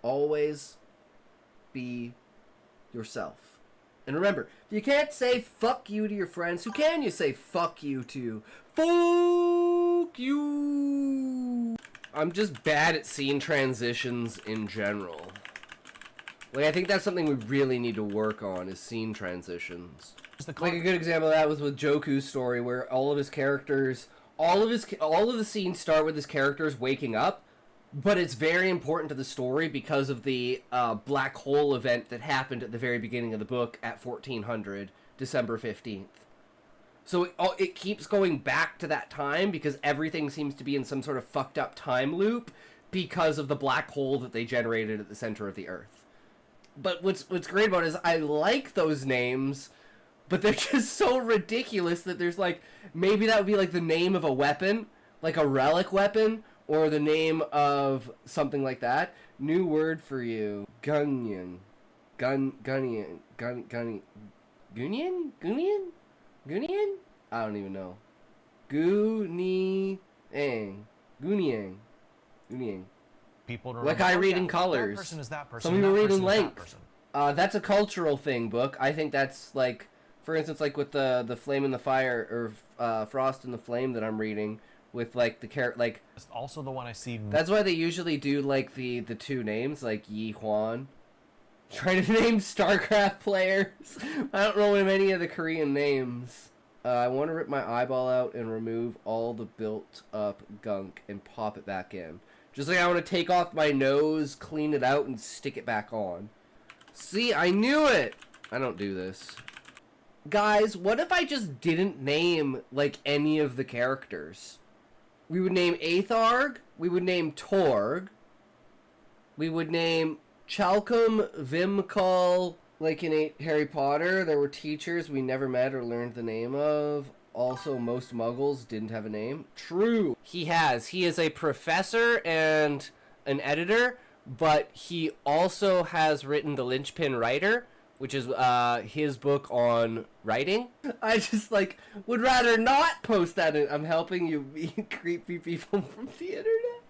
Always be yourself. And remember, if you can't say fuck you to your friends, who can you say fuck you to? Fuck you! I'm just bad at scene transitions in general. Like, I think that's something we really need to work on, is scene transitions. Like, a good example of that was with Joku's story, where all of his characters, all of the scenes start with his characters waking up, but it's very important to the story because of the black hole event that happened at the very beginning of the book at 1400, December 15th. So it keeps going back to that time because everything seems to be in some sort of fucked up time loop because of the black hole that they generated at the center of the Earth. But what's great about it is I like those names, but they're just so ridiculous that there's like, maybe that would be like the name of a weapon, like a relic weapon, or the name of something like that. New word for you. Gunyan. Gunyan? Gunian? I don't even know. Guniang. People to like I read in colors. That person is that person. Some people read in length. That's a cultural thing, book. I think that's like, for instance, like with the Flame and the Fire, or Frost and the Flame that I'm reading, with like the character, like. It's also the one I see. That's why they usually do like the two names, like Yi Hwan. Trying to name StarCraft players. I don't know many of the Korean names. I want to rip my eyeball out and remove all the built up gunk and pop it back in. Just like I want to take off my nose, clean it out, and stick it back on. See, I knew it! I don't do this. Guys, what if I just didn't name, like, any of the characters? We would name Aetharg, we would name Torg, we would name Chalcom, Vimkal, like in Harry Potter, there were teachers we never met or learned the name of. Also, most Muggles didn't have a name. True. He has. He is a professor and an editor, but he also has written The Linchpin Writer, which is his book on writing. I just, like, would rather not post that. I'm helping you creepy people from the internet.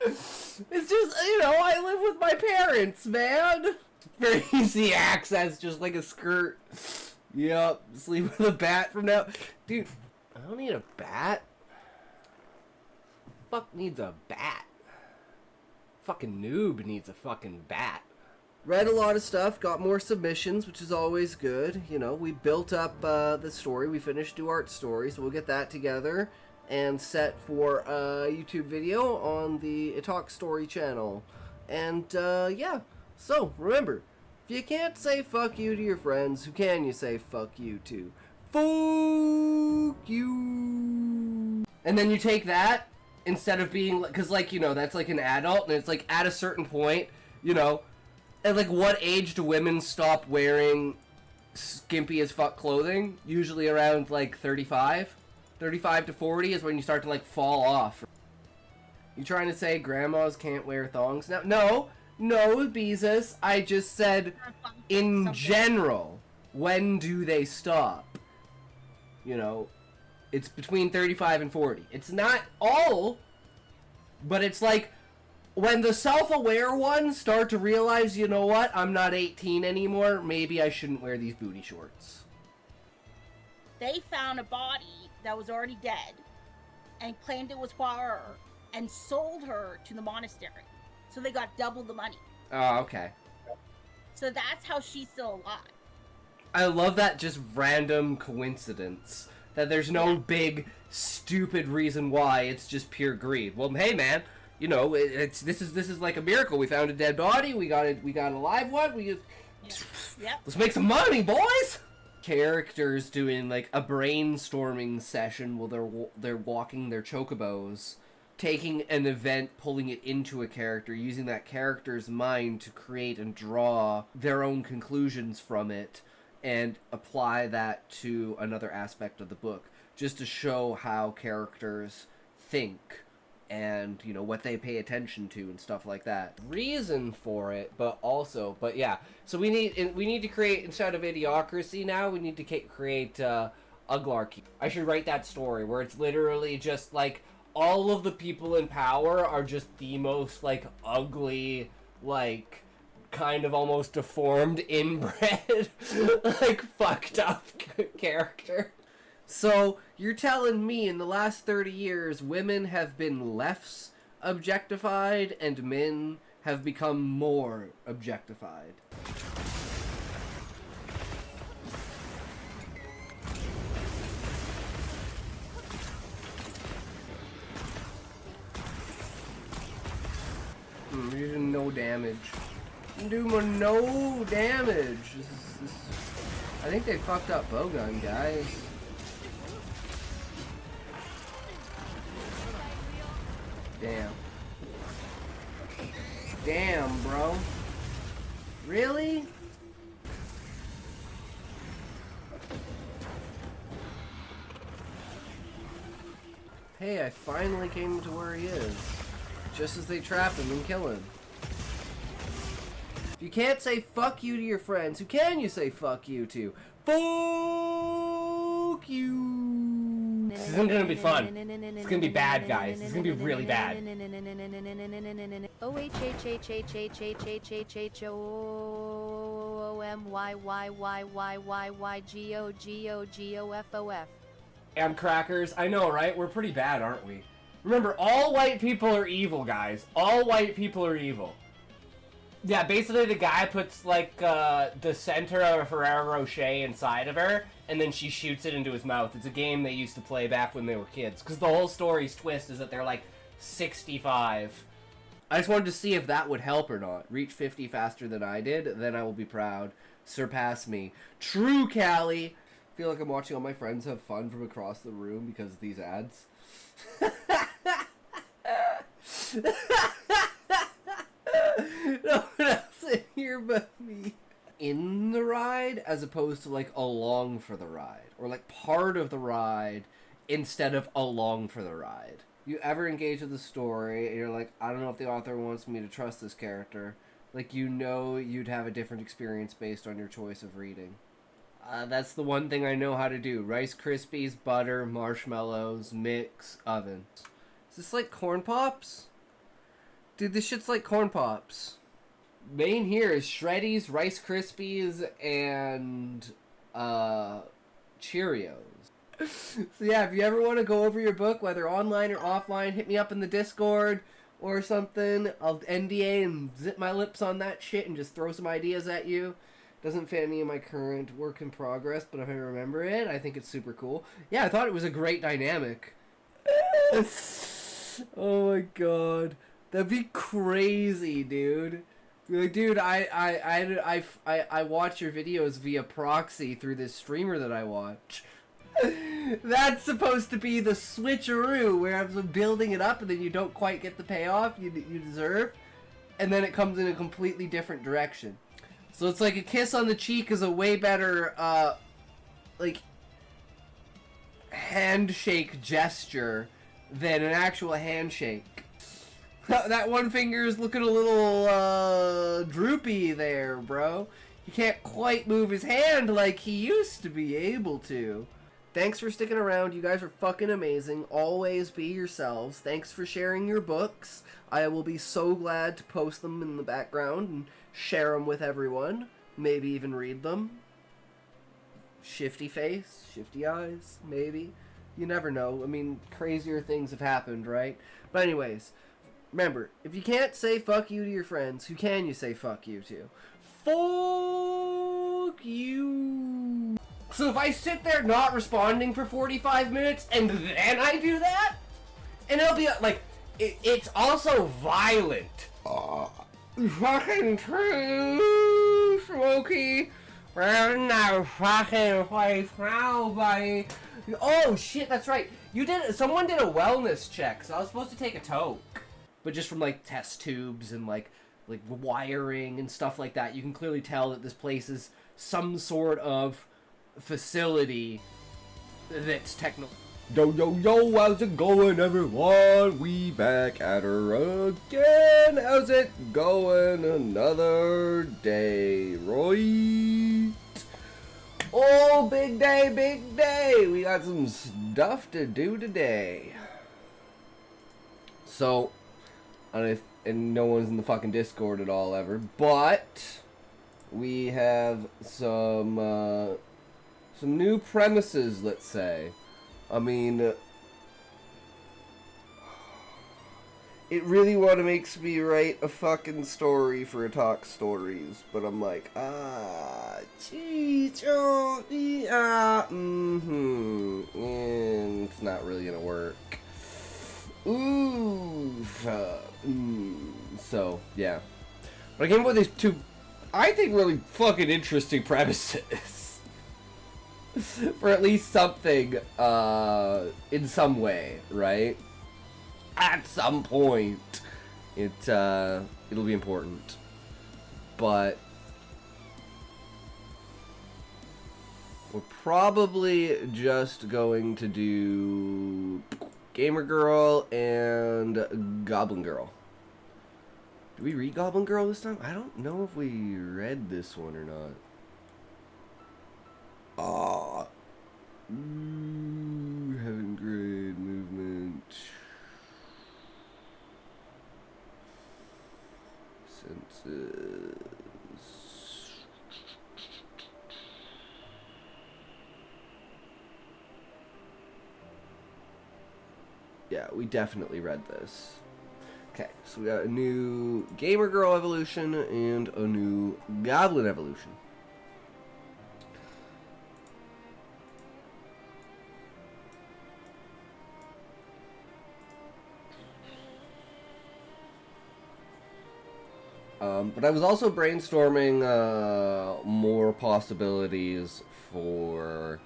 It's just, you know, I live with my parents, man. Very easy access, just like a skirt. Yep, sleep with a bat from now. Dude, I don't need a bat. Fuck needs a bat? Fucking noob needs a fucking bat. Read a lot of stuff, got more submissions, which is always good. You know, we built up the story. We finished ShortStories, so we'll get that together and set for a YouTube video on the Talk Story channel. And, yeah. So, remember, if you can't say fuck you to your friends, who can you say fuck you to? Fuck you! And then you take that, instead of being, because, like, you know, that's like an adult, and it's like, at a certain point, you know, at, like, what age do women stop wearing skimpy as fuck clothing? Usually around, like, 35? 35 to 40 is when you start to, like, fall off. You trying to say grandmas can't wear thongs now? No! No, Beezus, I just said, in general, when do they stop? You know, it's between 35 and 40. It's not all, but it's like, when the self-aware ones start to realize, you know what, I'm not 18 anymore, maybe I shouldn't wear these booty shorts. They found a body that was already dead, and claimed it was her, and sold her to the monastery. So they got double the money. Oh, okay. So that's how she's still alive. I love that just random coincidence. That there's no big, stupid reason why. It's just pure greed. Well, hey, man, you know, this is like a miracle. We found a dead body. We got a live one. Let's make some money, boys. Characters doing like a brainstorming session while they're walking their chocobos. Taking an event, pulling it into a character, using that character's mind to create and draw their own conclusions from it, and apply that to another aspect of the book, just to show how characters think, and, you know, what they pay attention to and stuff like that. Reason for it, but yeah. So we need to create, instead of idiocracy now, we need to create Uglarchy. I should write that story, where it's literally just, like, all of the people in power are just the most, like, ugly, like, kind of almost deformed, inbred, like, fucked up character. So, you're telling me in the last 30 years, women have been less objectified and men have become more objectified. You're doing no damage. I'm doing no damage. I think they fucked up Bowgun, guys. Damn. Damn, bro. Really? Hey, I finally came to where he is. Just as they trap him and kill him. If you can't say fuck you to your friends, who can you say fuck you to? Fuck you! This isn't gonna be fun. It's gonna be bad, guys. It's gonna be really bad. Damn crackers. I know, right? We're pretty bad, aren't we? Remember, all white people are evil, guys. All white people are evil. Yeah, basically the guy puts, like, the center of a Ferrero Rocher inside of her, and then she shoots it into his mouth. It's a game they used to play back when they were kids. Because the whole story's twist is that they're, like, 65. I just wanted to see if that would help or not. Reach 50 faster than I did, then I will be proud. Surpass me. True, Callie! I feel like I'm watching all my friends have fun from across the room because of these ads. No one else in here but me. In the ride as opposed to like along for the ride. Or like part of the ride instead of along for the ride. You ever engage with the story and you're like, I don't know if the author wants me to trust this character. Like, you know you'd have a different experience based on your choice of reading. That's the one thing I know how to do. Rice Krispies, butter, marshmallows, mix, oven. Is this like Corn Pops? Dude, this shit's like Corn Pops. Main here is Shreddies, Rice Krispies, and Cheerios. So yeah, if you ever want to go over your book, whether online or offline, hit me up in the Discord or something. I'll NDA and zip my lips on that shit and just throw some ideas at you. Doesn't fit any of my current work in progress, but if I remember it, I think it's super cool. Yeah, I thought it was a great dynamic. Oh my god. That'd be crazy, dude. Like, dude, I watch your videos via proxy through this streamer that I watch. That's supposed to be the switcheroo, where I'm building it up and then you don't quite get the payoff you deserve, and then it comes in a completely different direction. So it's like a kiss on the cheek is a way better, like, handshake gesture than an actual handshake. That one finger is looking a little, droopy there, bro. He can't quite move his hand like he used to be able to. Thanks for sticking around. You guys are fucking amazing. Always be yourselves. Thanks for sharing your books. I will be so glad to post them in the background and share them with everyone. Maybe even read them. Shifty face, shifty eyes, maybe. You never know. I mean, crazier things have happened, right? But anyways, remember, if you can't say fuck you to your friends, who can you say fuck you to? Fuck you. So if I sit there not responding for 45 minutes and then I do that, and it'll be like, it's also violent. Fucking true, Smokey. We're in that fucking place now, buddy. Oh shit, that's right. Someone did a wellness check, so I was supposed to take a toke. But just from like test tubes and like wiring and stuff like that, you can clearly tell that this place is some sort of facility that's techno. Yo, how's it going, everyone? We back at her again. How's it going? Another day, right? Oh, big day, big day. We got some stuff to do today. So, I don't know if, and no one's in the fucking Discord at all ever, but we have some new premises, let's say. I mean, it really want to makes me write a fucking story for a Talk Stories, but I'm like, geez, and it's not really gonna work. So, yeah. But I came up with these two, I think, really fucking interesting premises. For at least something, in some way, right? At some point, it'll be important. But we're probably just going to do Gamer Girl and Goblin Girl. Did we read Goblin Girl this time? I don't know if we read this one or not. Heaven grade movement. Senses. Yeah, we definitely read this. Okay, so we got a new Gamer Girl evolution and a new Goblin evolution. But I was also brainstorming more possibilities for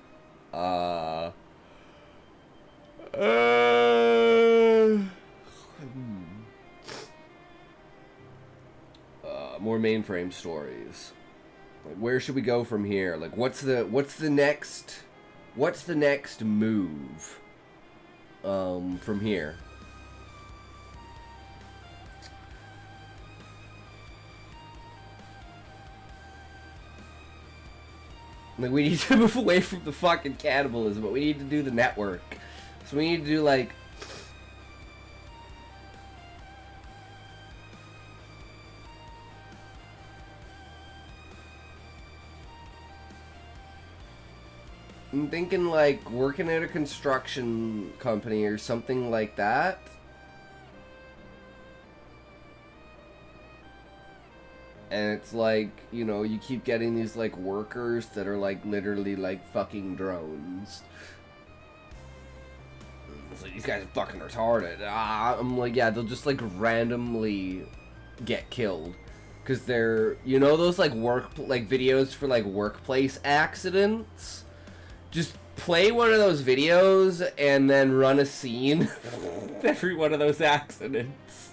more mainframe stories. Like, where should we go from here? Like, what's the next move from here? Like, we need to move away from the fucking cannibalism, but we need to do the network. So we need to do, like... I'm thinking, like, working at a construction company or something like that. And it's like, you know, you keep getting these, like, workers that are, like, literally, like, fucking drones. It's like, these guys are fucking retarded. I'm like, yeah, they'll just, like, randomly get killed. Because they're, you know those, like, videos for, like, workplace accidents? Just play one of those videos and then run a scene with every one of those accidents.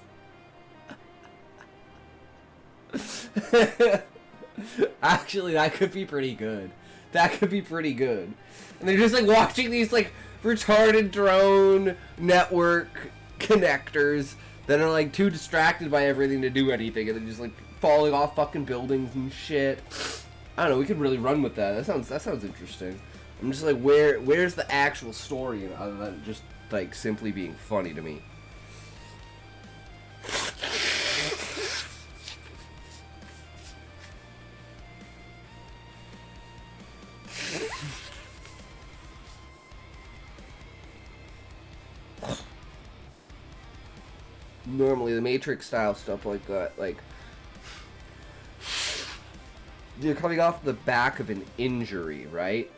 Actually, that could be pretty good. That could be pretty good. And they're just like watching these like retarded drone network connectors that are like too distracted by everything to do anything, and they're just like falling off fucking buildings and shit. I don't know. We could really run with that. That sounds interesting. I'm just like, where's the actual story other than just like simply being funny to me? Normally the Matrix style stuff like that, like you're coming off the back of an injury, right?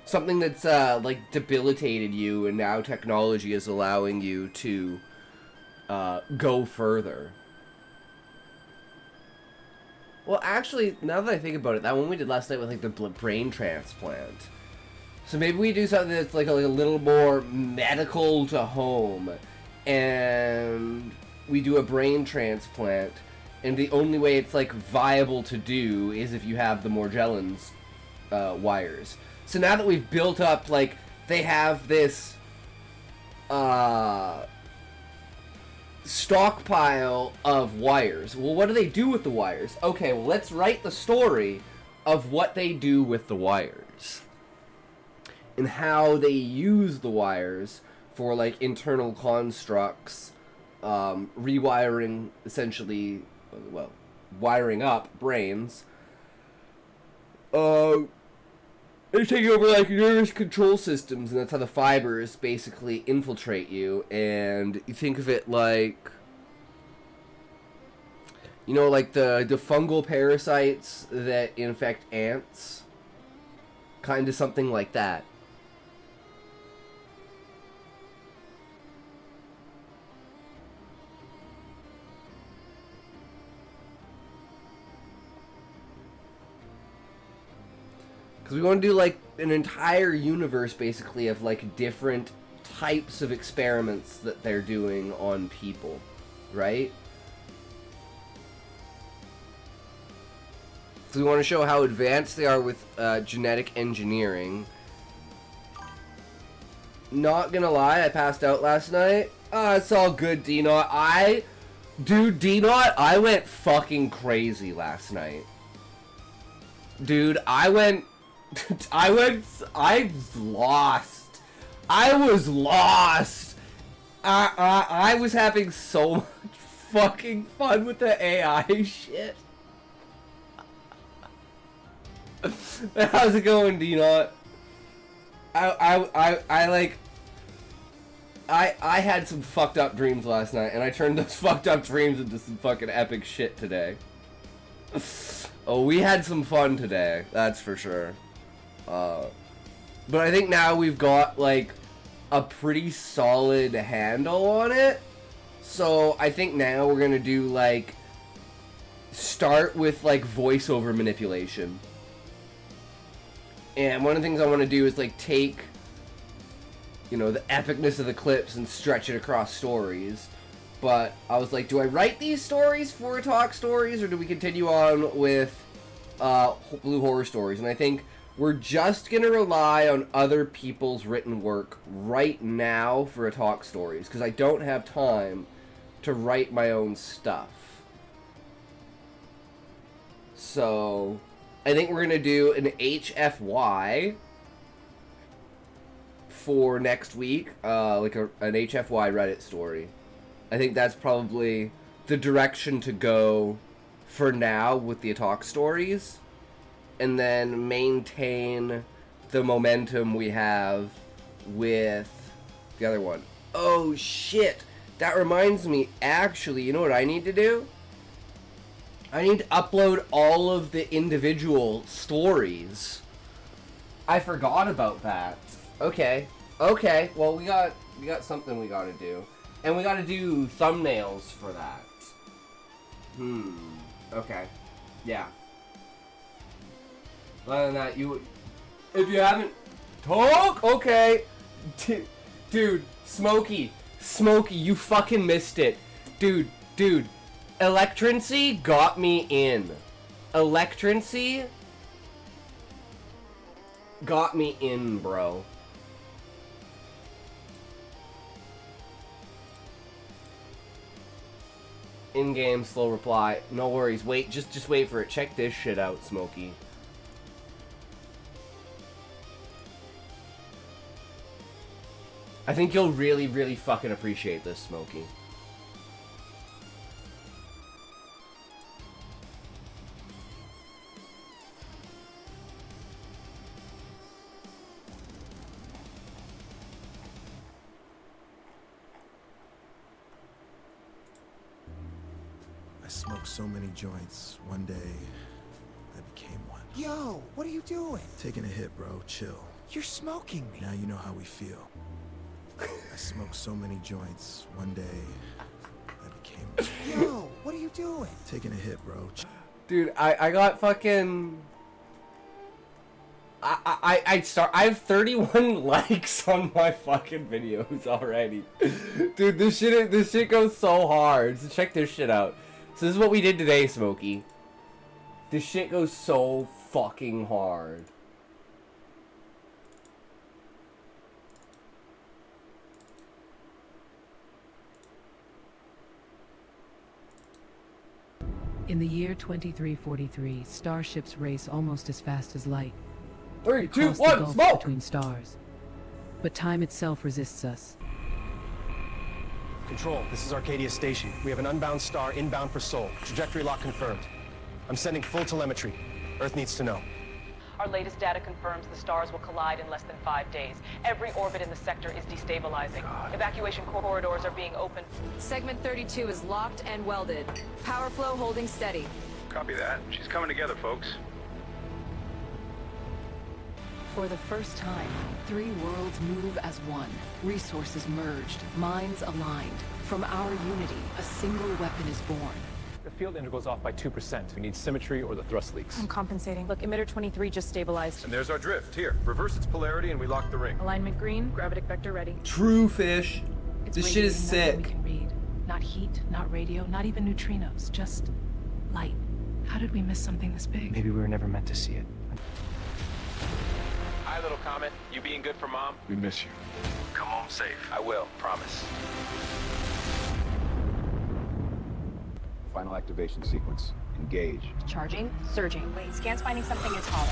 Something that's like debilitated you, and now technology is allowing you to go further. Well, actually, now that I think about it, that one we did last night with like the brain transplant. So maybe we do something that's like a little more medical to home, and we do a brain transplant, and the only way it's like viable to do is if you have the Morgellons wires. So now that we've built up, like, they have this stockpile of wires. Well, what do they do with the wires? Okay, well, let's write the story of what they do with the wires and how they use the wires for like internal constructs rewiring, essentially, well, wiring up brains. They're taking over like nervous control systems, and that's how the fibers basically infiltrate you. And you think of it like, you know, like the fungal parasites that infect ants, kind of something like that. Because we want to do, like, an entire universe, basically, of, like, different types of experiments that they're doing on people, right? So we want to show how advanced they are with genetic engineering. Not gonna lie, I passed out last night. It's all good, D-Not. Dude, D-Not, I went fucking crazy last night. Dude, I was lost. I was having so much fucking fun with the AI shit. How's it going, D-Not? I had some fucked up dreams last night, and I turned those fucked up dreams into some fucking epic shit today. Oh, we had some fun today, that's for sure. But I think now we've got, like, a pretty solid handle on it. So I think now we're gonna do, like, start with, like, voiceover manipulation. And one of the things I want to do is, like, take, you know, the epicness of the clips and stretch it across stories. But I was like, do I write these stories for Talk Stories, or do we continue on with Blue Horror Stories? And I think we're just going to rely on other people's written work right now for Talk Stories, because I don't have time to write my own stuff. So I think we're going to do an HFY for next week, like an HFY Reddit story. I think that's probably the direction to go for now with the Talk Stories, and then maintain the momentum we have with the other one. Oh shit, that reminds me, actually, you know what I need to do? I need to upload all of the individual stories. I forgot about that. Okay, well we got something we gotta do. And we gotta do thumbnails for that. Okay. Yeah. Other than that, if you haven't... Talk! Okay. Dude, Smokey, you fucking missed it. Dude. Electrancy got me in. Electrancy got me in, bro. In-game slow reply. No worries. Wait, just wait for it. Check this shit out, Smokey. I think you'll really, really fucking appreciate this, Smokey. I smoked so many joints. One day, I became one. Yo, what are you doing? Taking a hit, bro. Chill. You're smoking me. Now you know how we feel. I smoked so many joints. One day, I became one. Yo, what are you doing? Taking a hit, bro. Dude, I got fucking... I have 31 likes on my fucking videos already. Dude, this shit goes so hard. So check this shit out. So this is what we did today, Smokey. This shit goes so fucking hard. In the year 2343, starships race almost as fast as light. 3, 2, across the 1, gulf smoke! between stars. But time itself resists us. Control, this is Arcadia Station. We have an unbound star inbound for Sol. Trajectory lock confirmed. I'm sending full telemetry. Earth needs to know. Our latest data confirms the stars will collide in less than 5 days. Every orbit in the sector is destabilizing. Evacuation corridors are being opened. Segment 32 is locked and welded. Power flow holding steady. Copy that. She's coming together, folks. For the first time, 3 worlds move as one. Resources merged, minds aligned. From our unity, a single weapon is born. The field integral's off by 2%. We need symmetry or the thrust leaks. I'm compensating. Look, emitter 23 just stabilized. And there's our drift. Here, reverse its polarity and we lock the ring. Alignment green, gravitic vector ready. True fish. It's This shit is radiating nothing sick. we can read. Not heat, not radio, not even neutrinos, just light. How did we miss something this big? Maybe we were never meant to see it. Hi, little comet. You being good for Mom? We miss you. Come home safe. I will, promise. Final activation sequence. Engage. Charging, surging. Wait, scan's finding something is hollow.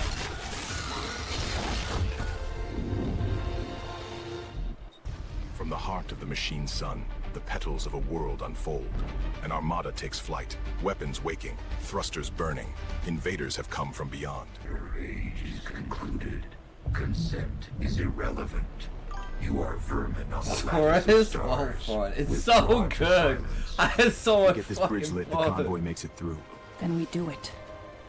From the heart of the machine sun, the petals of a world unfold. An armada takes flight, weapons waking, thrusters burning. Invaders have come from beyond. Your age is concluded. Consent is irrelevant. You are vermin on the lattice of stars. It's so good. I had so much Get this bridge lit, the convoy makes it through. Then we do it.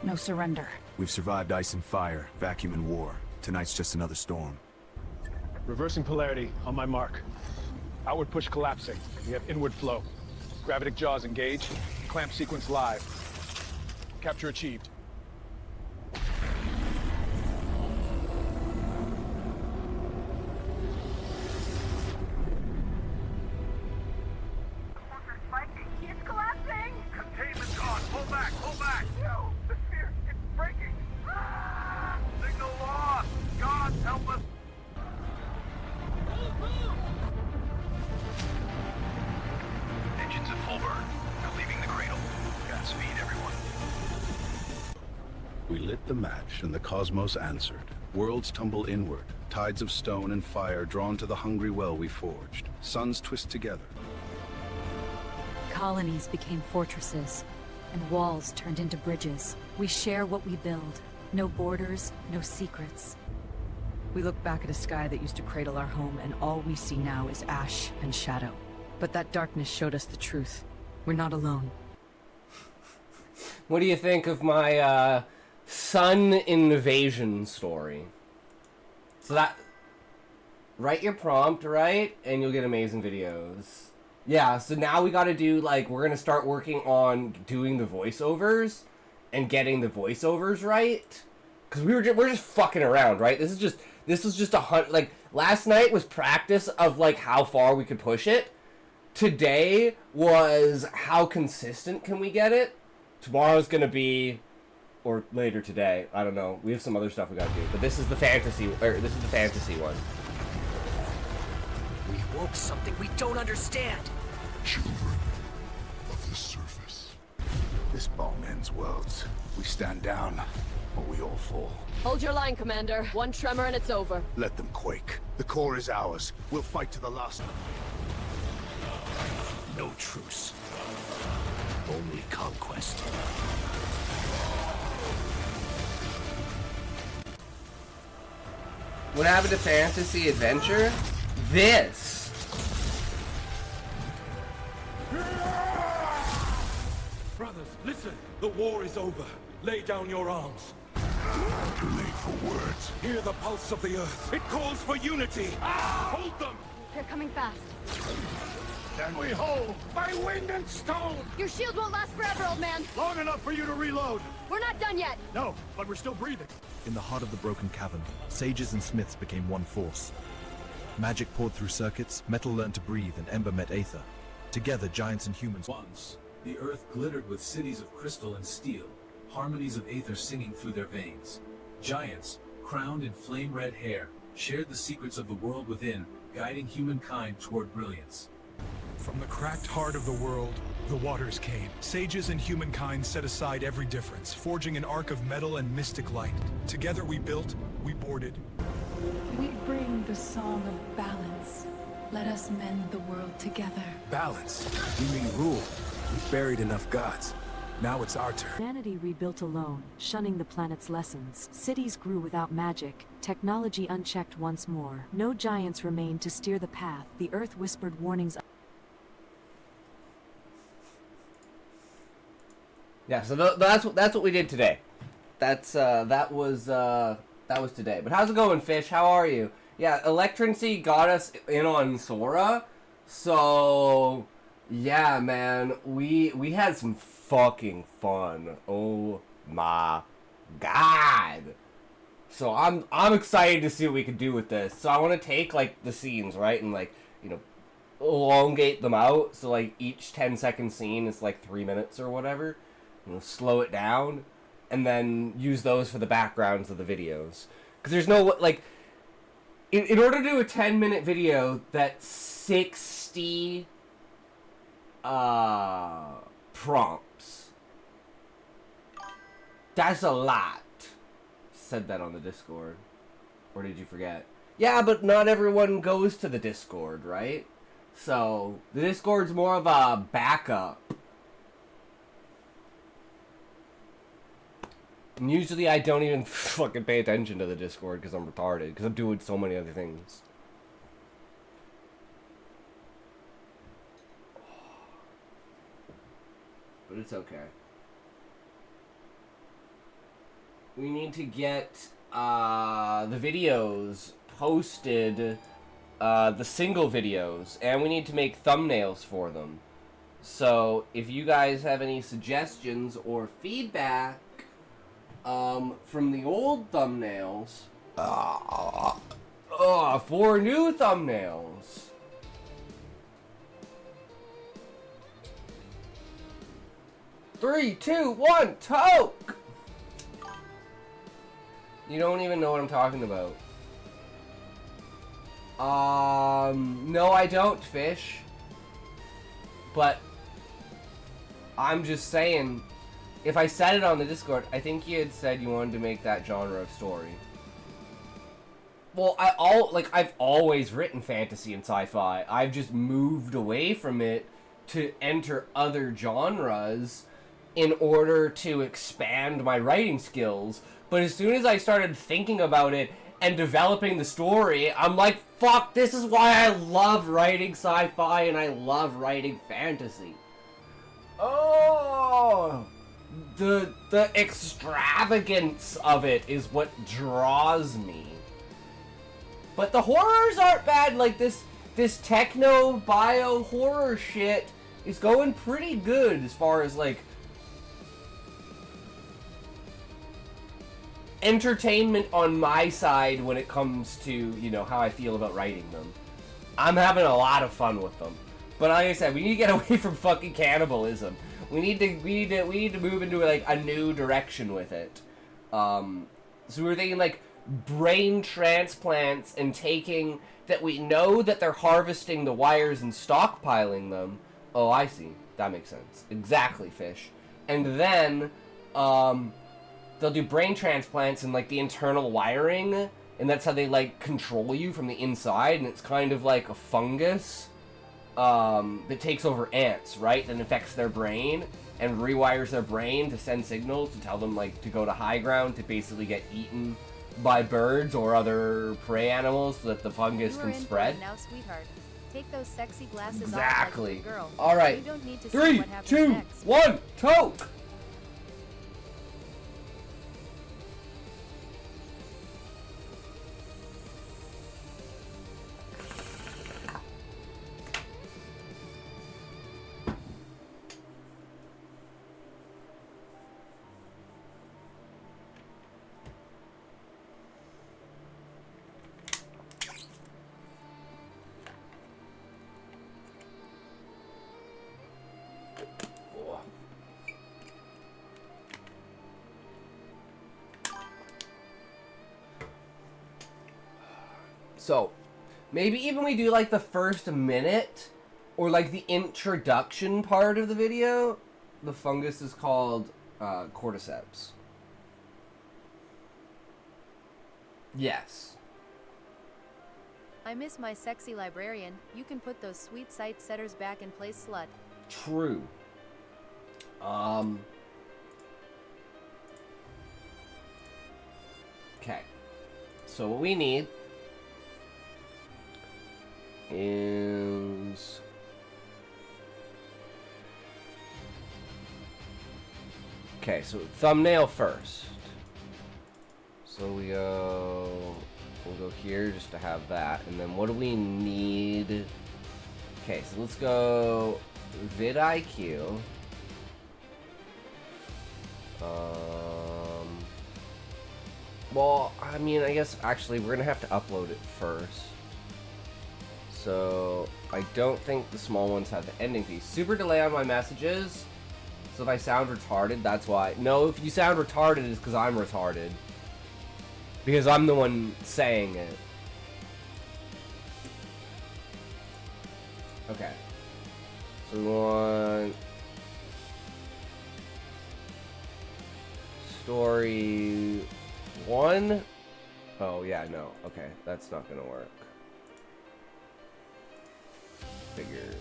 No surrender. We've survived ice and fire, vacuum and war. Tonight's just another storm. Reversing polarity on my mark. Outward push collapsing. We have inward flow. Gravitic jaws engaged. Clamp sequence live. Capture achieved. It's collapsing! Containment's on. Pull back, pull back. No! The sphere, it's breaking! Signal lost. God help us. Engines at full burn. We're leaving the cradle. Godspeed, everyone. We lit the match and the cosmos answered. Worlds tumble inward, tides of stone and fire drawn to the hungry well we forged. Suns twist together. Colonies became fortresses, and walls turned into bridges. We share what we build. No borders, no secrets. We look back at a sky that used to cradle our home, and all we see now is ash and shadow. But that darkness showed us the truth. We're not alone. What do you think of my sun invasion story? So that, write your prompt, right? And you'll get amazing videos. Yeah, so now we gotta do, like, we're gonna start working on doing the voiceovers and getting the voiceovers right. Because we're just fucking around, right? This was just a hunt. Like, last night was practice of, like, how far we could push it. Today was how consistent can we get it. Tomorrow's gonna be, or later today, I don't know. We have some other stuff we gotta do. But this is the fantasy, one. We woke something we don't understand. Children of the surface. This bomb ends worlds. We stand down, or we all fall. Hold your line, Commander. One tremor and it's over. Let them quake. The core is ours. We'll fight to the last. No truce. Only conquest. What happened to fantasy adventure? This. Brothers, listen. The war is over. Lay down your arms. Too late for words. Hear the pulse of the earth. It calls for unity. Hold them. They're coming fast. Then we hold by wind and stone. Your shield won't last forever, old man. Long enough for you to reload. We're not done yet. No, but we're still breathing. In the heart of the broken cavern, sages and smiths became one force. Magic poured through circuits, metal learned to breathe, and ember met aether. Together, giants and humans. Once, the earth glittered with cities of crystal and steel, harmonies of aether singing through their veins. Giants, crowned in flame-red hair, shared the secrets of the world within, guiding humankind toward brilliance. From the cracked heart of the world, the waters came. Sages and humankind set aside every difference, forging an arc of metal and mystic light. Together we built, we boarded. We bring the song of balance, Let us mend the world together. Balance. You mean rule. We've buried enough gods. Now it's our turn. Humanity rebuilt alone, shunning the planet's lessons. Cities grew without magic, technology unchecked once more. No giants remained to steer the path. The Earth whispered warnings. Yeah, so that's what we did today. That was today. But how's it going, Fish? How are you? Yeah, Electrency got us in on Sora, so yeah, man, we had some fucking fun. Oh my god! So I'm excited to see what we can do with this. So I want to take like the scenes, right, and like, you know, elongate them out. So like each 10-second scene is like 3 minutes or whatever. You know, slow it down, and then use those for the backgrounds of the videos. Because there's no, like, in order to do a 10-minute video that's 60 prompts, that's a lot. Said that on the Discord. Or did you forget? Yeah, but not everyone goes to the Discord, right? So, the Discord's more of a backup. And usually I don't even fucking pay attention to the Discord because I'm retarded. Because I'm doing so many other things. But it's okay. We need to get the videos posted, the single videos. And we need to make thumbnails for them. So if you guys have any suggestions or feedback from the old thumbnails, for new thumbnails, Three, two, one, toke! You don't even know what I'm talking about. No I don't, Fish. But I'm just saying, if I said it on the Discord, I think you had said you wanted to make that genre of story. Well, I've always written fantasy and sci-fi. I've just moved away from it to enter other genres in order to expand my writing skills. But as soon as I started thinking about it and developing the story, I'm like, fuck, this is why I love writing sci-fi and I love writing fantasy. Oh! The extravagance of it is what draws me. But the horrors aren't bad. Like this techno bio horror shit is going pretty good as far as like entertainment on my side when it comes to, you know, how I feel about writing them. I'm having a lot of fun with them. But like I said, we need to get away from fucking cannibalism. We need to move into like a new direction with it. So we were thinking like brain transplants and taking that we know that they're harvesting the wires and stockpiling them. Oh, I see. That makes sense. Exactly, Fish. And then they'll do brain transplants and like the internal wiring, and that's how they like control you from the inside, and it's kind of like a fungus that takes over ants, right? That infects their brain and rewires their brain to send signals to tell them like to go to high ground to basically get eaten by birds or other prey animals so that the fungus can spread. Now, sweetheart. Take those sexy glasses exactly. off like a girl. All right. You don't need to 3, 2, 1, toke! So, maybe even we do like the first minute, or like the introduction part of the video. The fungus is called cordyceps. Yes. I miss my sexy librarian. You can put those sweet sight setters back in place, slut. True. Okay. So what we need is okay, so thumbnail first. So we'll go here just to have that, and then what do we need? Okay, so let's go vidIQ. Well, I mean, I guess actually we're gonna have to upload it first. So I don't think the small ones have the ending piece. Super delay on my messages. So if I sound retarded, that's why. No, if you sound retarded, it's because I'm retarded. Because I'm the one saying it. Okay. So we want story 1. Oh yeah, no. Okay, that's not gonna work. Figures.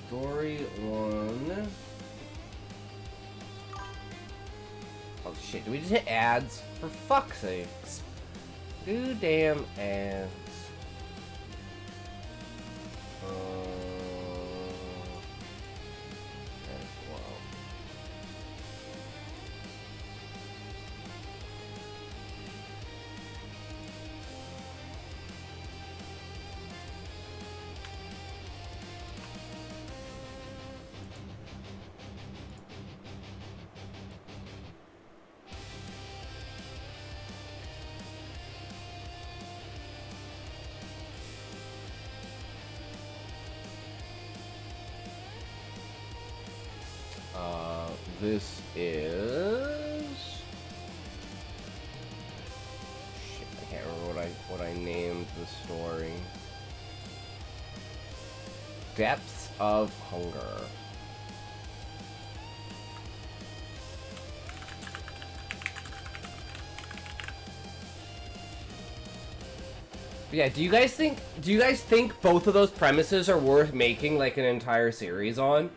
Story 1. Oh shit, do we just hit ads? For fuck's sakes. Do damn ads. As well. This is shit. I can't remember what I named the story. Depths of Hunger. But yeah, do you guys think both of those premises are worth making like an entire series on?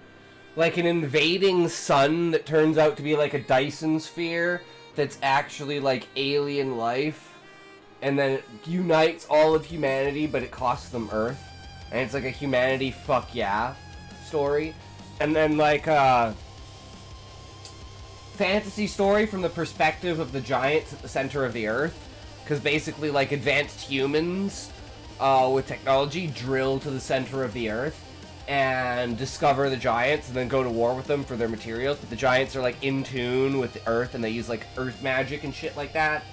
Like an invading sun that turns out to be like a Dyson sphere that's actually like alien life, and then it unites all of humanity, but it costs them Earth, and it's like a humanity fuck yeah story. And then like fantasy story from the perspective of the giants at the center of the Earth, because basically like advanced humans with technology drill to the center of the Earth and discover the giants and then go to war with them for their materials, but the giants are like in tune with the Earth and they use like Earth magic and shit like that,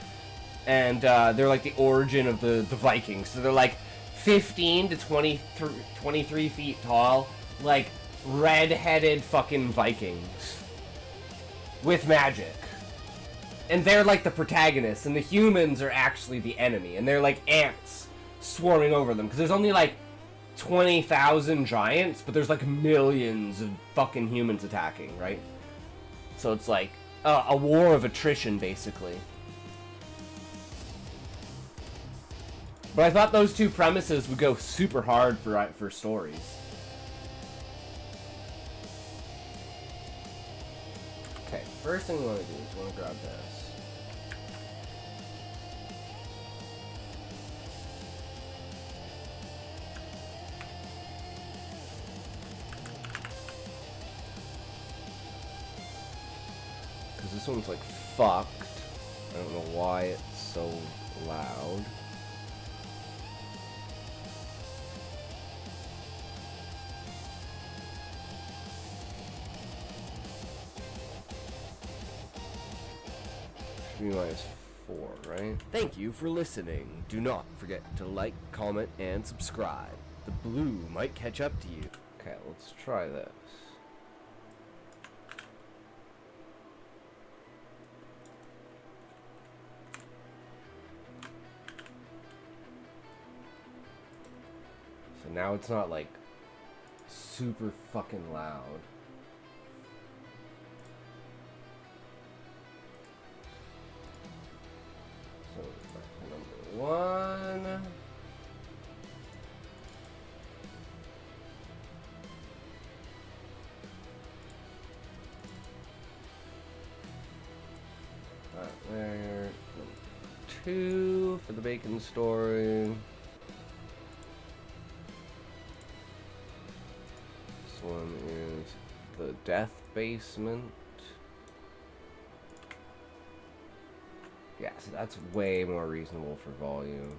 and they're like the origin of the Vikings. So they're like 15 to 23 feet tall, like red-headed fucking Vikings with magic, and they're like the protagonists, and the humans are actually the enemy, and they're like ants swarming over them because there's only like 20,000 giants, but there's like millions of fucking humans attacking, right? So it's like a war of attrition, basically. But I thought those two premises would go super hard for stories. Okay, first thing we want to do is we want to grab this. This one's like fucked. I don't know why it's so loud. Should be -4, right? Thank you for listening. Do not forget to like, comment, and subscribe. The blue might catch up to you. Okay, let's try this. So now it's not like super fucking loud. So my number there. 2 for the bacon story. This one is the death basement. Yeah, so that's way more reasonable for volume.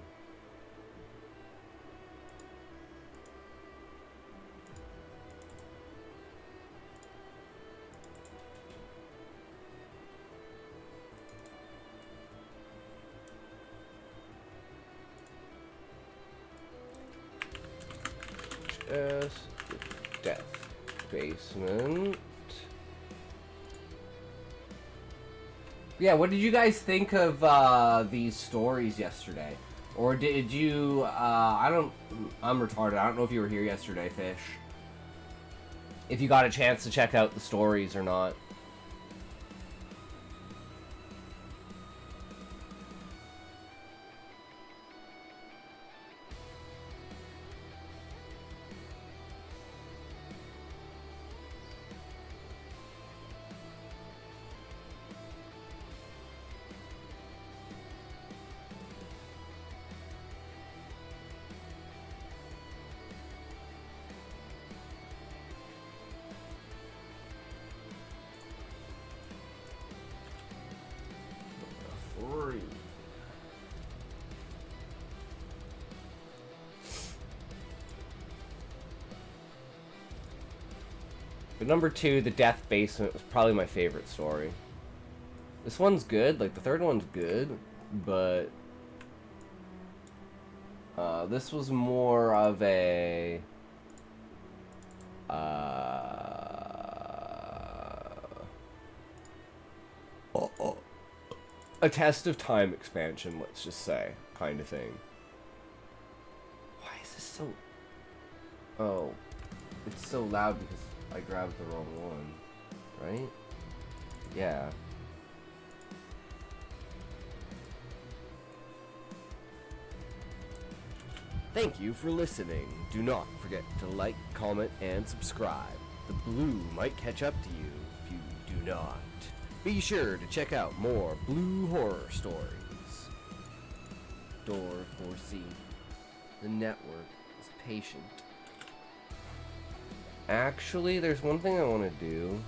Just death basement. Yeah, what did you guys think of these stories yesterday? Or did you, I'm retarded. I don't know if you were here yesterday, Fish. If you got a chance to check out the stories or not. But number 2, the death basement, was probably my favorite story. This one's good, like the third one's good, but this was more of a test of time expansion, let's just say, kind of thing. Why is this so... Oh, it's so loud because I grabbed the wrong one, right? Yeah. Thank you for listening. Do not forget to like, comment, and subscribe. The blue might catch up to you if you do not. Be sure to check out more blue horror stories. Door 4C. The network is patient. Actually, there's one thing I want to do.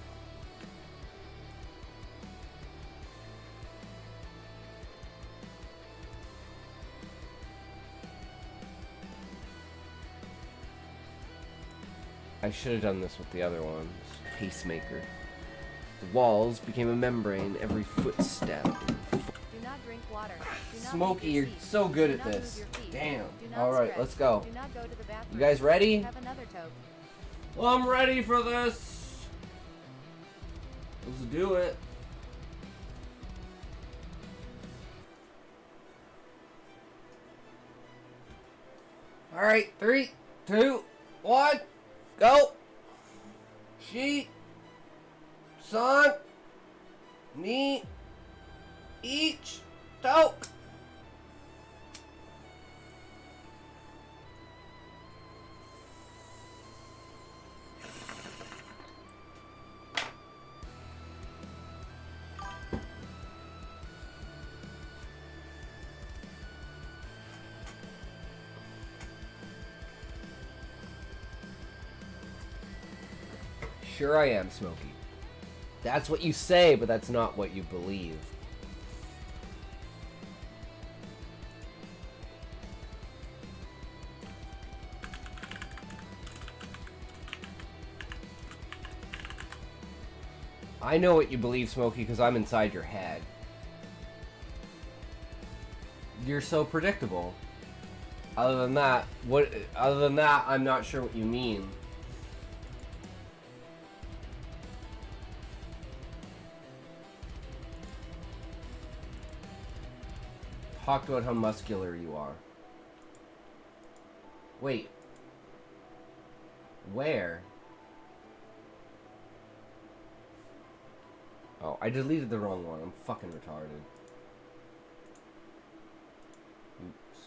I should have done this with the other ones. Pacemaker. The walls became a membrane every footstep. Do not drink water. Do not Smokey, you're so good at this. Damn. Alright, let's go. Do not go to the bathroom. You guys ready? Have another toke. Well, I'm ready for this. Let's do it. Alright, 3, 2, 1, go. She, son, me, each, toke. Sure I am, Smokey. That's what you say, but that's not what you believe. I know what you believe, Smokey, because I'm inside your head. You're so predictable. Other than that, I'm not sure what you mean. Talk about how muscular you are. Wait. Where? Oh, I deleted the wrong one. I'm fucking retarded. Oops.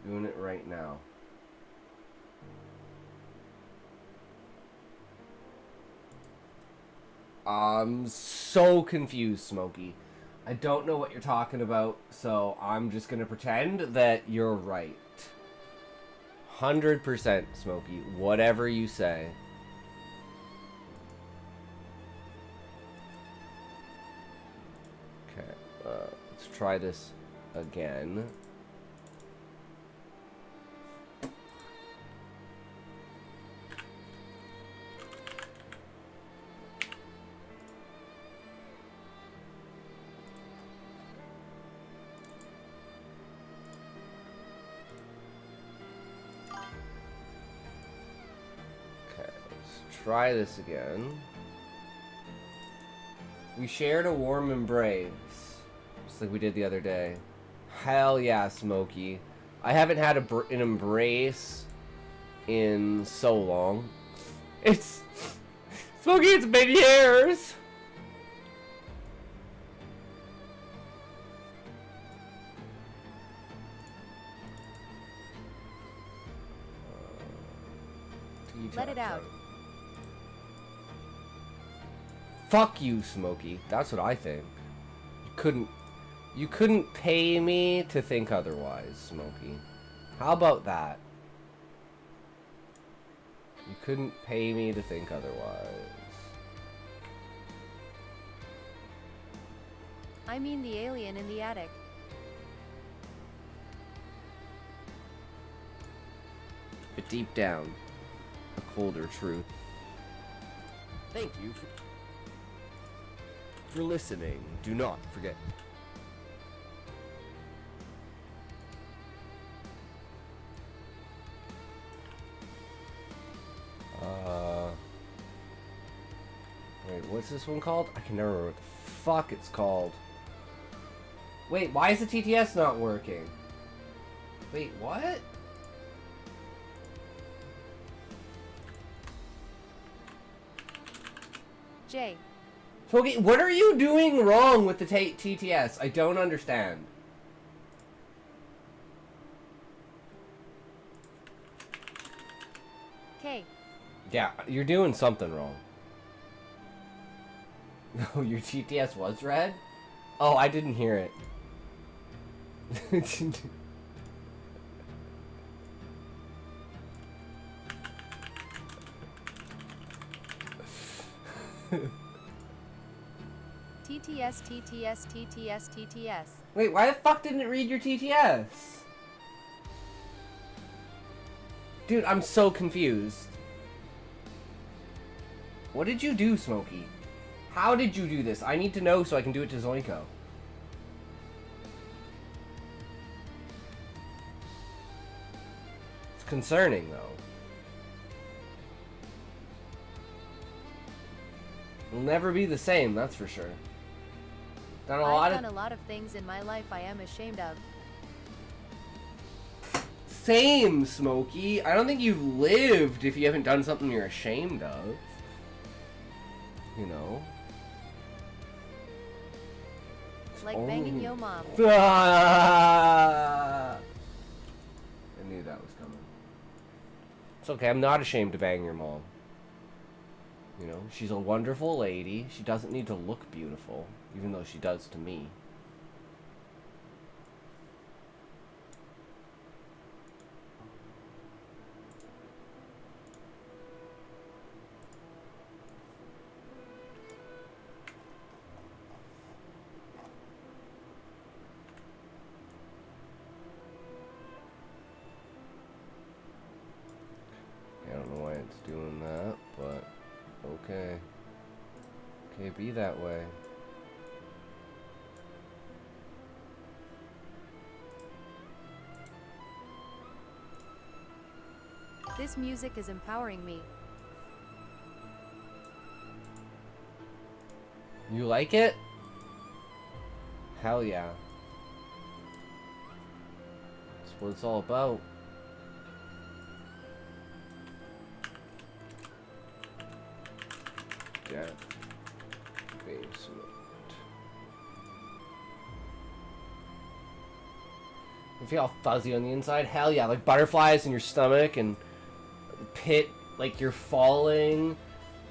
Doing it right now. I'm so confused, Smokey. I don't know what you're talking about, so I'm just gonna pretend that you're right. 100%, Smokey. Whatever you say. Okay, let's try this again. Try this again. We shared a warm embrace, just like we did the other day. Hell yeah, Smokey. I haven't had an embrace in so long. It's... Smokey, it's been years! Let it out. Fuck you, Smokey. That's what I think. You couldn't pay me to think otherwise, Smokey. How about that? You couldn't pay me to think otherwise. I mean the alien in the attic. But deep down, a colder truth. Thank you for listening. Do not forget. Wait, what's this one called? I can never remember what the fuck it's called. Wait, why is the TTS not working? Wait, what? Jay. Okay, what are you doing wrong with the TTS? I don't understand. K. Yeah, you're doing something wrong. No, your TTS was red? Oh, I didn't hear it. TTS, TTS, TTS, TTS. Wait, why the fuck didn't it read your TTS? Dude, I'm so confused. What did you do, Smokey? How did you do this? I need to know so I can do it to Zoinko. It's concerning, though. It'll never be the same, that's for sure. I've done a lot of things in my life I am ashamed of. Same, Smokey. I don't think you've lived if you haven't done something you're ashamed of. You know? Like banging yo mom. I knew that was coming. It's okay, I'm not ashamed to bang your mom. You know, she's a wonderful lady. She doesn't need to look beautiful, even though she does to me. I don't know why it's doing that, but okay. Okay, be that way. This music is empowering me. You like it? Hell yeah. That's what it's all about. Yeah. Basement. You feel all fuzzy on the inside? Hell yeah, like butterflies in your stomach and pit like you're falling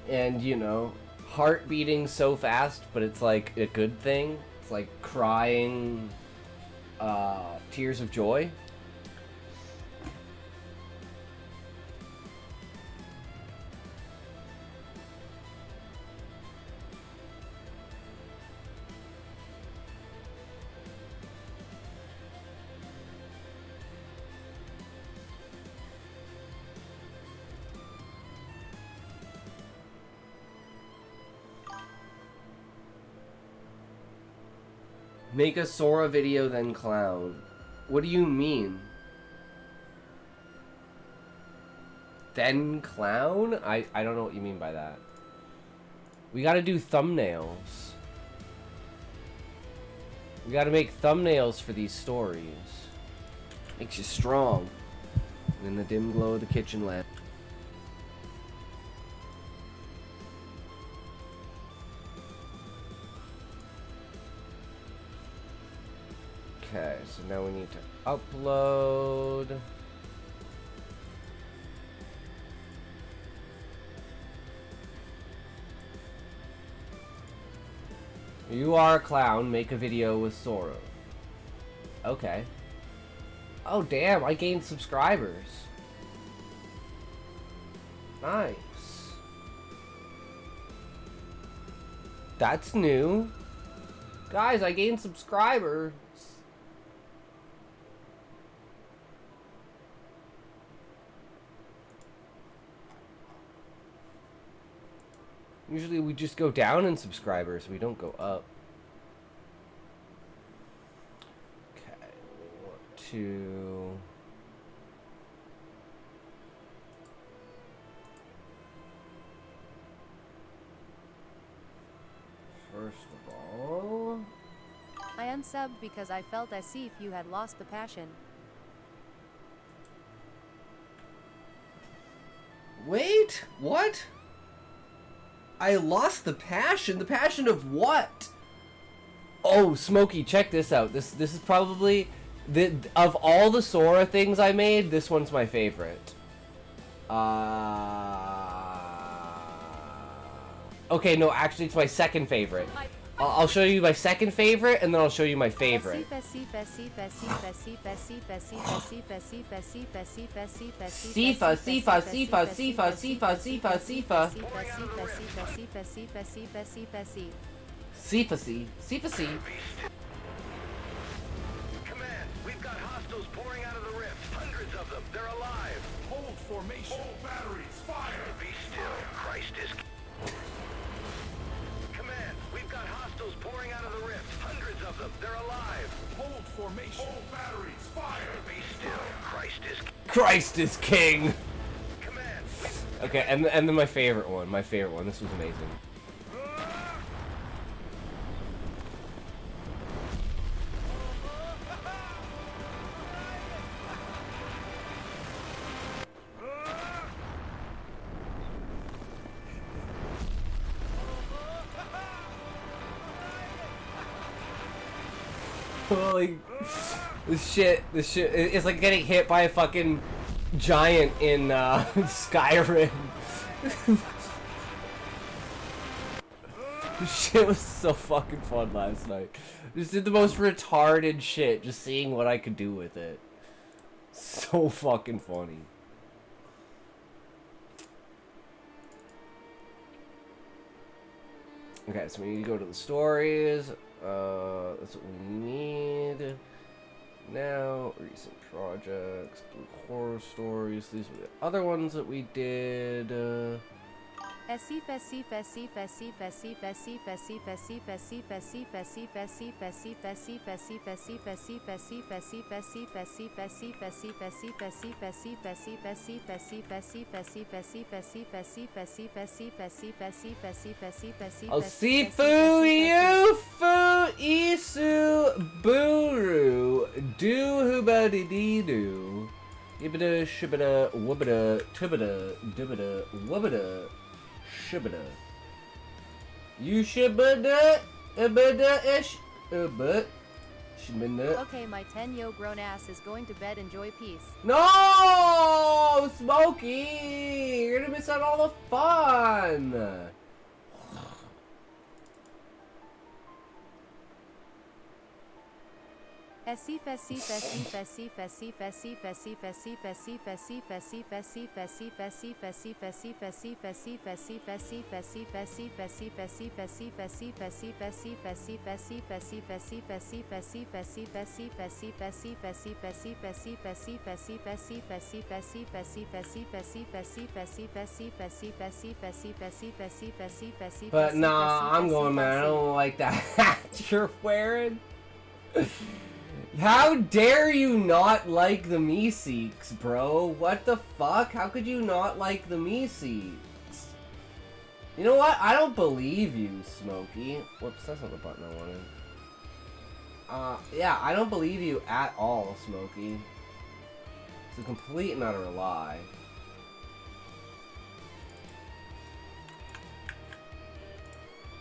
and, you know, heart beating so fast, but it's like a good thing. It's like crying tears of joy. Make a Sora video, then clown. What do you mean? Then clown? I don't know what you mean by that. We gotta do thumbnails. We gotta make thumbnails for these stories. Makes you strong. In the dim glow of the kitchen lamp. Okay, so now we need to upload. You are a clown, make a video with Sora. Okay. Oh damn, I gained subscribers. Nice. That's new. Guys, I gained subscribers. Usually we just go down in subscribers, we don't go up. Okay, we want to... First of all... I unsubbed because I felt as if you had lost the passion. Wait, what? I lost the passion? The passion of what? Oh, Smokey, check this out. This is probably of all the Sora things I made, this one's my favorite. Okay, no, actually it's my second favorite. I'll show you my second favorite, and then I'll show you my favorite. Sifa. Command, we've got hostiles pouring out of the rift. Hundreds of them. They're alive. Hold formation. Hold batteries. Fire. Be still. Christ is... Command, we've got hostiles pouring out of the rift. Hundreds of them. They're alive. Hold formation. Hold batteries. Fire. Be still. Christ is king. Command. Okay, and then my favorite one. This was amazing. Holy, this shit, it's like getting hit by a fucking giant in Skyrim. This shit was so fucking fun last night. Just did the most retarded shit, just seeing what I could do with it. So fucking funny. Okay, so we need to go to the stories. That's what we need. Now, recent projects, Blue Horror Stories. These were the other ones that we did. Oh, Sifu, Yufu, Isu, Buru, Do Huba Dee Doo, Ibida, Shibida, Wubida, Tibida, Dibida, Wubida, Shibida. You shibida, ibida ish, but shibida. Okay, my 10-yo grown ass is going to bed. Enjoy peace. No, Smokey, you're gonna miss out all the fun. But nah, I'm going, man. I don't like that hat you're wearing. How dare you not like the Meeseeks, bro? What the fuck? How could you not like the Meeseeks? You know what? I don't believe you, Smokey. Whoops, that's not the button I wanted. Yeah, I don't believe you at all, Smokey. It's a complete and utter lie.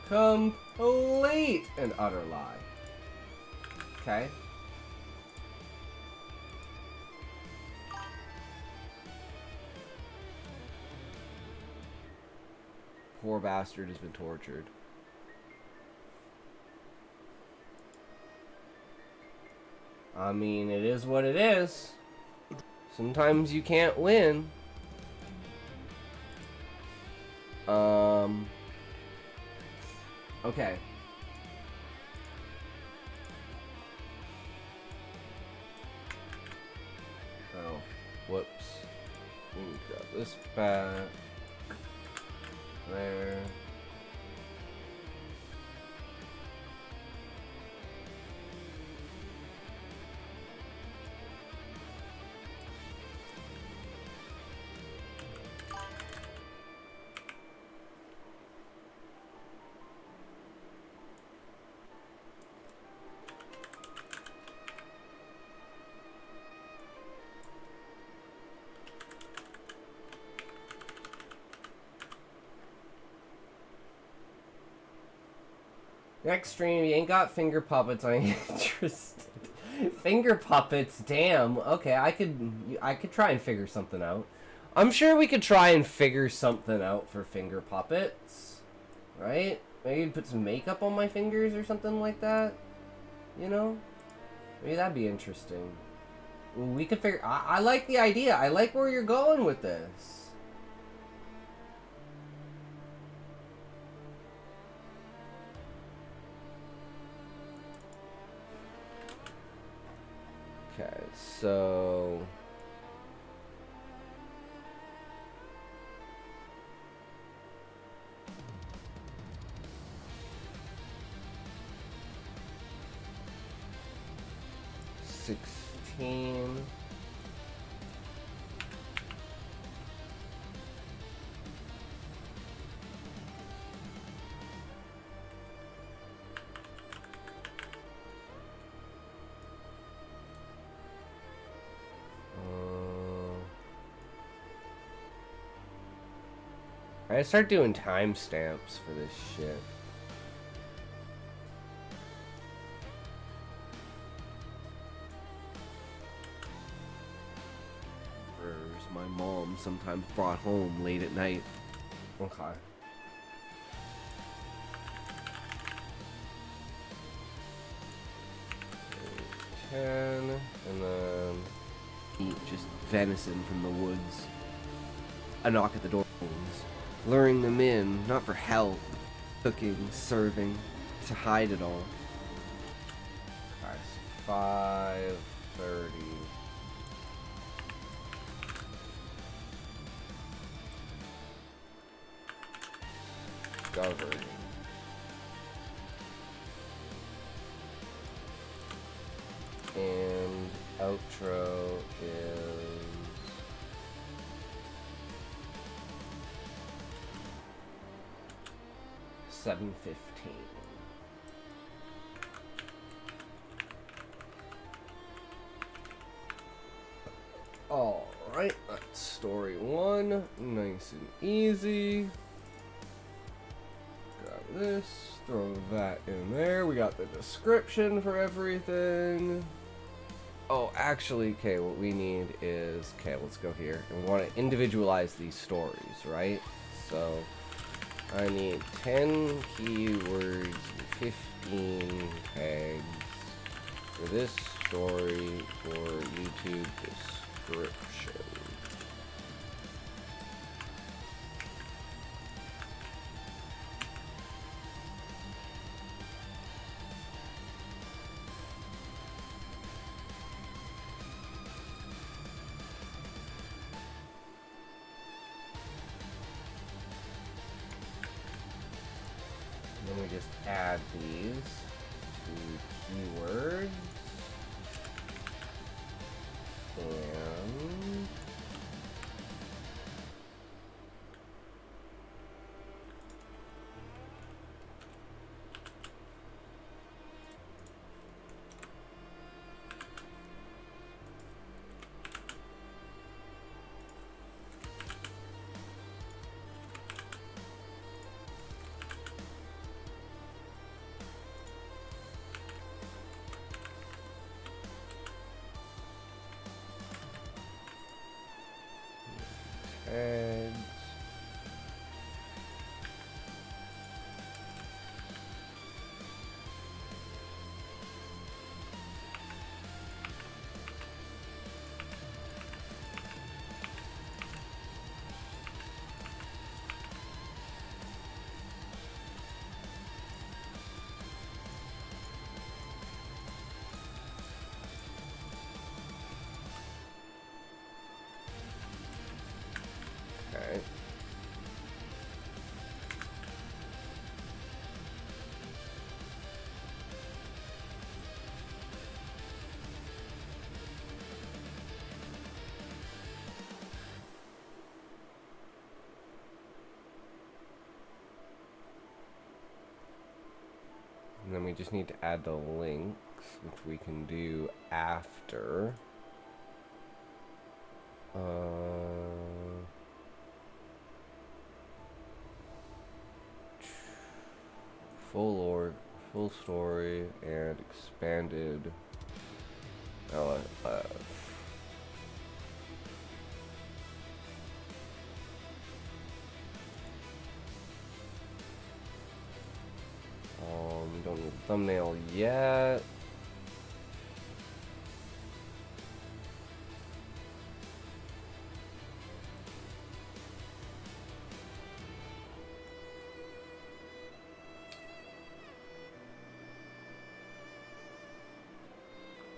Complete and utter lie. Okay. Poor bastard has been tortured. I mean, it is what it is. Sometimes you can't win. Okay. Oh, whoops. Let me grab this back. There. Next stream, you ain't got finger puppets. I ain't interested. Finger puppets, damn. Okay, I could try and figure something out. I'm sure we could try and figure something out for finger puppets, right? Maybe put some makeup on my fingers or something like that. You know, maybe that'd be interesting. We could figure. I like the idea. I like where you're going with this. Okay, so $16. I start doing timestamps for this shit. My mom sometimes brought home late at night. Okay. And then eat just venison from the woods. A knock at the door, luring them in, not for help, cooking, serving, to hide it all. Alright, so 5:30. Govern. And outro is 7:15. Alright, that's story 1. Nice and easy. Grab this, throw that in there. We got the description for everything. Oh, actually, okay, what we need is, okay, let's go here. And we want to individualize these stories, right? So, I need 10 keywords and 15 tags for this story for YouTube description. Then we just add these to keywords. And tags. Okay. And then we just need to add the links, which we can do after. Full story and expanded. Don't need a thumbnail yet.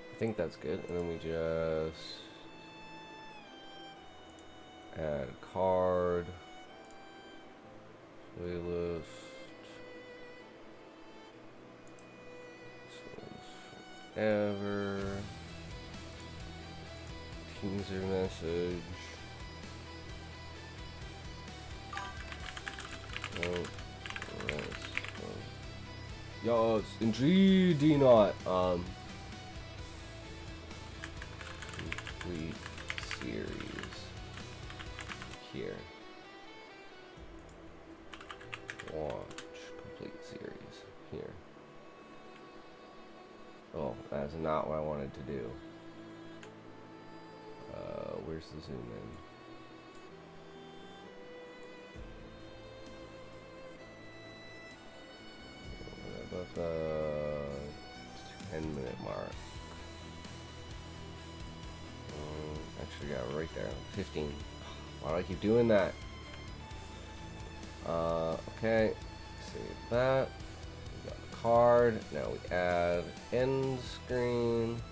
I think that's good, and then we just add card, playlist, ever, teaser message. Yes, indeed not. Complete series here. Watch complete series here. Oh, that's not what I wanted to do. Where's the zoom in? About the 10-minute mark. Actually, yeah, right there. 15. Why do I keep doing that? Okay. Save that. We got the card. Now we add end screen.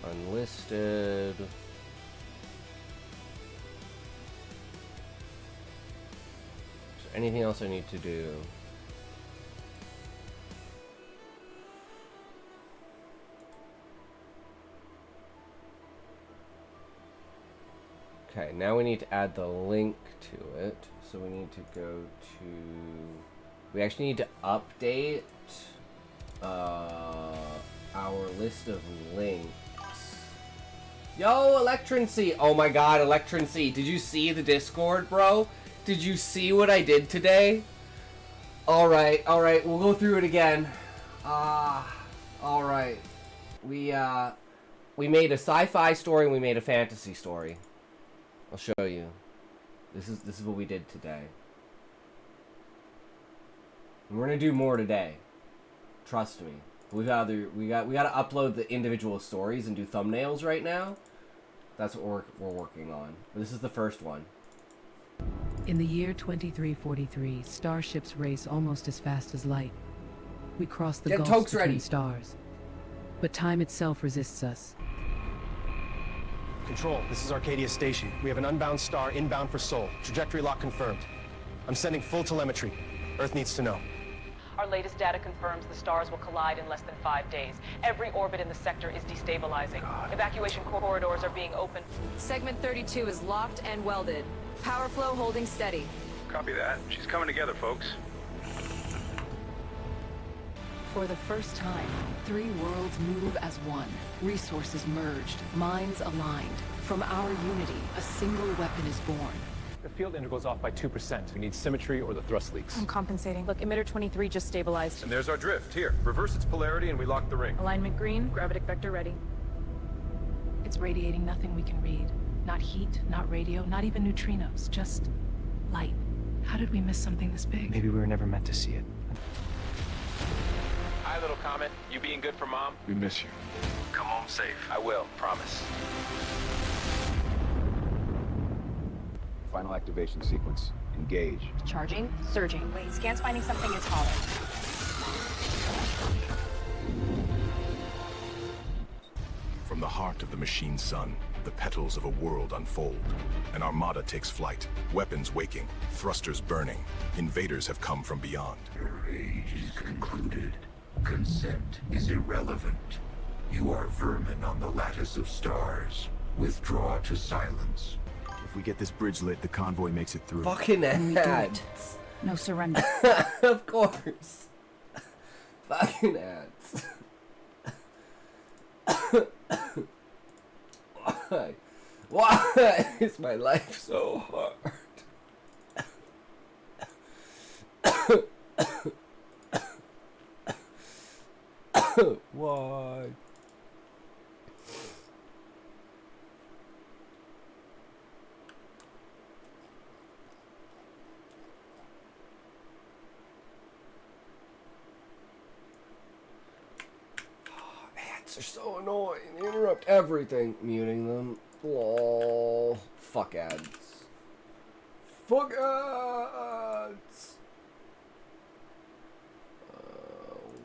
Unlisted. Is there anything else I need to do? Okay, now we need to add the link to it. So we need to go to... We actually need to update our list of links. Yo, Electrency! Oh my god, Electrency, did you see the Discord, bro? Did you see what I did today? Alright, we'll go through it again. All right, we made a sci-fi story and we made a fantasy story. I'll show you. This is what we did today. And we're gonna do more today. Trust me. We gotta upload the individual stories and do thumbnails right now. That's what we're working on. But this is the first one. In the year 2343, starships race almost as fast as light. We cross the Get gulfs Tokes between ready. stars. But time itself resists us. Control, this is Arcadia Station. We have an unbound star inbound for Sol. Trajectory lock confirmed. I'm sending full telemetry. Earth needs to know. Our latest data confirms the stars will collide in less than 5 days. Every orbit in the sector is destabilizing. Evacuation corridors are being opened. Segment 32 is locked and welded. Power flow holding steady. Copy that. She's coming together, folks. For the first time, 3 worlds move as one. Resources merged, minds aligned. From our unity, a single weapon is born. The field integral's off by 2%. We need symmetry or the thrust leaks. I'm compensating. Look, emitter 23 just stabilized. And there's our drift. Here, reverse its polarity and we lock the ring. Alignment green, gravitic vector ready. It's radiating nothing we can read. Not heat, not radio, not even neutrinos, just light. How did we miss something this big? Maybe we were never meant to see it. Hi, little comet. You being good for Mom? We miss you. Come home safe. I will, promise. Final activation sequence. Engage. Charging, surging. Wait, scan's finding something is hollow. From the heart of the machine sun, the petals of a world unfold. An armada takes flight, weapons waking, thrusters burning. Invaders have come from beyond. Your age is concluded. Consent is irrelevant. You are vermin on the lattice of stars. Withdraw to silence. If we get this bridge lit, the convoy makes it through. Fucking ads. No surrender. Of course. Fucking ads. Why? Why is my life so hard? Why? Ads are so annoying. They interrupt everything. Muting them. Lol. Fuck ads. Fuck ads.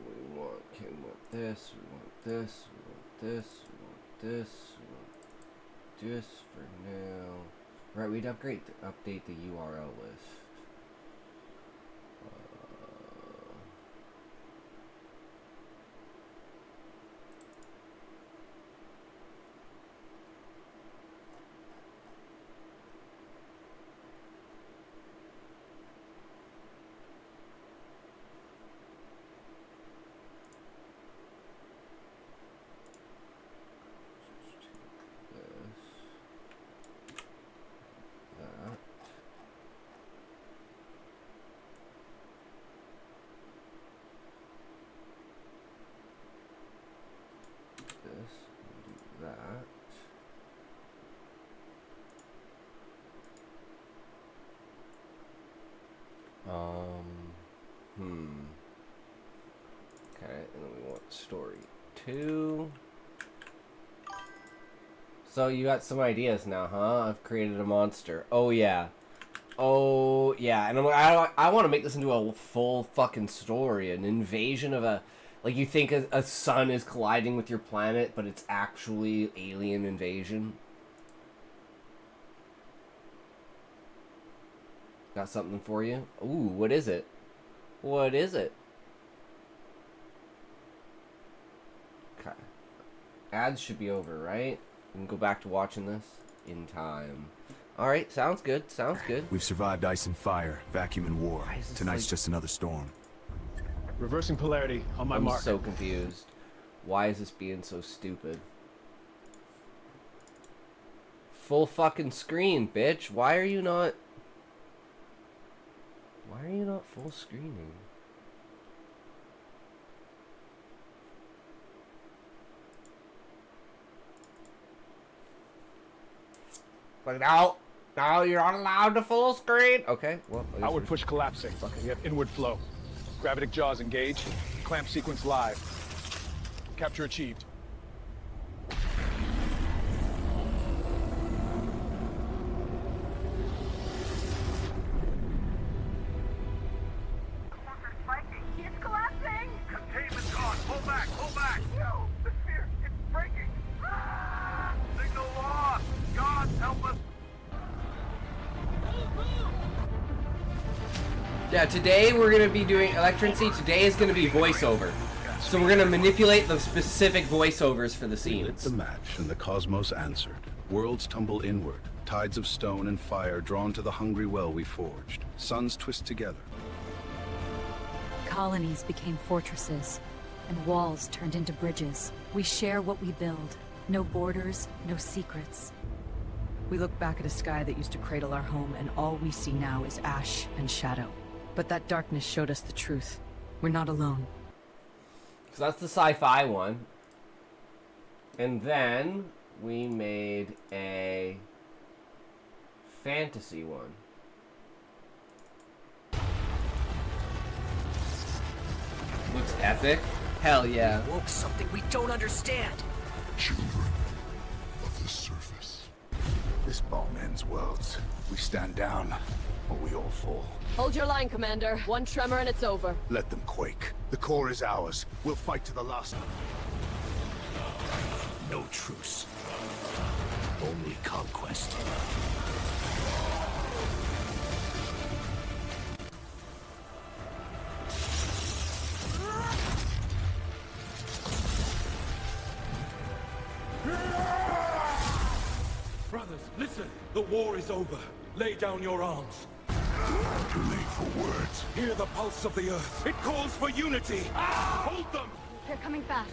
We want this. We want this. We want this. We want this. We want this for now. Right, we'd update the URL list. Okay, and then we want story 2. So you got some ideas now, huh? I've created a monster. Oh yeah. Oh yeah, and I want to make this into a full fucking story, an invasion of a, like you think a sun is colliding with your planet, but it's actually alien invasion. Got something for you? Ooh, what is it? What is it? Okay. Ads should be over, right? We can go back to watching this in time. Alright, sounds good, sounds good. We've survived ice and fire, vacuum and war. Tonight's like... just another storm. Reversing polarity on my mark. I'm so confused. Why is this being so stupid? Full fucking screen, bitch. Why are you not... Why are you not full screening? Like, no, you're not allowed to full screen. Okay, well. Outward push collapsing. We have inward flow. Gravitic jaws engage. Clamp sequence live. Capture achieved. It's collapsing! Containment's on. Pull back. Pull back. No! The sphere, it's breaking. Signal lost. God help us. Yeah, today we're going to be doing electricity. Today is going to be voiceover. So we're going to manipulate the specific voiceovers for the We lit scenes. the match and the cosmos answered. Worlds tumble inward. Tides of stone and fire drawn to the hungry well we forged. Suns twist together. Colonies became fortresses, and walls turned into bridges. We share what we build. No borders, no secrets. We look back at a sky that used to cradle our home, and all we see now is ash and shadow. But that darkness showed us the truth. We're not alone. So that's the sci-fi one. And then we made a fantasy one. Looks epic. Hell yeah. We woke something we don't understand. Children of the surface. This bomb ends worlds. We stand down, or we all fall. Hold your line, Commander. One tremor and it's over. Let them quake. The core is ours. We'll fight to the last. No truce. Only conquest. Brothers, listen. The war is over. Lay down your arms. Too late for words. Hear the pulse of the earth. It calls for unity. Hold them! They're coming fast.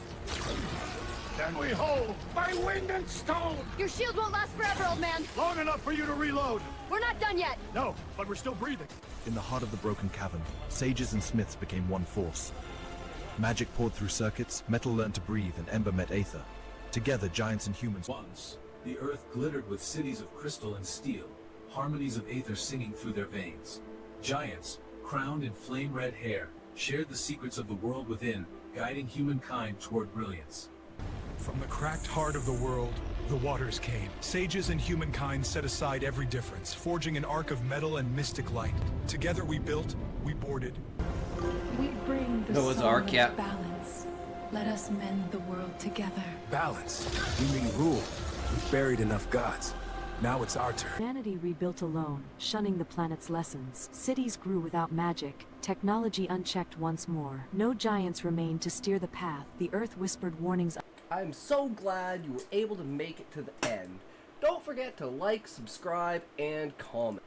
Can we hold? By wind and stone! Your shield won't last forever, old man. Long enough for you to reload. We're not done yet. No, but we're still breathing. In the heart of the broken cavern, sages and smiths became one force. Magic poured through circuits, metal learned to breathe, and ember met aether. Together, giants and humans. Once, the earth glittered with cities of crystal and steel, harmonies of aether singing through their veins. Giants, crowned in flame-red hair, shared the secrets of the world within, guiding humankind toward brilliance. From the cracked heart of the world, the waters came. Sages and humankind set aside every difference, forging an arc of metal and mystic light. Together we built, we boarded. We bring the Noah's soul Ark, of yeah. balance. Let us mend the world together. Balance. You mean rule. We've buried enough gods. Now it's our turn. Humanity rebuilt alone, shunning the planet's lessons. Cities grew without magic, technology unchecked once more. No giants remained to steer the path. The Earth whispered warnings. I'm so glad you were able to make it to the end. Don't forget to like, subscribe, and comment.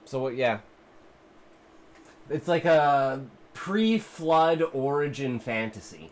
So, yeah. It's like a pre-flood origin fantasy.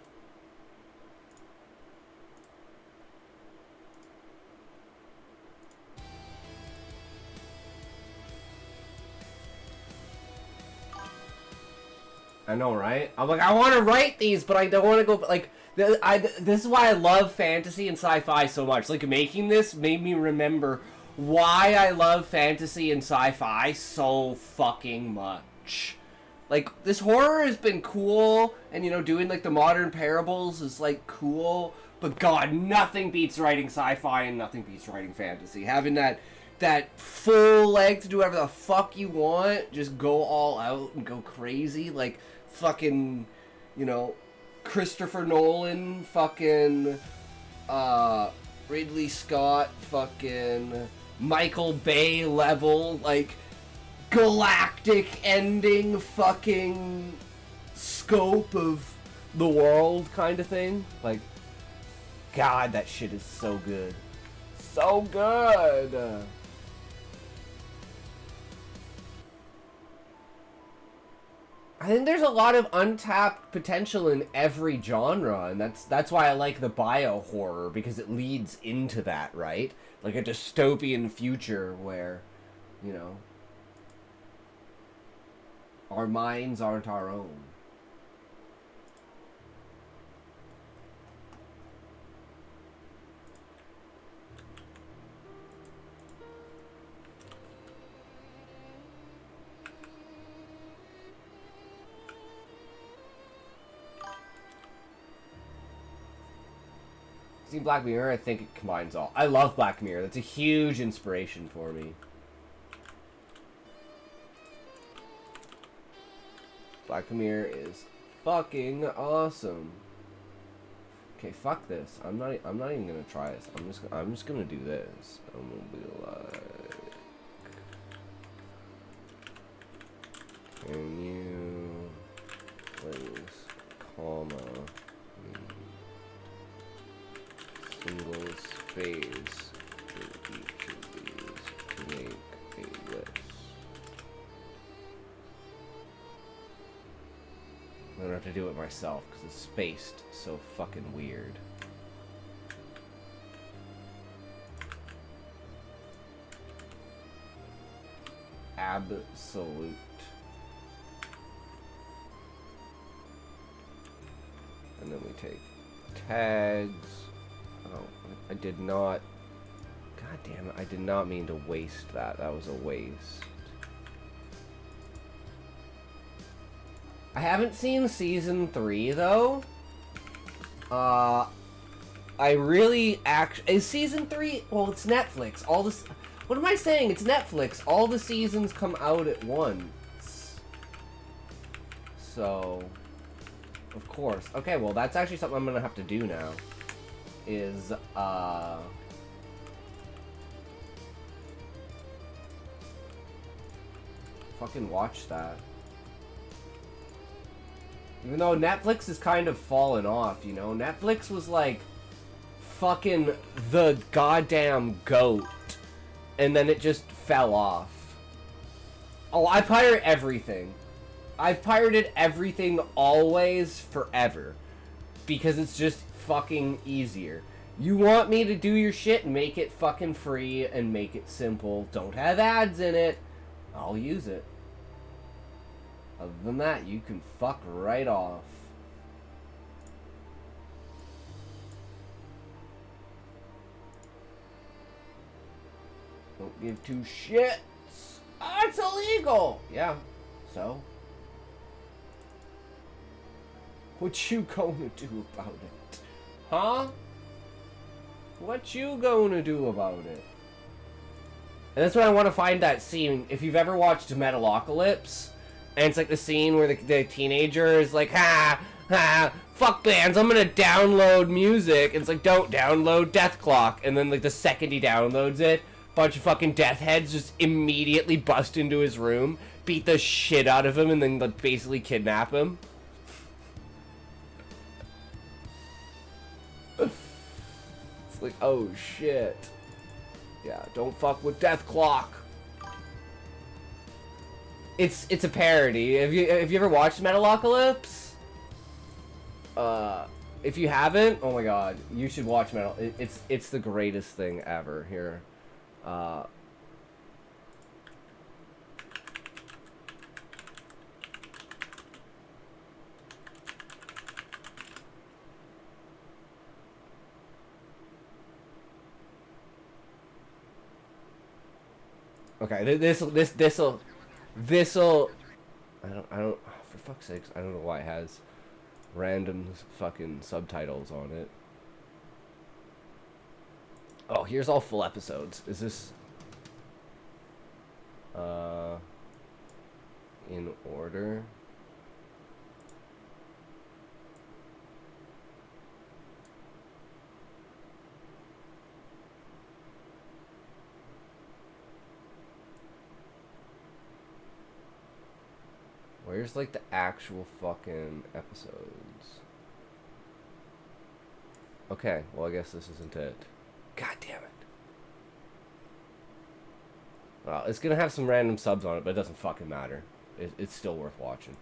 I know, right? I'm like, I want to write these, but I don't want to go, like, this is why I love fantasy and sci-fi so much. Like, making this made me remember why I love fantasy and sci-fi so fucking much. Like, this horror has been cool, and, you know, doing, like, the modern parables is, like, cool, but God, nothing beats writing sci-fi and nothing beats writing fantasy. Having that full leg to do whatever the fuck you want, just go all out and go crazy, like, fucking, you know, Christopher Nolan, fucking, Ridley Scott, fucking, Michael Bay level, like, galactic ending fucking scope of the world kind of thing. Like, God, that shit is so good. So good! I think there's a lot of untapped potential in every genre, and that's why I like the bio horror, because it leads into that, right? Like a dystopian future where, you know, our minds aren't our own. Seen Black Mirror, I think it combines all. I love Black Mirror. That's a huge inspiration for me. Black Mirror is fucking awesome. Okay, fuck this. I'm not even gonna try this. I'm just gonna do this. I'm gonna be like, can you please, comma, single space for each of these to make a list. I don't have to do it myself because it's spaced so fucking weird. Absolute. And then we take tags. Oh, I did not. God damn it, I did not mean to waste that. That was a waste. I haven't seen season 3 though. I really is season 3? Well, it's Netflix. All this. What am I saying? It's Netflix. All the seasons come out at once. So, of course. Okay, well, that's actually something I'm gonna have to do now. Is fucking watch that. Even though Netflix has kind of fallen off, you know? Netflix was like fucking the goddamn GOAT. And then it just fell off. Oh, I pirate everything. I've pirated everything always, forever. Because it's just fucking easier. You want me to do your shit, make it fucking free and make it simple. Don't have ads in it. I'll use it. Other than that, you can fuck right off. Don't give two shits. Oh, it's illegal. Yeah, so? What you gonna do about it? Huh? What you gonna do about it? And that's why I want to find that scene. If you've ever watched Metalocalypse, and it's like the scene where the teenager is like, ha, ha, fuck bands, I'm gonna download music. And it's like, don't download Death Clock. And then like the second he downloads it, a bunch of fucking death heads just immediately bust into his room, beat the shit out of him, and then like basically kidnap him. It's like, oh shit. Yeah, don't fuck with Death Clock. It's a parody. Have you ever watched Metalocalypse? If you haven't, oh my god, you should watch Metal. It's the greatest thing ever. Here, okay, this'll. I don't. For fuck's sakes, I don't know why it has random fucking subtitles on it. Oh, here's all full episodes. Is this in order? Where's like the actual fucking episodes? Okay, well I guess this isn't it. God damn it. Well, it's gonna have some random subs on it, but it doesn't fucking matter. It's still worth watching.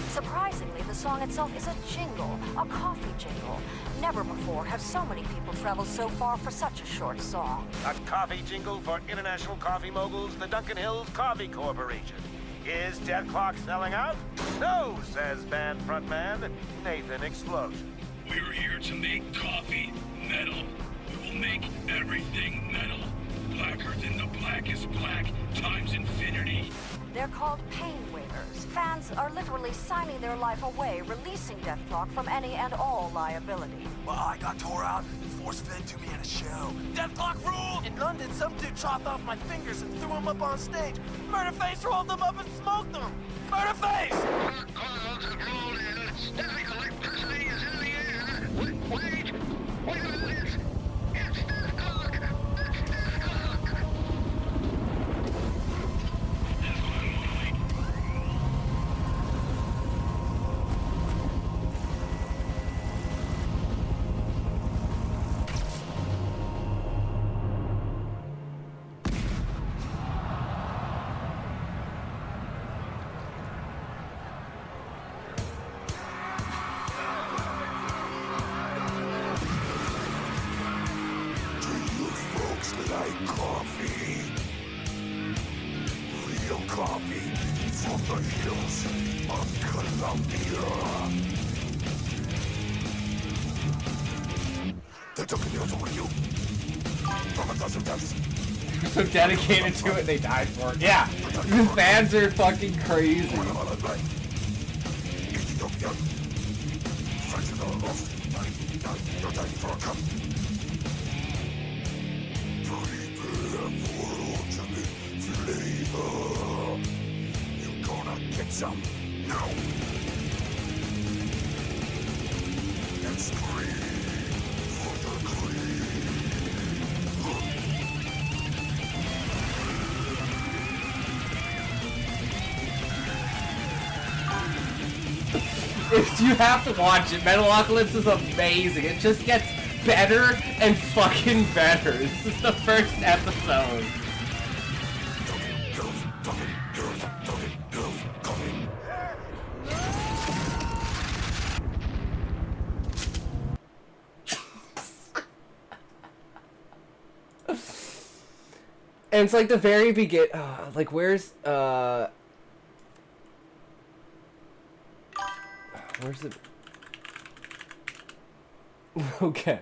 Surprisingly, the song itself is a jingle, a coffee jingle. Never before have so many people traveled so far for such a short song. A coffee jingle for international coffee moguls, the Duncan Hills Coffee Corporation. Is Death Clock selling out? No, says band frontman Nathan Explosion. We're here to make coffee metal. We will make everything metal. Blacker than the blackest black times infinity. They're called pain waivers. Fans are literally signing their life away, releasing Deathclock from any and all liability. Well, I got tore out and force-fed to me at a show. Deathclock rule! In London, some dude chopped off my fingers and threw them up on stage. Murderface rolled them up and smoked them! Murderface! Clouds have rolled in. Static electricity is in the air. Wait a minute. It's Deathclock! It's Deathclock! Like coffee. Real coffee from the hills of Colombia. The Dunkin' Hills over you. From 1,000 deaths. They're so dedicated to it, they died for it. Yeah, the fans are fucking crazy. Ethiopia. Friends of the lost. You're dying for a cup. Flavor. You're gonna get some now. And scream for the cream. You have to watch it. Metalocalypse is amazing. It just gets better and fucking better. This is the first episode. And it's like the very like where's it? Okay.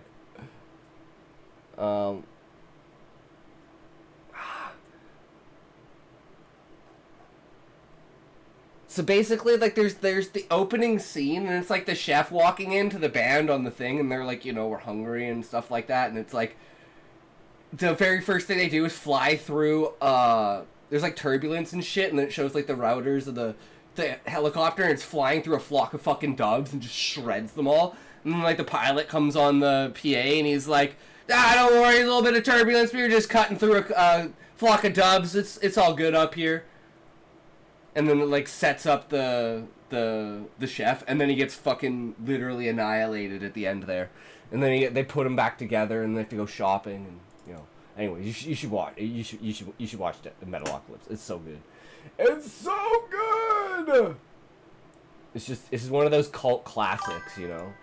So basically, like, there's the opening scene, and it's like the chef walking into the band on the thing, and they're like, you know, we're hungry and stuff like that, and it's like, the very first thing they do is fly through, there's like turbulence and shit, and then it shows like the routers of the helicopter, and it's flying through a flock of fucking doves and just shreds them all. And then like the pilot comes on the PA, and he's like, don't worry, a little bit of turbulence, we were just cutting through a flock of doves, it's all good up here. And then it like sets up the chef, and then he gets fucking literally annihilated at the end there. And then they put him back together, and they have to go shopping, and you know. Anyway, you should watch. You should watch the Metalocalypse. It's so good. It's so good. It's just one of those cult classics, you know.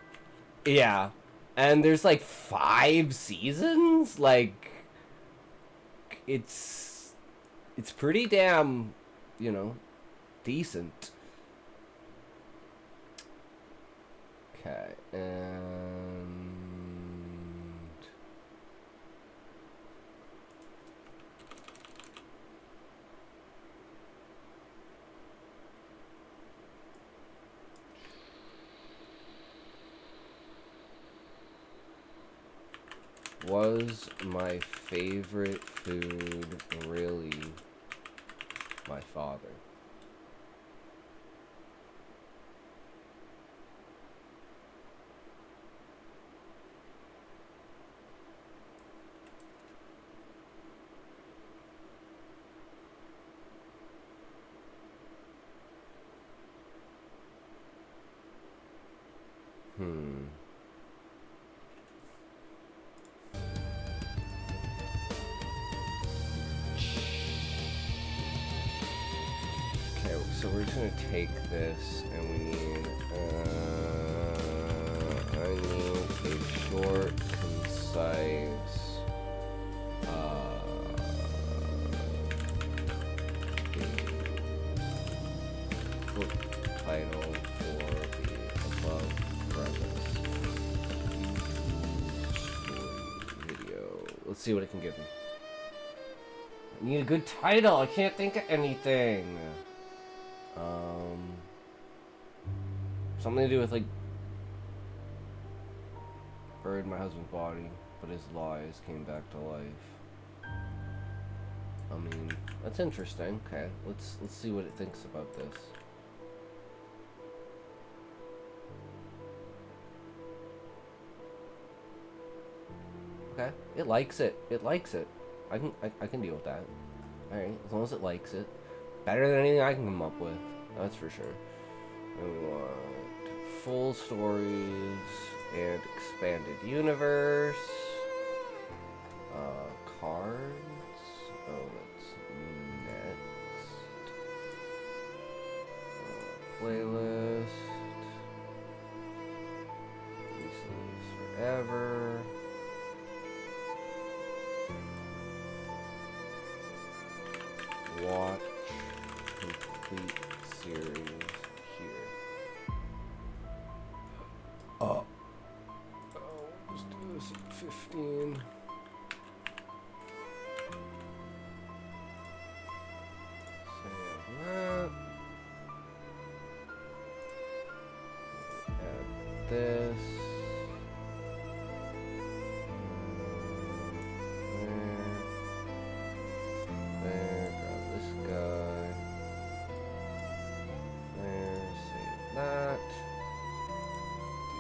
Yeah, and there's like 5 seasons. Like, it's pretty damn, you know, decent. Okay, and was my favorite food really my father? Okay, so we're just gonna take this, and we need, I need a short, concise, book title for the above preface. let's see what it can give me. I need a good title. I can't think of anything. Something to do with, like, buried my husband's body, but his lies came back to life. I mean, that's interesting. Okay, let's see what it thinks about this. Okay, it likes it. It likes it. I can deal with that. All right, as long as it likes it, better than anything I can come up with. That's for sure. And we want full stories and expanded universe. Cards. Oh, that's next. Playlist. This is forever. Watch complete series here. Oh, let's do this at 15. Save that. Add this. There. Grab this guy. There. Save that.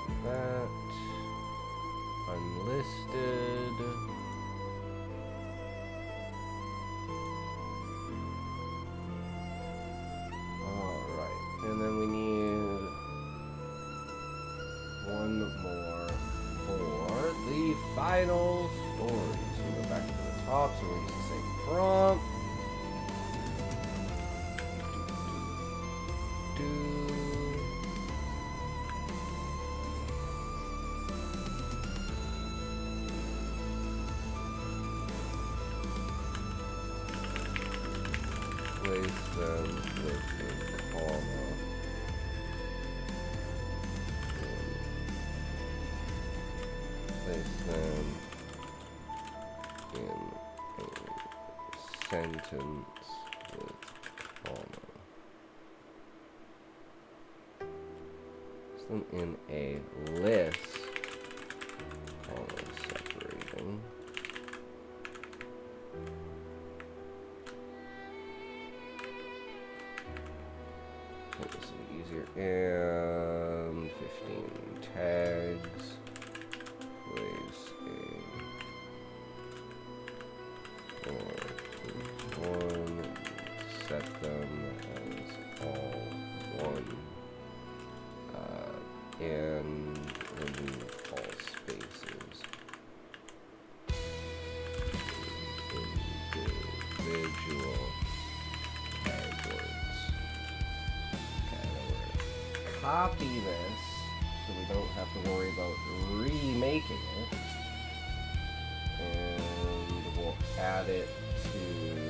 Do that. Unlisted. Alright. And then we need one more for the final story. So we go back to the top, so we're using the same prompt. Place them with a comma. Place them in a sentence with comma. Place them in a list, comma separating. This will be easier. And 15 tags. Place a for one. Set them as all one. And remove all spaces. Individual categories. Copy this so we don't have to worry about remaking it, and we'll add it to the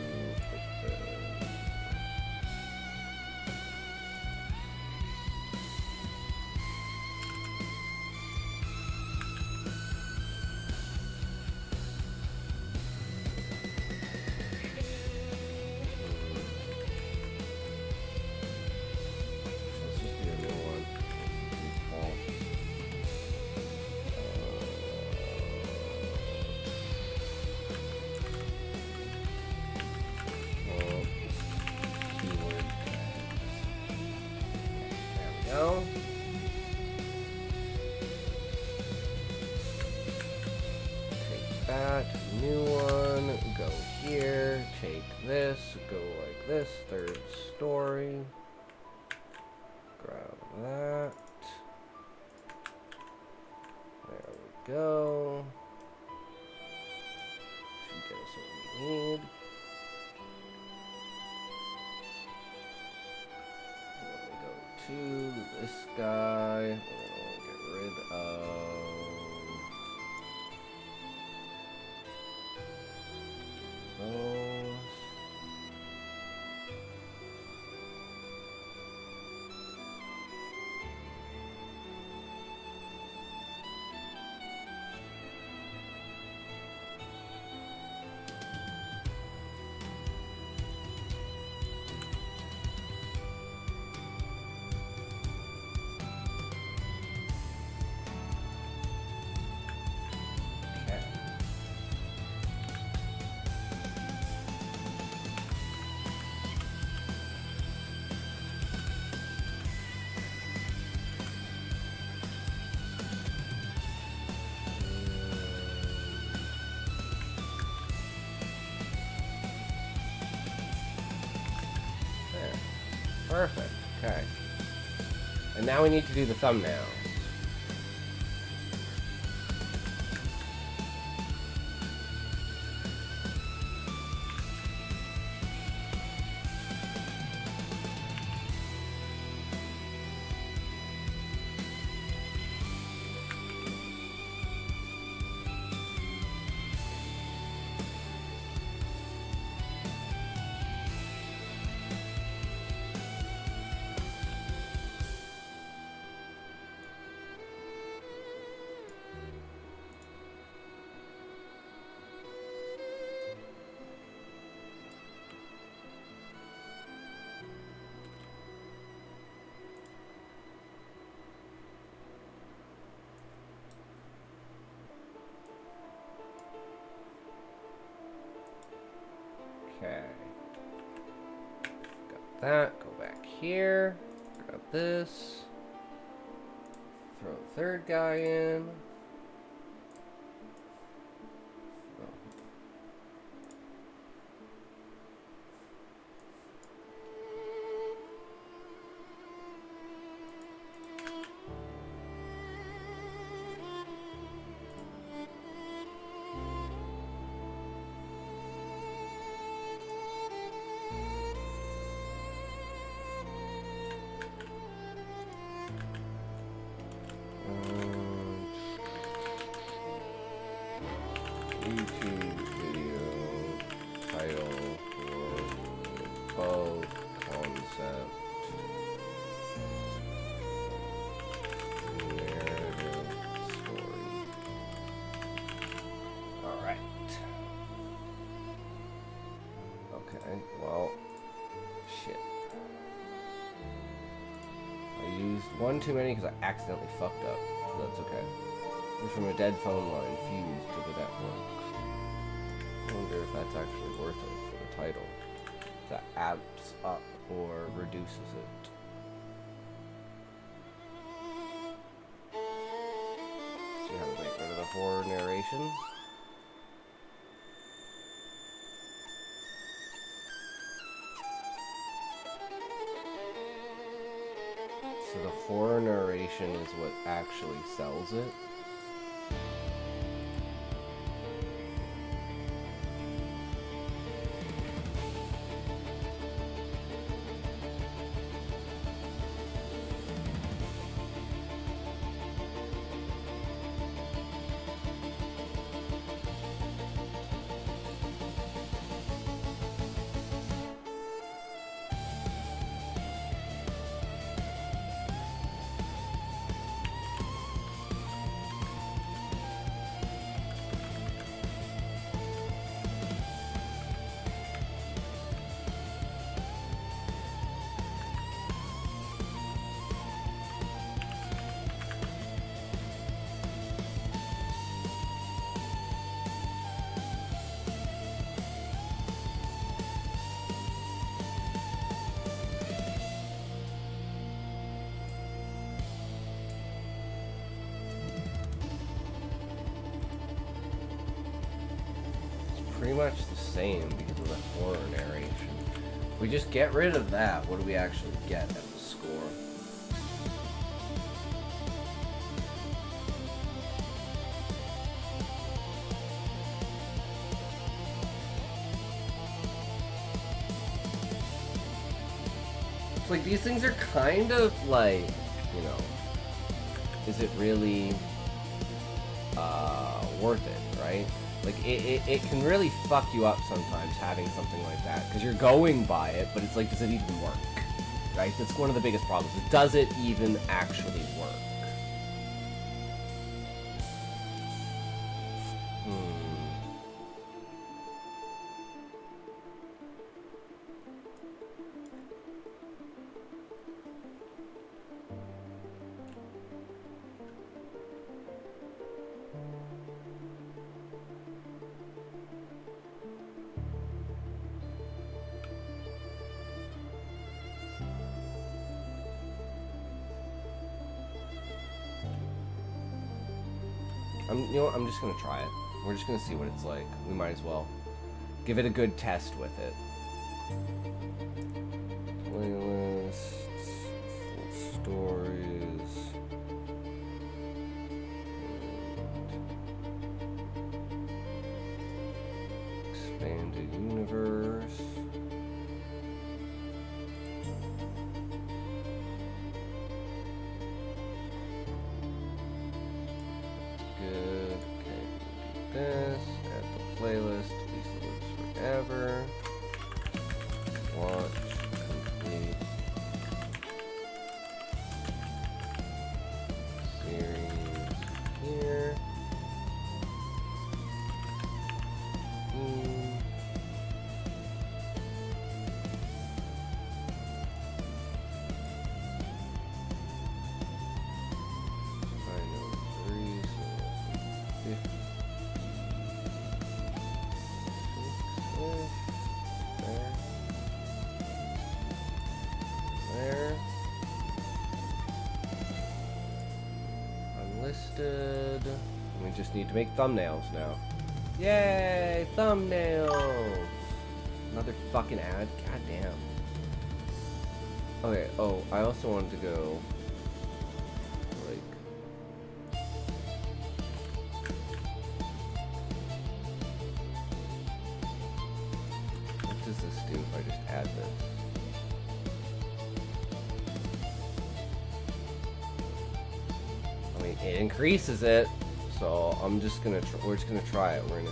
go. Take that, new one, go here, take this, go like this, third story. Grab that. There we go. Should get us what we need. To this guy, we'll get rid of those. Perfect. Okay. And now we need to do the thumbnail. Okay. Got that. Go back here. Got this. Throw the third guy in. YouTube video title for both concept narrative story. Alright. Okay, well, shit. I used one too many because I accidentally fucked up. So that's okay. From a dead phone line fused to the network. I wonder if that's actually worth it for the title. If that adds up or reduces it. See how to make rid of the horror narration. So the horror narration is what actually sells it. Pretty much the same because of the horror narration. If we just get rid of that, what do we actually get as a score? It's like these things are kind of like, you know, is it really worth it, right? Like, it can really fuck you up sometimes having something like that, because you're going by it, but it's like, does it even work? Right? That's one of the biggest problems. Does it even actually work? You know what, I'm just gonna try it. We're just gonna see what it's like. We might as well give it a good test with it. Playlist. Stories. Expanded universe. Good. Okay. Do this. Add the playlist. Lisa lives forever. Watch. Complete. Series here. Unlisted. We just need to make thumbnails now. Yay! Thumbnails! Another fucking ad? God damn. Okay, oh, I also wanted to go like what does this do if I just add this? I mean, it increases it, so I'm just gonna. We're just gonna try it. We're gonna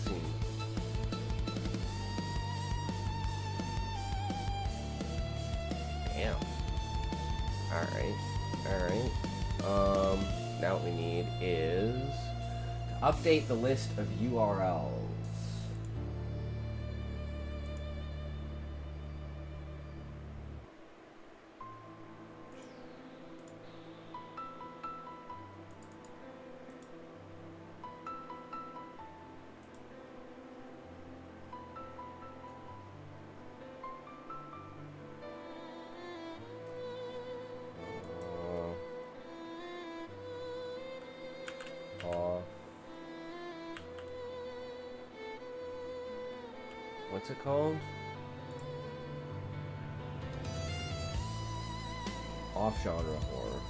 see. Damn. All right. All right. Now what we need is to update the list of URLs. What's it called? Off-genre horror.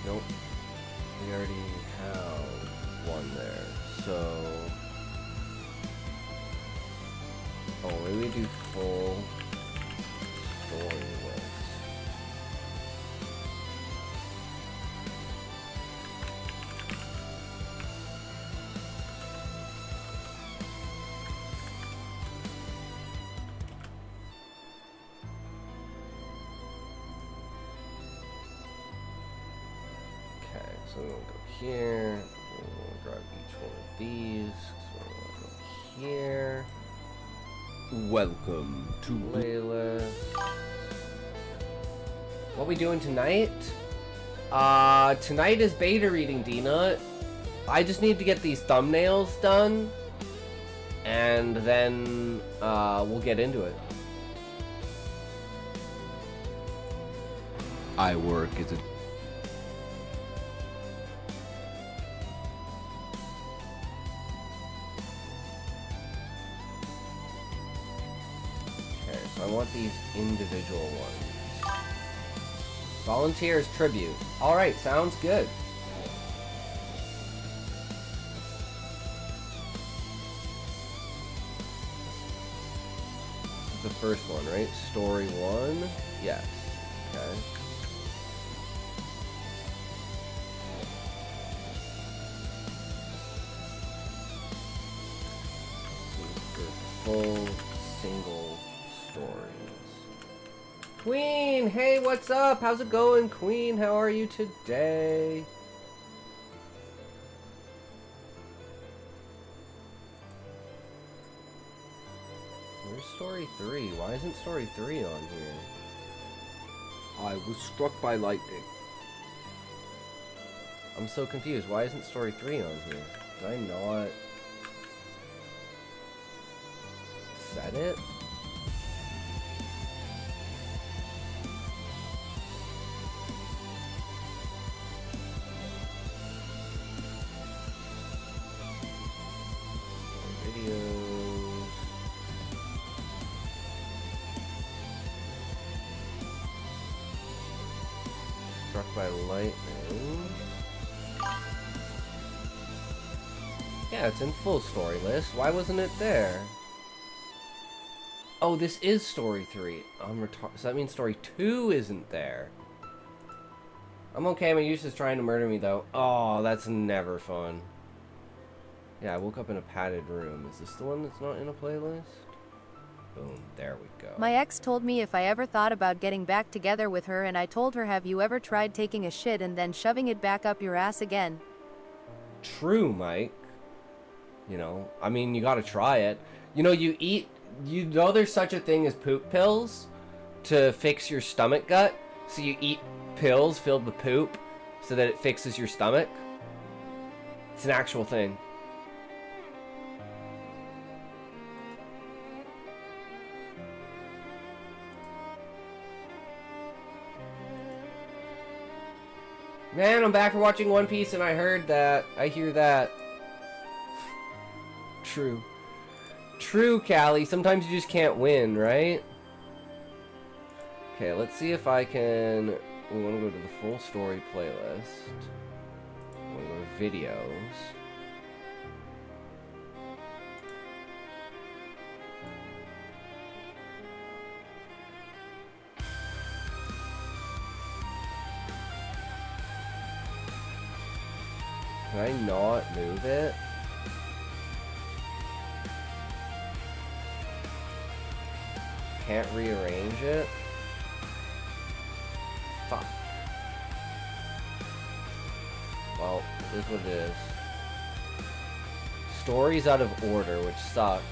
Nope. We already have one there, so... Oh, maybe we do full story list. Okay, so we're gonna go here. We're gonna grab each one of these. So we're gonna go here. Welcome to playlist. What we doing tonight? Tonight is beta reading, D-Nut. I just need to get these thumbnails done, and then we'll get into it. I work as a I want these individual ones. Volunteers tribute. Alright, sounds good. This is the first one, right? Story 1? Yes. Okay. This is the full single stories. Queen! Hey, what's up? How's it going, Queen? How are you today? Where's story 3? Why isn't story 3 on here? I was struck by lightning. I'm so confused. Why isn't story 3 on here? Did I not set it? struck by lightning. Yeah, it's in full story list. Why wasn't it there? Oh, this is story 3. I'm retarded. So that means story 2 isn't there. I'm okay. My use is trying to murder me, though. Oh, that's never fun. Yeah, I woke up in a padded room. Is this the one that's not in a playlist? Boom. There we go. My ex told me if I ever thought about getting back together with her, and I told her, have you ever tried taking a shit and then shoving it back up your ass again? True, Mike. You know, I mean, you gotta try it. You know, you know there's such a thing as poop pills to fix your stomach gut? So you eat pills filled with poop so that it fixes your stomach? It's an actual thing. Man, I'm back for watching One Piece and I heard that. I hear that. True. True, Callie. Sometimes you just can't win, right? Okay, let's see if I can... We want to go to the full story playlist. We want to go to videos. Can I not move it? Can't rearrange it? Fuck. Well, it is what it is. Story's out of order, which sucks.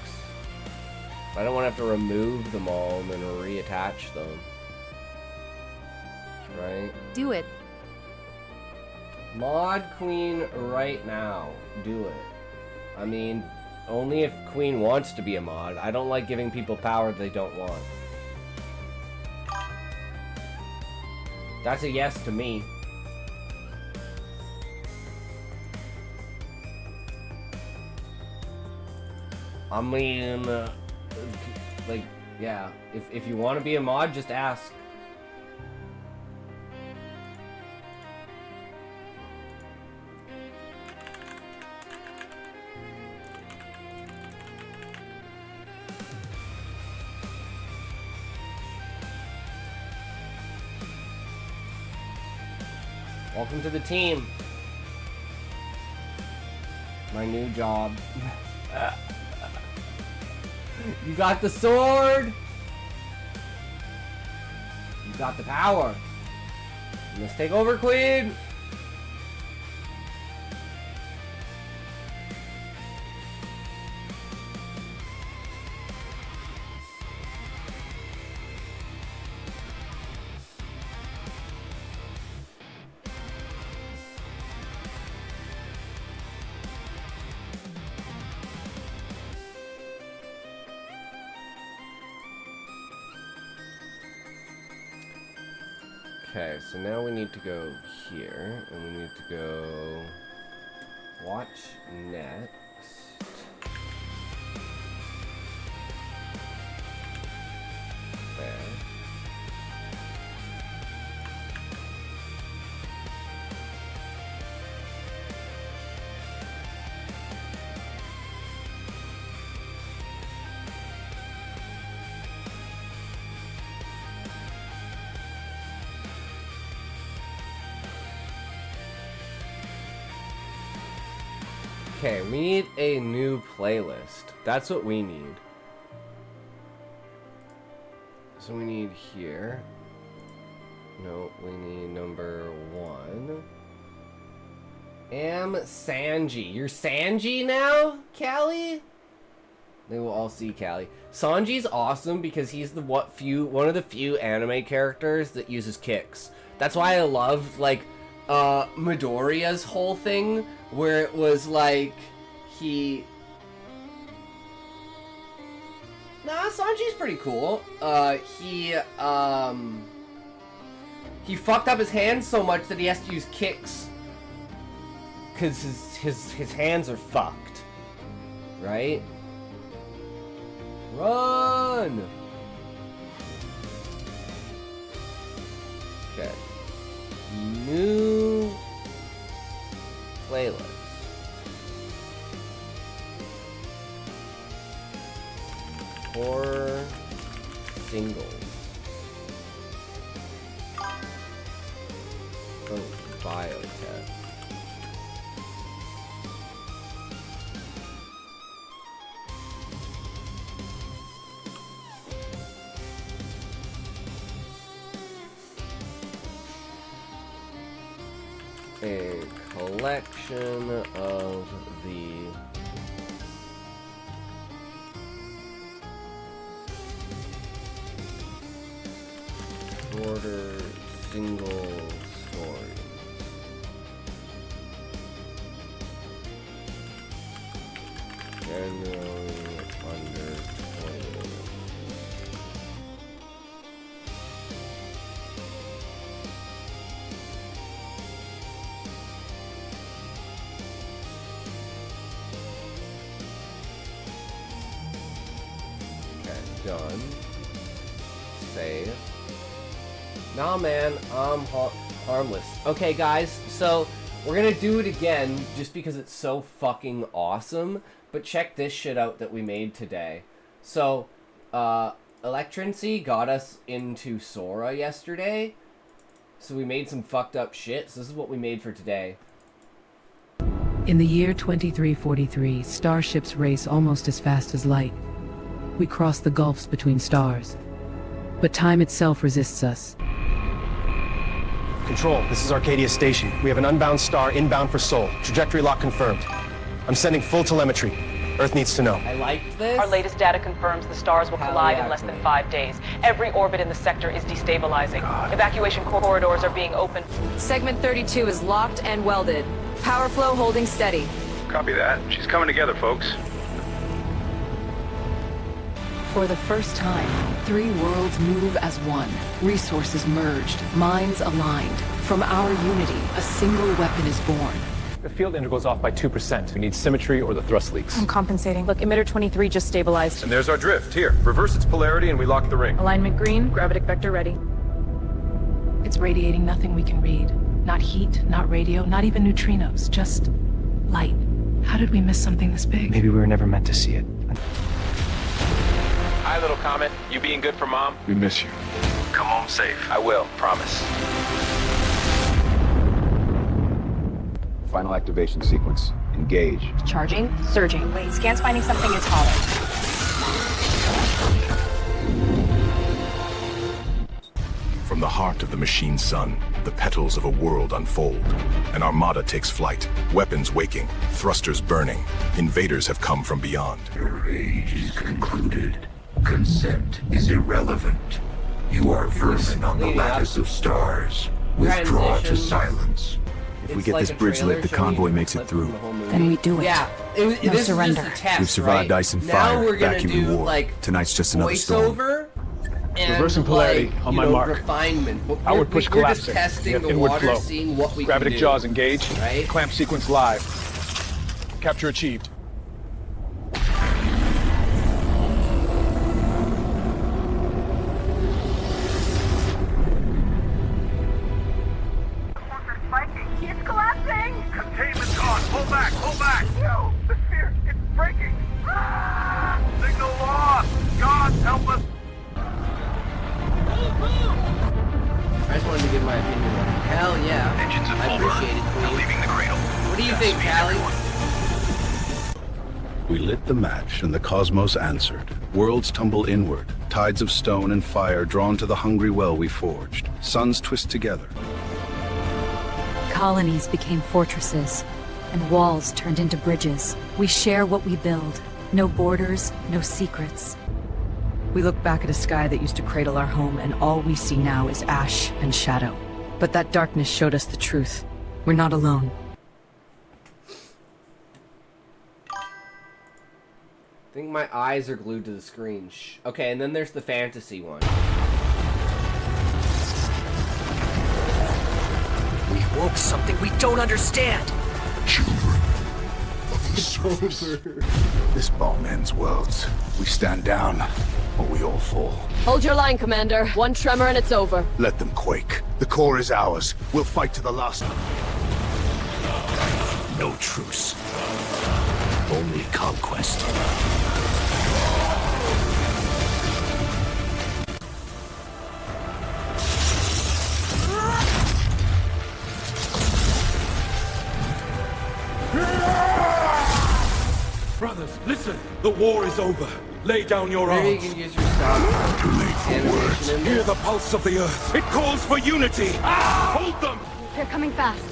I don't want to have to remove them all and then reattach them. Right? Do it. Mod Queen right now. Do it. I mean, only if Queen wants to be a mod. I don't like giving people power they don't want. That's a yes to me. I mean, like, yeah. If you want to be a mod, just ask. Welcome to the team. My new job. You got the sword. You got the power. Let's take over, Queen. Okay, so now we need to go here, and we need to go watch next. There. Okay, we need a new playlist. That's what we need. So we need here. No, we need number 1. Am Sanji. You're Sanji now, Callie? They will all see Callie. Sanji's awesome because he's the one of the few anime characters that uses kicks. That's why I loved, like, Midoriya's whole thing, where it was like Sanji's pretty cool. He fucked up his hands so much that he has to use kicks because his hands are fucked, right? Run. Okay. New playlist. Horror singles. Oh, biotech. A collection of the shorter single stories. Generally under 20 minutes. Okay, done. Save. Nah, man, I'm harmless. Okay, guys, so we're gonna do it again just because it's so fucking awesome. But check this shit out that we made today. So, Electrency got us into Sora yesterday. So we made some fucked up shit. So this is what we made for today. In the year 2343, starships race almost as fast as light. We cross the gulfs between stars. But time itself resists us. Control, this is Arcadia Station. We have an unbound star inbound for Sol. Trajectory lock confirmed. I'm sending full telemetry. Earth needs to know. I liked this. Our latest data confirms the stars will collide in less than 5 days. Every orbit in the sector is destabilizing. Evacuation corridors are being opened. Segment 32 is locked and welded. Power flow holding steady. Copy that. She's coming together, folks. For the first time, 3 worlds move as one. Resources merged, minds aligned. From our unity, a single weapon is born. The field integral's off by 2%. We need symmetry or the thrust leaks. I'm compensating. Look, emitter 23 just stabilized. And there's our drift. Here, reverse its polarity and we lock the ring. Alignment green, gravitic vector ready. It's radiating nothing we can read. Not heat, not radio, not even neutrinos, just light. How did we miss something this big? Maybe we were never meant to see it. Hi, little Comet. You being good for Mom? We miss you. Come home safe. I will, promise. Final activation sequence. Engage. Charging, surging. Wait, scan's finding something in its hollow. From the heart of the machine sun, the petals of a world unfold. An armada takes flight, weapons waking, thrusters burning. Invaders have come from beyond. Your age is concluded. Consent is irrelevant. You are vermin on the lattice of stars. Withdraw to silence. If we get this bridge lit, the convoy makes it through. Then we do it. Yeah, No this surrender. is just a test, We've survived right? ice and Now fire, we're gonna vacuum do and war. like Tonight's just another storm. voiceover and Reversing polarity like, on you my know, mark. refinement. But Outward push we're just collapsing. testing We have the inward water, flow. seeing what we Gravitic can do. jaws engaged. Right? Clamp sequence live. Capture achieved. It's collapsing! Containment's on. Pull back, pull back. No! The sphere, it's breaking! Signal lost. God help us. I just wanted to give my opinion on it. Hell yeah. Engines at I full burn. appreciate it, Now Queen. leaving the cradle. What do you think, Godspeed, Callie? everyone. We lit the match and the cosmos answered. Worlds tumble inward, tides of stone and fire drawn to the hungry well we forged. Suns twist together. Colonies became fortresses, and walls turned into bridges. We share what we build. No borders, no secrets. We look back at a sky that used to cradle our home, and all we see now is ash and shadow. But that darkness showed us the truth. We're not alone. I think my eyes are glued to the screen. Shh. Okay, and then there's the fantasy one. We woke something we don't understand. Children of the surface. This bomb ends worlds. We stand down, or we all fall. Hold your line, Commander. One tremor and it's over. Let them quake. The core is ours. We'll fight to the last. No truce. Only conquest. Brothers, listen! The war is over. Lay down your Maybe arms. you can use your stop animation in Hear there. the pulse of the earth. It calls for unity. Hold them! They're coming fast.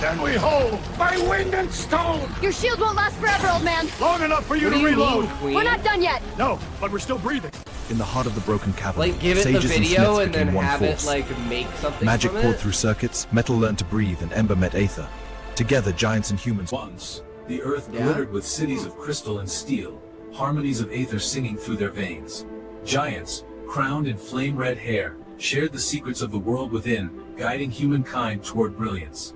Can we hold by wind and stone? Your shield won't last forever, old man. Long enough for you What to do you reload. mean, Queen? We're not done yet. No, but we're still breathing. In the heart of the broken cavern, Like, give it the sages and video smiths and then became one have force. it, like, make something Magic from poured it? through circuits, metal learned to breathe, and ember met aether. Together, giants and humans. Once, the earth Yeah? glittered with cities of crystal and steel, harmonies of aether singing through their veins. Giants, crowned in flame-red hair, shared the secrets of the world within, guiding humankind toward brilliance.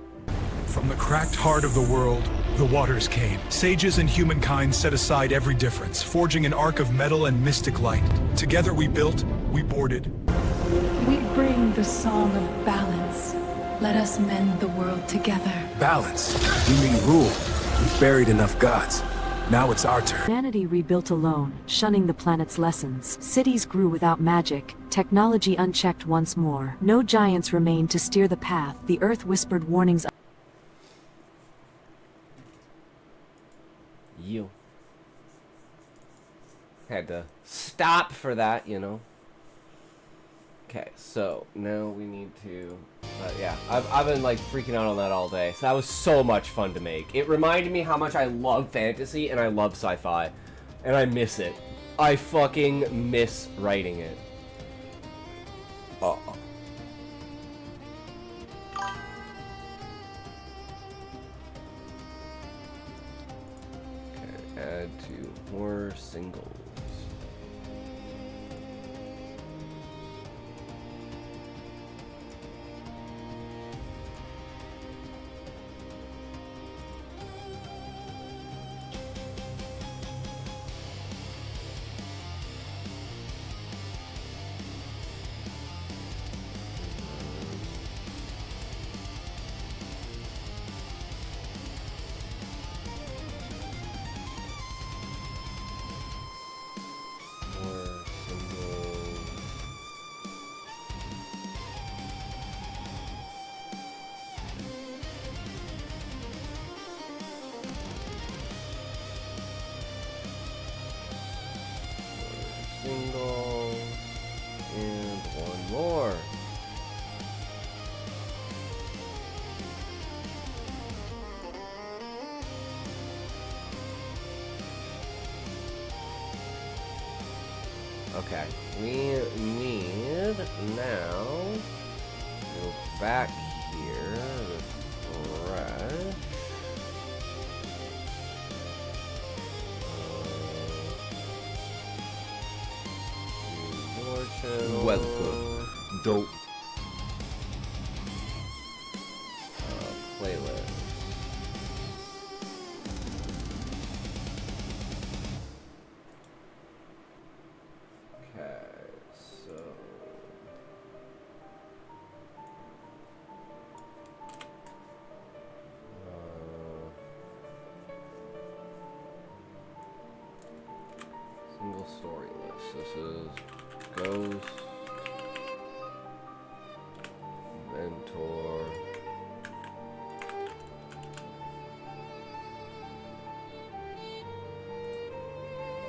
From the cracked heart of the world, the waters came. Sages and humankind set aside every difference, forging an arc of metal and mystic light. Together we built, we boarded. We bring the song of balance. Let us mend the world together. Balance. You mean rule. We've buried enough gods. Now it's our turn. Humanity rebuilt alone, shunning the planet's lessons. Cities grew without magic, technology unchecked once more. No giants remained to steer the path. The Earth whispered warnings. You. Had to stop for that, you know. Okay, so now we need to... yeah, I've been like freaking out on that all day. So that was so much fun to make. It reminded me how much I love fantasy and I love sci-fi. And I miss it. I fucking miss writing it. Oh. Okay, add to more singles. Single and one more. Okay, we need now go back here, refresh. Welcome. Don't. Playlist. Okay, so single story list. This is Ghost, Mentor,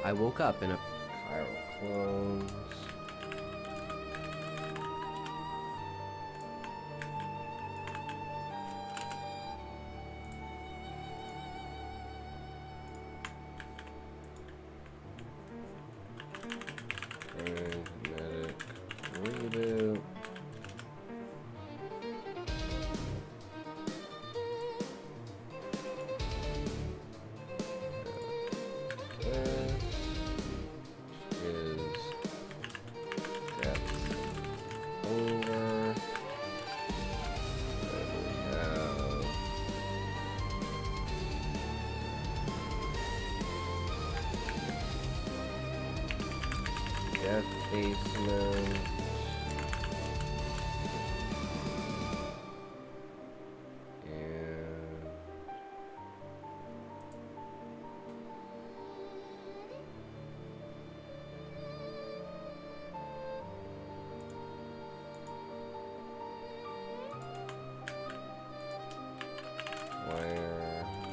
I woke up in a Chiral Clones. Medic reboot.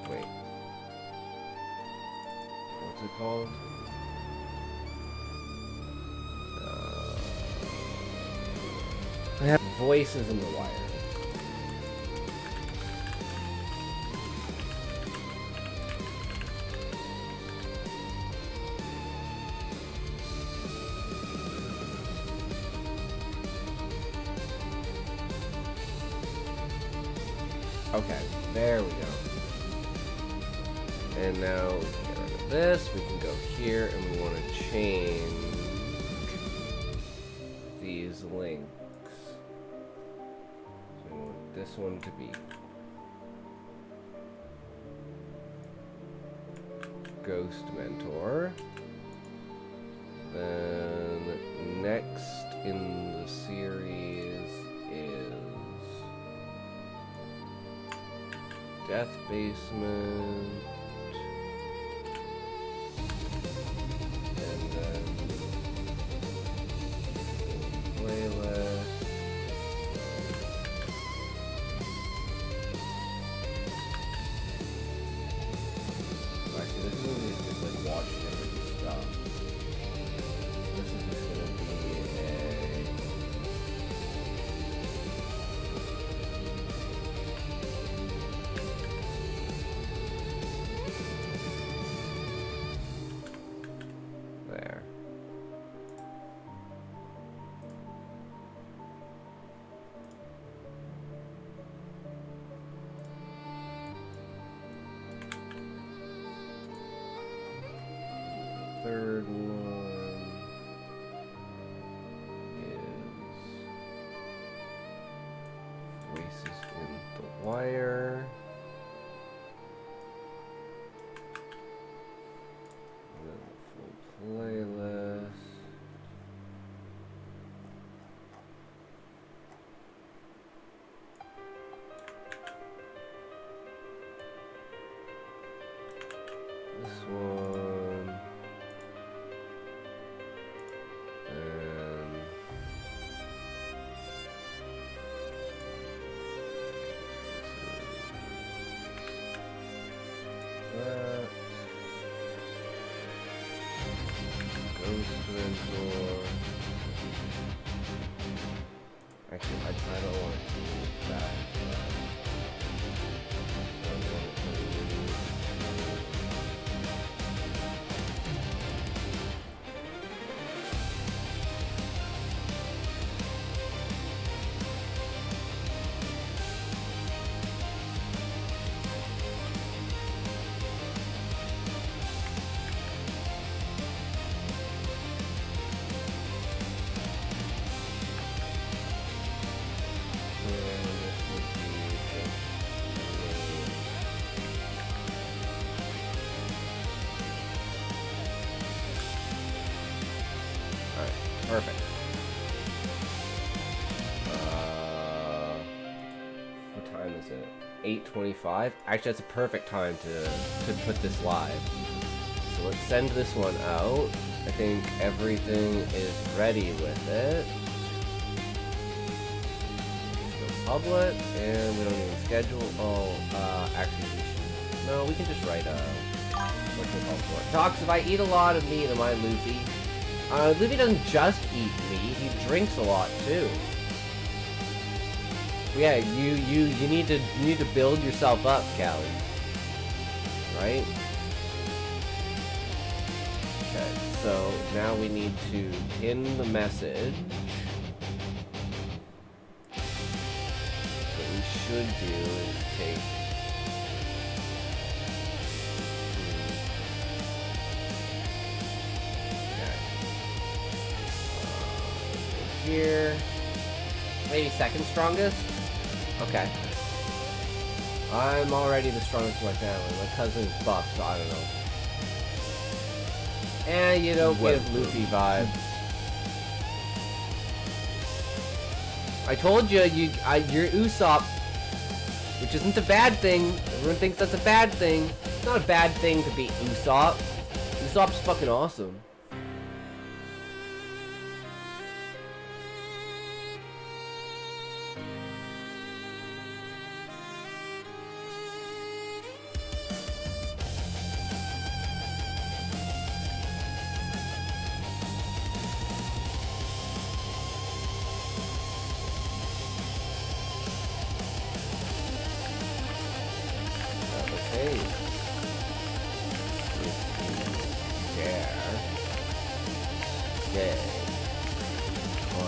Wait. What's it called? I have voices in the wire. Okay, there we go. And now we can get rid of this. We can go here, and we want to change these links. So we want this one to be Ghost Mentor. Then next in the series is Death Basement. And then playlist. Actually, this movie is just like watch different stuff. This is just gonna be a there. Third one is Voices in the Wire. And then the full playlist. This one. And that. Ghost Mentor. Actually, I don't want to do that. Perfect. What time is it? 8:25. Actually, that's a perfect time to put this live. So let's send this one out. I think everything is ready with it. Go public, and we don't even schedule. Oh, actually, no, we can just write what's it called for? Talks, if I eat a lot of meat, am I Luffy? Luffy doesn't just eat meat, he drinks a lot too. Yeah, you need to build yourself up, Callie. Right? Okay, so now we need to pin the message. What we should do is take here. Maybe second strongest? Okay. I'm already the strongest in my family. My cousin's buff, so I don't know. And you don't give Luffy vibes. I told you, you're Usopp, which isn't a bad thing. Everyone thinks that's a bad thing. It's not a bad thing to be Usopp. Usopp's fucking awesome. Okay. I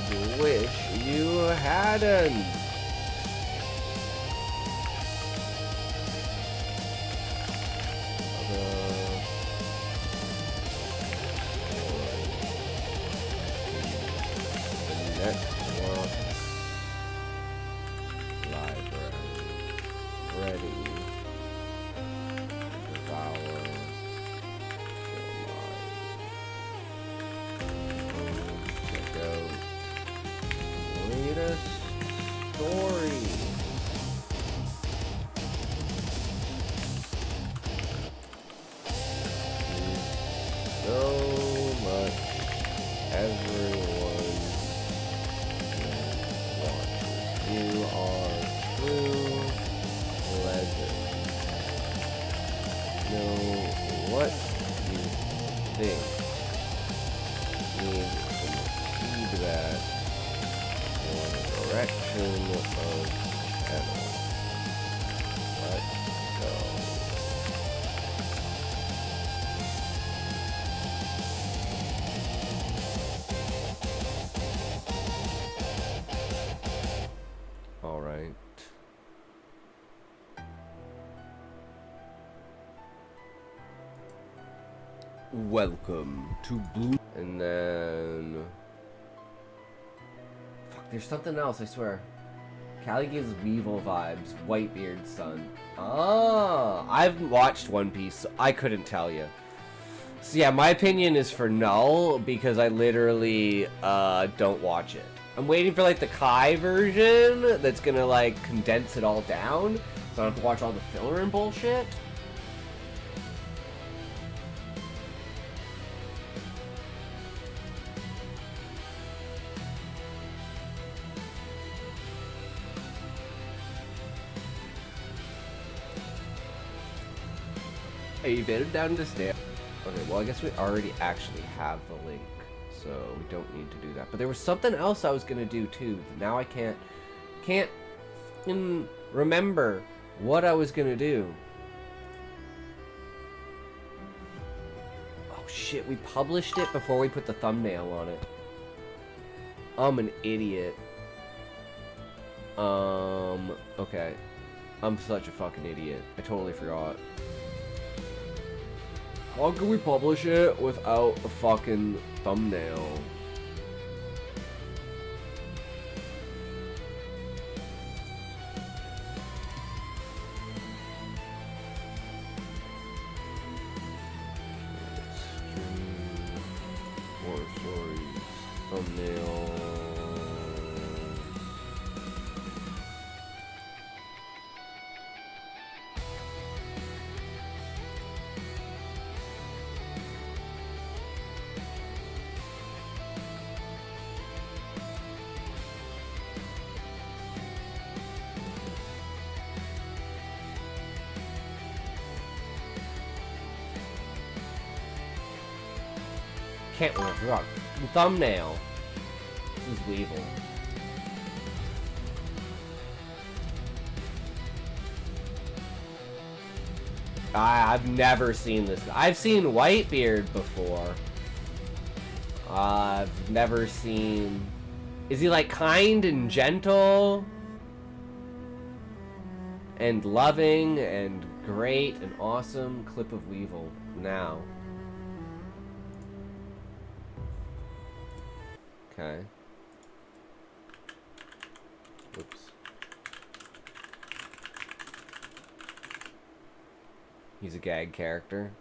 would wish you hadn't. Network library ready to devour. Latest story. So much everyone watches. You are true legend. Know what you think. Need some feedback. Direction of channel. Let's go. All right. Welcome to Blue. And then there's something else, I swear. Callie gives Weevil vibes. Whitebeard's son. Ah, I've watched One Piece, so I couldn't tell you. So yeah, my opinion is for null, because I literally don't watch it. I'm waiting for like the Kai version that's gonna like condense it all down, so I don't have to watch all the filler and bullshit. Evaded down the stairs. Okay, well I guess we already actually have the link, so we don't need to do that. But there was something else I was gonna do too. Now I can't remember what I was gonna do. Oh shit, we published it before we put the thumbnail on it. I'm an idiot. Okay. I'm such a fucking idiot. I totally forgot. How can we publish it without a fucking thumbnail? ShortStories, thumbnail. Can't remember. Thumbnail. This is Weevil. I've never seen this. I've seen Whitebeard before. I've never seen... Is he like kind and gentle? And loving and great and awesome? Clip of Weevil. Now. Okay. Oops. He's a gag character.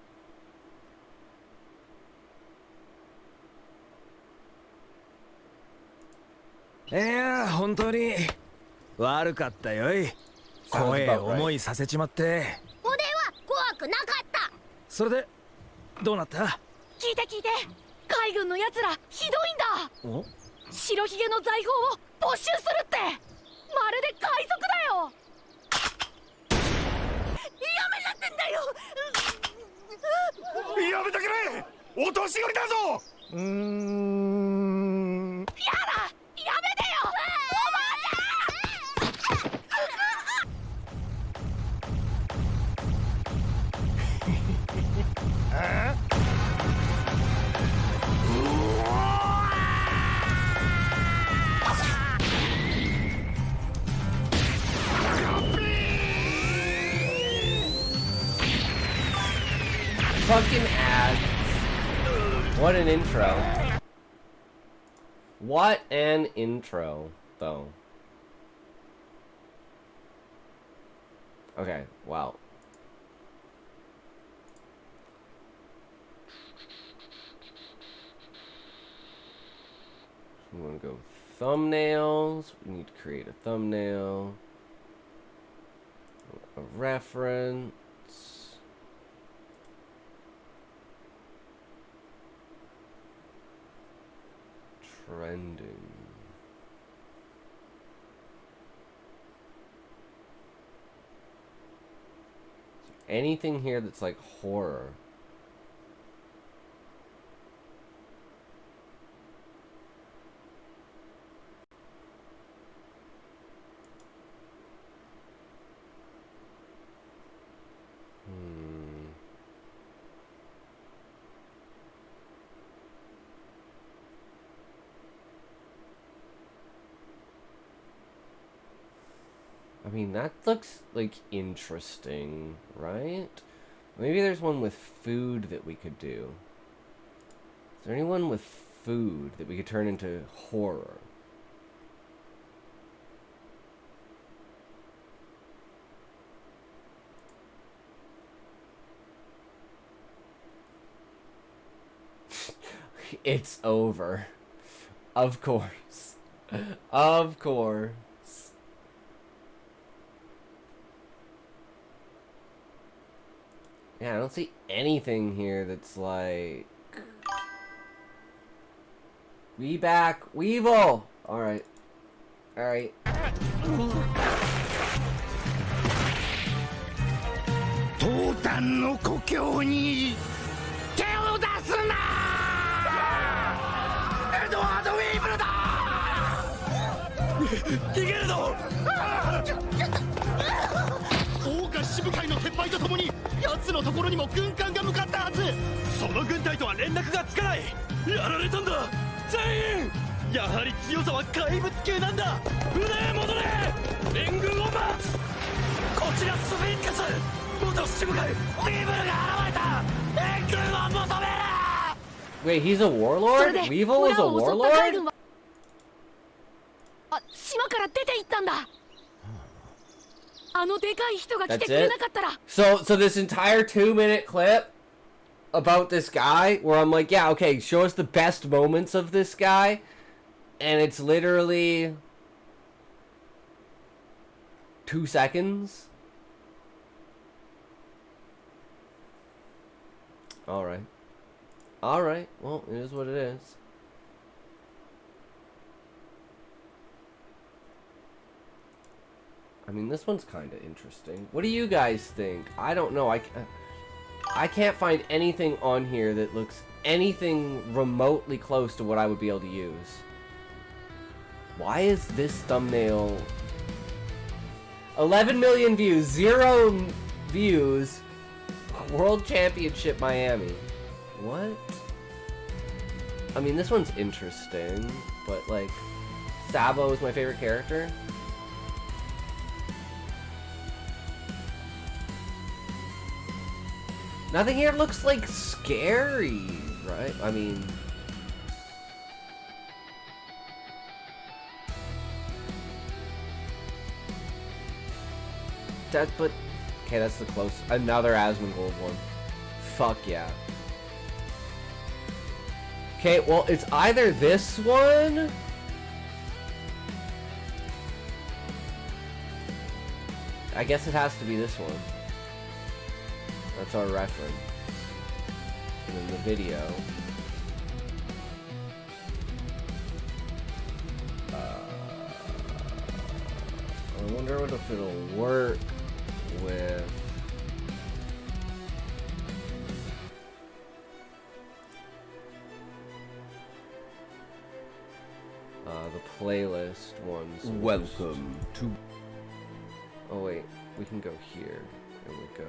いや、本当に悪かったよい。声重いさせちまって。俺は怖くなかった。それでどうなった？聞いて海軍のやつらひどいんだ。白ひげの財宝を没収するって。まるで海賊だよ。やめなってんだよ。やめとけれ、お年寄りだぞ。やだ、やめてよ、おばあちゃん。Fucking ads. What an intro. What an intro, though. Okay, wow. We want to go thumbnails. We need to create a thumbnail. A reference. Trending. Anything here that's like horror? I mean, that looks, like, interesting, right? Maybe there's one with food that we could do. Is there anyone with food that we could turn into horror? It's over. Of course. Of course. Yeah, I don't see anything here that's like... We back, Weevil! Alright. Alright. トータンの故郷に手を出すな！エドワード・ウィーブルだ！逃げるぞ！大岡支部会の撤廃とともに奴のところにも軍艦が向かったはず。その軍隊とは連絡がつかない。やられたんだ全員。やはり強さは怪物級なんだ。船へ戻れ。援軍を待つ。こちらスフィンクス元支部会ウィーブルが現れた。援軍を求める。 Wait, he's a warlord? Weevil is a warlord? 島から出て行ったんだ。あのでかい人が来て That's くれ it? なかったら。 So this entire 2-minute clip about this guy, where I'm like, yeah, okay, show us the best moments of this guy, and it's literally 2 seconds? Alright. Alright, well, it is what it is. I mean, this one's kind of interesting. What do you guys think? I don't know. I can't find anything on here that looks anything remotely close to what I would be able to use. Why is this thumbnail... 11 million views, 0 views, World Championship Miami. What? I mean, this one's interesting, but like, Sabo is my favorite character. Nothing here looks like scary, right? I mean... but... Okay, that's the close... Another Asmongold one. Fuck yeah. Okay, well, it's either this one... I guess it has to be this one. That's our reference. And then the video. I wonder what if it'll work with the playlist ones. Welcome to. Oh wait, we can go here. There we go.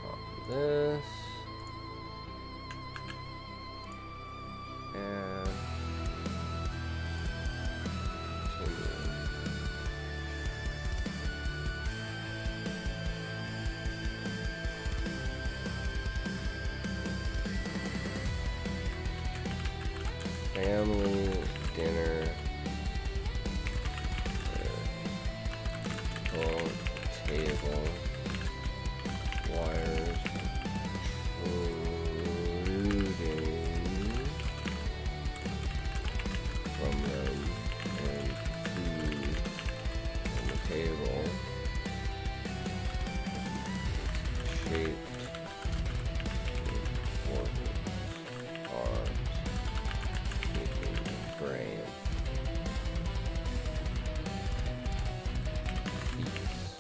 Copy this. And continue. Family dinner. Full table. Wires. From them and food on the table shaped importance are taking brain feast.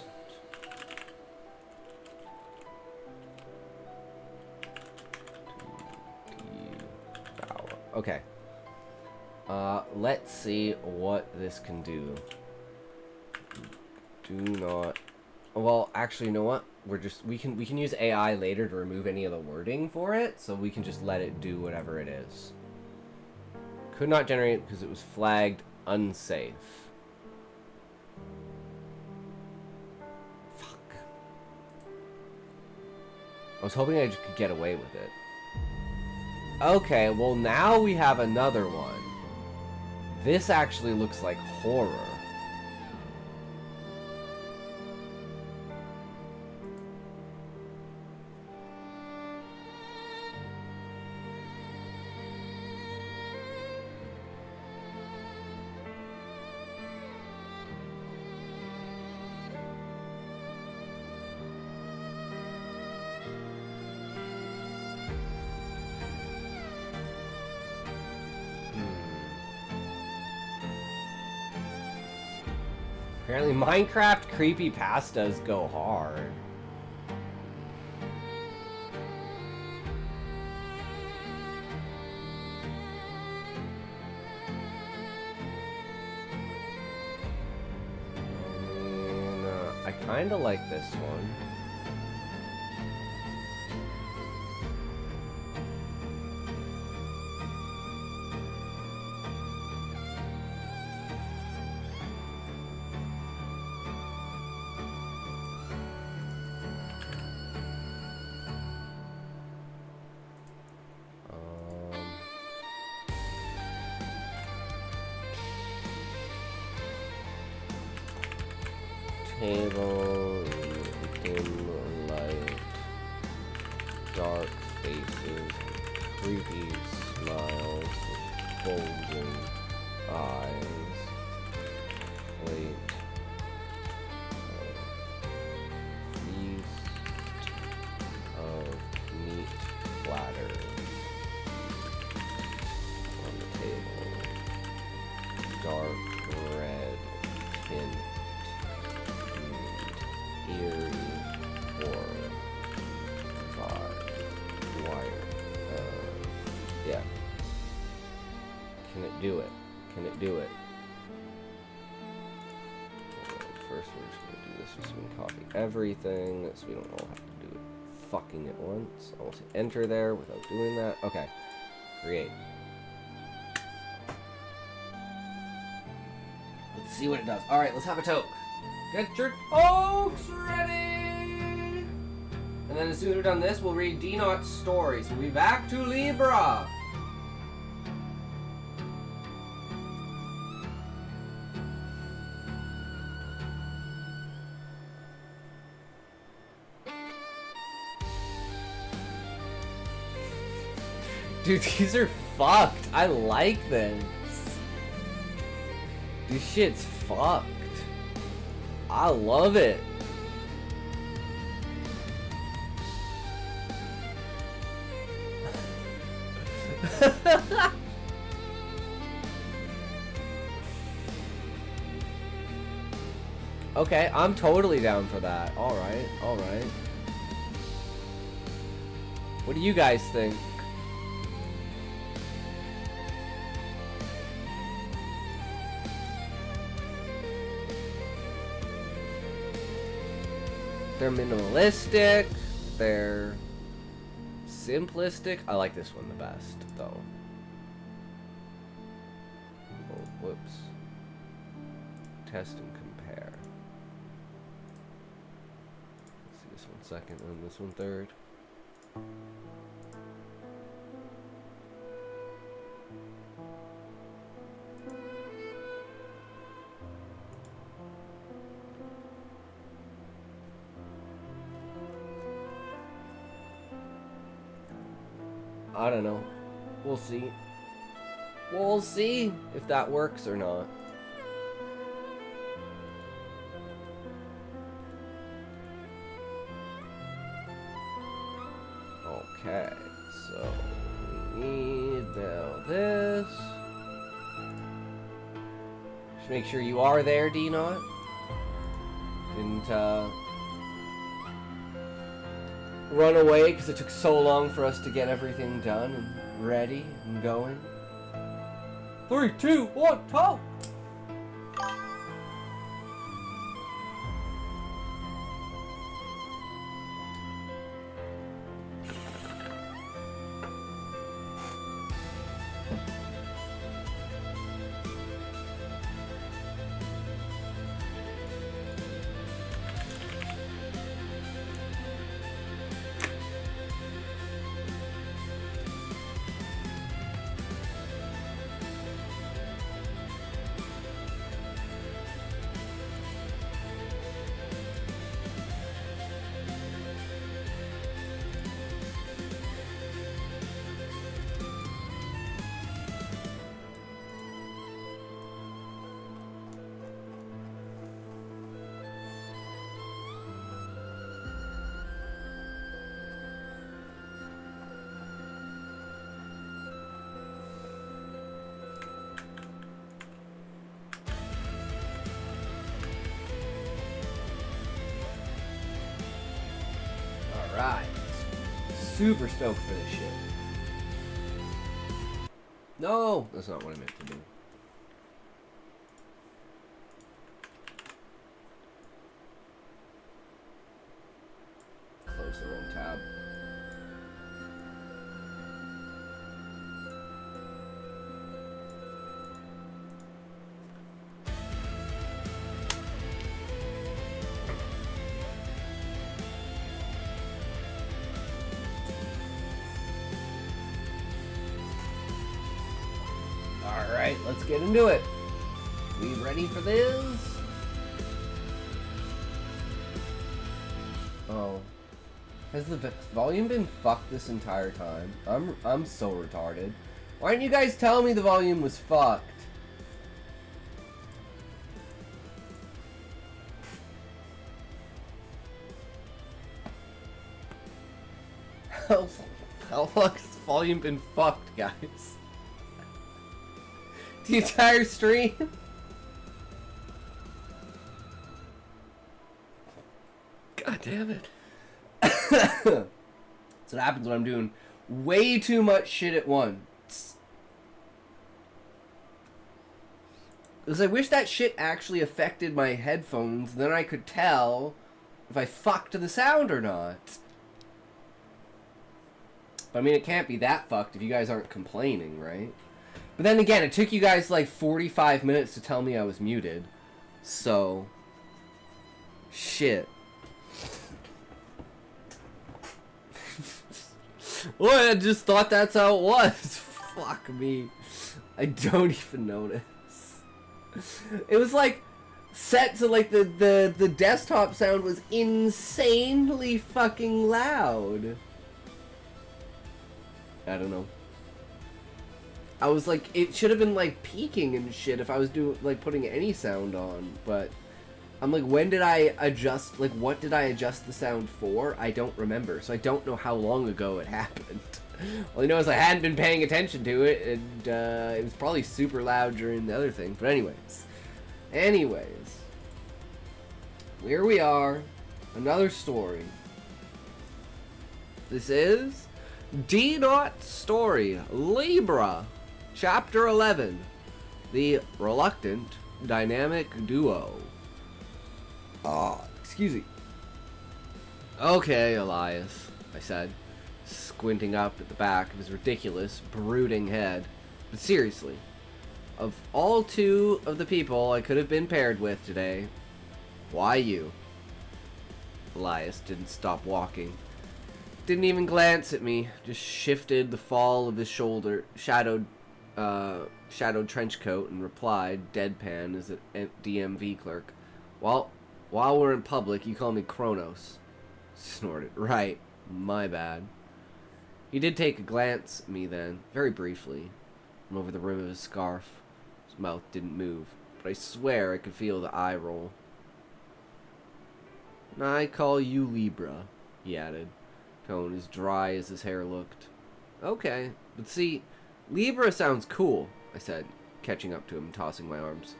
Devour. Okay. Let's see what this can do. Do not. Well, actually, you know what? We can use AI later to remove any of the wording for it, so we can just let it do whatever it is. Could not generate because it was flagged unsafe. Fuck. I was hoping I could get away with it. Okay, well now we have another one. This actually looks like horror. Apparently Minecraft creepypastas go hard. I kinda like this one. Table, dim light, dark faces, creepy smiles, bulging eyes, plate, feast of meat platters on the table, dark red tint. Eerie horror wire. Yeah. Can it do it? Can it do it? First, we're just gonna do this just so we can copy everything, so we don't all have to do it fucking at once. I'll say enter there without doing that. Okay. Create. Let's see what it does. All right, let's have a toke. Get your tokes ready! And then as soon as we're done this, we'll read D-Naught's stories. We'll be back to Libra! Dude, these are fucked. I like this. This shit's fucked. I love it. Okay, I'm totally down for that. Alright, alright. What do you guys think? They're minimalistic. They're simplistic. I like this one the best, though. Oh, whoops. Test and compare. Let's see this one second and this one third. I don't know. We'll see. We'll see if that works or not. Okay, so we need now this. Just make sure you are there, D-Not. Didn't run away because it took so long for us to get everything done and ready and going. 3, 2, 1, talk! Alright. Super stoked for this shit. No! That's not what I meant to do. Close the wrong tab. Alright, let's get into it. We ready for this? Oh. Has the volume been fucked this entire time? I'm so retarded. Why didn't you guys tell me the volume was fucked? How long has the volume been fucked, guys? The entire stream? God damn it. That's what happens when I'm doing way too much shit at once. Because I wish that shit actually affected my headphones, then I could tell if I fucked the sound or not. But I mean, it can't be that fucked if you guys aren't complaining, right? But then again, it took you guys like 45 minutes to tell me I was muted. So, shit. Well, I just thought that's how it was. Fuck me. I don't even notice. It was like set to like the desktop sound was insanely fucking loud. I don't know. I was like, it should have been like peaking and shit if I was doing like putting any sound on, but I'm like, when did I adjust, like what did I adjust the sound for? I don't remember, so I don't know how long ago it happened. All I know is I hadn't been paying attention to it, and it was probably super loud during the other thing, but anyways, here we are, another story. This is D-Dot Story, Libra, Chapter 11, The Reluctant Dynamic Duo. Excuse me. Okay, Elias, I said, squinting up at the back of his ridiculous, brooding head. But seriously, of all two of the people I could have been paired with today, why you? Elias didn't stop walking. Didn't even glance at me, just shifted the fall of his shoulder, shadowed trench coat, and replied, deadpan as a DMV clerk. Well, while we're in public, you call me Kronos. Snorted. Right, my bad. He did take a glance at me then, very briefly, from over the rim of his scarf. His mouth didn't move, but I swear I could feel the eye roll. And I call you Libra, he added, tone as dry as his hair looked. Okay, but see, Libra sounds cool, I said, catching up to him and tossing my arms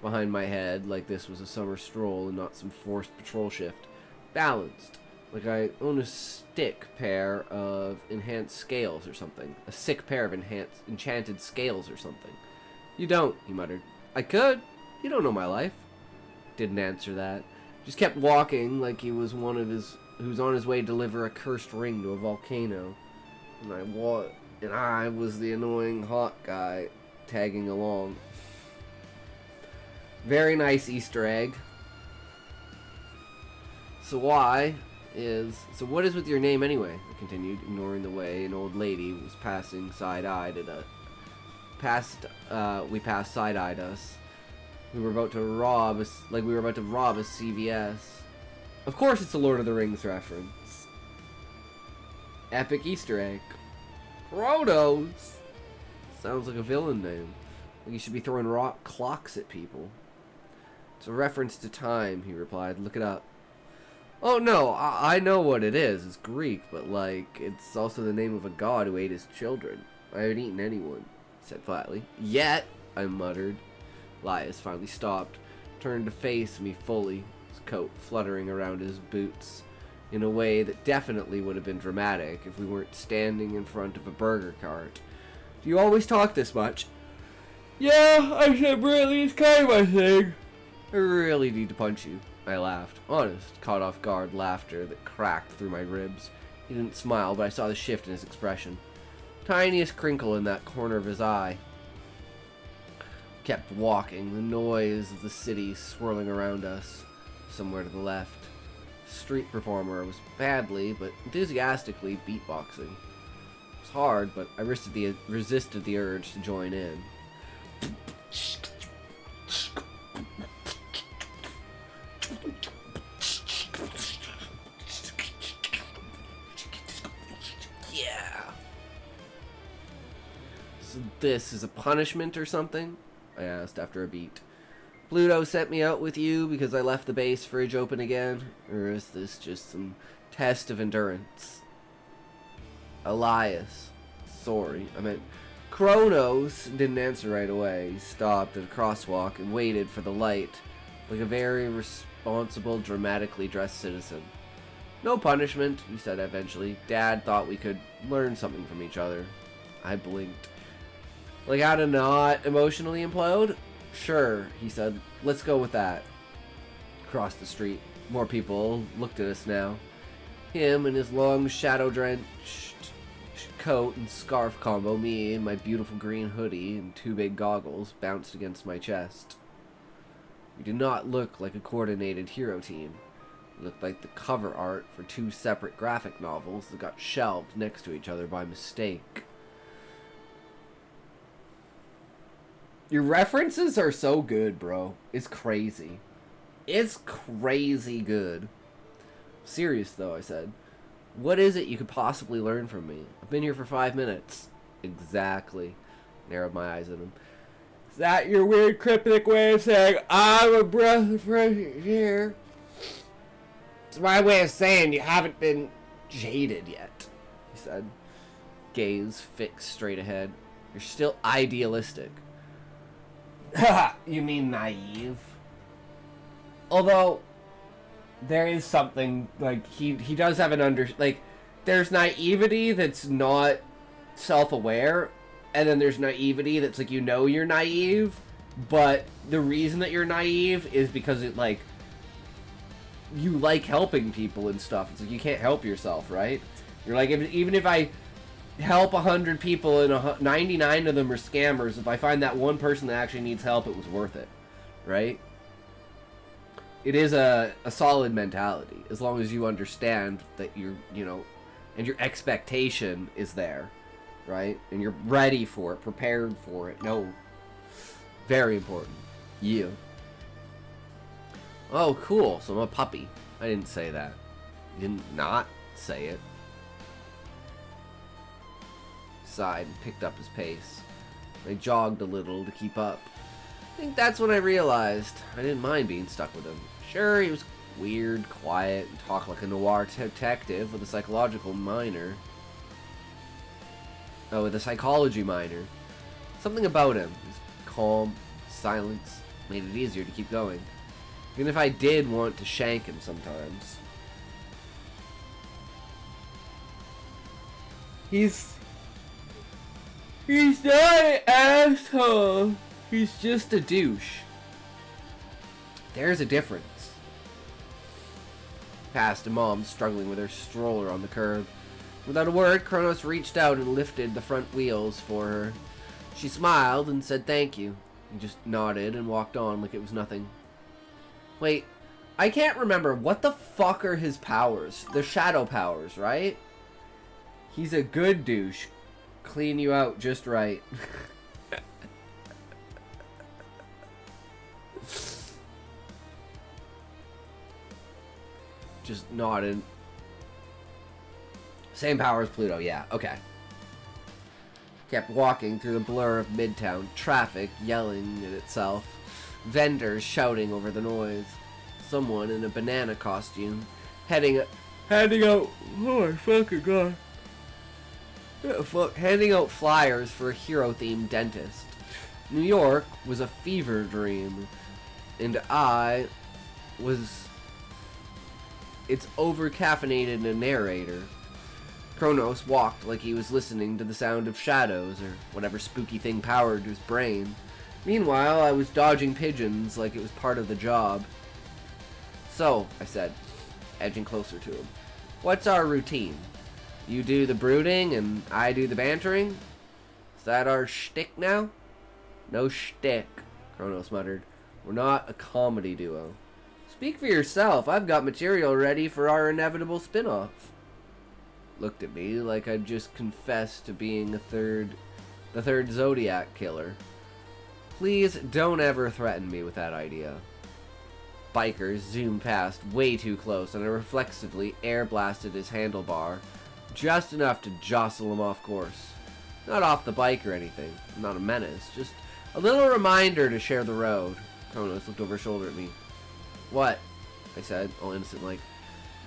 behind my head like this was a summer stroll and not some forced patrol shift. Balanced, like I own a sick pair of enhanced scales or something. A sick pair of enchanted scales or something. You don't, he muttered. I could. You don't know my life. Didn't answer that. Just kept walking like he was who's on his way to deliver a cursed ring to a volcano. And I was the annoying hot guy tagging along. Very nice Easter egg. So what is with your name anyway? I continued, ignoring the way an old lady was passing side-eyed at we passed side-eyed us. We were about to rob a CVS. Of course it's a Lord of the Rings reference. Epic Easter egg. Kronos! Sounds like a villain name. Like you should be throwing rock clocks at people. It's a reference to time, he replied. Look it up. Oh no, I know what it is. It's Greek, but like, it's also the name of a god who ate his children. I haven't eaten anyone, he said flatly. Yet, I muttered. Elias finally stopped, turned to face me fully, his coat fluttering around his boots, in a way that definitely would have been dramatic if we weren't standing in front of a burger cart. Do you always talk this much? Yeah, I said really, it's kind of my thing. I really need to punch you, I laughed. Honest, caught off guard laughter that cracked through my ribs. He didn't smile, but I saw the shift in his expression. Tiniest crinkle in that corner of his eye. Kept walking, the noise of the city swirling around us. Somewhere to the left. Street performer was badly, but enthusiastically beatboxing. It was hard, but I resisted the urge to join in. Yeah. So this is a punishment or something? I asked after a beat. Pluto sent me out with you because I left the base fridge open again? Or is this just some test of endurance? Elias. Sorry, I meant Kronos didn't answer right away. He stopped at a crosswalk and waited for the light, like a very responsible, dramatically dressed citizen. No punishment, he said eventually. Dad thought we could learn something from each other. I blinked. Like how to not emotionally implode? Sure, he said. Let's go with that. Across the street, more people looked at us now. Him in his long shadow-drenched coat and scarf combo, me in my beautiful green hoodie and two big goggles bounced against my chest. We did not look like a coordinated hero team. We looked like the cover art for two separate graphic novels that got shelved next to each other by mistake. Your references are so good, bro. It's crazy. It's crazy good. Serious, though, I said. What is it you could possibly learn from me? I've been here for 5 minutes. Exactly. Narrowed my eyes at him. Is that your weird cryptic way of saying I'm a breath of fresh air? It's my way of saying you haven't been jaded yet, he said. Gaze fixed straight ahead. You're still idealistic. You mean naive? Although, there is something, like, he does have an like, there's naivety that's not self-aware, and then there's naivety that's like, you know you're naive, but the reason that you're naive is because it, like, you like helping people and stuff. It's like, you can't help yourself, right? You're like, even if I help 100 people and 99 of them are scammers, if I find that one person that actually needs help, it was worth it, right? It is a solid mentality, as long as you understand that you're, you know, and your expectation is there, right? And you're ready for it, prepared for it. No. Very important. You. Oh, cool. So I'm a puppy. I didn't say that. You didn't not say it. Sighed and picked up his pace. I jogged a little to keep up. I think that's when I realized I didn't mind being stuck with him. Sure, he was weird, quiet, and talked like a noir detective with a psychological minor. Oh, with a psychology minor. Something about him. His calm, silence, made it easier to keep going. Even if I did want to shank him sometimes. He's not an asshole. He's just a douche. There's a difference. Past Mom struggling with her stroller on the curb. Without a word, Kronos reached out and lifted the front wheels for her. She smiled and said thank you. He just nodded and walked on like it was nothing. Wait, I can't remember. What the fuck are his powers? The shadow powers, right? He's a good douche. Clean you out just right. Just nodded. Same power as Pluto, yeah, okay. Kept walking through the blur of Midtown, traffic yelling at itself, vendors shouting over the noise, someone in a banana costume handing out, oh my fucking god. Yeah, fuck, handing out flyers for a hero-themed dentist. New York was a fever dream, and I was its over-caffeinated narrator. Kronos walked like he was listening to the sound of shadows, or whatever spooky thing powered his brain. Meanwhile, I was dodging pigeons like it was part of the job. So, I said, edging closer to him, what's our routine? You do the brooding, and I do the bantering? Is that our shtick now? No shtick, Kronos muttered. We're not a comedy duo. Speak for yourself. I've got material ready for our inevitable spin-off. Looked at me like I'd just confessed to being the third Zodiac killer. Please don't ever threaten me with that idea. Bikers zoomed past way too close, and I reflexively air-blasted his handlebar, just enough to jostle him off course. Not off the bike or anything. I'm not a menace. Just a little reminder to share the road. Kronos looked over his shoulder at me. What? I said, all innocent-like.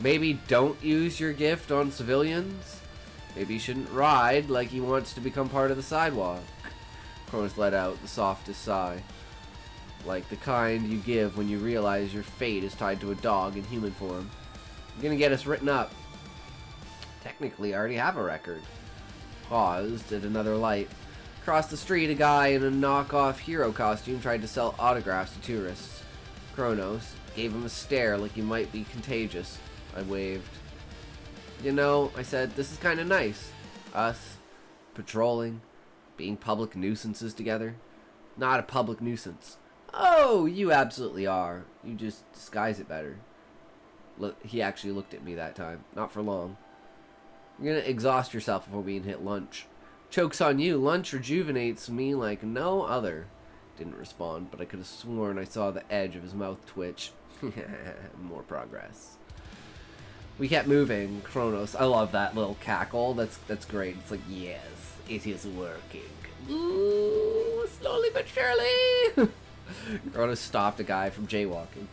Maybe don't use your gift on civilians? Maybe you shouldn't ride like he wants to become part of the sidewalk. Kronos let out the softest sigh. Like the kind you give when you realize your fate is tied to a dog in human form. You're gonna get us written up. Technically, I already have a record. Paused at another light. Across the street, a guy in a knockoff hero costume tried to sell autographs to tourists. Kronos gave him a stare like he might be contagious. I waved. You know, I said, this is kind of nice. Us, patrolling, being public nuisances together. Not a public nuisance. Oh, you absolutely are. You just disguise it better. Look, he actually looked at me that time. Not for long. You're gonna exhaust yourself before being hit lunch. Joke's on you. Lunch rejuvenates me like no other. Didn't respond, but I could have sworn I saw the edge of his mouth twitch. More progress. We kept moving, Kronos. I love that little cackle. That's great. It's like, yes, it is working. Ooh, slowly but surely. Kronos stopped a guy from jaywalking.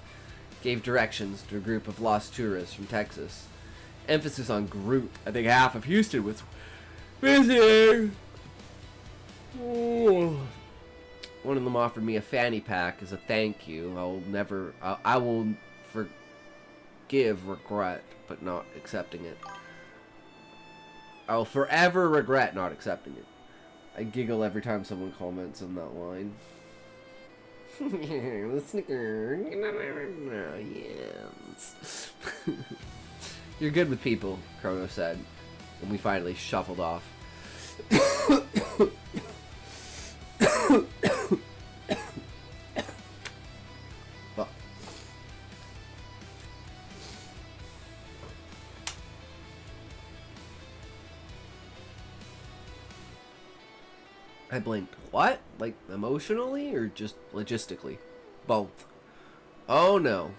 Gave directions to a group of lost tourists from Texas. Emphasis on group. I think half of Houston was missing. Ooh. One of them offered me a fanny pack as a thank you. I will forgive regret, but not accepting it. I will forever regret not accepting it. I giggle every time someone comments on that line. The snicker. Yes. You're good with people, Chrono said, and we finally shuffled off. Well, I blinked. What? Like emotionally or just logistically? Both. Oh no.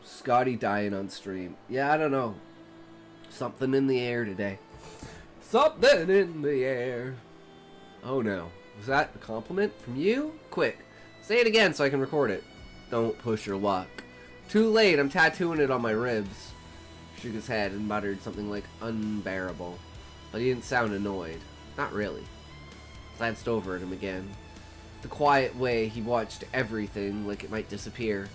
Scotty dying on stream. Yeah, I don't know. Something in the air today. Something in the air. Oh no. Was that a compliment from you? Quick. Say it again so I can record it. Don't push your luck. Too late, I'm tattooing it on my ribs. Shook his head and muttered something like unbearable. But he didn't sound annoyed. Not really. Glanced over at him again. The quiet way he watched everything like it might disappear.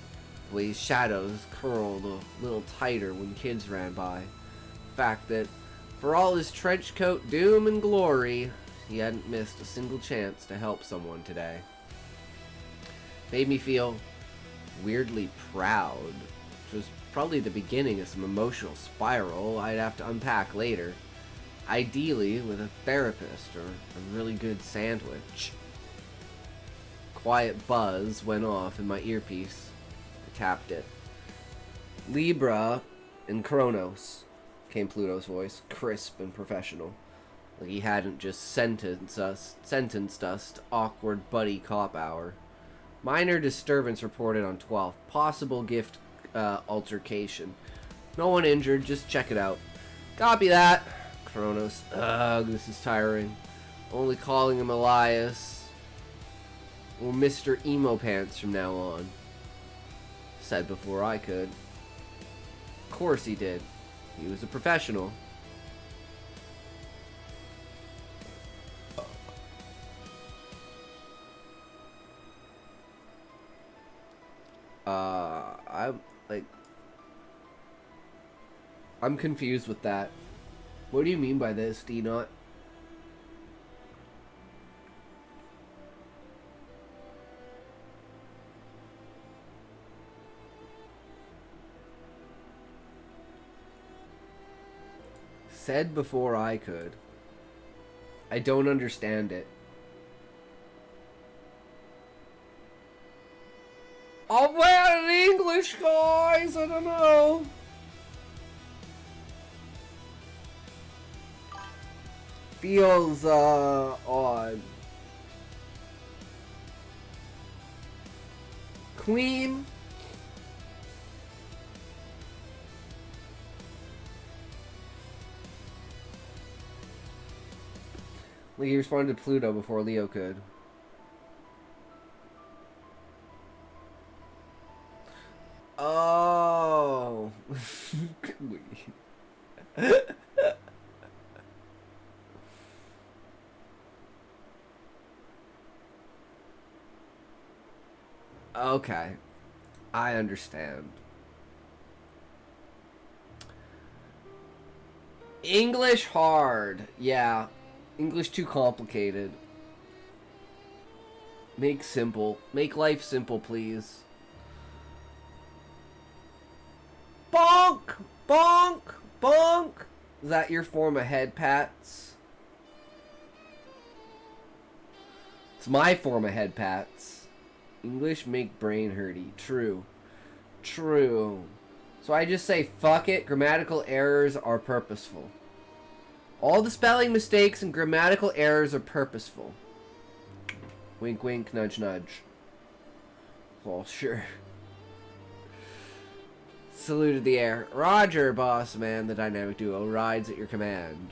The way his shadows curled a little tighter when kids ran by. The fact that, for all his trench coat doom and glory, he hadn't missed a single chance to help someone today. Made me feel weirdly proud, which was probably the beginning of some emotional spiral I'd have to unpack later. Ideally with a therapist or a really good sandwich. Quiet buzz went off in my earpiece. I tapped it. Libra and Kronos, came Pluto's voice, crisp and professional. Like he hadn't just sentenced us to awkward buddy cop hour. Minor disturbance reported on 12th. Possible gift altercation. No one injured, just check it out. Copy that. Kronos. Ugh, this is tiring. Only calling him Elias or Mr. Emo Pants from now on. Said before I could. Of course he did. He was a professional. I'm confused with that. What do you mean by this, D-Not? Said before I could. I don't understand it. I'm wearing English, guys! I don't know. Feels, odd. Queen? He responded to Pluto before Leo could. Oh. Okay. I understand. English hard. Yeah. English too complicated. Make simple. Make life simple, please. Bonk! Bonk! Bonk! Is that your form of head pats? It's my form of head pats. English make brain hurty. True. True. So I just say, fuck it, grammatical errors are purposeful. All the spelling mistakes and grammatical errors are purposeful. Wink, wink, nudge, nudge. Well, sure. saluted the air. Roger, boss man, the dynamic duo rides at your command.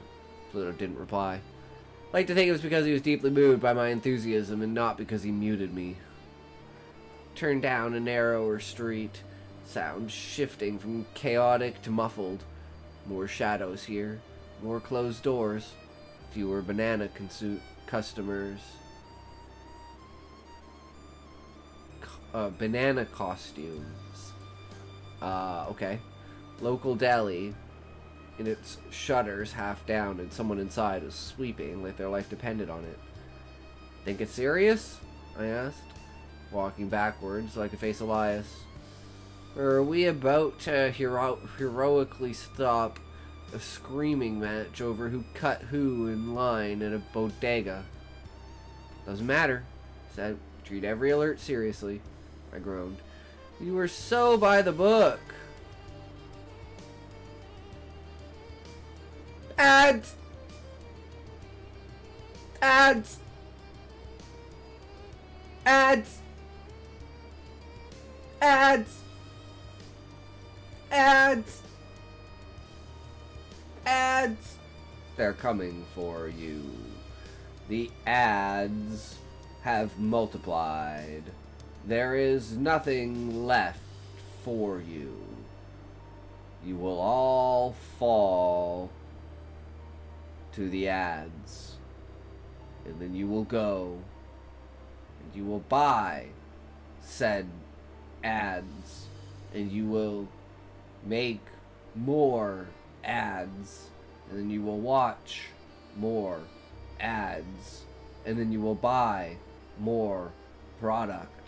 Pluto didn't reply. I'd like to think it was because he was deeply moved by my enthusiasm and not because he muted me. Turned down a narrower street, sound shifting from chaotic to muffled. More shadows here, more closed doors, fewer banana customers. Banana costumes. Okay. Local deli, and its shutters half down, and someone inside is sweeping like their life depended on it. Think it's serious? I asked, walking backwards so I could face Elias. Or are we about to heroically stop a screaming match over who cut who in line at a bodega? Doesn't matter, he said. Treat every alert seriously. I groaned. You were so by the book. Ads! Ads! Ads! Ads! Ads! Ads! They're coming for you. The ads have multiplied. There is nothing left for you. You will all fall to the ads. And then you will go and you will buy said ads. And you will make more ads. And then you will watch more ads. And then you will buy more product.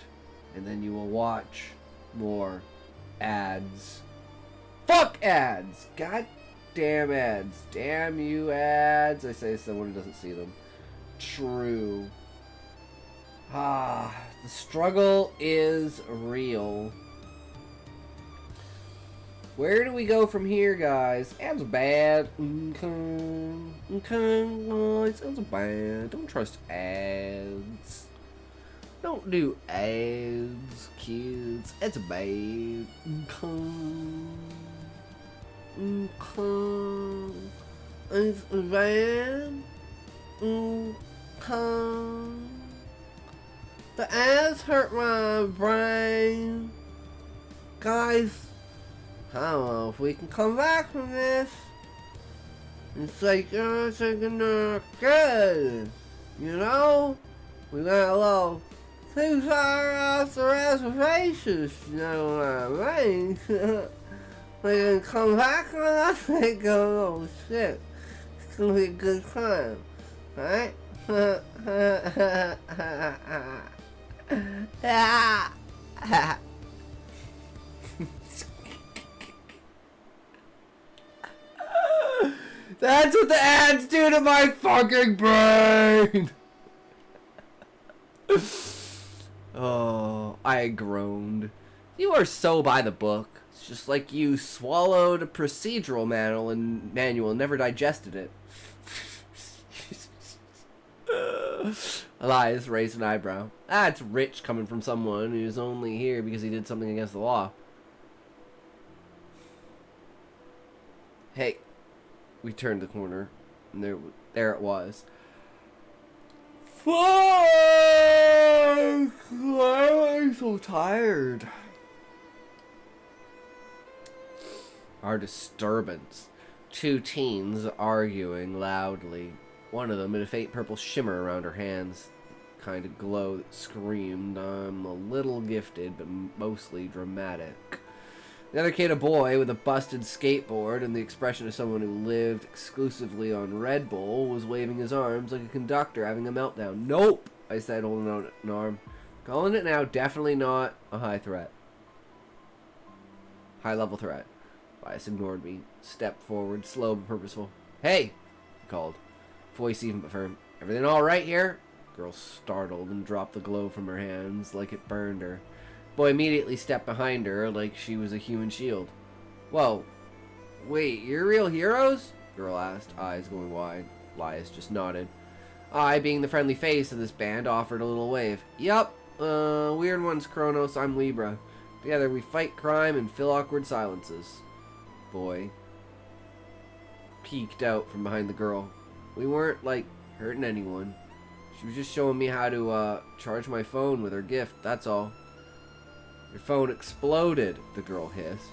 And then you will watch more ads. Fuck ads! God damn ads. Damn you ads. I say someone who doesn't see them. True. The struggle is real. Where do we go from here, guys? Ads are bad. Guys, ads are bad. Don't trust ads. Don't do ads, kids. It's bad. It's bad. The ads hurt my brain. Guys, I don't know if we can come back from this. It's like, it's like good. You know? We got a little too far off the reservations, you know what I mean? We can come back on us and go, oh shit, it's gonna be a good time, right? That's what the ads do to my fucking brain! Oh, I groaned. You are so by the book. It's just like you swallowed a procedural manual and never digested it. Elias raised an eyebrow. That's rich coming from someone who's only here because he did something against the law. Hey, we turned the corner, and there it was. Fuck! Why am I so tired? Our disturbance. Two teens arguing loudly. One of them had a faint purple shimmer around her hands. Kind of glow that screamed, I'm a little gifted, but mostly dramatic. The other kid, a boy with a busted skateboard and the expression of someone who lived exclusively on Red Bull, was waving his arms like a conductor having a meltdown. Nope, I said, holding out an arm. Calling it now, definitely not a high threat. High level threat. Bias ignored me. Stepped forward, slow but purposeful. Hey! He called. Voice even but firm. Everything alright here? Girl startled and dropped the glow from her hands like it burned her. Boy immediately stepped behind her like she was a human shield. Whoa. Wait, you're real heroes? Girl asked, eyes going wide. Elias just nodded. I, being the friendly face of this band, offered a little wave. Yup. Weird ones, Kronos. I'm Libra. Together we fight crime and fill awkward silences. Boy peeked out from behind the girl. We weren't, like, hurting anyone. She was just showing me how to, charge my phone with her gift, that's all. Your phone exploded, the girl hissed.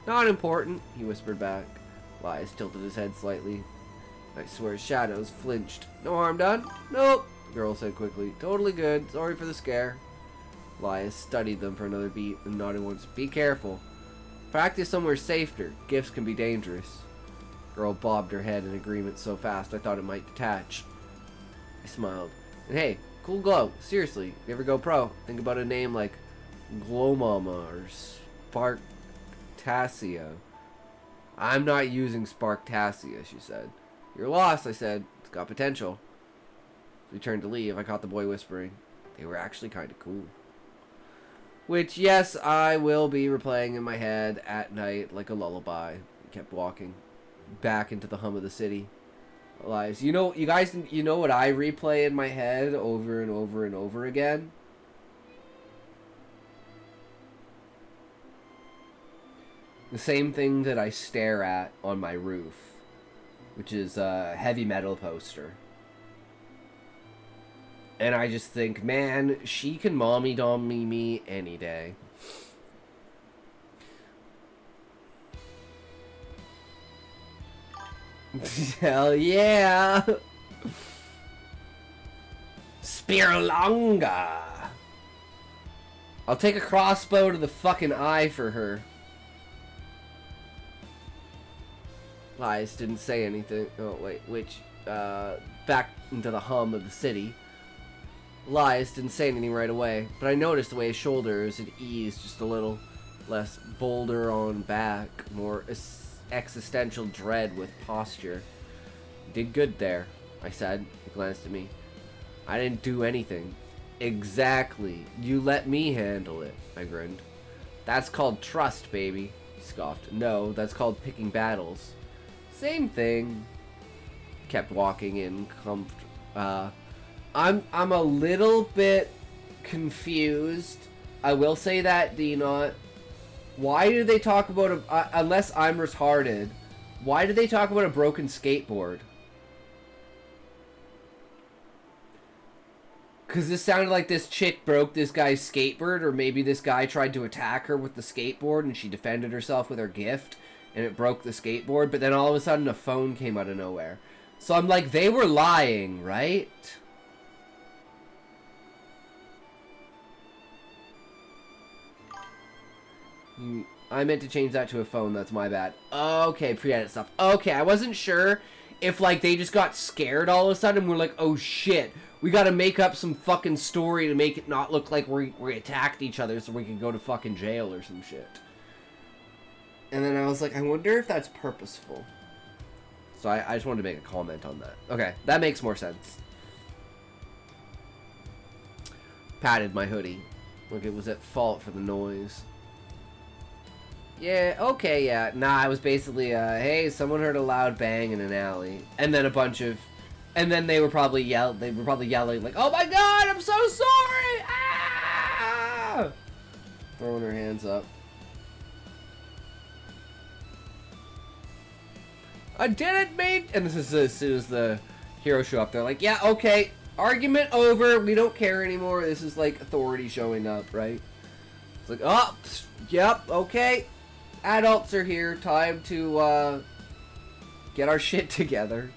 Not important, he whispered back. Elias tilted his head slightly. I swear Shadows flinched. No harm done? Nope, the girl said quickly. Totally good, sorry for the scare. Elias studied them for another beat and nodded once. Be careful. Practice somewhere safer. Gifts can be dangerous. Girl bobbed her head in agreement so fast I thought it might detach. I smiled. And hey, cool glow. Seriously, if you ever go pro, think about a name like Glow Mama or Sparktasia. I'm not using Sparktasia, she said. You're lost, I said. It's got potential. As we turned to leave, I caught the boy whispering. They were actually kind of cool. Which, yes, I will be replaying in my head at night like a lullaby. We kept walking back into the hum of the city. Elias, you know, you guys, you know what I replay in my head over and over and over again? The same thing that I stare at on my roof, which is a heavy metal poster. And I just think, man, she can mommy dom me any day. Hell yeah! Spearlonga! I'll take a crossbow to the fucking eye for her. Elias didn't say anything. Oh, wait, which, back into the hum of the city. Elias didn't say anything right away, but I noticed the way his shoulders had eased just a little. Less boulder on back, more existential dread with posture. You did good there, I said. He glanced at me. I didn't do anything. Exactly. You let me handle it, I grinned. That's called trust, baby, he scoffed. No, that's called picking battles. Same thing. Kept walking in. I'm a little bit confused. I will say that, D-Not. Why do they talk about unless I'm retarded, why do they talk about a broken skateboard? Because this sounded like this chick broke this guy's skateboard, or maybe this guy tried to attack her with the skateboard and she defended herself with her gift and it broke the skateboard, but then all of a sudden a phone came out of nowhere. So I'm like, they were lying, right? I meant to change that to a phone, that's my bad. Okay, pre-edit stuff. Okay, I wasn't sure if, like, they just got scared all of a sudden and we're like, oh shit, we gotta make up some fucking story to make it not look like we attacked each other so we can go to fucking jail or some shit. And then I was like, I wonder if that's purposeful. So I just wanted to make a comment on that. Okay, that makes more sense. Patted my hoodie. Like it was at fault for the noise. Yeah, okay, yeah. Nah, I was basically, hey, someone heard a loud bang in an alley. And then a bunch of... And then they were probably yelling, like, oh my god, I'm so sorry! Ah! Throwing her hands up. I didn't mean... And this is as soon as the heroes show up. They're like, yeah, okay, argument over. We don't care anymore. This is like authority showing up, right? It's like, oh, yep, okay. Adults are here. Time to get our shit together.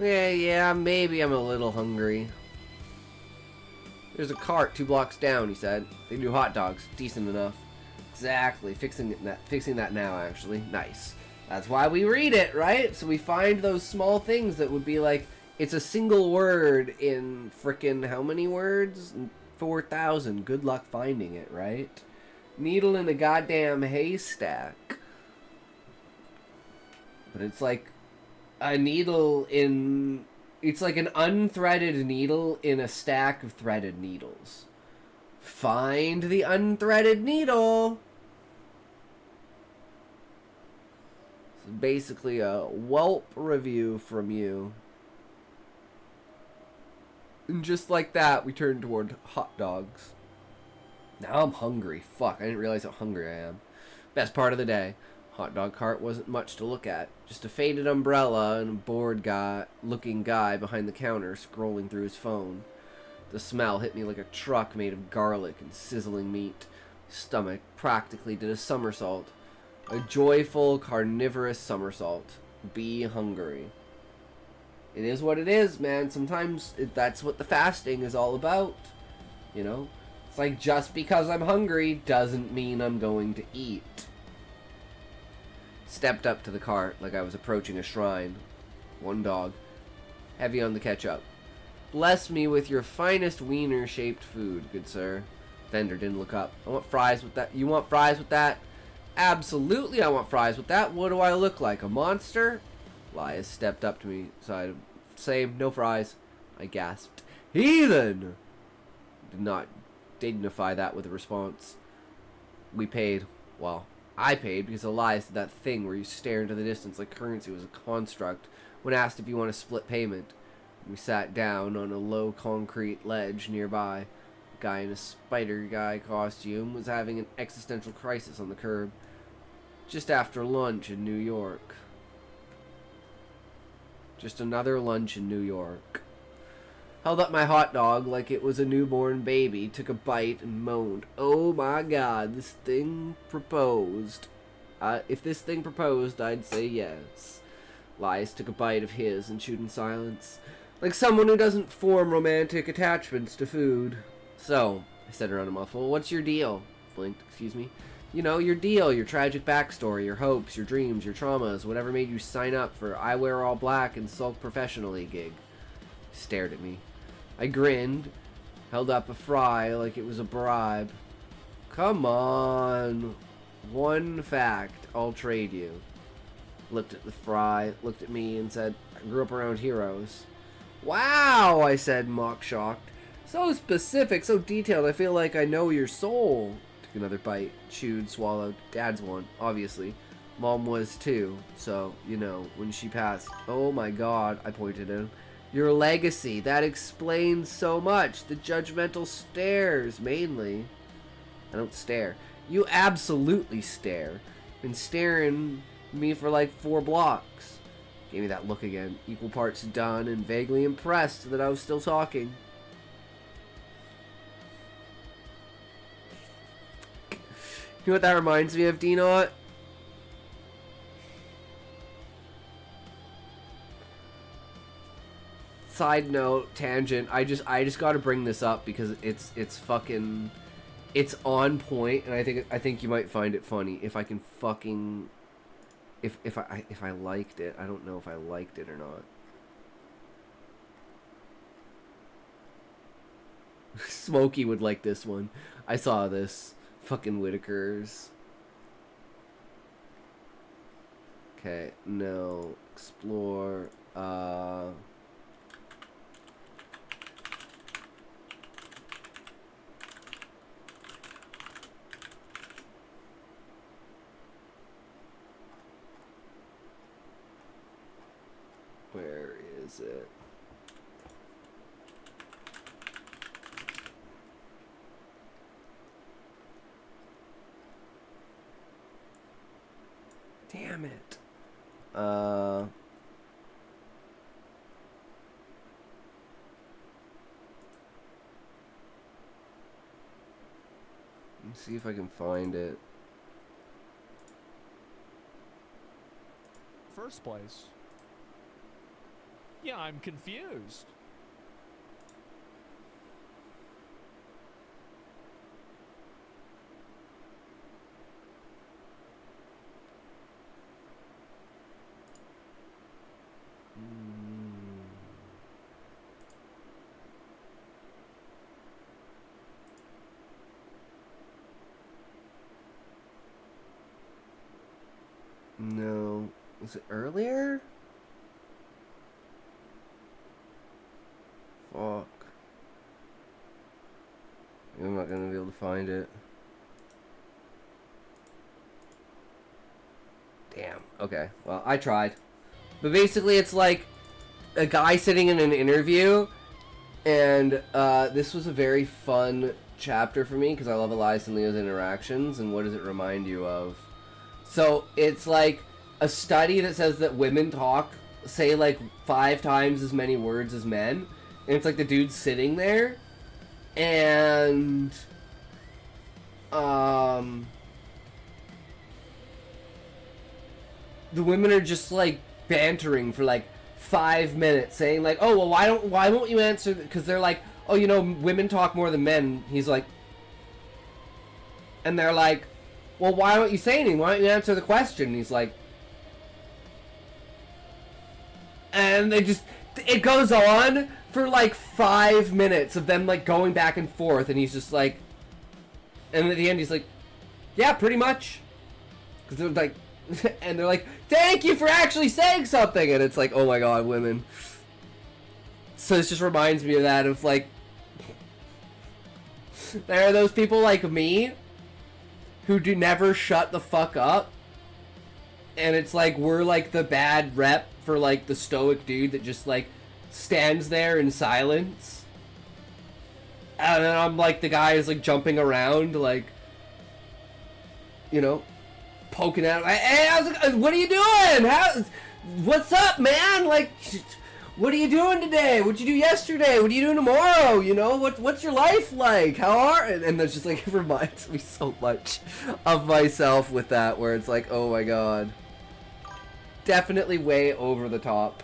Yeah, maybe I'm a little hungry. There's a cart 2 blocks down, he said. They do hot dogs. Decent enough. Exactly. Fixing that now, actually. Nice. That's why we read it, right? So we find those small things that would be like, it's a single word in frickin' how many words? 4,000. Good luck finding it, right? Needle in a goddamn haystack. But it's like a needle in... It's like an unthreaded needle in a stack of threaded needles. Find the unthreaded needle. So basically a whelp review from you. And just like that, we turned toward hot dogs. Now I'm hungry. Fuck, I didn't realize how hungry I am. Best part of the day. Hot dog cart wasn't much to look at. Just a faded umbrella and a bored looking guy behind the counter scrolling through his phone. The smell hit me like a truck made of garlic and sizzling meat. Stomach practically did a somersault. A joyful, carnivorous somersault. Be hungry. It is what it is, man. Sometimes that's what the fasting is all about. You know? It's like, just because I'm hungry doesn't mean I'm going to eat. Stepped up to the cart like I was approaching a shrine. One dog. Heavy on the ketchup. Bless me with your finest wiener-shaped food, good sir. Vendor didn't look up. I want fries with that. You want fries with that? Absolutely I want fries with that. What do I look like, a monster? Elias stepped up to me. Same, no fries. I gasped. Heathen! Did not dignify that with a response. We paid. Well, I paid because Elias did that thing where you stare into the distance like currency was a construct when asked if you want to split payment. We sat down on a low concrete ledge nearby. A guy in a spider guy costume was having an existential crisis on the curb. Just after lunch in New York. Just another lunch in New York. Held up my hot dog like it was a newborn baby, took a bite and moaned, "Oh my God, this thing proposed." If this thing proposed, I'd say yes. Elias took a bite of his and chewed in silence, like someone who doesn't form romantic attachments to food. "So," I said around a mouthful, "what's your deal?" Blinked, excuse me. "You know, your deal, your tragic backstory, your hopes, your dreams, your traumas, whatever made you sign up for I wear all black and sulk professionally gig." He stared at me. I grinned, held up a fry like it was a bribe. "Come on. One fact, I'll trade you." Looked at the fry, looked at me, and said, "I grew up around heroes." "Wow," I said, mock shocked. "So specific, so detailed, I feel like I know your soul." Took another bite, chewed, swallowed. Dad's one, obviously. Mom was too, so, you know, when she passed. "Oh my God," I pointed at him. "Your legacy, that explains so much. The judgmental stares, mainly." "I don't stare." "You absolutely stare. Been staring me for like 4 blocks. Gave me that look again, equal parts done and vaguely impressed that I was still talking. You know what that reminds me of, D-Not? Side note, tangent, I just gotta bring this up because it's fucking, it's on point, and I think you might find it funny if I can fucking, if I liked it. I don't know if I liked it or not. Smokey would like this one. I saw this. Fucking Whitakers. Okay, no. Explore. Where is it? Damn it. Let me see if I can find it. First place. Yeah, I'm confused. No. Was it earlier? Fuck. I'm not gonna be able to find it. Damn. Okay. Well, I tried. But basically it's like a guy sitting in an interview And this was a very fun chapter for me because I love Elias and Leo's interactions. And what does it remind you of? So it's like a study that says that women say like 5 times as many words as men. And it's like the dude's sitting there and the women are just like bantering for like 5 minutes, saying like, oh well, why won't you answer, because they're like, oh, you know, women talk more than men. He's like, and they're like, well, why don't you say anything, why don't you answer the question? And he's like, and it goes on for like 5 minutes of them like going back and forth, and he's just like, and at the end he's like, yeah, pretty much, because they're like, and they're like, thank you for actually saying something, and it's like, oh my god, women. So this just reminds me of that, of like, there are those people like me who do never shut the fuck up, and it's like we're like the bad rep for like the stoic dude that just like stands there in silence, and then I'm like the guy who's like jumping around, like, you know, poking at him. Hey, what are you doing? What's up, man? Like, what are you doing today? What'd you do yesterday? What are you doing tomorrow? You know, what's your life like? How are? And that's just like, it reminds me so much of myself with that, where it's like, oh my god, definitely way over the top,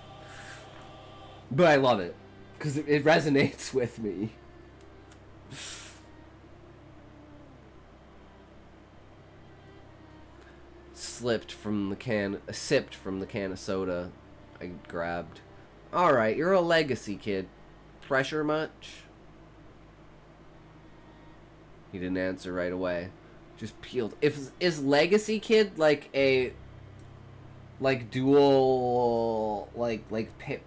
but I love it because it resonates with me. Sipped from the can of soda I grabbed. Alright, you're a legacy kid. Pressure much? He didn't answer right away. Just peeled. Is legacy kid like a dual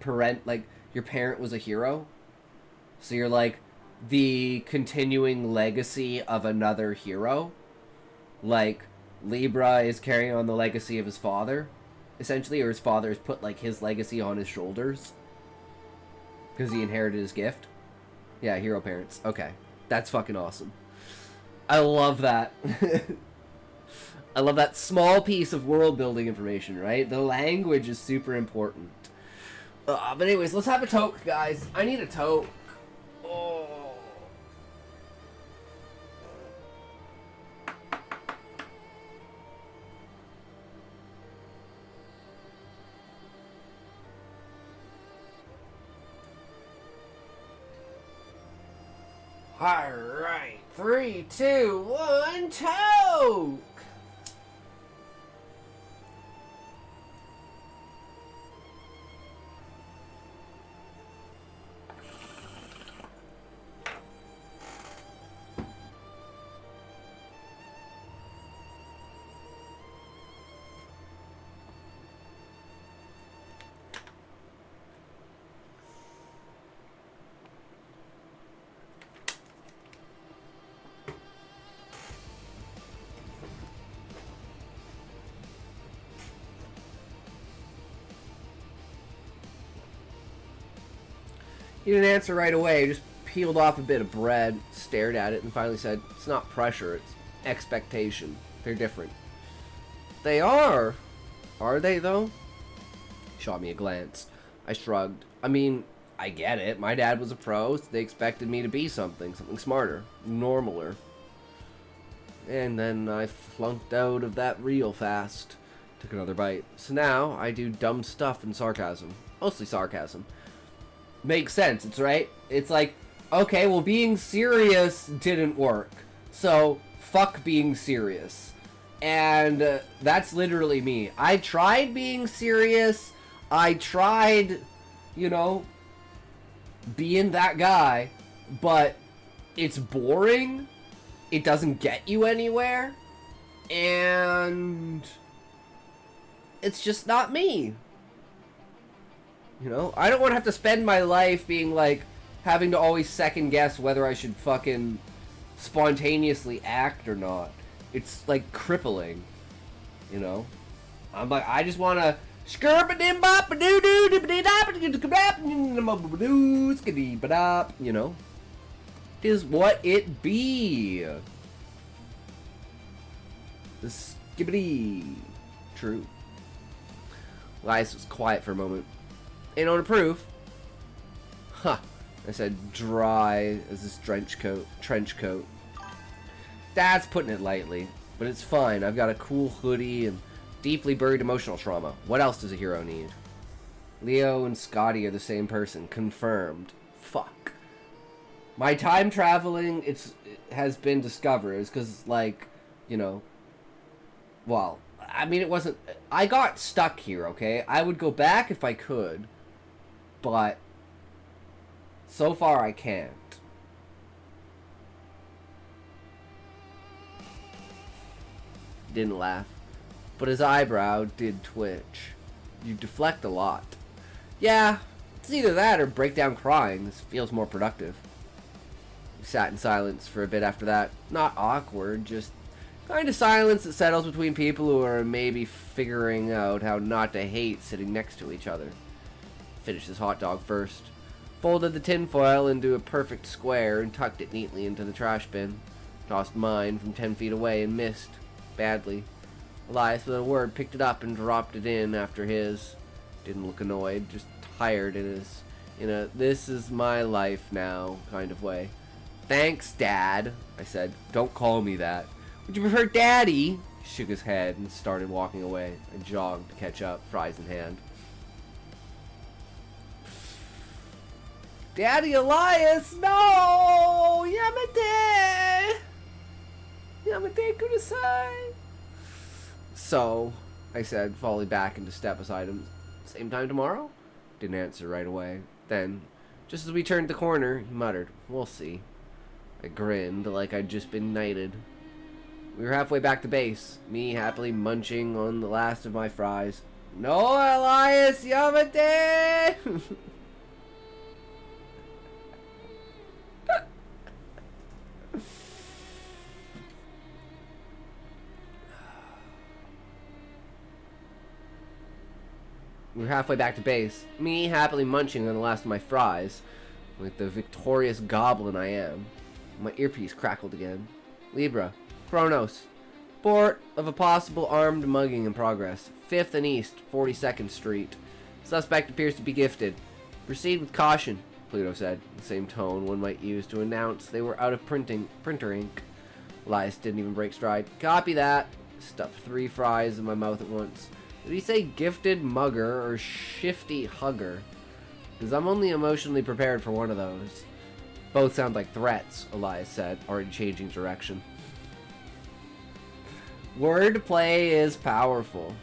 parent, like your parent was a hero? So you're like the continuing legacy of another hero? Like Libra is carrying on the legacy of his father, essentially, or his father has put like his legacy on his shoulders because he inherited his gift. Yeah, hero parents. Okay, that's fucking awesome. I love that. I love that small piece of world building information, right? The language is super important. But anyways, let's have a toke, guys. I need a toke. Oh. Alright, 3, 2, 1, toke! He didn't answer right away, just peeled off a bit of bread, stared at it, and finally said, it's not pressure, it's expectation. They're different. They are. Are they, though? Shot me a glance. I shrugged. I mean, I get it. My dad was a pro, so they expected me to be something smarter, normaler. And then I flunked out of that real fast. Took another bite. So now I do dumb stuff and sarcasm. Mostly sarcasm. Makes sense, it's right. It's like, okay, well, being serious didn't work, so fuck being serious. And that's literally me. I tried being serious. I tried, you know, being that guy, but it's boring. It doesn't get you anywhere, and it's just not me. You know, I don't want to have to spend my life being like, having to always second guess whether I should fucking spontaneously act or not. It's like crippling, you know? I'm like, I just want to You know, is what it be. The skibbity. True. Elias was quiet for a moment. Ain't no proof. Huh. I said dry as this trench coat. That's putting it lightly, but it's fine. I've got a cool hoodie and deeply buried emotional trauma. What else does a hero need? Leo and Scotty are the same person. Confirmed. Fuck. My time traveling has been discovered. It's because, like, you know, well, I mean, it wasn't... I got stuck here, okay? I would go back if I could, but so far I can't. Didn't laugh, but his eyebrow did twitch. You deflect a lot. Yeah, it's either that or break down crying. This feels more productive. We sat in silence for a bit after that. Not awkward, just kind of silence that settles between people who are maybe figuring out how not to hate sitting next to each other. Finished this hot dog first. Folded the tinfoil into a perfect square and tucked it neatly into the trash bin. Tossed mine from 10 feet away and missed. Badly. Elias, without a word, picked it up and dropped it in after his. Didn't look annoyed, just tired in a this is my life now kind of way. Thanks, Dad, I said. Don't call me that. Would you prefer Daddy? He shook his head and started walking away. I jogged to catch up, fries in hand. Daddy Elias, no! Yamete! Yamete kudasai! So, I said, falling back into step beside him. Same time tomorrow? Didn't answer right away. Then, just as we turned the corner, he muttered, we'll see. I grinned like I'd just been knighted. We were halfway back to base, me happily munching on the last of my fries. No, Elias, Yamate! We were halfway back to base, me happily munching on the last of my fries, like the victorious goblin I am. My earpiece crackled again. Libra. Kronos. Report of a possible armed mugging in progress. 5th and East, 42nd Street. Suspect appears to be gifted. Proceed with caution, Pluto said, in the same tone one might use to announce they were out of printer ink. Elias didn't even break stride. Copy that. Stuffed 3 fries in my mouth at once. Did he say gifted mugger or shifty hugger? Because I'm only emotionally prepared for one of those. Both sound like threats, Elias said, already changing direction. Wordplay is powerful.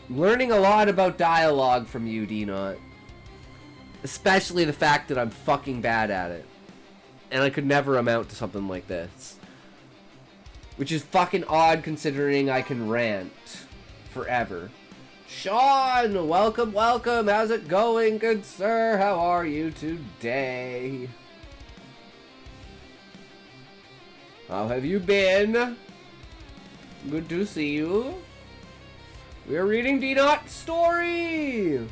I'm learning a lot about dialogue from you, D-Not. Especially the fact that I'm fucking bad at it. And I could never amount to something like this. Which is fucking odd considering I can rant forever. Sean, welcome, welcome. How's it going, good sir? How are you today? How have you been? Good to see you. We are reading D-Not story.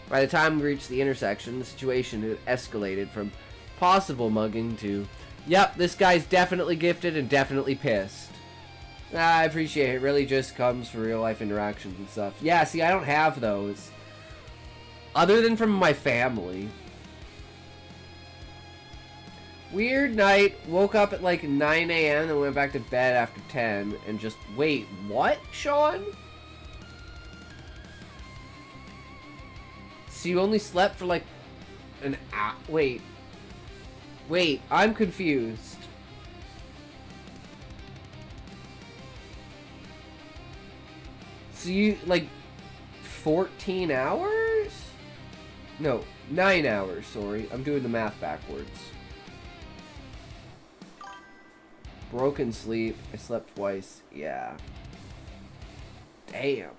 By the time we reached the intersection, the situation had escalated from possible mugging to, yep, this guy's definitely gifted and definitely pissed. I appreciate it. It really just comes from real life interactions and stuff. Yeah, see, I don't have those. Other than from my family. Weird night. Woke up at like 9 a.m. and went back to bed after 10. And just, wait, what, Sean? So you only slept for like an hour? Wait, I'm confused. So you, like, 14 hours? No, 9 hours, sorry. I'm doing the math backwards. Broken sleep. I slept twice. Yeah. Damn.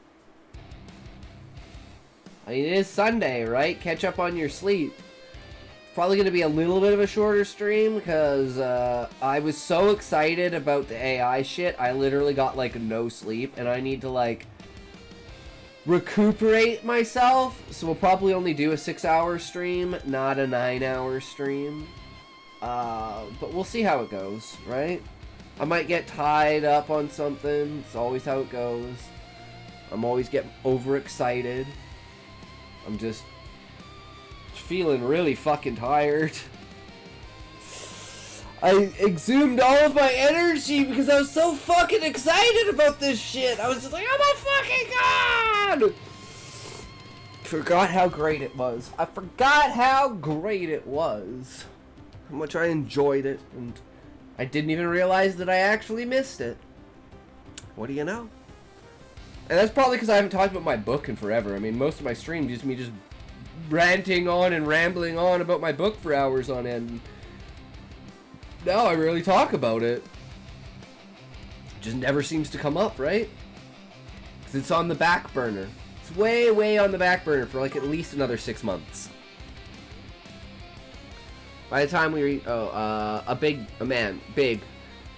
I mean, it is Sunday, right? Catch up on your sleep. Probably going to be a little bit of a shorter stream because I was so excited about the AI shit. I literally got, like, no sleep, and I need to, like, recuperate myself, so we'll probably only do a 6-hour stream, not a 9-hour stream. But we'll see how it goes, right? I might get tied up on something. It's always how it goes. I'm always getting overexcited. I'm just feeling really fucking tired. I exhumed all of my energy because I was so fucking excited about this shit. I was just like, oh my fucking god! Forgot how great it was. I forgot how great it was. How much I enjoyed it, and I didn't even realize that I actually missed it. What do you know? And that's probably because I haven't talked about my book in forever. I mean, most of my streams is me just ranting on and rambling on about my book for hours on end. Now I rarely talk about it. It just never seems to come up, right? Because it's on the back burner. It's way, way on the back burner for like at least another 6 months. By the time we reach, a man, built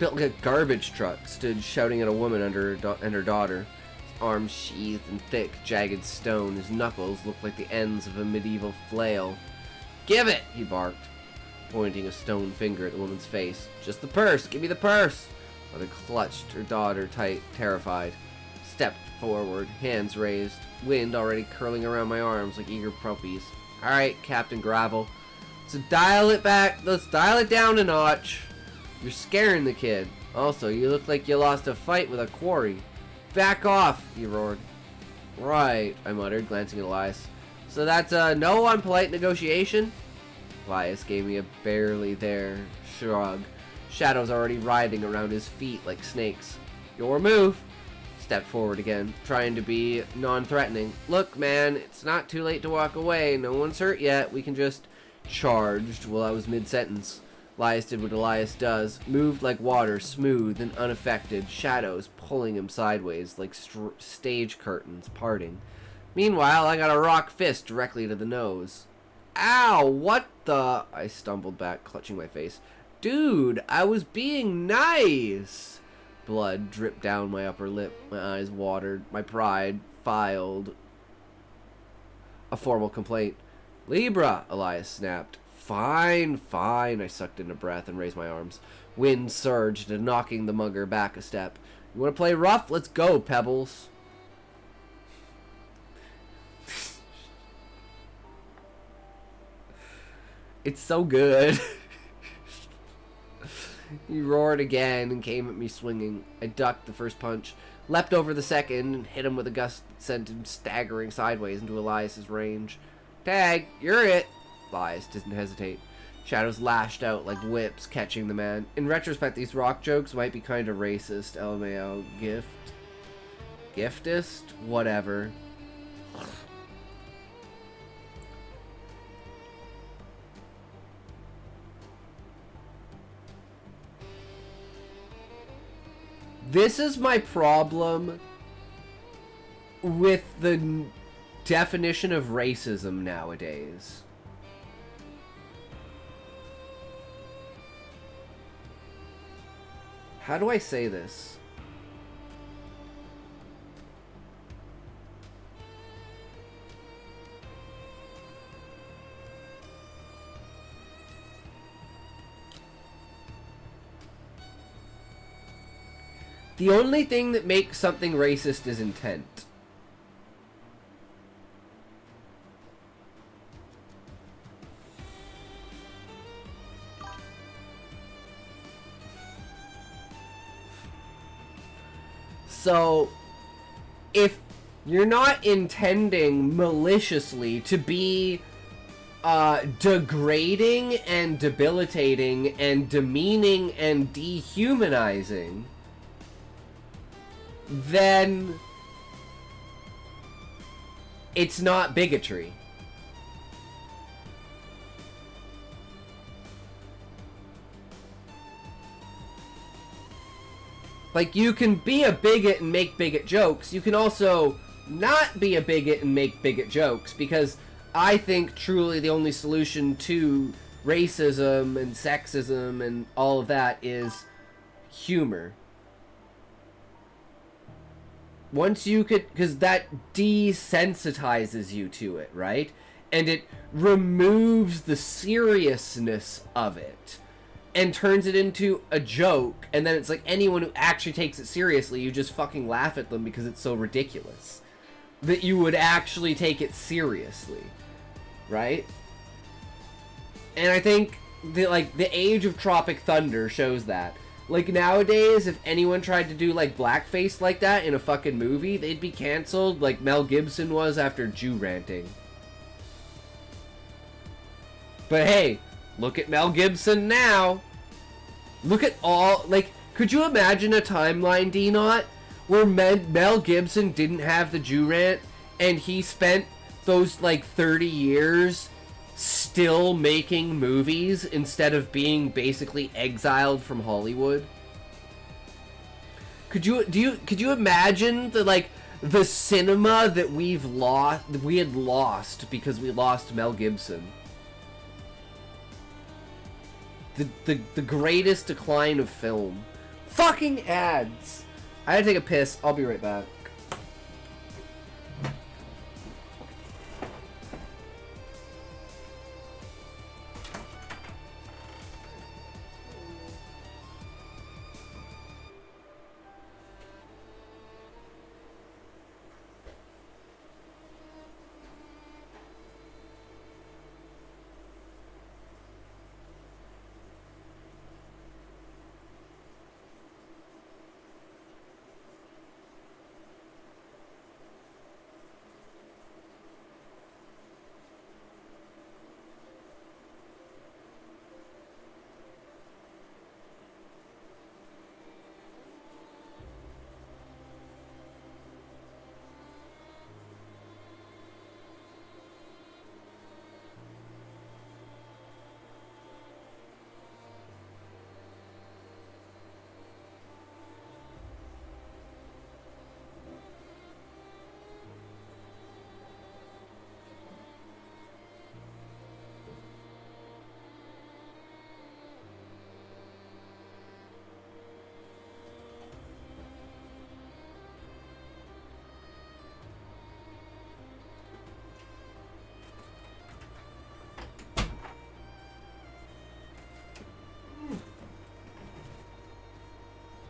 like a garbage truck, stood shouting at a woman and her daughter. His arms sheathed in thick, jagged stone. His knuckles looked like the ends of a medieval flail. "Give it!" he barked, pointing a stone finger at the woman's face. "Just the purse! Give me the purse!" Mother clutched her daughter tight, terrified. Stepped forward, hands raised, wind already curling around my arms like eager puppies. "Alright, Captain Gravel. So dial it back. Let's dial it down a notch. You're scaring the kid. Also, you look like you lost a fight with a quarry. Back off," he roared. "Right," I muttered, glancing at Elias. "So that's a no on polite negotiation?" Elias gave me a barely there shrug. Shadows already writhing around his feet like snakes. "Your move." Stepped forward again, trying to be non-threatening. "Look, man, it's not too late to walk away. No one's hurt yet. We can just..." Charged while I was mid-sentence. Elias did what Elias does. Moved like water, smooth and unaffected. Shadows pulling him sideways like stage curtains parting. Meanwhile, I got a rock fist directly to the nose. "Ow, what the..." I stumbled back, clutching my face. "Dude, I was being nice." Blood dripped down my upper lip. My eyes watered. My pride filed a formal complaint. "Libra," Elias snapped. "Fine, fine." I sucked in a breath and raised my arms. Wind surged, knocking the mugger back a step. "You want to play rough? Let's go, Pebbles." It's so good. He roared again and came at me swinging. I ducked the first punch, leapt over the second, and hit him with a gust that sent him staggering sideways into Elias's range. "Tag, you're it." Elias didn't hesitate. Shadows lashed out like whips, catching the man. In retrospect, these rock jokes might be kind of racist. LMAO. Giftist? Whatever. This is my problem with the definition of racism nowadays. How do I say this? The only thing that makes something racist is intent. So, if you're not intending maliciously to be degrading and debilitating and demeaning and dehumanizing, then it's not bigotry. Like, you can be a bigot and make bigot jokes. You can also not be a bigot and make bigot jokes, because I think truly the only solution to racism and sexism and all of that is humor. once you could, because that desensitizes you to it, right? And it removes the seriousness of it and turns it into a joke, and then it's like anyone who actually takes it seriously, you just fucking laugh at them because it's so ridiculous that you would actually take it seriously, right? And I think the age of Tropic Thunder shows that. Like, nowadays, if anyone tried to do, like, blackface like that in a fucking movie, they'd be canceled like Mel Gibson was after Jew ranting. But hey, look at Mel Gibson now. Look at all, like, could you imagine a timeline, D-Not, where Mel Gibson didn't have the Jew rant, and he spent those, like, 30 years still making movies instead of being basically exiled from Hollywood? Could you imagine the cinema that we had lost because we lost Mel Gibson? The greatest decline of film. Fucking ads. I gotta take a piss. I'll be right back.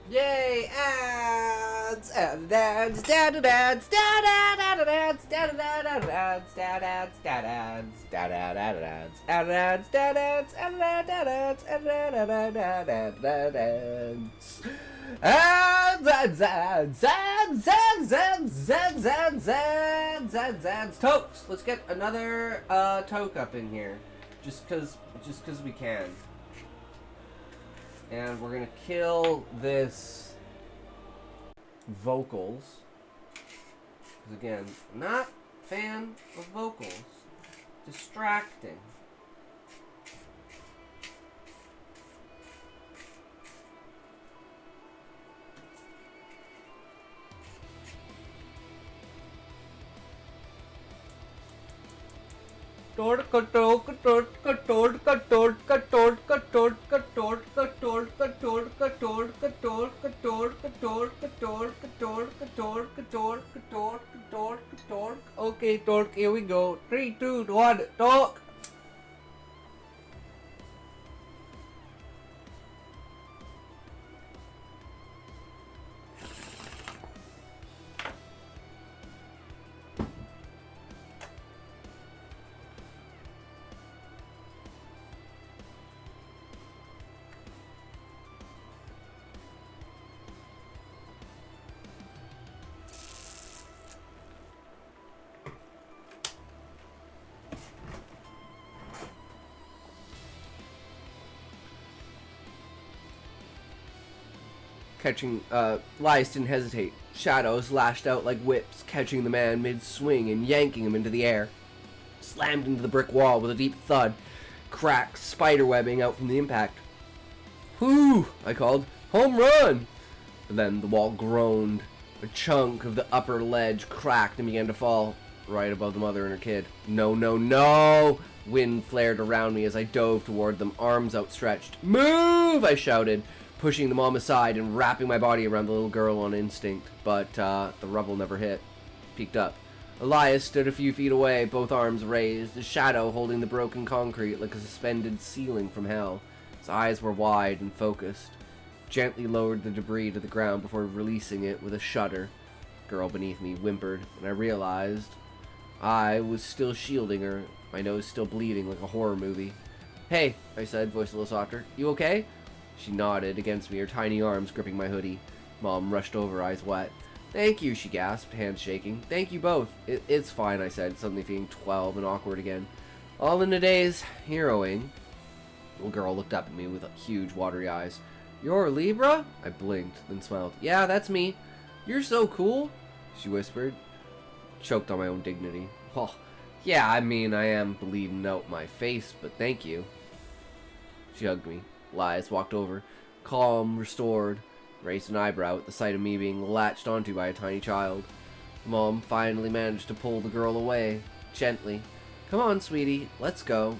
Yay, ads! Ads, ads, ads, ads, ads, ads, ads, ads, ads, Tokes! Let's get another toke up in here. Just cause we can. And we're gonna kill this vocals. Because again, not fan of vocals. Distracting. Okay, Torque, here we go. 3, 2, 1, talk! Catching, Lias didn't hesitate. Shadows lashed out like whips, catching the man mid-swing and yanking him into the air. Slammed into the brick wall with a deep thud, cracks spiderwebbing out from the impact. Whoo! I called. Home run! But then the wall groaned. A chunk of the upper ledge cracked and began to fall right above the mother and her kid. No, no, no! Wind flared around me as I dove toward them, arms outstretched. Move! I shouted, pushing the mom aside and wrapping my body around the little girl on instinct, but the rubble never hit. Peeked up. Elias stood a few feet away, both arms raised, his shadow holding the broken concrete like a suspended ceiling from hell. His eyes were wide and focused. Gently lowered the debris to the ground before releasing it with a shudder. The girl beneath me whimpered, and I realized I was still shielding her, my nose still bleeding like a horror movie. "Hey," I said, voice a little softer. "You okay?" She nodded against me, her tiny arms gripping my hoodie. Mom rushed over, eyes wet. "Thank you," she gasped, hands shaking. "Thank you both." It's fine," I said, suddenly feeling 12 and awkward again. All in a day's heroing. The little girl looked up at me with huge, watery eyes. "You're Libra?" I blinked, then smiled. "Yeah, that's me." "You're so cool," she whispered. Choked on my own dignity. "Oh, yeah, I mean, I am bleeding out my face, but thank you." She hugged me. Elias walked over, calm, restored, raised an eyebrow at the sight of me being latched onto by a tiny child. Mom finally managed to pull the girl away, gently. "Come on, sweetie, let's go."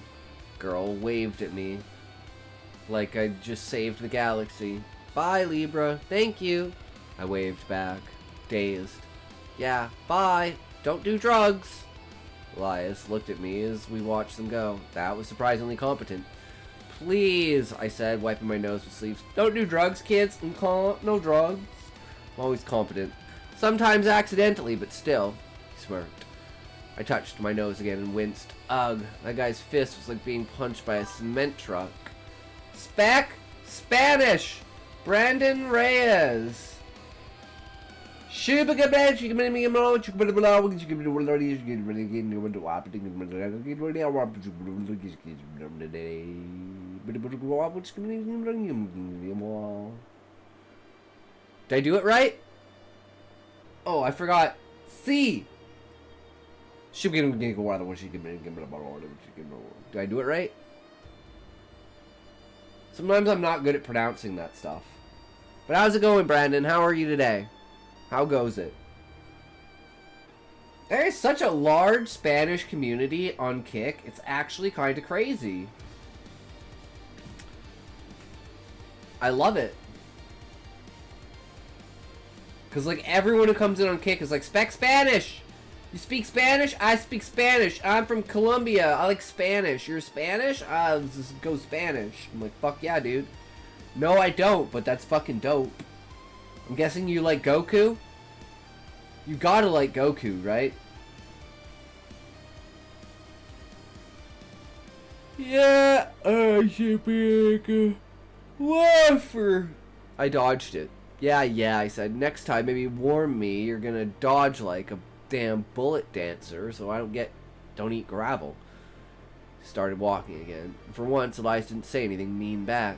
Girl waved at me like I'd just saved the galaxy. "Bye, Libra. Thank you." I waved back, dazed. "Yeah, bye. Don't do drugs." Elias looked at me as we watched them go. That was surprisingly competent. "Please," I said, wiping my nose with sleeves. "Don't do drugs, kids. No drugs." I'm always competent. Sometimes accidentally, but still. He smirked. I touched my nose again and winced. Ugh, that guy's fist was like being punched by a cement truck. Spanish! Brandon Reyes. Did I do it right? Oh, I forgot. C. Did I do it right? Sometimes I'm not good at pronouncing that stuff. But how's it going, Brandon? How are you today? How goes it? There is such a large Spanish community on Kick. It's actually kind of crazy. I love it. Because, like, everyone who comes in on Kick is like, "Speak Spanish! You speak Spanish? I speak Spanish. I'm from Colombia. I like Spanish. You're Spanish? Let's just go Spanish." I'm like, fuck yeah, dude. No, I don't, but that's fucking dope. I'm guessing you like Goku? You gotta like Goku, right? Yeah, I should be like a wafer. I dodged it. Yeah, I said. "Next time, maybe warn me you're gonna dodge like a damn bullet dancer so I don't eat gravel." Started walking again. For once, Elias didn't say anything mean back.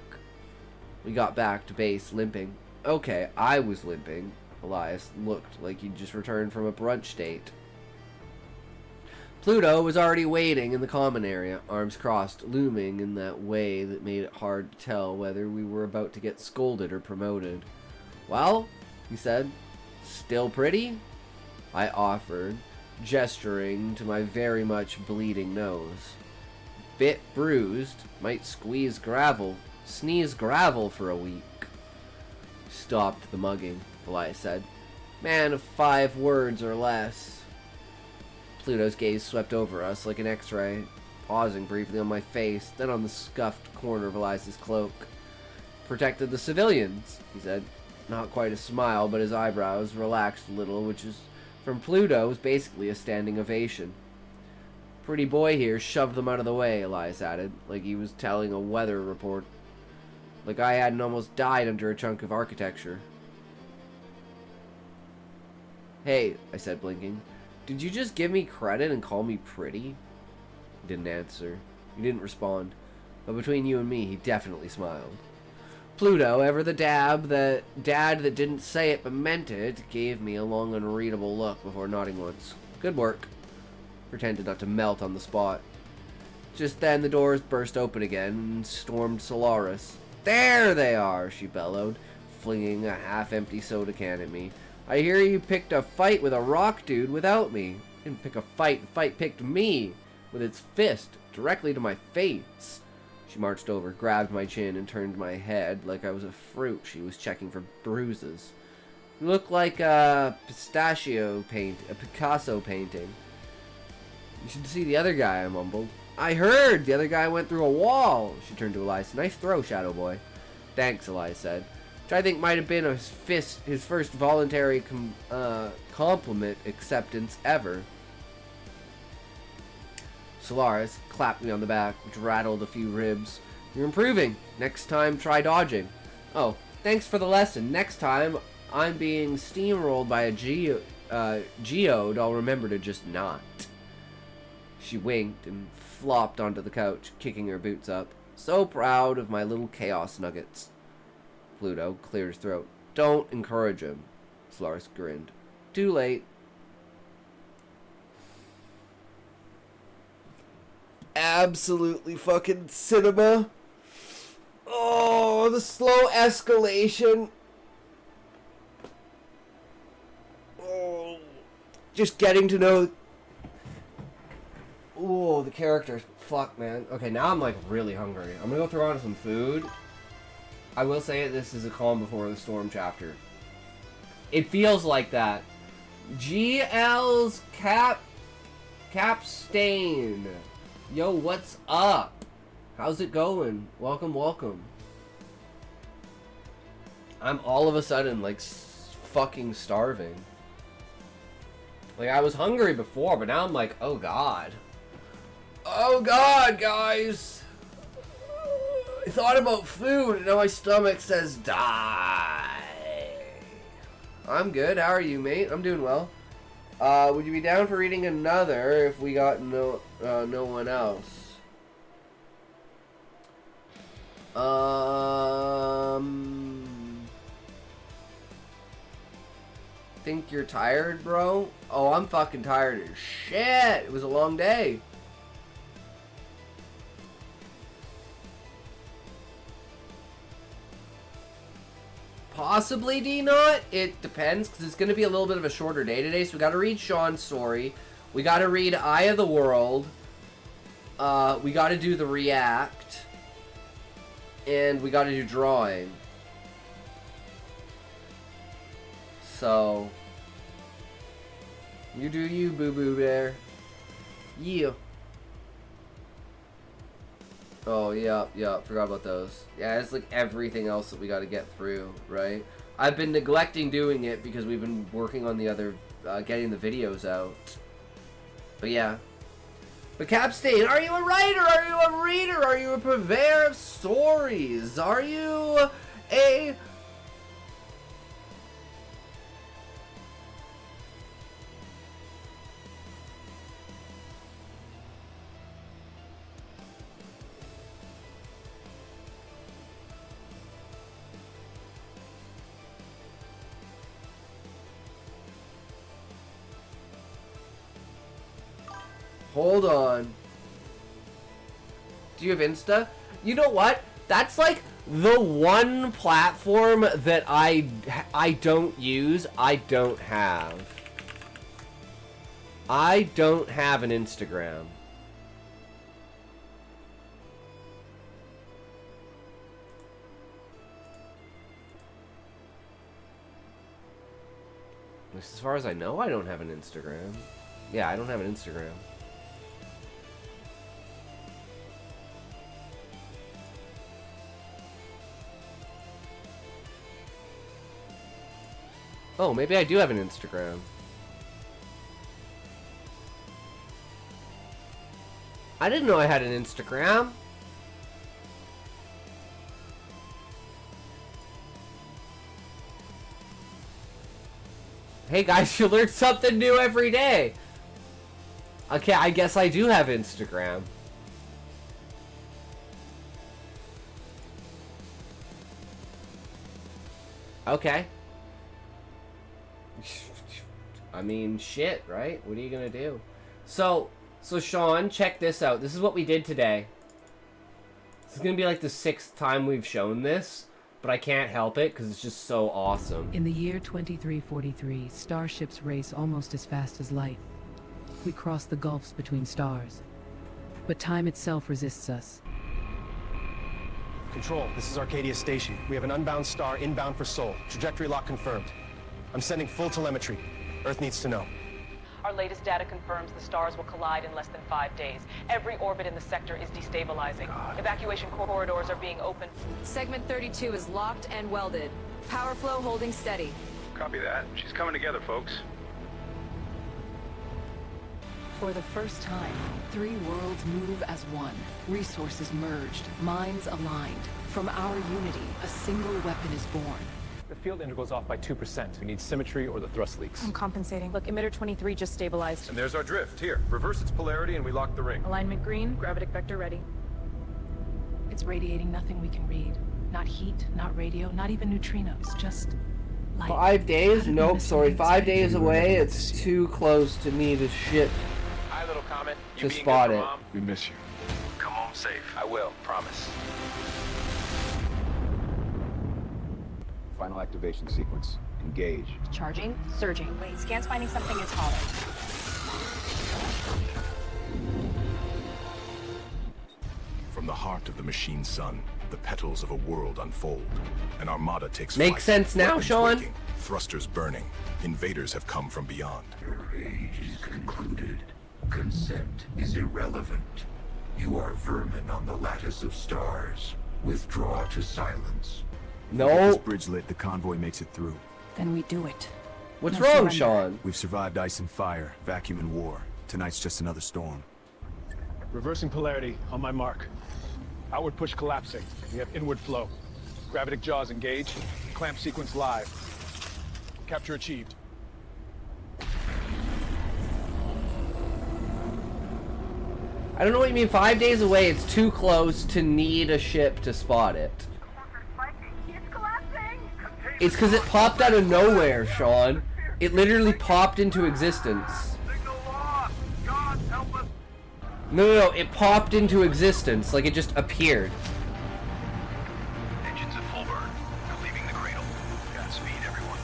We got back to base, limping. Okay, I was limping. Elias looked like he'd just returned from a brunch date. Pluto was already waiting in the common area, arms crossed, looming in that way that made it hard to tell whether we were about to get scolded or promoted. "Well," he said, "still pretty?" I offered, gesturing to my very much bleeding nose. "Bit bruised, might sneeze gravel for a week." Stopped the mugging, Elias said. "Man of 5 words or less." Pluto's gaze swept over us like an x-ray, pausing briefly on my face, then on the scuffed corner of Elias's cloak. "Protected the civilians," he said. Not quite a smile, but his eyebrows relaxed a little, which is, from Pluto, was basically a standing ovation. "Pretty boy here shoved them out of the way," Elias added, like he was telling a weather report. Like I hadn't almost died under a chunk of architecture. "Hey," I said, blinking. "Did you just give me credit and call me pretty?" He didn't answer. He didn't respond. But between you and me, he definitely smiled. Pluto, ever the dad that didn't say it but meant it, gave me a long unreadable look before nodding once. "Good work." Pretended not to melt on the spot. Just then the doors burst open again and stormed Solaris. "There they are," she bellowed, flinging a half-empty soda can at me. "I hear you picked a fight with a rock dude without me." "Didn't pick a fight, the fight picked me with its fist directly to my face." She marched over, grabbed my chin, and turned my head like I was a fruit she was checking for bruises. You look like a Picasso painting. You should see the other guy, I mumbled. I heard! The other guy went through a wall! She turned to Elias. Nice throw, Shadow Boy. Thanks, Elias said. Which I think might have been his first voluntary compliment acceptance ever. Solaris clapped me on the back, which rattled a few ribs. You're improving. Next time, try dodging. Oh, thanks for the lesson. Next time, I'm being steamrolled by a geode, I'll remember to just not. She winked and flopped onto the couch, kicking her boots up. So proud of my little chaos nuggets. Pluto cleared his throat. Don't encourage him. Solaris grinned. Too late. Absolutely fucking cinema. Oh, the slow escalation. Oh, just getting to know. Oh, the characters. Fuck, man. Okay, now I'm like really hungry. I'm gonna go throw on some food. I will say it, this is a calm before the storm chapter. It feels like that. GL's Capstain. Yo, what's up? How's it going? Welcome, welcome. I'm all of a sudden like fucking starving. Like I was hungry before, but now I'm like, oh god. Oh god, guys. I thought about food and now my stomach says die. I'm good. How are you, mate? I'm doing well. Would you be down for reading another if we got no one else? Think you're tired, bro? Oh, I'm fucking tired as shit. It was a long day. Possibly D-Not. It depends, because it's going to be a little bit of a shorter day today. So we got to read Sean's story. We got to read Eye of the World. We got to do the React. And we got to do drawing. So, you do you, boo-boo bear. Yeah. Oh, yeah, forgot about those. Yeah, it's like everything else that we got to get through, right? I've been neglecting doing it because we've been working on the other, getting the videos out. But yeah. But Capstain, are you a writer? Are you a reader? Are you a purveyor of stories? Are you a... Hold on. Do you have Insta? You know what? That's like the one platform that I don't use. I don't have. I don't have an Instagram. As far as I know, I don't have an Instagram. Yeah, I don't have an Instagram. Oh, maybe I do have an Instagram. I didn't know I had an Instagram. Hey guys, you learn something new every day. Okay, I guess I do have Instagram. Okay. I mean, shit, right? What are you gonna do? So Sean, check this out. This is what we did today. This is gonna be like the 6th time we've shown this, but I can't help it because it's just so awesome. In the year 2343, starships race almost as fast as light. We cross the gulfs between stars, but time itself resists us. Control, this is Arcadia Station. We have an unbound star inbound for Sol. Trajectory lock confirmed. I'm sending full telemetry. Earth needs to know. Our latest data confirms the stars will collide in less than 5 days. Every orbit in the sector is destabilizing. Evacuation corridors are being opened. Segment 32 is locked and welded. Power flow holding steady. Copy that. She's coming together, folks. For the first time, 3 worlds move as one. Resources merged, minds aligned. From our unity, a single weapon is born. The field integral's off by 2%. We need symmetry or the thrust leaks. I'm compensating. Look, emitter 23 just stabilized. And there's our drift. Here, reverse its polarity and we lock the ring. Alignment green, gravitic vector ready. It's radiating nothing we can read. Not heat, not radio, not even neutrinos, just light. 5 days? Nope, sorry, 5 days away. It's too close to need a ship Hi, little comet. to spot it. We miss you. Come home safe. I will, promise. Final activation sequence. Engage. Charging, surging. Wait, scan's finding something is hollow. From the heart of the machine sun, the petals of a world unfold. An armada takes Makes flight. sense now, Weapons Sean? waking, thrusters burning. Invaders have come from beyond. Your age is concluded. Consent is irrelevant. You are vermin on the lattice of stars. Withdraw to silence. If we get this bridge lit, the convoy makes it through. Then we do it. What's No wrong, surrender. Sean? We've survived ice and fire, vacuum and war. Tonight's just another storm. Reversing polarity on my mark. Outward push collapsing. We have inward flow. Gravitic jaws engaged. Clamp sequence live. Capture achieved. I don't know what you mean 5 days away. It's too close to need a ship to spot it. It's because it popped out of nowhere, Sean. It literally popped into existence. No, it popped into existence. Like, it just appeared. Engines at full burn. They're leaving the cradle. Godspeed, everyone.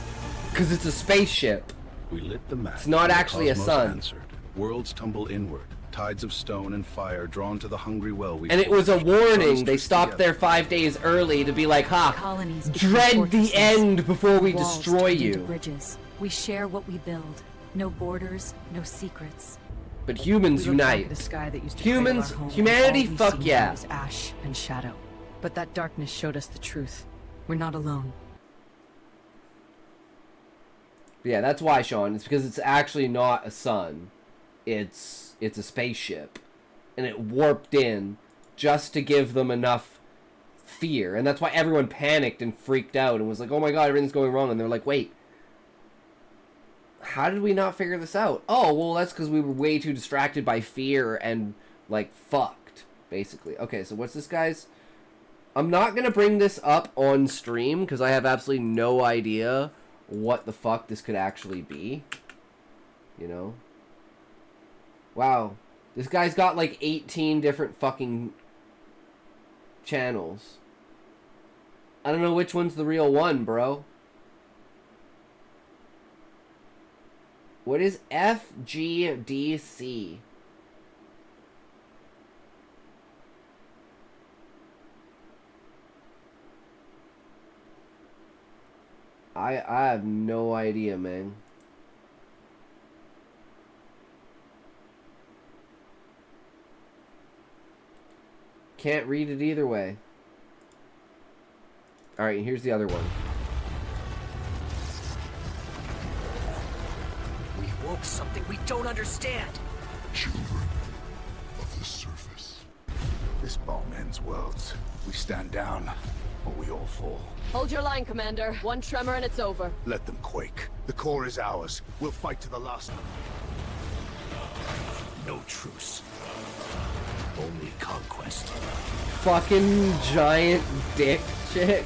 Because it's a spaceship. We lit the match. It's not and the actually a cosmos sun. Answered. Worlds tumble inward. Tides of stone and fire drawn to the hungry well we And it was a forged. warning. Suns They twist stopped together. there 5 days early to be like, ha, Colonies dread become the fortresses. end before we Walls destroy turned into you. bridges. We share what we build. No borders, no secrets. But humans We look back unite. at a sky that used to Humans, cradle our home, humanity, and all we fuck see yeah. now is ash and shadow. But that darkness showed us the truth. We're not alone. Yeah, that's why, Sean. It's because it's actually not a sun. It's a spaceship. And it warped in just to give them enough fear. And that's why everyone panicked and freaked out and was like, oh my god, everything's going wrong. And they're like, wait, how did we not figure this out? Oh, well, that's because we were way too distracted by fear and, like, fucked, basically. Okay, so what's this, guys? I'm not going to bring this up on stream because I have absolutely no idea what the fuck this could actually be. You know? Wow. This guy's got like 18 different fucking channels. I don't know which one's the real one, bro. What is FGDC? I have no idea, man. Can't read it either way. Alright, here's the other one. We woke something we don't understand. Children of the surface. This bomb ends worlds. We stand down, or we all fall. Hold your line, Commander. One tremor and it's over. Let them quake. The core is ours. We'll fight to the last. No truce. Only conquest. Fucking giant dick chick.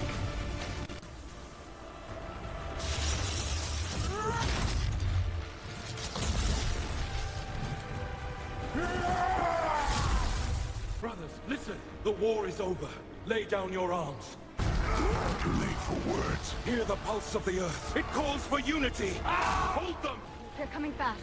Brothers, listen. The war is over. Lay down your arms. Too late for words. Hear the pulse of the earth. It calls for unity. Hold them! They're coming fast.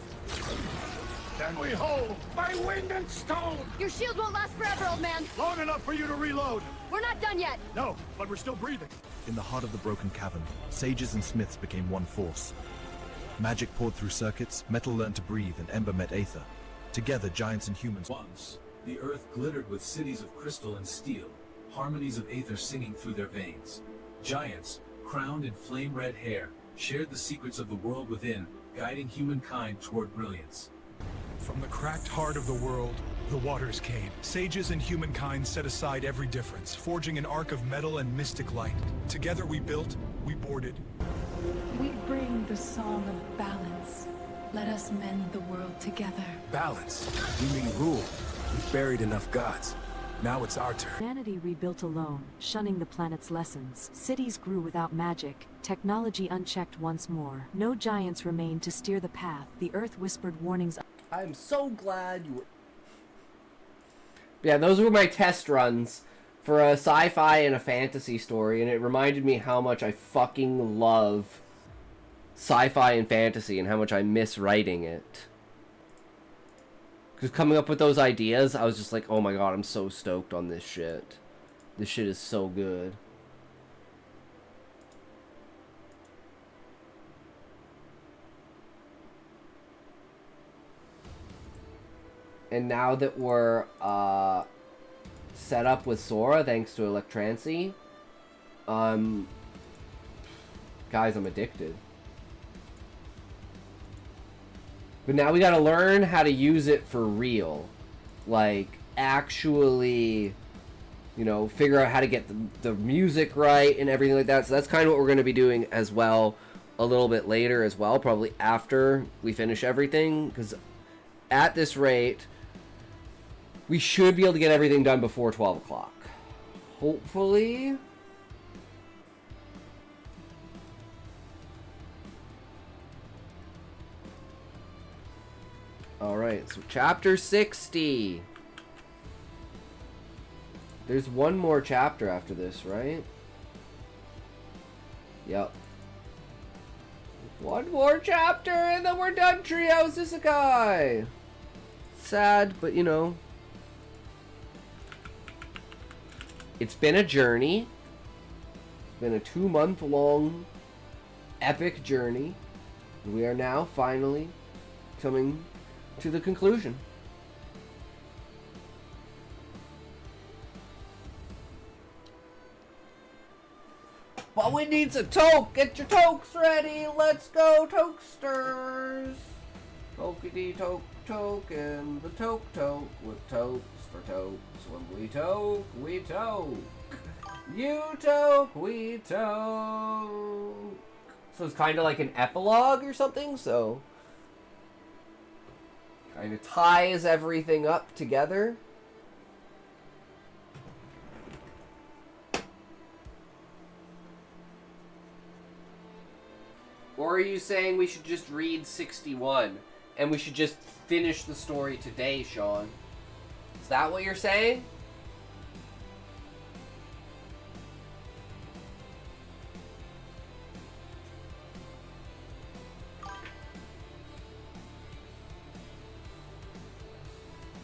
Then we hold by wind and stone! Your shield won't last forever, old man. Long enough for you to reload! We're not done yet. No, but we're still breathing. In the heart of the broken cavern, sages and smiths became one force. Magic poured through circuits, metal learned to breathe, and ember met aether. Together, giants and humans. Once, the earth glittered with cities of crystal and steel, harmonies of aether singing through their veins. Giants, crowned in flame-red hair, shared the secrets of the world within, guiding humankind toward brilliance. From the cracked heart of the world, the waters came. Sages and humankind set aside every difference, forging an arc of metal and mystic light. Together we built, we boarded. We bring the song of balance. Let us mend the world together. Balance. We mean rule. We've buried enough gods. Now it's our turn. Humanity rebuilt alone, shunning the planet's lessons. Cities grew without magic, technology unchecked once more. No giants remained to steer the path. The earth whispered warnings. I'm so glad you were... Yeah, those were my test runs for a sci-fi and a fantasy story, and it reminded me how much I fucking love sci-fi and fantasy and how much I miss writing it. Because coming up with those ideas, I was just like, oh my god, I'm so stoked on this shit. This shit is so good. And now that we're set up with Sora, thanks to Electrancy, guys, I'm addicted. But now we gotta learn how to use it for real. Like, actually, you know, figure out how to get the music right and everything like that. So that's kind of what we're gonna be doing as well a little bit later as well, probably after we finish everything. Because at this rate, we should be able to get everything done before 12 o'clock. Hopefully. Alright, so chapter 60. There's one more chapter after this, right? Yep. One more chapter and then we're done, Trio Isekai! Sad, but you know. It's been a journey. It's been a 2-month-long epic journey. We are now finally coming to the conclusion. Well, we need some toke. Get your tokes ready. Let's go, tokesters. Tokety toke toke and the toke with tokes for tokes. When we toke, we toke. You toke, we toke. So it's kind of like an epilogue or something. So kind of ties everything up together. Or are you saying we should just read 61 and we should just finish the story today, Sean? Is that what you're saying?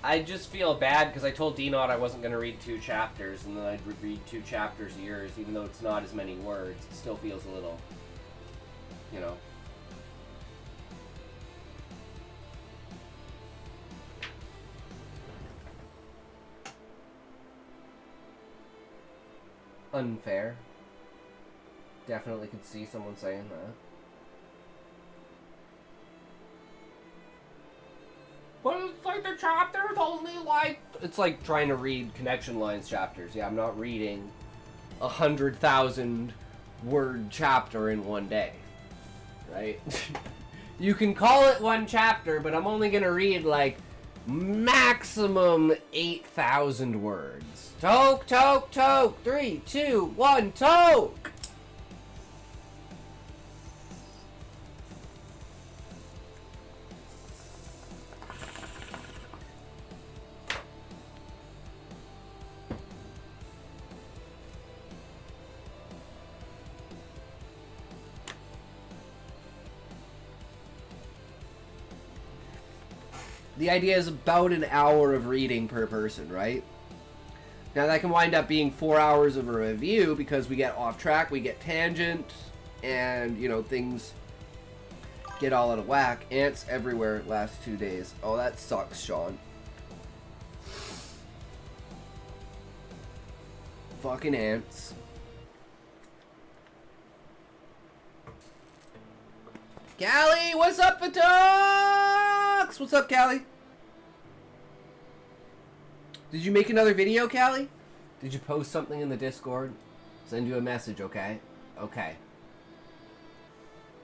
I just feel bad because I told D-Not I wasn't going to read 2 chapters and then I'd read 2 chapters a year, even though it's not as many words. It still feels a little, you know. Unfair. Definitely could see someone saying that. But it's like the chapter's only like... It's like trying to read Connection Lines chapters. Yeah, I'm not reading 100,000 word chapter in one day. Right? You can call it one chapter, but I'm only gonna read like maximum 8,000 words. Toke, toke, toke. 3, 2, 1, toke! The idea is about an hour of reading per person, right? Now that can wind up being 4 hours of a review because we get off track, we get tangent, and, you know, things get all out of whack. Ants everywhere last 2 days. Oh, that sucks, Sean. Fucking ants. Callie, what's up, Atox? What's up, Callie? Did you make another video, Callie? Did you post something in the Discord? Send you a message, okay? Okay.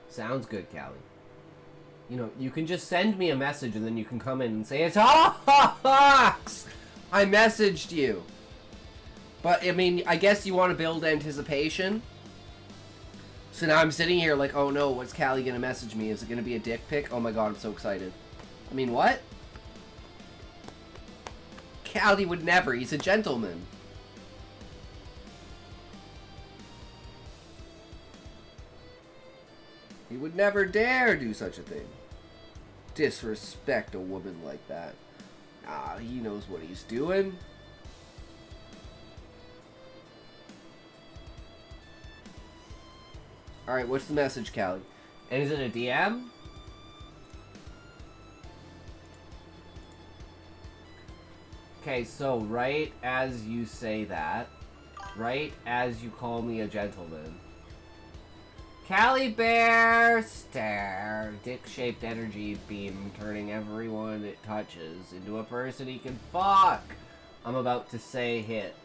Sounds good, Callie. You know, you can just send me a message and then you can come in and say, Atox! I messaged you. But, I mean, I guess you want to build anticipation. So now I'm sitting here like, oh no, what's Callie gonna message me? Is it gonna be a dick pic? Oh my god, I'm so excited. I mean, what? Callie would never. He's a gentleman. He would never dare do such a thing. Disrespect a woman like that. Ah, he knows what he's doing. Alright, what's the message, Callie? And is it a DM? Okay, so right as you say that, right as you call me a gentleman, Callie Bear stare, dick-shaped energy beam turning everyone it touches into a person he can fuck. I'm about to say hits.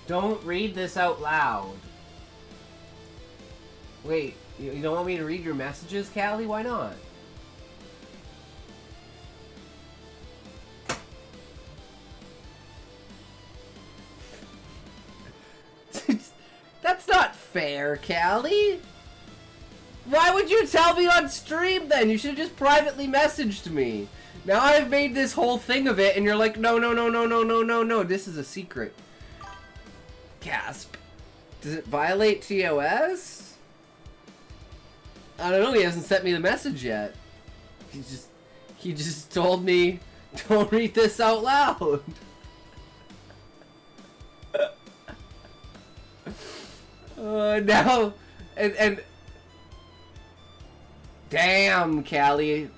Don't read this out loud. Wait, you don't want me to read your messages, Callie? Why not? That's not fair, Callie. Why would you tell me on stream then? You should have just privately messaged me. Now I've made this whole thing of it and you're like, no, no, no, no, no, no, no, no. This is a secret. Gasp. Does it violate TOS? I don't know, he hasn't sent me the message yet. He just told me, don't read this out loud. Now, and damn, Callie.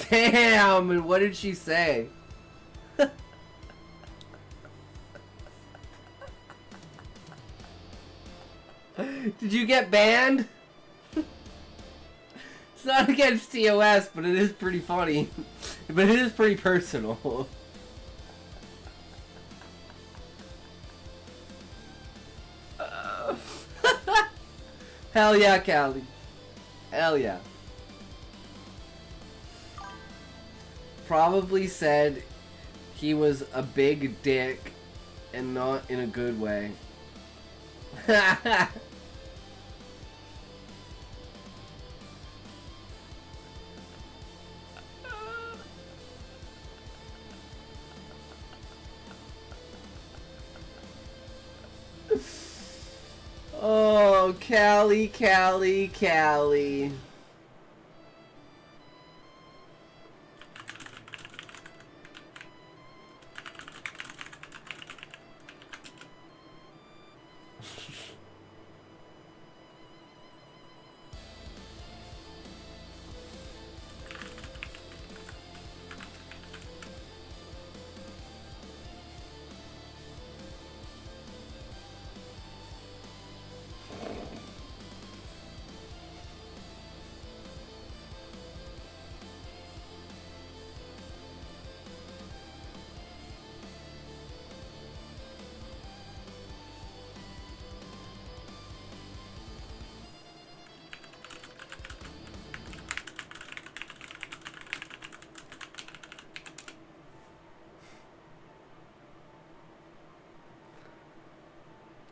Damn, and what did she say? Did you get banned? It's not against TOS, but it is pretty funny. But it is pretty personal. Hell yeah, Callie. Hell yeah. Probably said he was a big dick and not in a good way. Oh, Callie, Callie, Callie.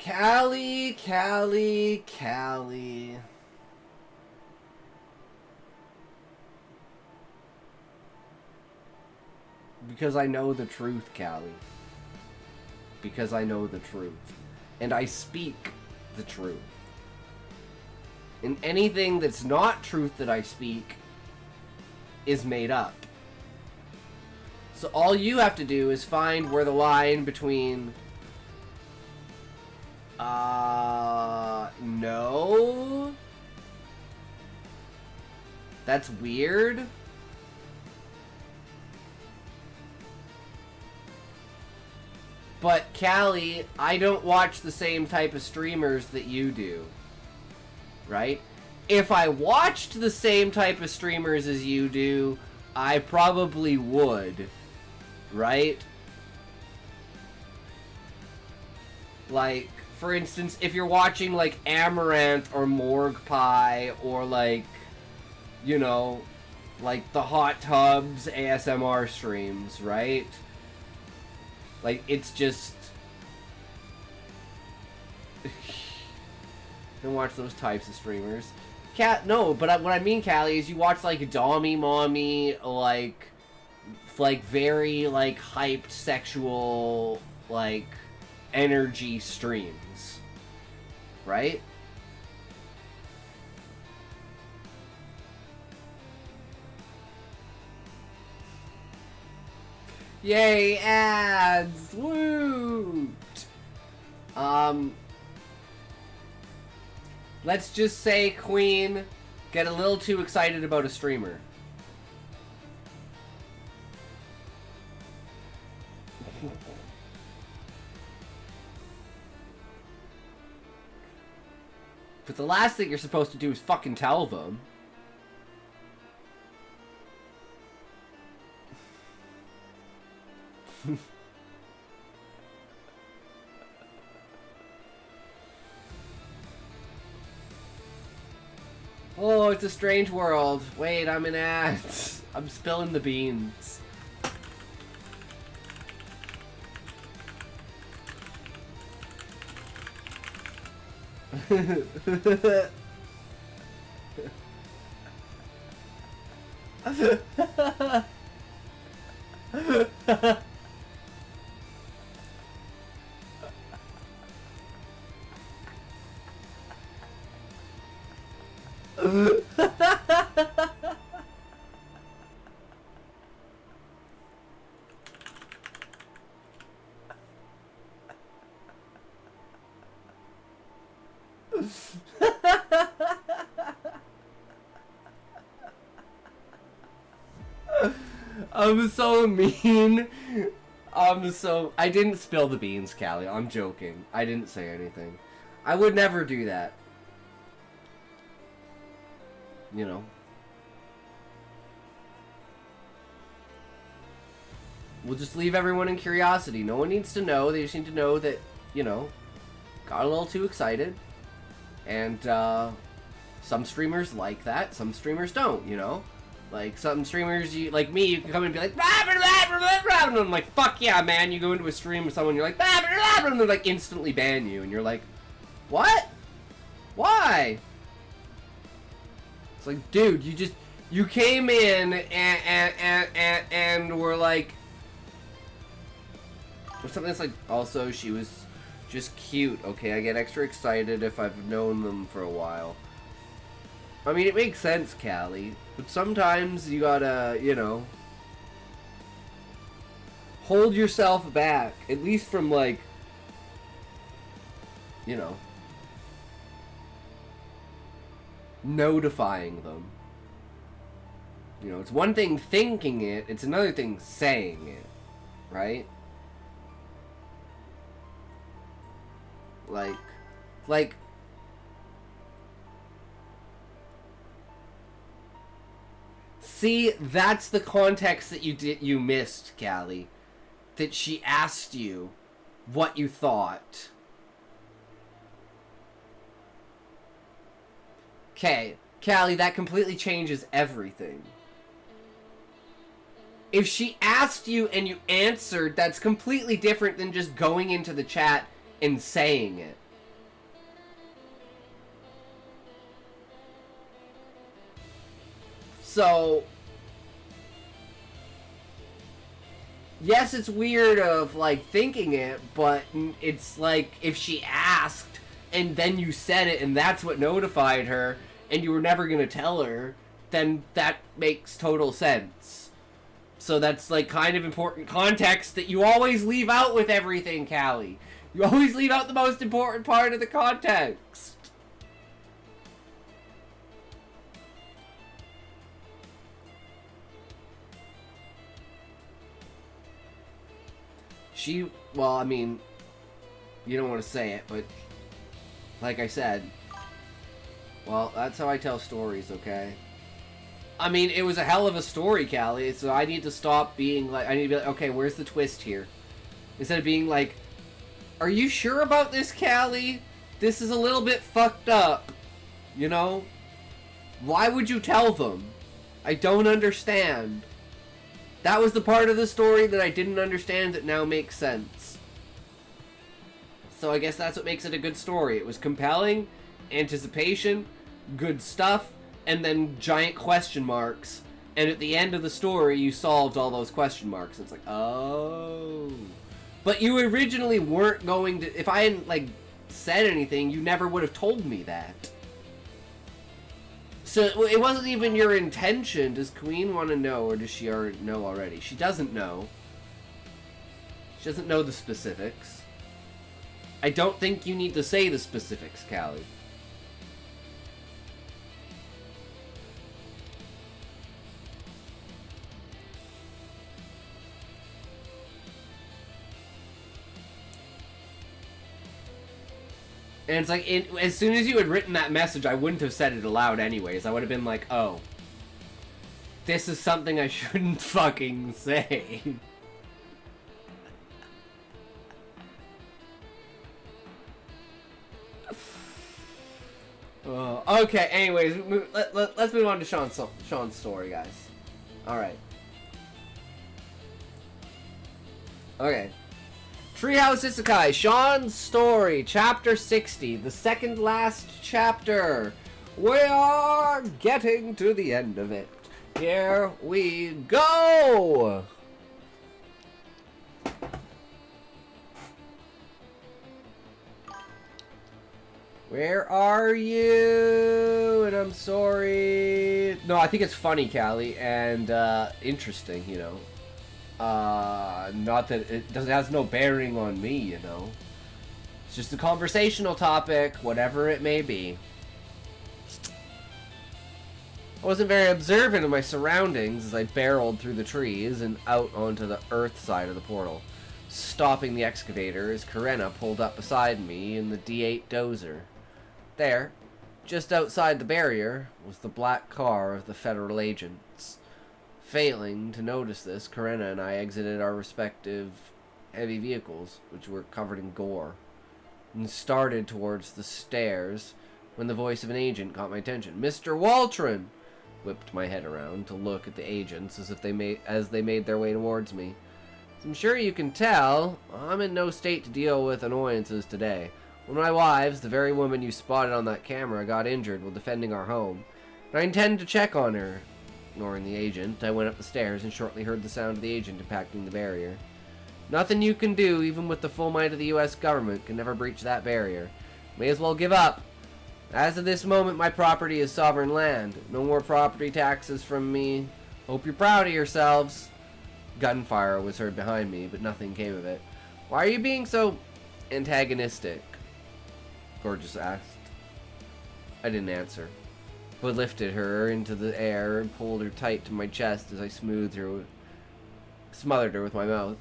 Callie, Callie, Callie. Because I know the truth, Callie. Because I know the truth. And I speak the truth. And anything that's not truth that I speak is made up. So all you have to do is find where the line between no, that's weird, but Callie, I don't watch the same type of streamers that you do, right? If I watched the same type of streamers as you do, I probably would, right? Like, for instance, if you're watching, like, Amaranth or Morgue Pie or, like, you know, like the Hot Tubs ASMR streams, right? Like, it's just... don't watch those types of streamers. No, but what I mean, Callie, is you watch, like, Dommy Mommy, like, very, like, hyped sexual, like, energy streams, right? Yay, ads! Woot! Let's just say Queen get a little too excited about a streamer. But the last thing you're supposed to do is fucking tell them. Oh, it's a strange world. Wait, I'm in ads. I'm spilling the beans. I'm so mean. I didn't spill the beans, Callie. I'm joking. I didn't say anything. I would never do that. You know. We'll just leave everyone in curiosity. No one needs to know. They just need to know that, you know, got a little too excited. And, some streamers like that. Some streamers don't, you know? Like, some streamers, like me, you can come in and be like, blah, blah, blah, blah, blah, and I'm like, fuck yeah, man. You go into a stream with someone, you're like, blah, blah, blah, and they like instantly ban you. And you're like, what? Why? It's like, dude, you came in and were like, or something that's like, also, she was just cute. Okay, I get extra excited if I've known them for a while. I mean, it makes sense, Callie, but sometimes you gotta, you know, hold yourself back, at least from, like, you know, notifying them. You know, it's one thing thinking it, it's another thing saying it, right? Like, see, that's the context that you missed, Callie. That she asked you what you thought. Okay, Callie, that completely changes everything. If she asked you and you answered, that's completely different than just going into the chat and saying it. So, yes, it's weird of, like, thinking it, but it's like, if she asked, and then you said it, and that's what notified her, and you were never gonna tell her, then that makes total sense. So that's, like, kind of important context that you always leave out with everything, Callie. You always leave out the most important part of the context. Well, I mean, you don't want to say it, but like I said, well, that's how I tell stories, okay? I mean, it was a hell of a story, Callie, so I need to stop being like, I need to be like, okay, where's the twist here? Instead of being like, are you sure about this, Callie? This is a little bit fucked up, you know? Why would you tell them? I don't understand. That was the part of the story that I didn't understand that now makes sense. So I guess that's what makes it a good story. It was compelling, anticipation, good stuff, and then giant question marks. And at the end of the story, you solved all those question marks. It's like, oh. But you originally weren't going to... If I hadn't, like, said anything, you never would have told me that. So it wasn't even your intention. Does Queen want to know, or does she already know already? She doesn't know. She doesn't know the specifics. I don't think you need to say the specifics, Callie. And it's like, as soon as you had written that message, I wouldn't have said it aloud anyways. I would have been like, oh. This is something I shouldn't fucking say. Okay, anyways, let's move on to Sean's story, guys. Alright. Okay. Treehouse Isekai, Sean's story, chapter 60, the second last chapter. We are getting to the end of it. Here we go! Where are you? And I'm sorry. No, I think it's funny, Callie, and interesting, you know. Not that it has no bearing on me, you know. It's just a conversational topic, whatever it may be. I wasn't very observant of my surroundings as I barreled through the trees and out onto the earth side of the portal, stopping the excavator as Karena pulled up beside me in the D8 dozer. There, just outside the barrier, was the black car of the Federal agents. Failing to notice this, Karena and I exited our respective heavy vehicles, which were covered in gore, and started towards the stairs when the voice of an agent caught my attention. Mr. Waltron! Whipped my head around to look at the agents as they made their way towards me. As I'm sure you can tell, I'm in no state to deal with annoyances today. One of my wives, the very woman you spotted on that camera, got injured while defending our home, and I intend to check on her. Ignoring the agent, I went up the stairs and shortly heard the sound of the agent impacting the barrier. Nothing you can do, even with the full might of the U.S. government, can never breach that barrier. May as well give up. As of this moment, my property is sovereign land. No more property taxes from me. Hope you're proud of yourselves. Gunfire was heard behind me, but nothing came of it. Why are you being so antagonistic? Gorgeous asked. I didn't answer, but lifted her into the air and pulled her tight to my chest as I smothered her with my mouth.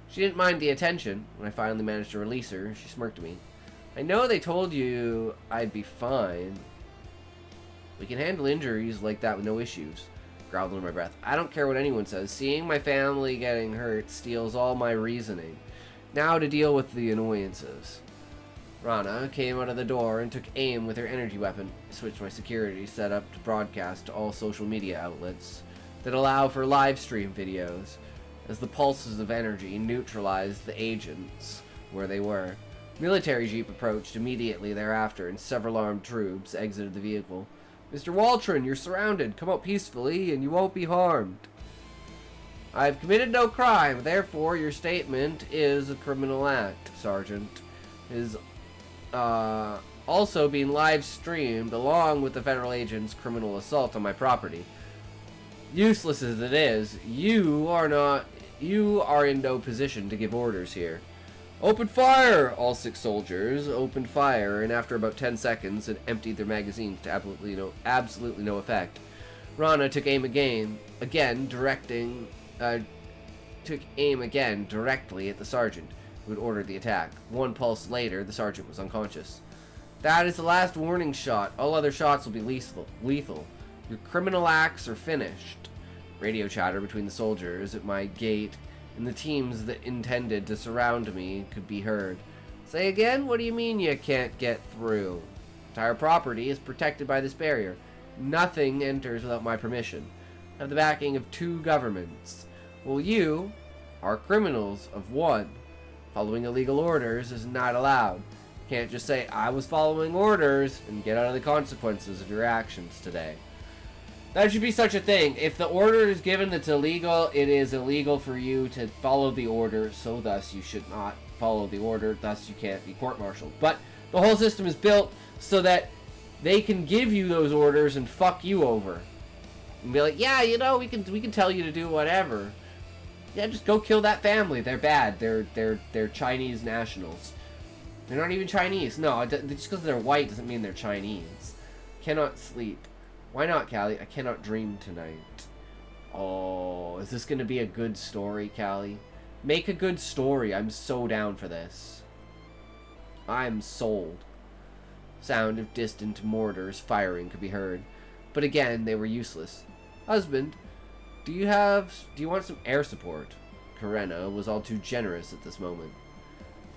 She didn't mind the attention. When I finally managed to release her, she smirked at me. I know they told you I'd be fine. We can handle injuries like that with no issues. Growled under my breath. I don't care what anyone says. Seeing my family getting hurt steals all my reasoning. Now to deal with the annoyances. Rana came out of the door and took aim with her energy weapon. I switched my security setup to broadcast to all social media outlets that allow for live stream videos, as the pulses of energy neutralized the agents where they were. Military jeep approached immediately thereafter, and several armed troops exited the vehicle. Mr. Waltron, you're surrounded. Come out peacefully, and you won't be harmed. I've committed no crime, therefore your statement is a criminal act, Sergeant. Is also being live streamed along with the federal agent's criminal assault on my property. Useless as it is, you are in no position to give orders here. Open fire! All 6 soldiers opened fire, and after about 10 seconds had emptied their magazines to absolutely no effect. Rana took aim again directly at the sergeant, who had ordered the attack. 1 pulse later, the sergeant was unconscious. That is the last warning shot. All other shots will be lethal. Your criminal acts are finished. Radio chatter between the soldiers at my gate and the teams that intended to surround me could be heard. Say again? What do you mean you can't get through? Entire property is protected by this barrier. Nothing enters without my permission. I have the backing of 2 governments. Well, you are criminals of 1. Following illegal orders is not allowed. You can't just say, I was following orders, and get out of the consequences of your actions today. That should be such a thing. If the order is given that's illegal, it is illegal for you to follow the order, so thus you should not follow the order, thus you can't be court-martialed. But the whole system is built so that they can give you those orders and fuck you over. And be like, yeah, you know, we can tell you to do whatever. Yeah, just go kill that family. They're bad. They're Chinese nationals. They're not even Chinese. No, just because they're white doesn't mean they're Chinese. Cannot sleep. Why not, Callie? I cannot dream tonight. Oh, is this going to be a good story, Callie? Make a good story. I'm so down for this. I'm sold. Sound of distant mortars firing could be heard. But again, they were useless. Husband, do you want some air support? Karena was all too generous at this moment.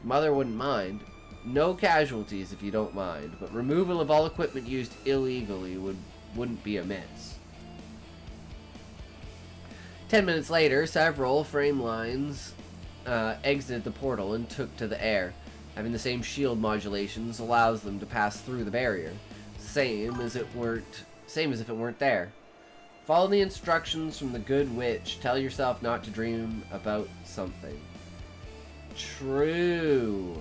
Mother wouldn't mind. No casualties if you don't mind, but removal of all equipment used illegally wouldn't be amiss. 10 minutes later, several frame lines exited the portal and took to the air. Having the same shield modulations allows them to pass through the barrier. Same as if it weren't there. Follow the instructions from the good witch. Tell yourself not to dream about something. True.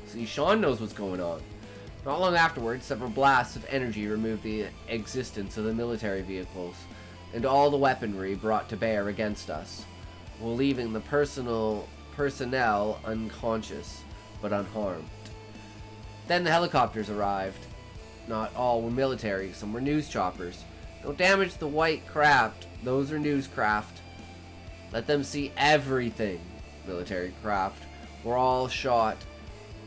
See, Sean knows what's going on. Not long afterwards, several blasts of energy removed the existence of the military vehicles and all the weaponry brought to bear against us, while leaving the personnel unconscious but unharmed. Then the helicopters arrived. Not all were military, some were news choppers. Don't damage the white craft, those are news craft. Let them see everything. Military craft were all shot,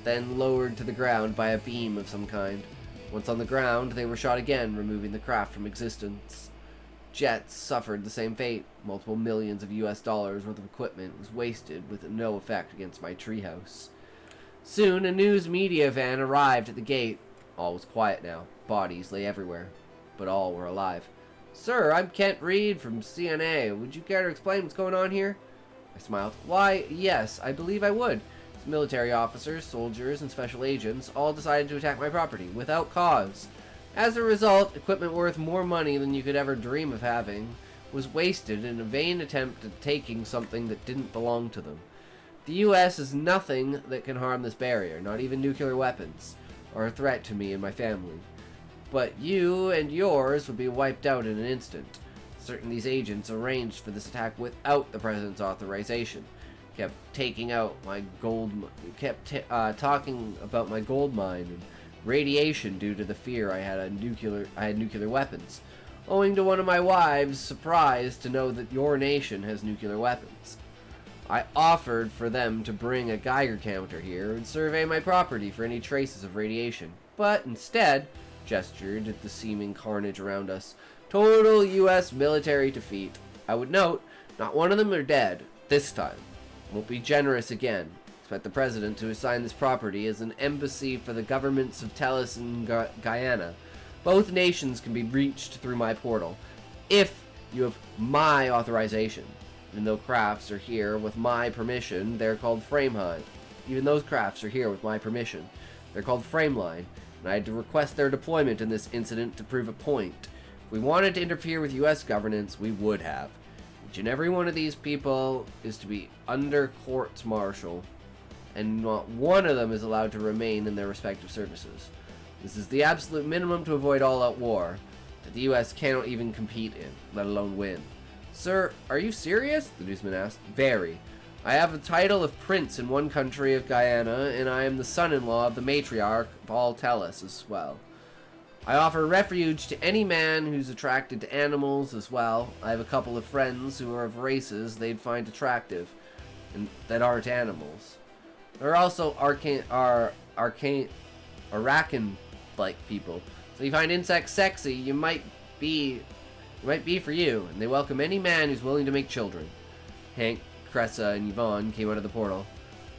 then lowered to the ground by a beam of some kind. Once on the ground, they were shot again, removing the craft from existence. Jets suffered the same fate. Multiple millions of US dollars worth of equipment was wasted with no effect against my treehouse. Soon, a news media van arrived at the gate. All was quiet now. Bodies lay everywhere, but all were alive. Sir, I'm Kent Reed from CNA. Would you care to explain what's going on here? I smiled. Why, yes, I believe I would. Military officers, soldiers, and special agents all decided to attack my property without cause. As a result, equipment worth more money than you could ever dream of having was wasted in a vain attempt at taking something that didn't belong to them. The U.S. is nothing that can harm this barrier, not even nuclear weapons, or a threat to me and my family. But you and yours would be wiped out in an instant. Certain these agents arranged for this attack without the President's authorization. Kept talking about my gold mine and radiation due to the fear I had nuclear weapons. Owing to one of my wives' surprised to know that your nation has nuclear weapons. I offered for them to bring a Geiger counter here and survey my property for any traces of radiation, but instead gestured at the seeming carnage around us. Total U.S. military defeat. I would note, not one of them are dead, this time. Won't be generous again. Expect the President to assign this property as an embassy for the governments of Telis and Guyana. Both nations can be reached through my portal, if you have my authorization. Even though crafts are here with my permission, they're called Frameline. Even those crafts are here with my permission. They're called Frameline, and I had to request their deployment in this incident to prove a point. If we wanted to interfere with U.S. governance, we would have. Each and every one of these people is to be under courts martial, and not one of them is allowed to remain in their respective services. This is the absolute minimum to avoid all-out war that the U.S. cannot even compete in, let alone win. Sir, are you serious? The newsman asked. Very. I have the title of Prince in one country of Guyana, and I am the son-in-law of the matriarch of all Tellus as well. I offer refuge to any man who's attracted to animals as well. I have a couple of friends who are of races they'd find attractive, and that aren't animals. There are also Arakan-like people. So you find insects sexy, you might be for you, and they welcome any man who's willing to make children. Hank, Cressa, and Yvonne came out of the portal.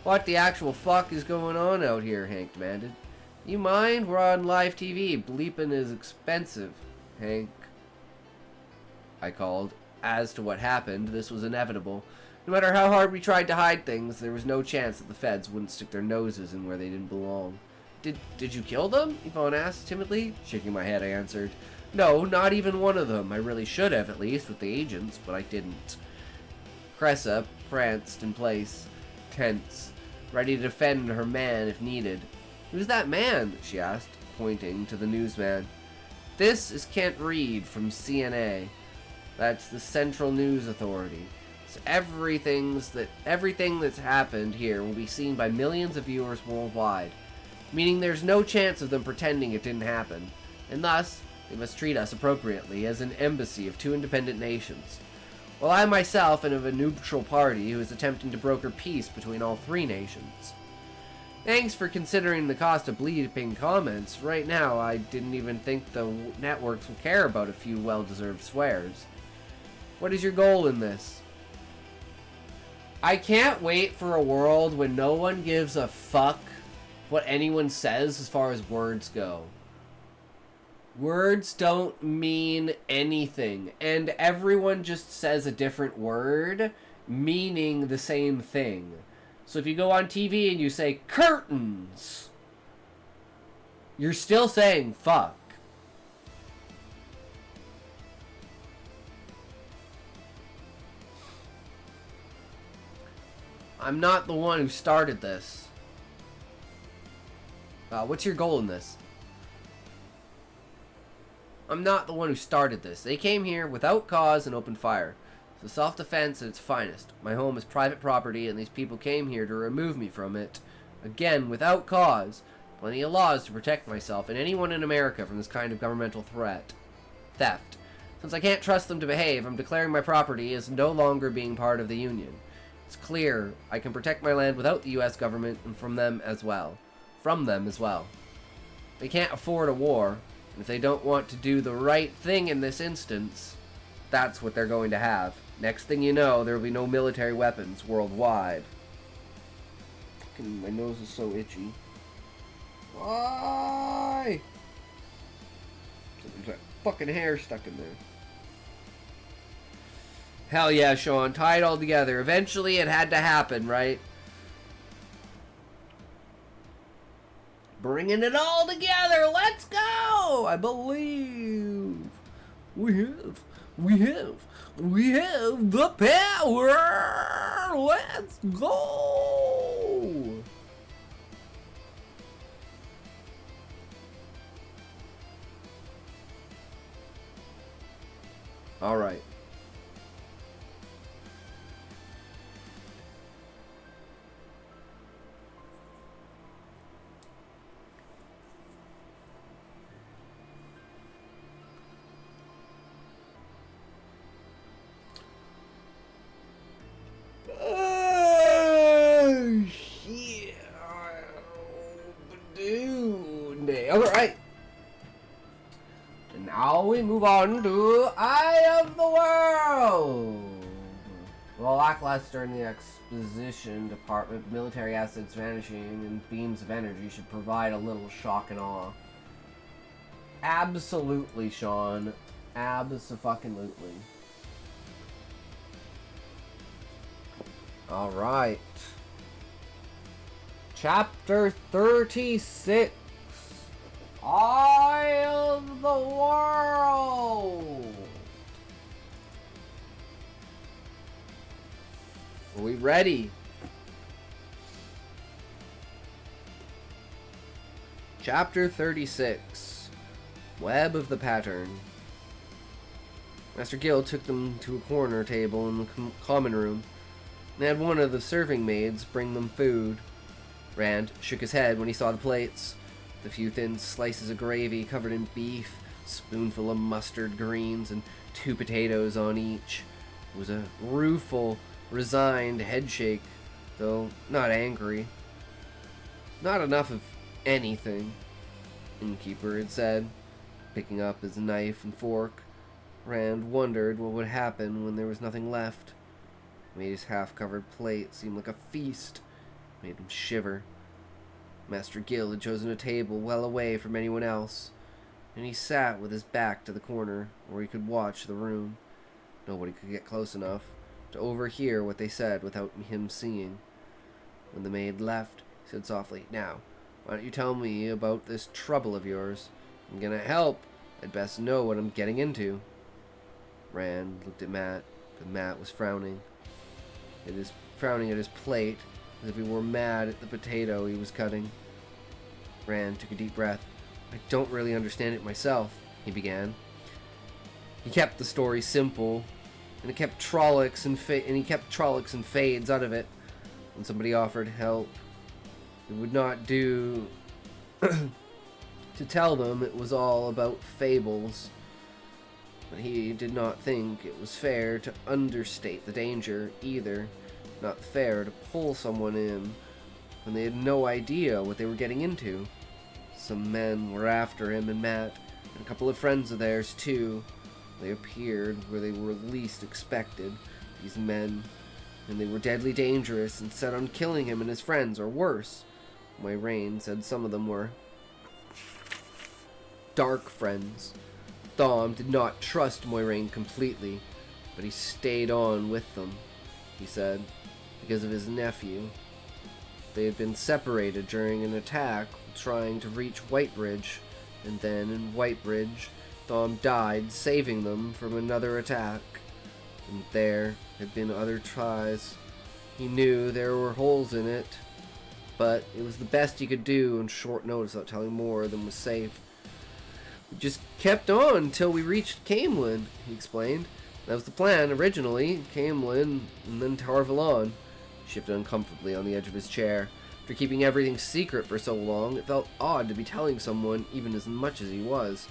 What the actual fuck is going on out here? Hank demanded. You mind? We're on live TV. Bleeping is expensive, Hank. I called. As to what happened, this was inevitable. No matter how hard we tried to hide things, there was no chance that the feds wouldn't stick their noses in where they didn't belong. Did you kill them? Yvonne asked timidly. Shaking my head, I answered. No, not even one of them. I really should have, at least, with the agents, but I didn't. Cressa pranced in place, tense, ready to defend her man if needed. Who's that man? She asked, pointing to the newsman. This is Kent Reed from CNA. That's the Central News Authority. So everything that's happened here will be seen by millions of viewers worldwide, meaning there's no chance of them pretending it didn't happen, and thus they must treat us appropriately as an embassy of two independent nations, while I myself am of a neutral party who is attempting to broker peace between all three nations. Thanks for considering the cost of bleeping comments. Right now, I didn't even think the networks will care about a few well-deserved swears. What is your goal in this? I can't wait for a world when no one gives a fuck what anyone says as far as words go. Words don't mean anything, and everyone just says a different word meaning the same thing. So if you go on TV and you say curtains, you're still saying fuck. I'm not the one who started this. What's your goal in this? I'm not the one who started this. They came here without cause and opened fire. It's self-defense at its finest. My home is private property, and these people came here to remove me from it. Again, without cause. Plenty of laws to protect myself and anyone in America from this kind of governmental theft. Since I can't trust them to behave, I'm declaring my property as no longer being part of the Union. It's clear I can protect my land without the U.S. government and from them as well. They can't afford a war, and if they don't want to do the right thing in this instance, that's what they're going to have. Next thing you know, there will be no military weapons worldwide. Fucking, my nose is so itchy. Why? There's that fucking hair stuck in there. Hell yeah, Sean. Tie it all together. Eventually it had to happen, right? Bringing it all together. Let's go. I believe we have the power. Let's go. All right. Alright. And now we move on to Eye of the World. Well, lackluster in the exposition department, military assets vanishing and beams of energy should provide a little shock and awe. Absolutely, Sean. Abso-fucking-lutely. Alright. Chapter 36. Eye of the world! Are we ready? Chapter 36. Web of the Pattern. Master Gill took them to a corner table in the common room and had one of the serving maids bring them food. Rand shook his head when he saw the plates. The few thin slices of gravy covered in beef, spoonful of mustard greens, and 2 potatoes on each. It was a rueful, resigned headshake, though not angry. Not enough of anything, innkeeper had said, picking up his knife and fork. Rand wondered what would happen when there was nothing left. It made his half-covered plate seem like a feast. It made him shiver. Master Gill had chosen a table well away from anyone else, and he sat with his back to the corner where he could watch the room. Nobody could get close enough to overhear what they said without him seeing. When the maid left, he said softly, "Now, why don't you tell me about this trouble of yours? I'm gonna help. I'd best know what I'm getting into." Rand looked at Matt, but Matt was frowning. Frowning at his plate, as if he were mad at the potato he was cutting. Rand took a deep breath. "I don't really understand it myself," he began. He kept the story simple, and he kept Trollocs and fades out of it. When somebody offered help, it would not do to tell them it was all about fables. But he did not think it was fair to understate the danger either. Not fair to pull someone in when they had no idea what they were getting into. Some men were after him and Matt, and a couple of friends of theirs too. They appeared where they were least expected, these men, and they were deadly dangerous and set on killing him and his friends, or worse. Moiraine said some of them were dark friends. Thom did not trust Moiraine completely, but he stayed on with them, he said, because of his nephew. They had been separated during an attack trying to reach Whitebridge, and then in Whitebridge, Thom died saving them from another attack. And there had been other tries. He knew there were holes in it, but it was the best he could do on short notice without telling more than was safe. "We just kept on until we reached Camelin," he explained. "That was the plan originally, Camelin and then Tarvalon." He shifted uncomfortably on the edge of his chair. After keeping everything secret for so long, it felt odd to be telling someone even as much as he was.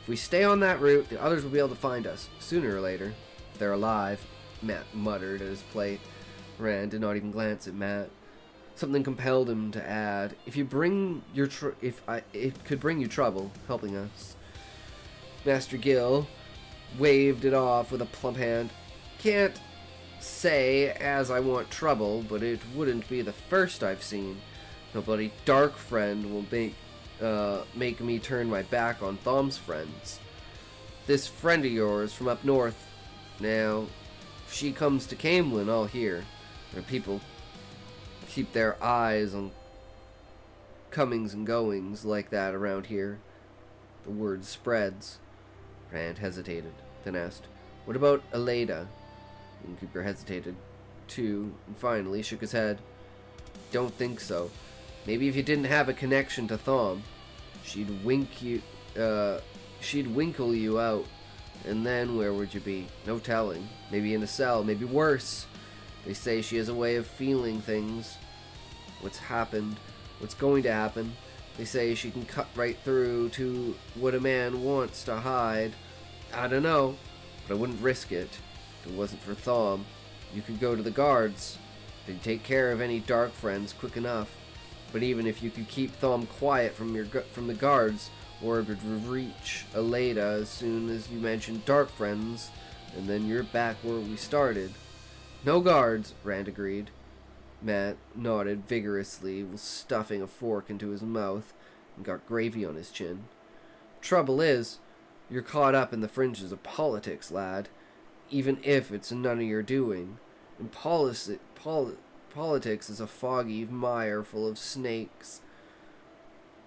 "If we stay on that route, the others will be able to find us, sooner or later. If they're alive," Matt muttered at his plate. Rand did not even glance at Matt. Something compelled him to add, "If you bring your it could bring you trouble, helping us." Master Gill waved it off with a plump hand. "Can't say as I want trouble, but it wouldn't be the first I've seen. No bloody dark friend will make me turn my back on Thom's friends. This friend of yours from up north, now, if she comes to Camelin, I'll hear. There are people keep their eyes on comings and goings like that around here. The word spreads." Rand hesitated, then asked, "What about Aleida?" The innkeeper hesitated, too, and finally shook his head. "Don't think so. Maybe if you didn't have a connection to Thom, she'd winkle you out, and then where would you be? No telling. Maybe in a cell, maybe worse. They say she has a way of feeling things. What's going to happen. They say she can cut right through to what a man wants to hide. I don't know, but I wouldn't risk it. If it wasn't for Thom, you could go to the guards. They'd take care of any dark friends quick enough. But even if you could keep Thom quiet from the guards, word would reach Aleida as soon as you mentioned dark friends, and then you're back where we started." "No guards," Rand agreed. Matt nodded vigorously, while stuffing a fork into his mouth, and got gravy on his chin. "Trouble is, you're caught up in the fringes of politics, lad, even if it's none of your doing. And politics is a foggy mire full of snakes."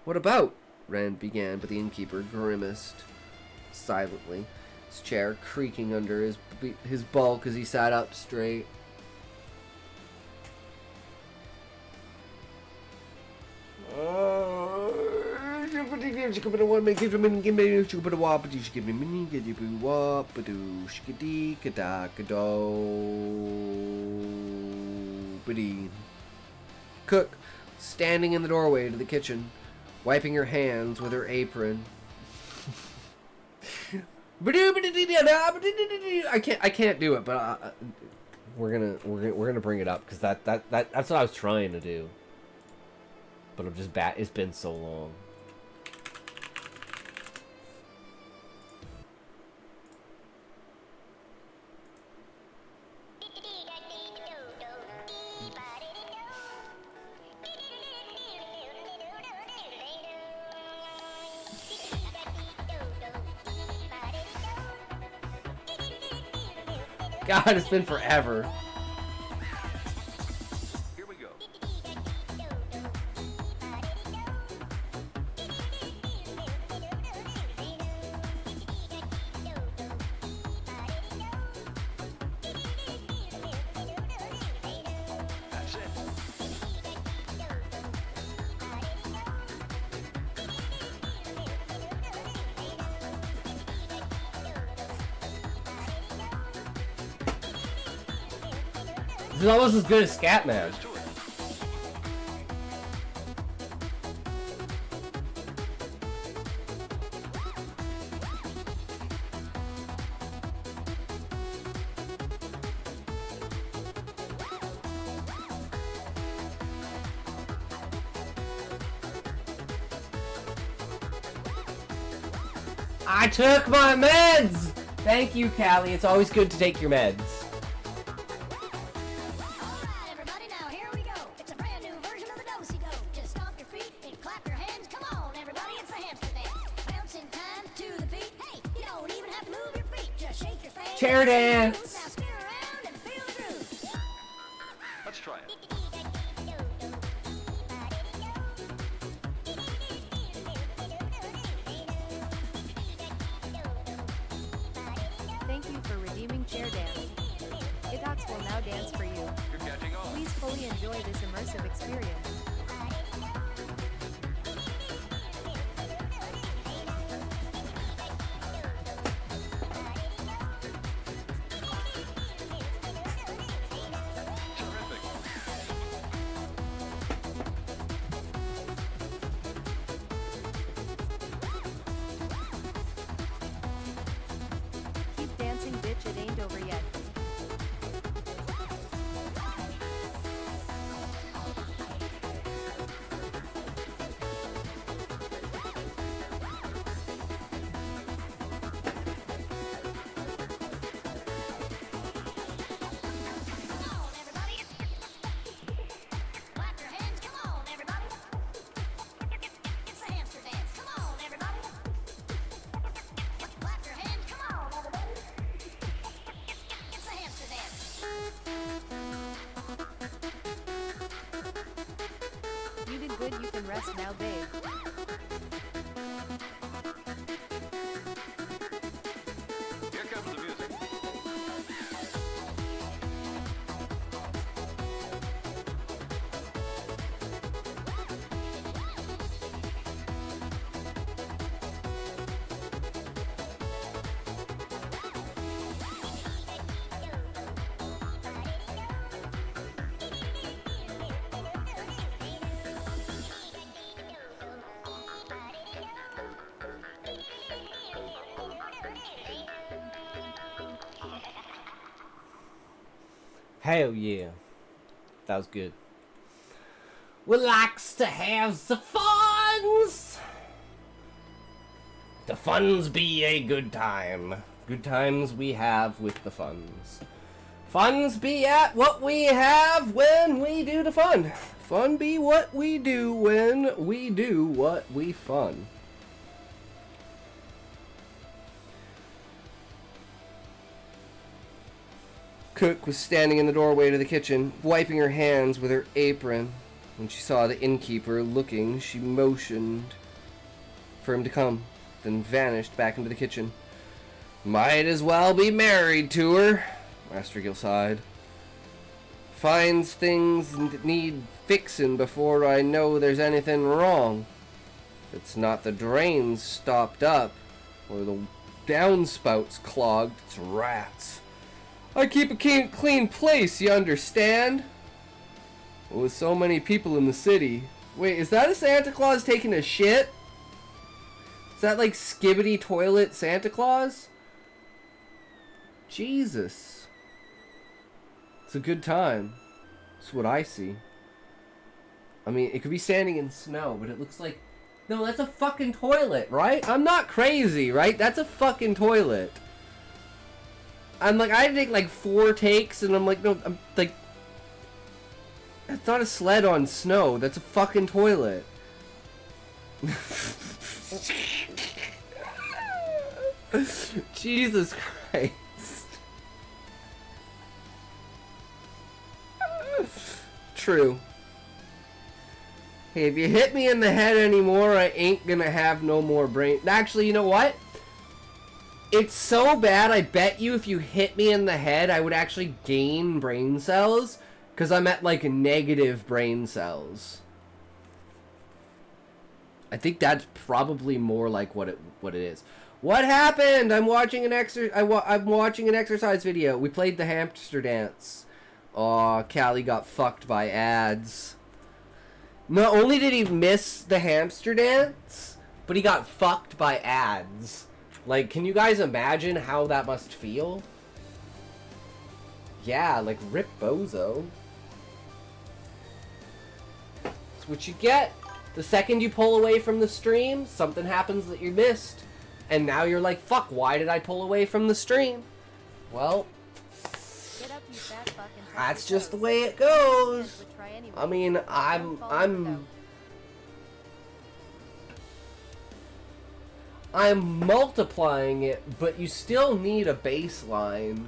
"What about?" Ren began, but the innkeeper grimaced silently, his chair creaking under his bulk as he sat up straight. Cook, standing in the doorway to the kitchen, wiping her hands with her apron. I can't do it, but we're gonna bring it up because that's what I was trying to do. But I'm just it's been so long. God, it's been forever. Here we go. That's it. This is almost as good as Scatman. I took my meds! Thank you, Callie. It's always good to take your meds. Chair dance! Let's try it. Thank you for redeeming Chair Dance. Idox will now dance for you. You're catching on. Please fully enjoy this immersive experience. Keep dancing, bitch, it ain't over yet. You did good, you can rest now, babe. Here comes the music. Hell yeah. That was good. We likes to have the funs. The funs be a good time. Good times we have with the funs. Funs be at what we have when we do the fun. Fun be what we do when we do what we fun. Cook was standing in the doorway to the kitchen, wiping her hands with her apron. When she saw the innkeeper looking, she motioned for him to come, then vanished back into the kitchen. Might as well be married to her, Master Gil sighed. Finds things that need fixin' before I know there's anything wrong. If it's not the drains stopped up, or the downspouts clogged, it's rats. I keep a clean place, you understand? With so many people in the city. Wait, is that a Santa Claus taking a shit? Is that like Skibbity Toilet Santa Claus? Jesus. It's a good time. That's what I see. I mean, it could be standing in snow, but it looks like... No, that's a fucking toilet, right? I'm not crazy, right? That's a fucking toilet. I'm like, I had to take like 4 takes, and I'm like, no, I'm like... That's not a sled on snow. That's a fucking toilet. Jesus Christ. True. Hey, if you hit me in the head anymore, I ain't gonna have no more brain. Actually, you know what? It's so bad, I bet you if you hit me in the head, I would actually gain brain cells. Because I'm at, like, negative brain cells. I think that's probably more like what it is. What happened? I'm watching an exercise video. We played the hamster dance. Aw, Callie got fucked by ads. Not only did he miss the hamster dance, but he got fucked by ads. Like, can you guys imagine how that must feel? Yeah, like, rip bozo. That's what you get. The second you pull away from the stream, something happens that you missed. And now you're like, fuck, why did I pull away from the stream? Well, that's just the way it goes. I mean, I'm multiplying it, but you still need a baseline.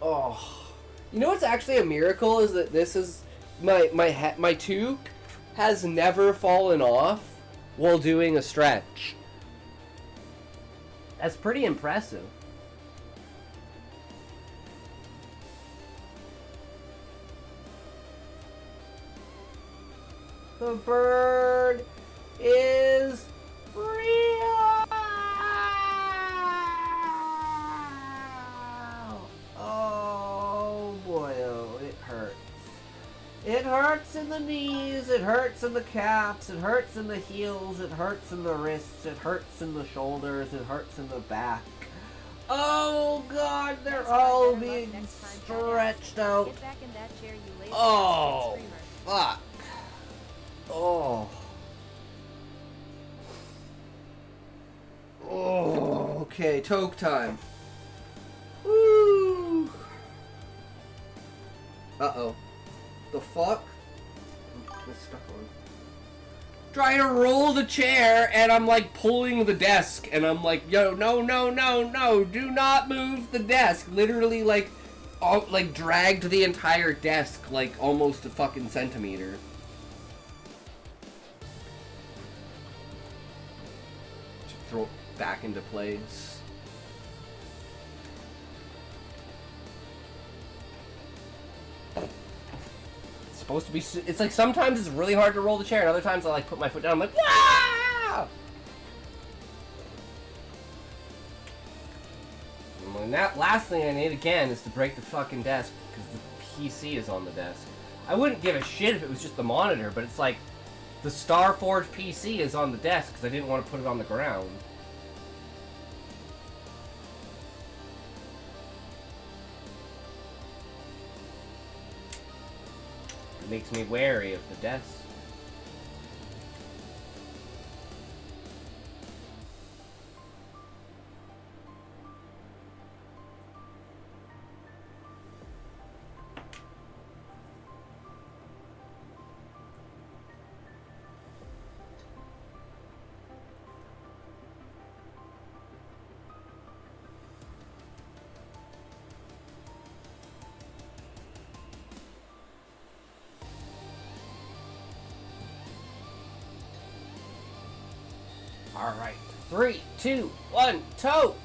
Oh, you know what's actually a miracle is that this is my toque has never fallen off while doing a stretch. That's pretty impressive. The bird is real. Oh boy, oh, it hurts. It hurts in the knees, it hurts in the calves, it hurts in the heels, it hurts in the wrists, it hurts in the shoulders, it hurts in the back. Oh god, they're all being stretched out. Oh, fuck. Oh. Oh, okay, toque time. Woo. Uh-oh. The fuck? It's stuck on. Trying to roll the chair, and I'm like pulling the desk, and I'm like, yo, no, no, no, no, do not move the desk. Literally, like dragged the entire desk, like almost a fucking centimeter. Throw it back into place. It's supposed to be. It's like sometimes it's really hard to roll the chair, and other times I like put my foot down. I'm like, ah! And that last thing I need again is to break the fucking desk because the PC is on the desk. I wouldn't give a shit if it was just the monitor, but it's like the Starforge PC is on the desk because I didn't want to put it on the ground. It makes me wary of the desk. Alright. 3, 2, 1, toke!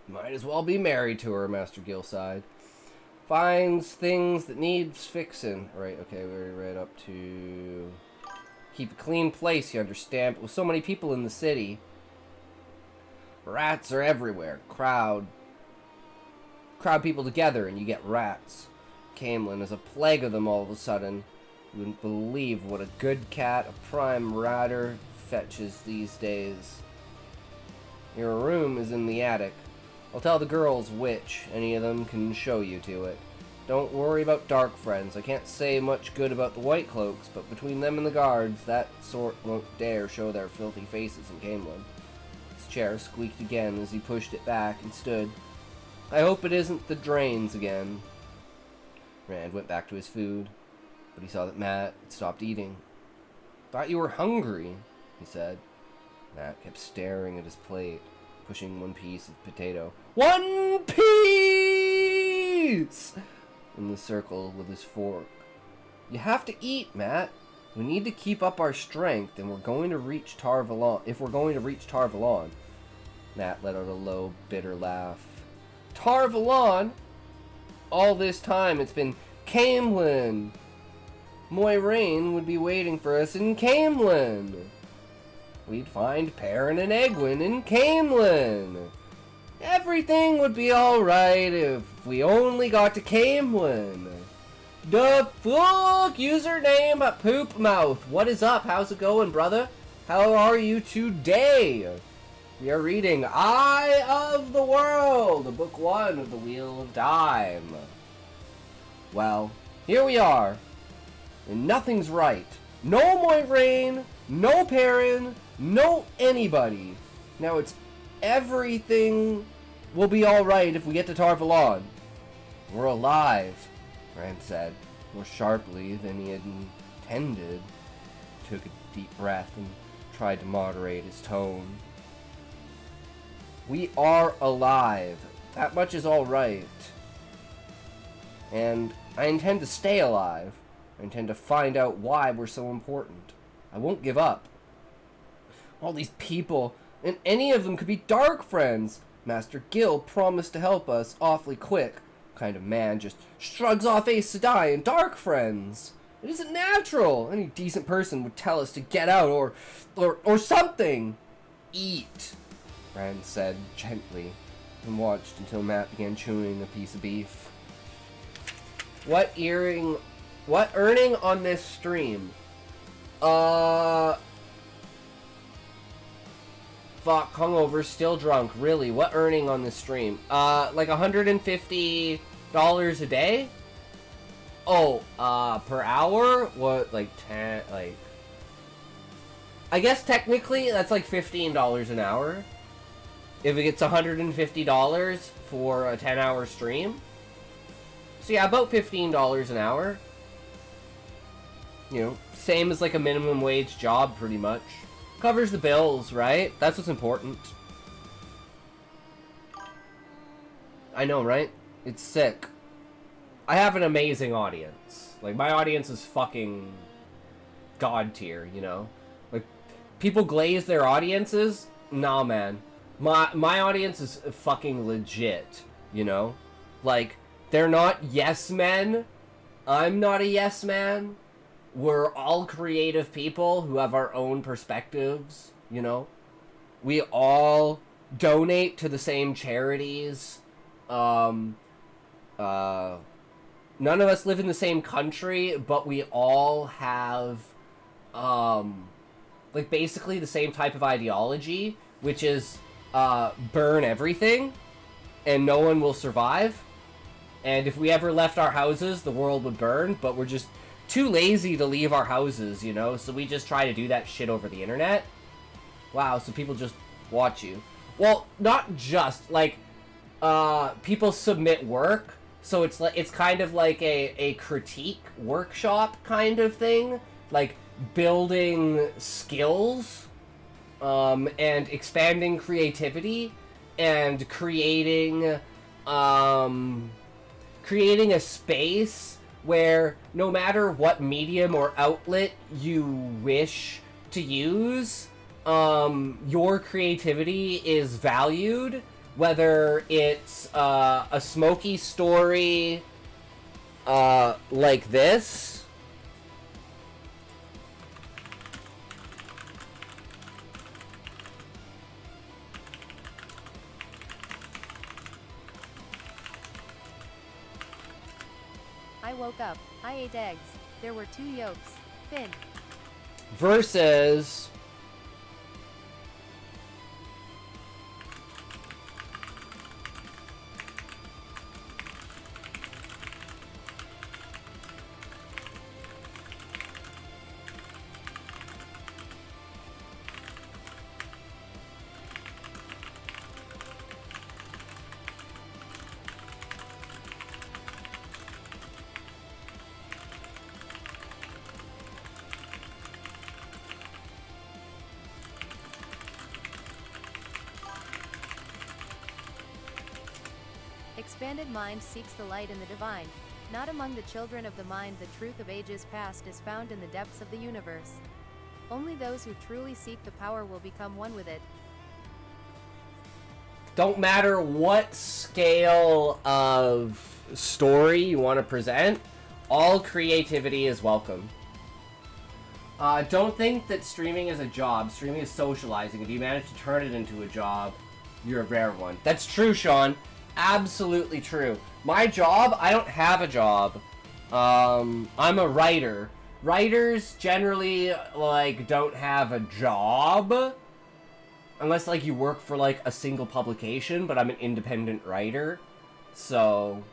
Might as well be married to her, Master Gil sighed. Finds things that needs fixing. Right, okay, we're right up to... Keep a clean place, you understand? But with so many people in the city, rats are everywhere. Crowd people together and you get rats. Camelin is a plague of them all of a sudden. You wouldn't believe what a good cat, a prime ratter, fetches these days. Your room is in the attic. I'll tell the girls which. Any of them can show you to it. Don't worry about dark friends. I can't say much good about the white cloaks, but between them and the guards, that sort won't dare show their filthy faces in Camelin. His chair squeaked again as he pushed it back and stood. I hope it isn't the drains again. Rand went back to his food, but he saw that Matt had stopped eating. Thought you were hungry, he said. Matt kept staring at his plate, pushing one piece of potato. One piece! In the circle with his fork. You have to eat, Matt. We need to keep up our strength, and we're going to reach Tarvalon. If we're going to reach Tarvalon. Matt let out a low, bitter laugh. Tarvalon? All this time it's been Camelin. Moiraine would be waiting for us in Camelin. We'd find Perrin and Egwene in Camelin. Everything would be alright if we only got to Camelin. The fuck? Username Poop Mouth. What is up? How's it going, brother? How are you today? We are reading Eye of the World, Book 1 of the Wheel of Time. Well, here we are. And nothing's right. No Moiraine, no Perrin, no anybody. Now it's everything will be alright if we get to Tarvalon. We're alive, Rand said, more sharply than he had intended. Took a deep breath and tried to moderate his tone. We are alive. That much is alright. And I intend to stay alive. I intend to find out why we're so important. I won't give up. All these people, and any of them could be dark friends. Master Gil promised to help us awfully quick. Kind of man just shrugs off Aes Sedai and dark friends. It isn't natural. Any decent person would tell us to get out or something. Eat, Rand said gently, and watched until Matt began chewing a piece of beef. What earning on this stream? Fuck, hungover, still drunk. Really, what earning on this stream? Like $150 a day? Oh, per hour? What, like 10, like... I guess technically that's like $15 an hour. If it gets $150 for a 10-hour stream. So yeah, about $15 an hour. You know, same as like a minimum wage job, pretty much. Covers the bills, right? That's what's important. I know, right? It's sick. I have an amazing audience. Like, my audience is fucking god tier, you know? Like, people glaze their audiences? Nah, man. My audience is fucking legit, you know? Like, they're not yes men. I'm not a yes man. We're all creative people who have our own perspectives, you know? We all donate to the same charities. None of us live in the same country, but we all have, like, basically the same type of ideology. which is burn everything, and no one will survive. And if we ever left our houses, the world would burn, but we're just too lazy to leave our houses, you know? So we just try to do that shit over the internet. Wow, so people just watch you. Well, not just, like, people submit work, so it's kind of like a critique workshop kind of thing. Like, building skills, and expanding creativity, and creating a space where no matter what medium or outlet you wish to use, your creativity is valued, whether it's a smoky story like this. I woke up. I ate eggs. There were 2 yolks. Finn. Versus Expanded mind seeks the light in the divine. Not among the children of the mind the truth of ages past is found in the depths of the universe. Only those who truly seek the power will become one with it. don't matter what scale of story you want to present, all creativity is welcome. Don't think that streaming is a job. Streaming is socializing. If you manage to turn it into a job, you're a rare one. That's true, Sean. Absolutely true. My job, I don't have a job. I'm a writer. Writers generally, like, don't have a job. Unless, like, you work for, like, a single publication, but I'm an independent writer. So...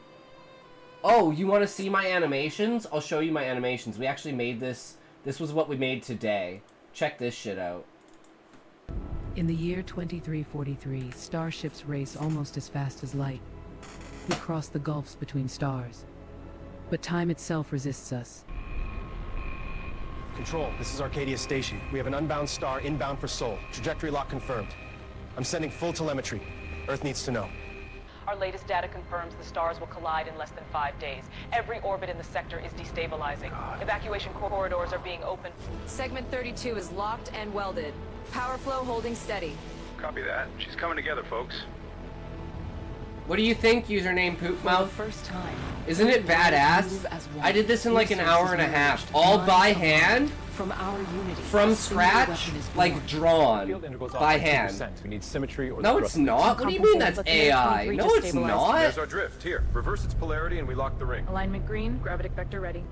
Oh, you want to see my animations? I'll show you my animations. We actually made this... This was what we made today. Check this shit out. In the year 2343, starships race almost as fast as light. We cross the gulfs between stars. But time itself resists us. Control, this is Arcadia Station. We have an unbound star inbound for Sol. Trajectory lock confirmed. I'm sending full telemetry. Earth needs to know. Our latest data confirms the stars will collide in less than 5 days. Every orbit in the sector is destabilizing. Evacuation corridors are being opened. Segment 32 is locked and welded. Power flow holding steady. Copy that. She's coming together, folks. What do you think, username Poopmouth? First time. Isn't it badass? I did this in like an hour and a half, all by hand, from our unity, from scratch, like drawn by hand. We need symmetry or no, it's not. What do you mean that's AI? No, it's not. There's our drift. Here, reverse its polarity and we lock the ring. Alignment green, gravitic vector ready.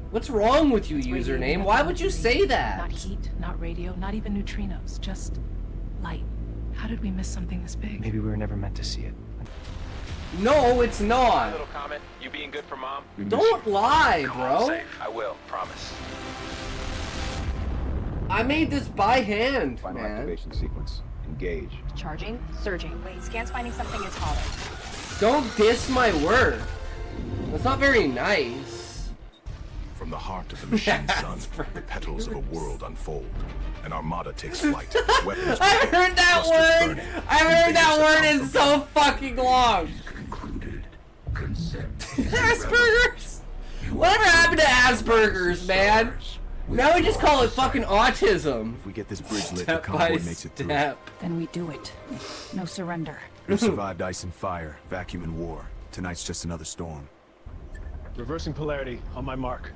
What's wrong with you, username? Why would you say that? Not heat, not radio, not even neutrinos, just light. How did we miss something this big? Maybe we were never meant to see it. No, it's not. Little comment. You being good for mom? Don't lie, Come bro. on, safe. I will. Promise. I made this by hand, Final man. activation sequence. Engage. Charging, surging. Wait, scan's finding something is hollow. Don't diss my work. That's not very nice. From the heart of the machine sun, the petals of a world unfold. An armada takes flight. Weapons I've heard that word! I've heard that word in so fucking long! Asperger's? Whatever happened to Asperger's, man? Now we just call it fucking autism. If we get this bridge lit, the Step convoy by makes it through. step. Then we do it. No surrender. We've survived ice and fire, vacuum and war. Tonight's just another storm. Reversing polarity on my mark.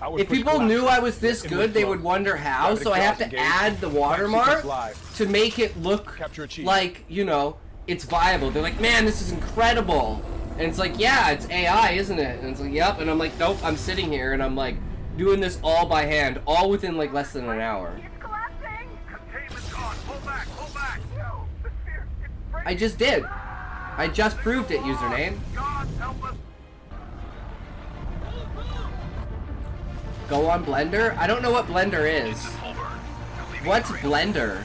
Outward If push people collapse. knew I was this Inward good, they flow. would wonder how, Gravitic so I have jaws to engaged. add the Clamp watermark sequence live. to make it look Capture achieved. like, you know, it's viable. They're like, man, this is incredible. And it's like, yeah, it's AI, isn't it? And it's like, yep. And I'm like, nope, I'm sitting here and I'm like doing this all by hand, all within like less than an hour. Containment's on. Pull back. Pull back. I just did. I just proved it, username. Go on Blender? I don't know what Blender is. What's Blender?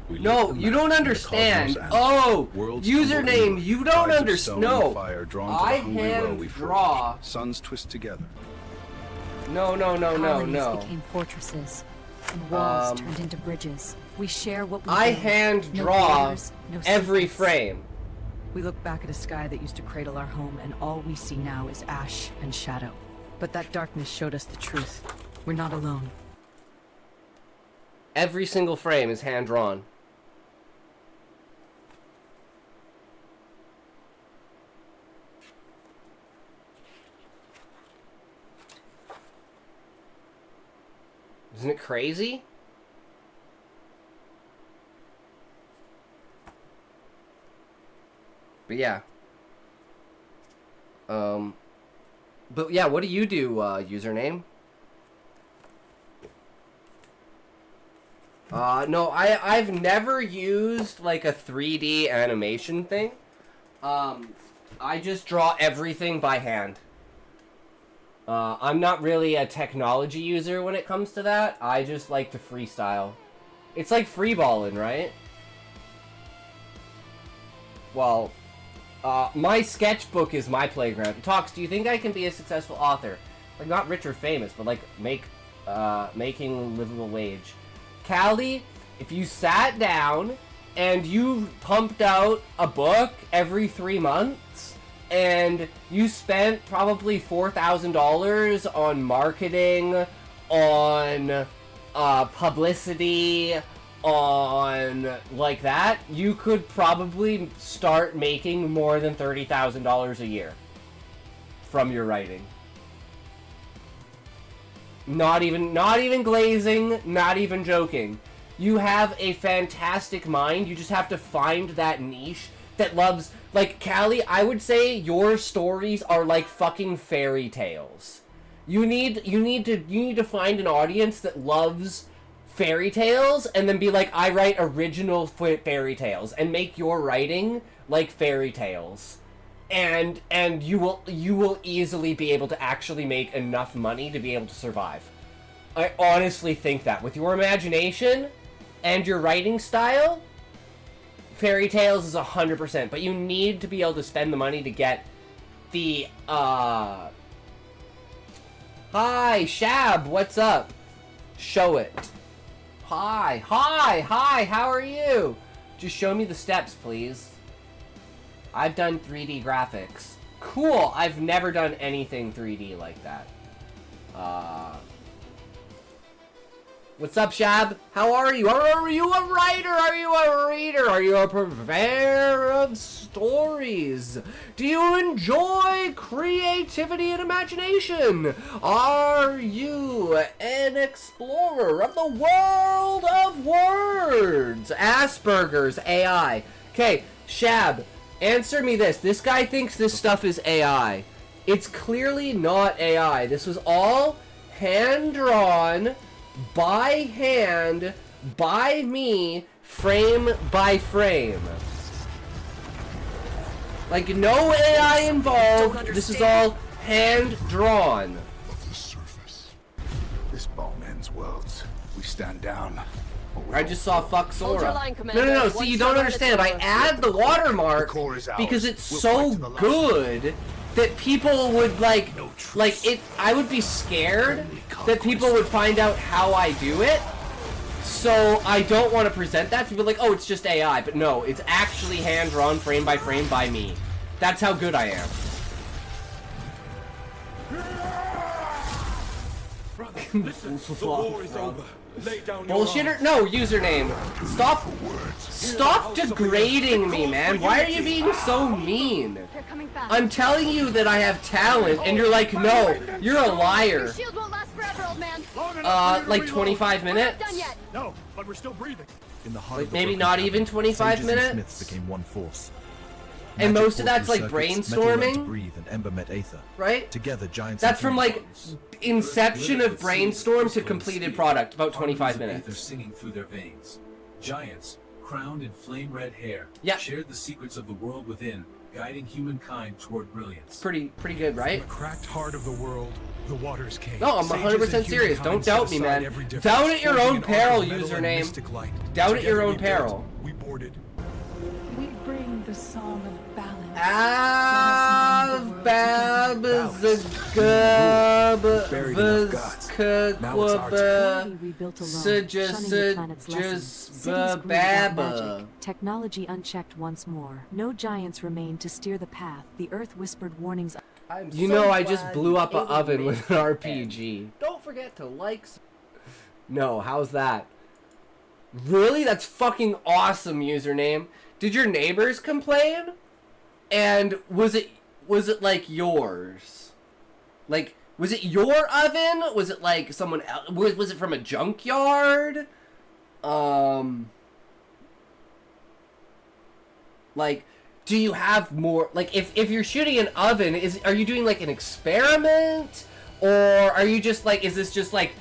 No, you don't understand. Oh, username, you don't understand. No, I hand draw. Suns twist together. No. Colonies became fortresses, and walls turned into bridges. We share what we I build. hand No draw borders, no every secrets. frame. We look back at a sky that used to cradle our home, and all we see now is ash and shadow. But that darkness showed us the truth. We're not alone. Every single frame is hand drawn. Isn't it crazy? But yeah. But yeah, what do you do, username? No, I've never used like a 3D animation thing. I just draw everything by hand. I'm not really a technology user when it comes to that. I just like to freestyle. It's like freeballing, right? Well, my sketchbook is my playground. Talks, do you think I can be a successful author? Like, not rich or famous, but like making a livable wage. Callie, if you sat down and you pumped out a book every 3 months, and you spent probably $4,000 on marketing, on publicity, on like that, you could probably start making more than $30,000 a year from your writing. Not even glazing, not even joking. You have a fantastic mind. You just have to find that niche that loves, like, Callie, I would say your stories are like fucking fairy tales. You need to find an audience that loves fairy tales and then be like, I write original fairy tales, and make your writing like fairy tales. And you will easily be able to actually make enough money to be able to survive. I honestly think that with your imagination and your writing style, fairy tales is 100%, but you need to be able to spend the money to get the, Hi, Shab, what's up? Show it. Hi, how are you? Just show me the steps, please. I've done 3D graphics. Cool, I've never done anything 3D like that. What's up, Shab? How are you? Are you a writer? Are you a reader? Are you a purveyor of stories? Do you enjoy creativity and imagination? Are you an explorer of the world of words? Asperger's AI. Okay, Shab, answer me this. This guy thinks this stuff is AI. It's clearly not AI. This was all hand-drawn, by hand, by me, frame by frame. Like, no AI involved. This is all hand-drawn. The surface. This bomb ends worlds. We stand down. I just saw fuck Sora. Hold your line, Commander. No. One See, you don't turn understand. I and it's add the watermark because it's so good that people would like it. I would be scared that people would find out how I do it. So I don't want to present that to be like, oh, it's just AI. But no, it's actually hand-drawn, frame by frame by me. That's how good I am. Listen, the war is over. Lay down your Bullshitter? arms. No, username. Stop degrading me, man. Why are you being so mean? I'm telling you that I have talent, and you're like, no, you're a liar. Shield won't last forever, old man. Like 25 minutes? Not done yet. No, but we're still breathing. In the heart Like of the maybe broken not cavern, even 25 sages and minutes? smiths became one force. And Magic most of poured that's through like circuits, metal learned to brainstorming? breathe, and ember met aether. Right? Together, giants. That's and from like humans. inception of brainstorm to completed product, about 25 Armies of minutes. Aether singing through their veins. Giants, crowned in flame red hair, shared the secrets of the world within, guiding humankind toward brilliance. Pretty good, right? From the cracked heart of the world, the waters came. No, I'm 100% serious. Don't doubt me, man. Doubt at your own peril, username. Doubt at your own peril. We boarded. We bring the song of balance. Technology unchecked once more. No giants remained to steer the path. The earth whispered warnings. You know, I just blew up an oven with an RPG. Don't forget to like. No, how's that? Really? That's fucking awesome, username. Did your neighbors complain? And was it like yours? Like, was it your oven? Was it like someone else? Was it from a junkyard? Like, do you have more, like, if you're shooting an oven, are you doing like an experiment? Or are you just like, is this just like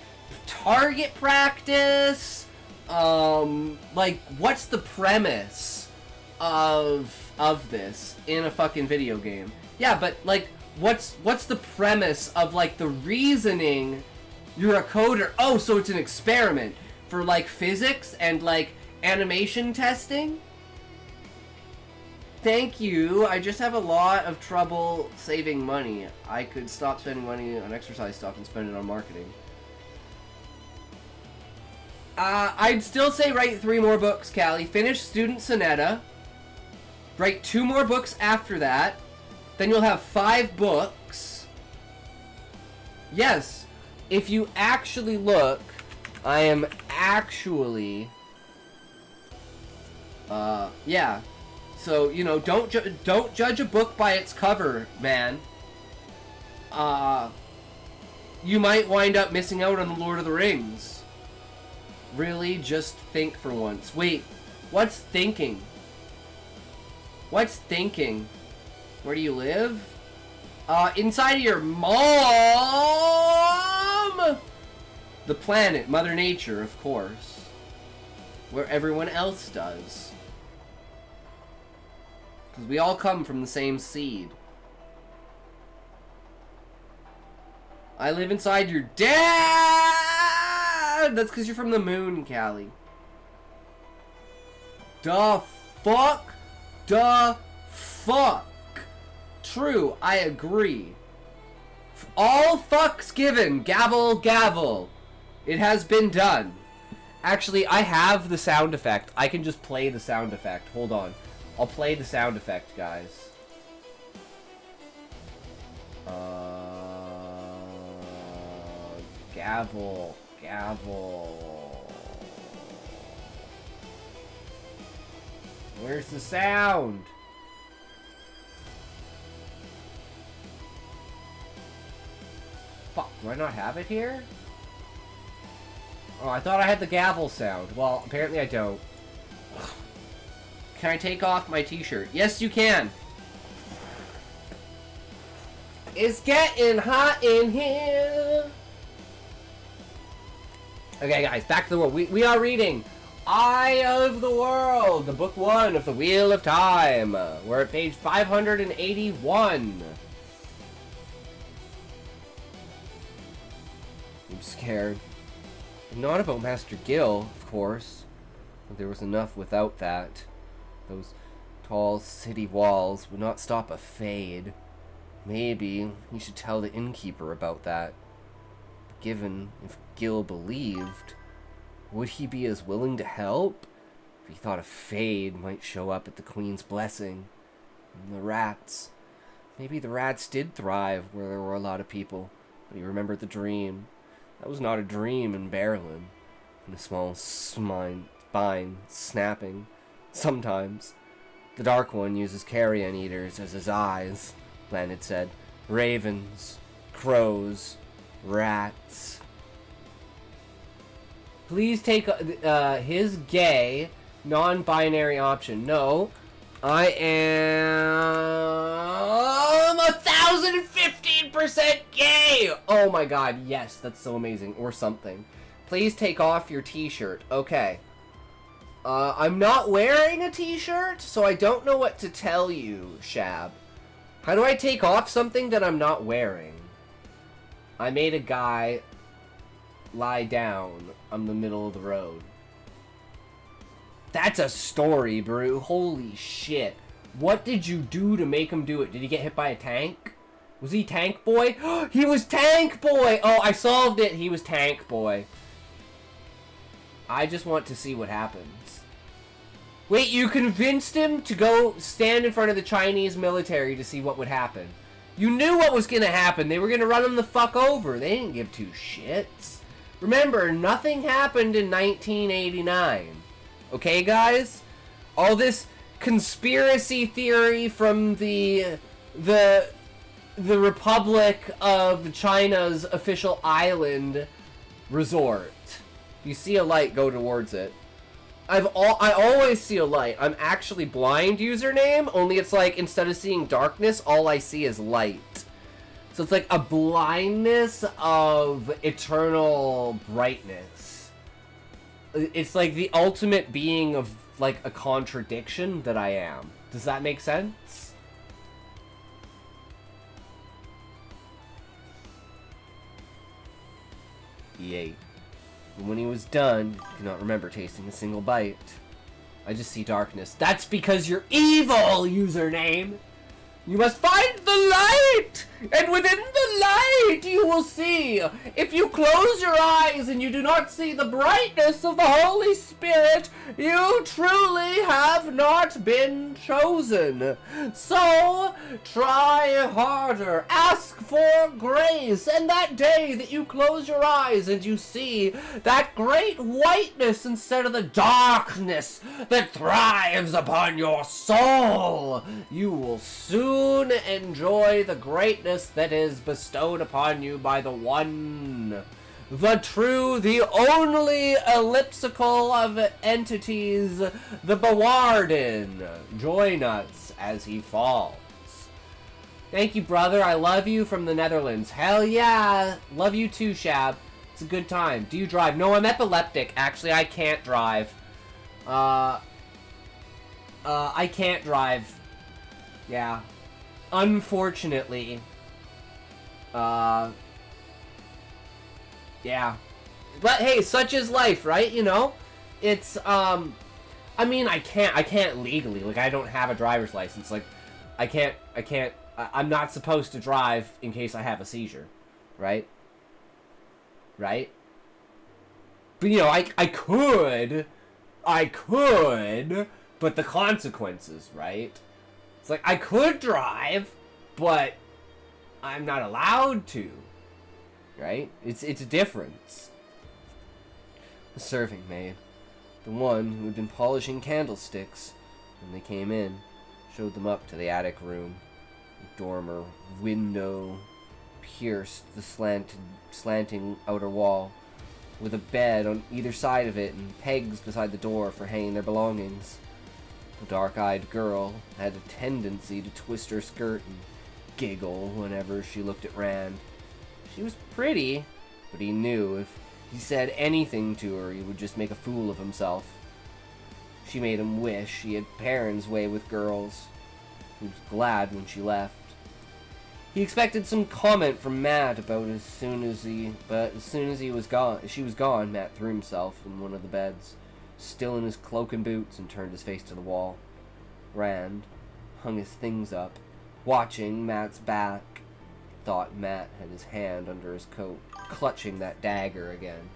target practice? Like, what's the premise of this in a fucking video game? Yeah, but like, what's the premise of like the reasoning? You're a coder. Oh, so it's an experiment for like physics and like animation testing? Thank you. I just have a lot of trouble saving money. I could stop spending money on exercise stuff and spend it on marketing. I'd still say write 3 more books, Callie. Finish Student Sonetta. Write 2 more books after that. Then you'll have 5 books. Yes, if you actually look, I am actually... yeah. So, you know, don't judge a book by its cover, man. You might wind up missing out on the Lord of the Rings. Really, just think for once. Wait, what's thinking? What's thinking? Where do you live? Inside of your mom! The planet, Mother Nature, of course. Where everyone else does. Because we all come from the same seed. I live inside your dad! That's because you're from the moon, Callie. Duh fuck? Duh fuck. True, I agree. All fucks given. Gavel, gavel. It has been done. Actually, I have the sound effect. I can just play the sound effect. Hold on. I'll play the sound effect, guys. Gavel, gavel. Where's the sound? Fuck, do I not have it here? Oh, I thought I had the gavel sound. Well, apparently I don't. Can I take off my t-shirt? Yes, you can. It's getting hot in here. Okay, guys, back to the world. We are reading Eye of the World, the book 1 of the Wheel of Time. We're at page 581. I'm scared. Not about Master Gil, of course. There was enough without that. Those tall city walls would not stop a fade. Maybe we should tell the innkeeper about that. Given if Gil believed, would he be as willing to help? If he thought a fade might show up at the Queen's blessing. And the rats. Maybe the rats did thrive where there were a lot of people, but he remembered the dream. That was not a dream in Berlin. And a small spine snapping. Sometimes. The Dark One uses carrion eaters as his eyes, Lan had said. Ravens, crows, rats. Please take his gay, non-binary option. No, I am 1,015% gay! Oh my god, yes, that's so amazing. Or something. Please take off your t-shirt. Okay. I'm not wearing a t-shirt, so I don't know what to tell you, Shab. How do I take off something that I'm not wearing? I made a guy lie down on the middle of the road. That's a story, bro. Holy shit. What did you do to make him do it? Did he get hit by a tank? Was he Tank Boy? He was Tank Boy! Oh, I solved it. He was Tank Boy. I just want to see what happens. Wait, you convinced him to go stand in front of the Chinese military to see what would happen. You knew what was going to happen. They were going to run him the fuck over. They didn't give two shits. Remember, nothing happened in 1989. Okay, guys? All this conspiracy theory from the Republic of China's official island resort. If you see a light, go towards it. I always see a light. I'm actually blind, username, only it's like instead of seeing darkness, all I see is light. So it's like a blindness of eternal brightness. It's like the ultimate being of like a contradiction that I am. Does that make sense? He ate. And when he was done, he could not remember tasting a single bite. I just see darkness. That's because you're evil, username! You must find the light! And within the light you will see. If you close your eyes and you do not see the brightness of the Holy Spirit, you truly have not been chosen. So, try harder. Ask for grace. And that day that you close your eyes and you see that great whiteness instead of the darkness that thrives upon your soul, you will soon enjoy the greatness that is bestowed upon you by the one, the true, the only elliptical of entities, the Bawarden. Join us as he falls. Thank you, brother. I love you from the Netherlands. Hell yeah. Love you too, Shab. It's a good time. Do you drive? No, I'm epileptic. Actually, I can't drive. I can't drive. Yeah. Unfortunately. Yeah. But hey, such is life, right? You know? It's, I mean, I can't legally. Like, I don't have a driver's license. Like, I'm not supposed to drive in case I have a seizure. Right? Right? But, you know, I could, but the consequences, right? It's like, I could drive, but I'm not allowed to, right? It's a difference. The serving maid, the one who had been polishing candlesticks when they came in, showed them up to the attic room. The dormer window pierced the slanting outer wall, with a bed on either side of it and pegs beside the door for hanging their belongings. The dark-eyed girl had a tendency to twist her skirt and giggle whenever she looked at Rand. She was pretty, but he knew if he said anything to her, he would just make a fool of himself. She made him wish he had Perrin's way with girls. He was glad when she left. He expected some comment from Matt about as soon as she was gone, Matt threw himself in one of the beds, still in his cloak and boots, and turned his face to the wall. Rand hung his things up, watching Matt's back. Thought Matt had his hand under his coat, clutching that dagger again.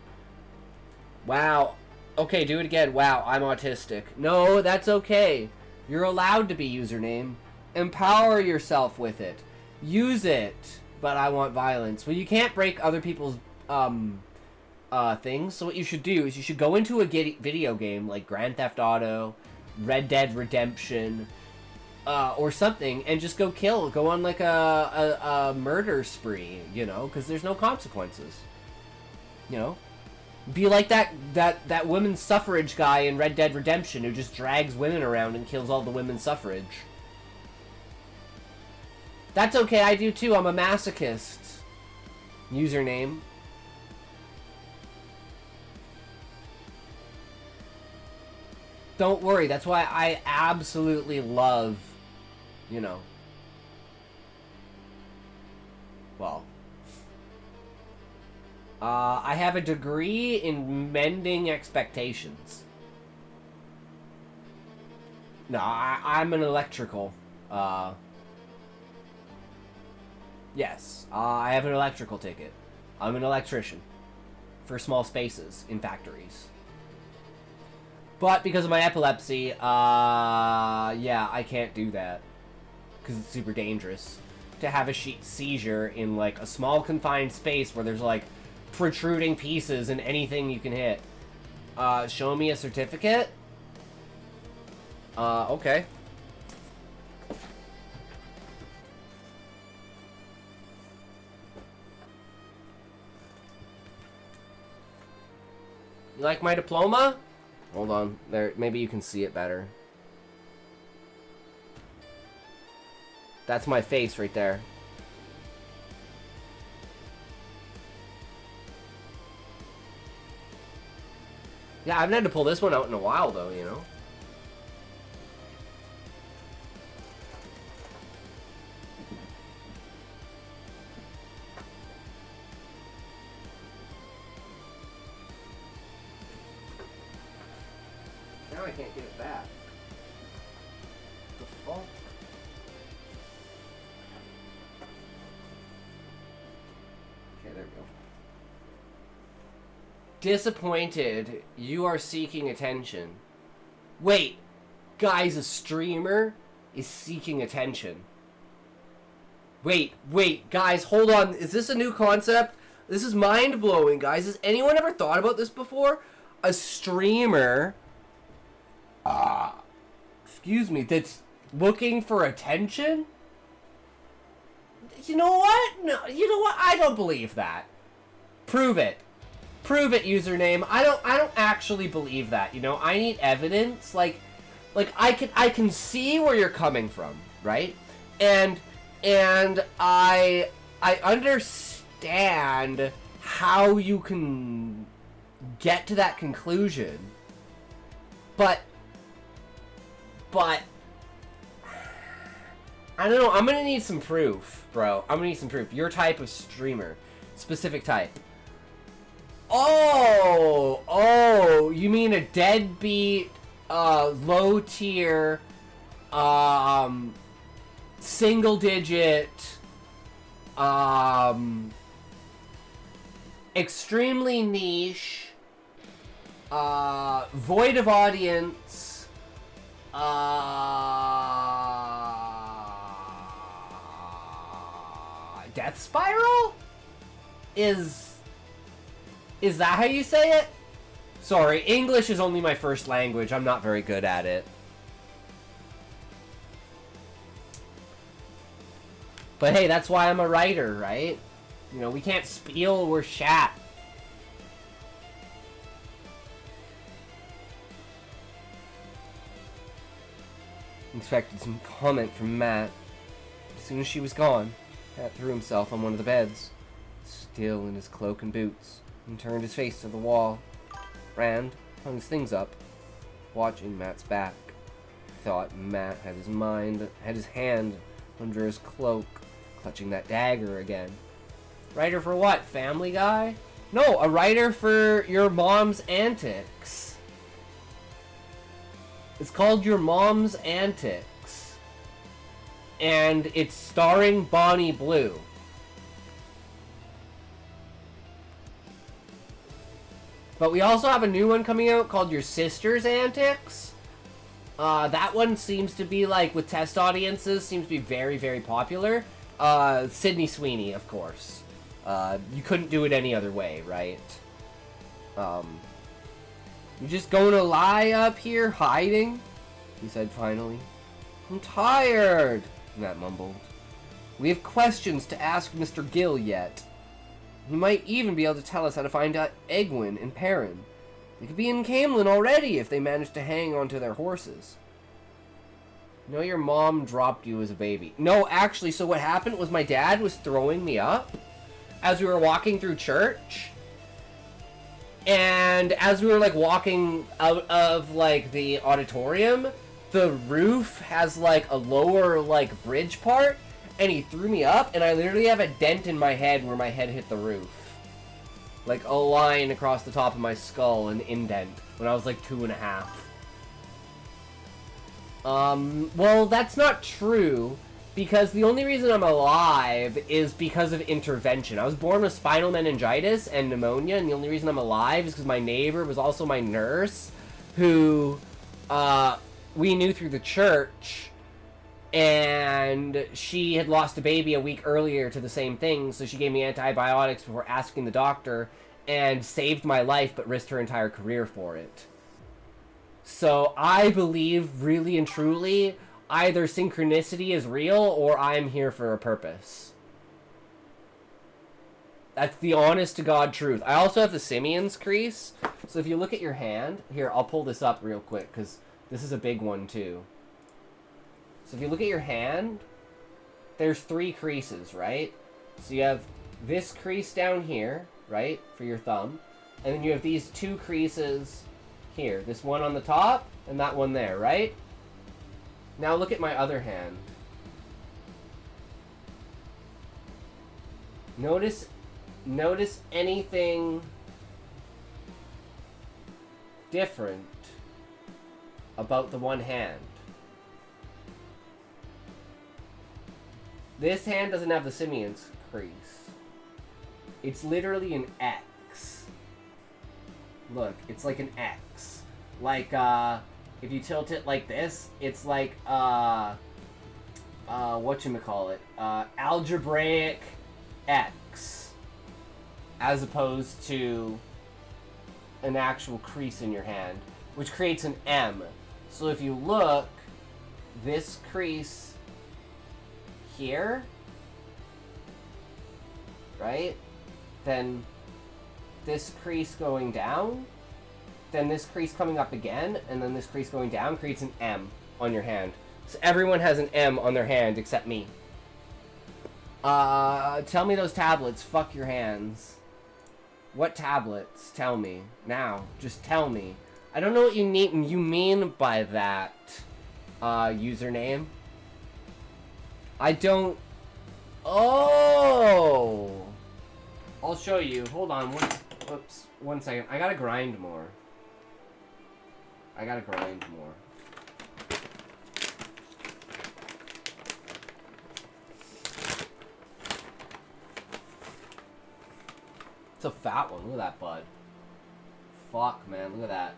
Wow. Okay, do it again. Wow, I'm autistic. No, that's okay. You're allowed to be, username. Empower yourself with it. Use it. But I want violence. Well, you can't break other people's things. So what you should do is you should go into a video game like Grand Theft Auto, Red Dead Redemption, or something, and just go kill. Go on like a murder spree, you know, because there's no consequences. You know? Be like that women's suffrage guy in Red Dead Redemption who just drags women around and kills all the women's suffrage. That's okay, I do too. I'm a masochist. Username. Don't worry. That's why I absolutely love, you know, well, I have a degree in mending expectations. No, I'm an electrical. Yes, I have an electrical ticket. I'm an electrician for small spaces in factories. But because of my epilepsy, yeah, I can't do that. Because it's super dangerous to have a seizure in, like, a small confined space where there's, like, protruding pieces and anything you can hit. Show me a certificate? Okay. You like my diploma? Hold on. There, maybe you can see it better. That's my face right there. Yeah, I haven't had to pull this one out in a while, though, you know? Now I can't get it back. The fuck? Okay, there we go. Disappointed. You are seeking attention. Wait. Guys, a streamer is seeking attention. Wait, guys, hold on. Is this a new concept? This is mind-blowing, guys. Has anyone ever thought about this before? A streamer... excuse me, that's looking for attention? You know what? No, you know what? I don't believe that. Prove it. Prove it, username. I don't actually believe that. You know, I need evidence. Like I can see where you're coming from, right? And I understand how you can get to that conclusion. But I don't know, I'm gonna need some proof, bro. I'm gonna need some proof. Your type of streamer. Specific type. Oh, you mean a deadbeat, low tier, single digit, extremely niche, void of audience, Death Spiral? Is that how you say it? Sorry, English is only my first language. I'm not very good at it. But hey, that's why I'm a writer, right? You know, we can't spiel, we're shat. Expected some comment from Matt. As soon as she was gone, Matt threw himself on one of the beds, still in his cloak and boots, and turned his face to the wall. Rand hung his things up, watching Matt's back. Thought Matt had his hand under his cloak, clutching that dagger again. Writer for what? Family Guy? No, a writer for Your Mom's Antics. It's called Your Mom's Antics. And it's starring Bonnie Blue. But we also have a new one coming out called Your Sister's Antics. That one seems to be, like, with test audiences, seems to be very, very popular. Sydney Sweeney, of course. You couldn't do it any other way, right? You just gonna lie up here, hiding? He said finally. I'm tired, Matt mumbled. We have questions to ask Mr. Gill yet. He might even be able to tell us how to find out Egwin and Perrin. They could be in Camelin already if they manage to hang onto their horses. You know your mom dropped you as a baby. No, actually, so what happened was my dad was throwing me up as we were walking through church. And as we were like walking out of like the auditorium, the roof has like a lower like bridge part, and he threw me up, and I literally have a dent in my head where my head hit the roof. Like a line across the top of my skull, an indent, when I was like 2.5. Well, that's not true, because the only reason I'm alive is because of intervention. I was born with spinal meningitis and pneumonia, and the only reason I'm alive is because my neighbor was also my nurse, who, we knew through the church, and she had lost a baby a week earlier to the same thing, so she gave me antibiotics before asking the doctor, and saved my life, but risked her entire career for it. So I believe, really and truly, either synchronicity is real, or I'm here for a purpose. That's the honest-to-God truth. I also have the Simeon's crease, so if you look at your hand... Here, I'll pull this up real quick, because this is a big one, too. So if you look at your hand, there's 3 creases, right? So you have this crease down here, right, for your thumb, and then you have these 2 creases here. This one on the top, and that one there, right? Now look at my other hand. Notice anything different about the one hand. This hand doesn't have the Simeon's crease. It's literally an X. Look, it's like an X. Like, if you tilt it like this, it's like, whatchamacallit, algebraic X. As opposed to an actual crease in your hand, which creates an M. So if you look, this crease here, right? Then this crease going down, then this crease coming up again, and then this crease going down creates an M on your hand. So everyone has an M on their hand except me. Tell me those tablets. Fuck your hands. What tablets? Tell me. Now. Just tell me. I don't know what you mean by that, username. I don't... Oh! I'll show you. Hold on. Whoops. 1 second. I gotta grind more. It's a fat one. Look at that bud. Fuck, man. Look at that.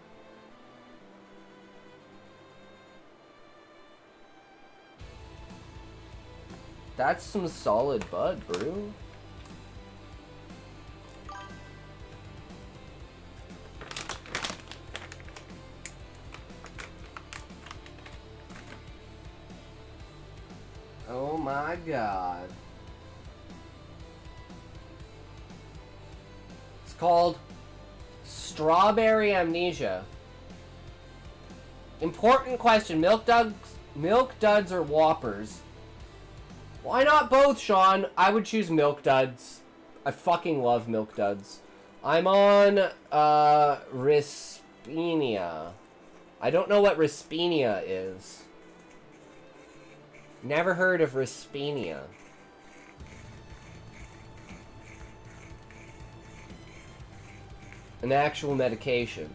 That's some solid bud, bro. Oh my god. It's called Strawberry Amnesia. Important question. Milk duds or Whoppers? Why not both, Sean? I would choose Milk Duds. I fucking love Milk Duds. I'm on, Rispenia. I don't know what Rispenia is. Never heard of Rispenia. An actual medication.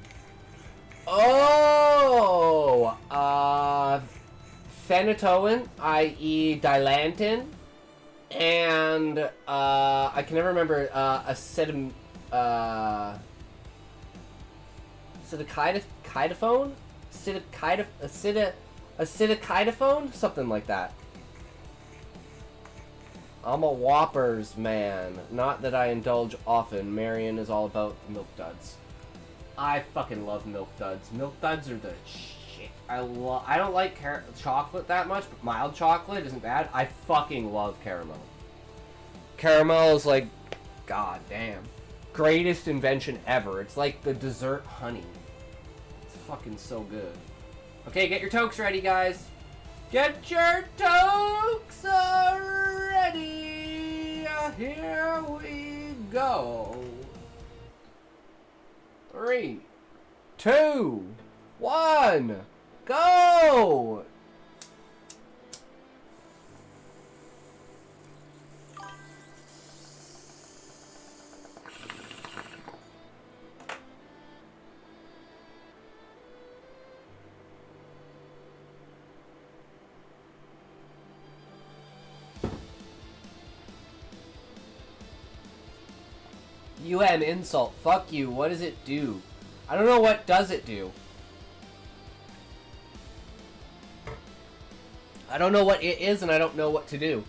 Oh! Phenytoin, i.e. Dilantin, and, I can never remember, acetaminophen? Acetaminophen? Something like that. I'm a Whoppers man. Not that I indulge often. Marion is all about Milk Duds. I fucking love Milk Duds. Milk Duds are the shit. I don't like chocolate that much, but mild chocolate isn't bad. I fucking love caramel. Caramel is like, god damn, greatest invention ever. It's like the dessert honey. It's fucking so good. Okay, get your tokes ready, guys. Get your tokes ready. Here we go. 3, 2, 1, go! Insult. Fuck you. What does it do? I don't know what does it do. I don't know what it is, and I don't know what to do.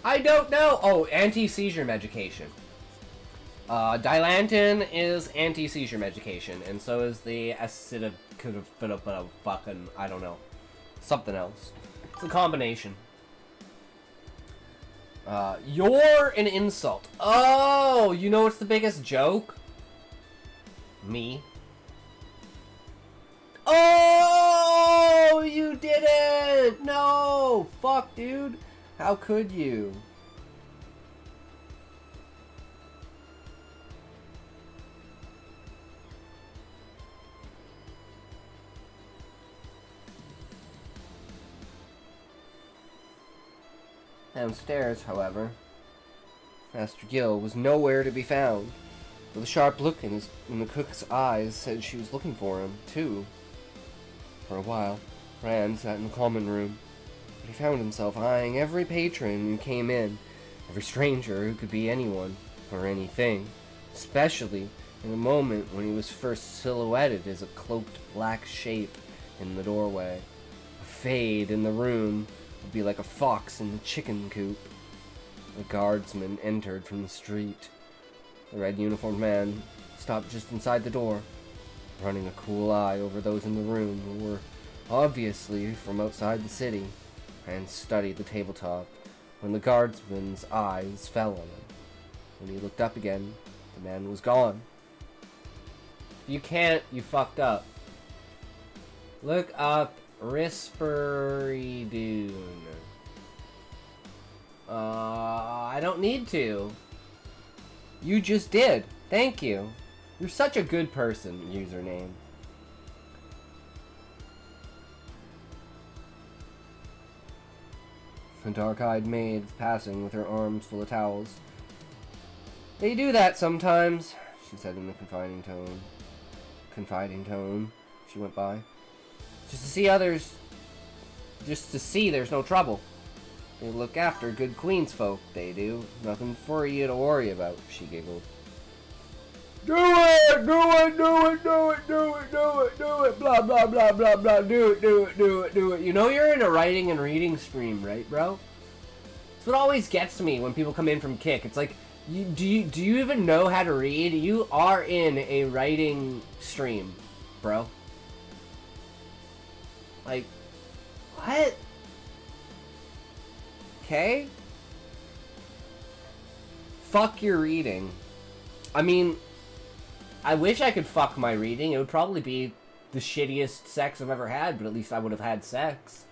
I don't know. Oh, anti-seizure medication. Dilantin is anti-seizure medication, and so is the fucking, I don't know. Something else. It's a combination. You're an insult. Oh, you know what's the biggest joke? Me. Oh, you didn't! No! Fuck, dude. How could you? Downstairs, however, Master Gill was nowhere to be found. With a sharp look in the cook's eyes said she was looking for him, too. For a while, Rand sat in the common room, but he found himself eyeing every patron who came in, every stranger who could be anyone, or anything, especially in a moment when he was first silhouetted as a cloaked black shape in the doorway. A fade in the room would be like a fox in the chicken coop. The guardsman entered from the street. The red uniformed man stopped just inside the door, running a cool eye over those in the room who were obviously from outside the city, and studied the tabletop when the guardsman's eyes fell on him. When he looked up again, the man was gone. If you can't, you fucked up. Look up Risperidone. I don't need to. You just did. Thank you. You're such a good person, username. A dark-eyed maid was passing with her arms full of towels. They do that sometimes, she said in a confiding tone. She went by. Just to see there's no trouble. They look after good queen's folk, they do. Nothing for you to worry about, she giggled. Do it! Do it! Do it! Do it! Do it! Do it! Do it! Blah, blah, blah, blah, blah. Do it! Do it! Do it! Do it! You know you're in a writing and reading stream, right, bro? That's what always gets me when people come in from Kick. It's like, do you even know how to read? You are in a writing stream, bro. Like, what? Okay? Fuck your reading. I mean, I wish I could fuck my reading. It would probably be the shittiest sex I've ever had, but at least I would have had sex.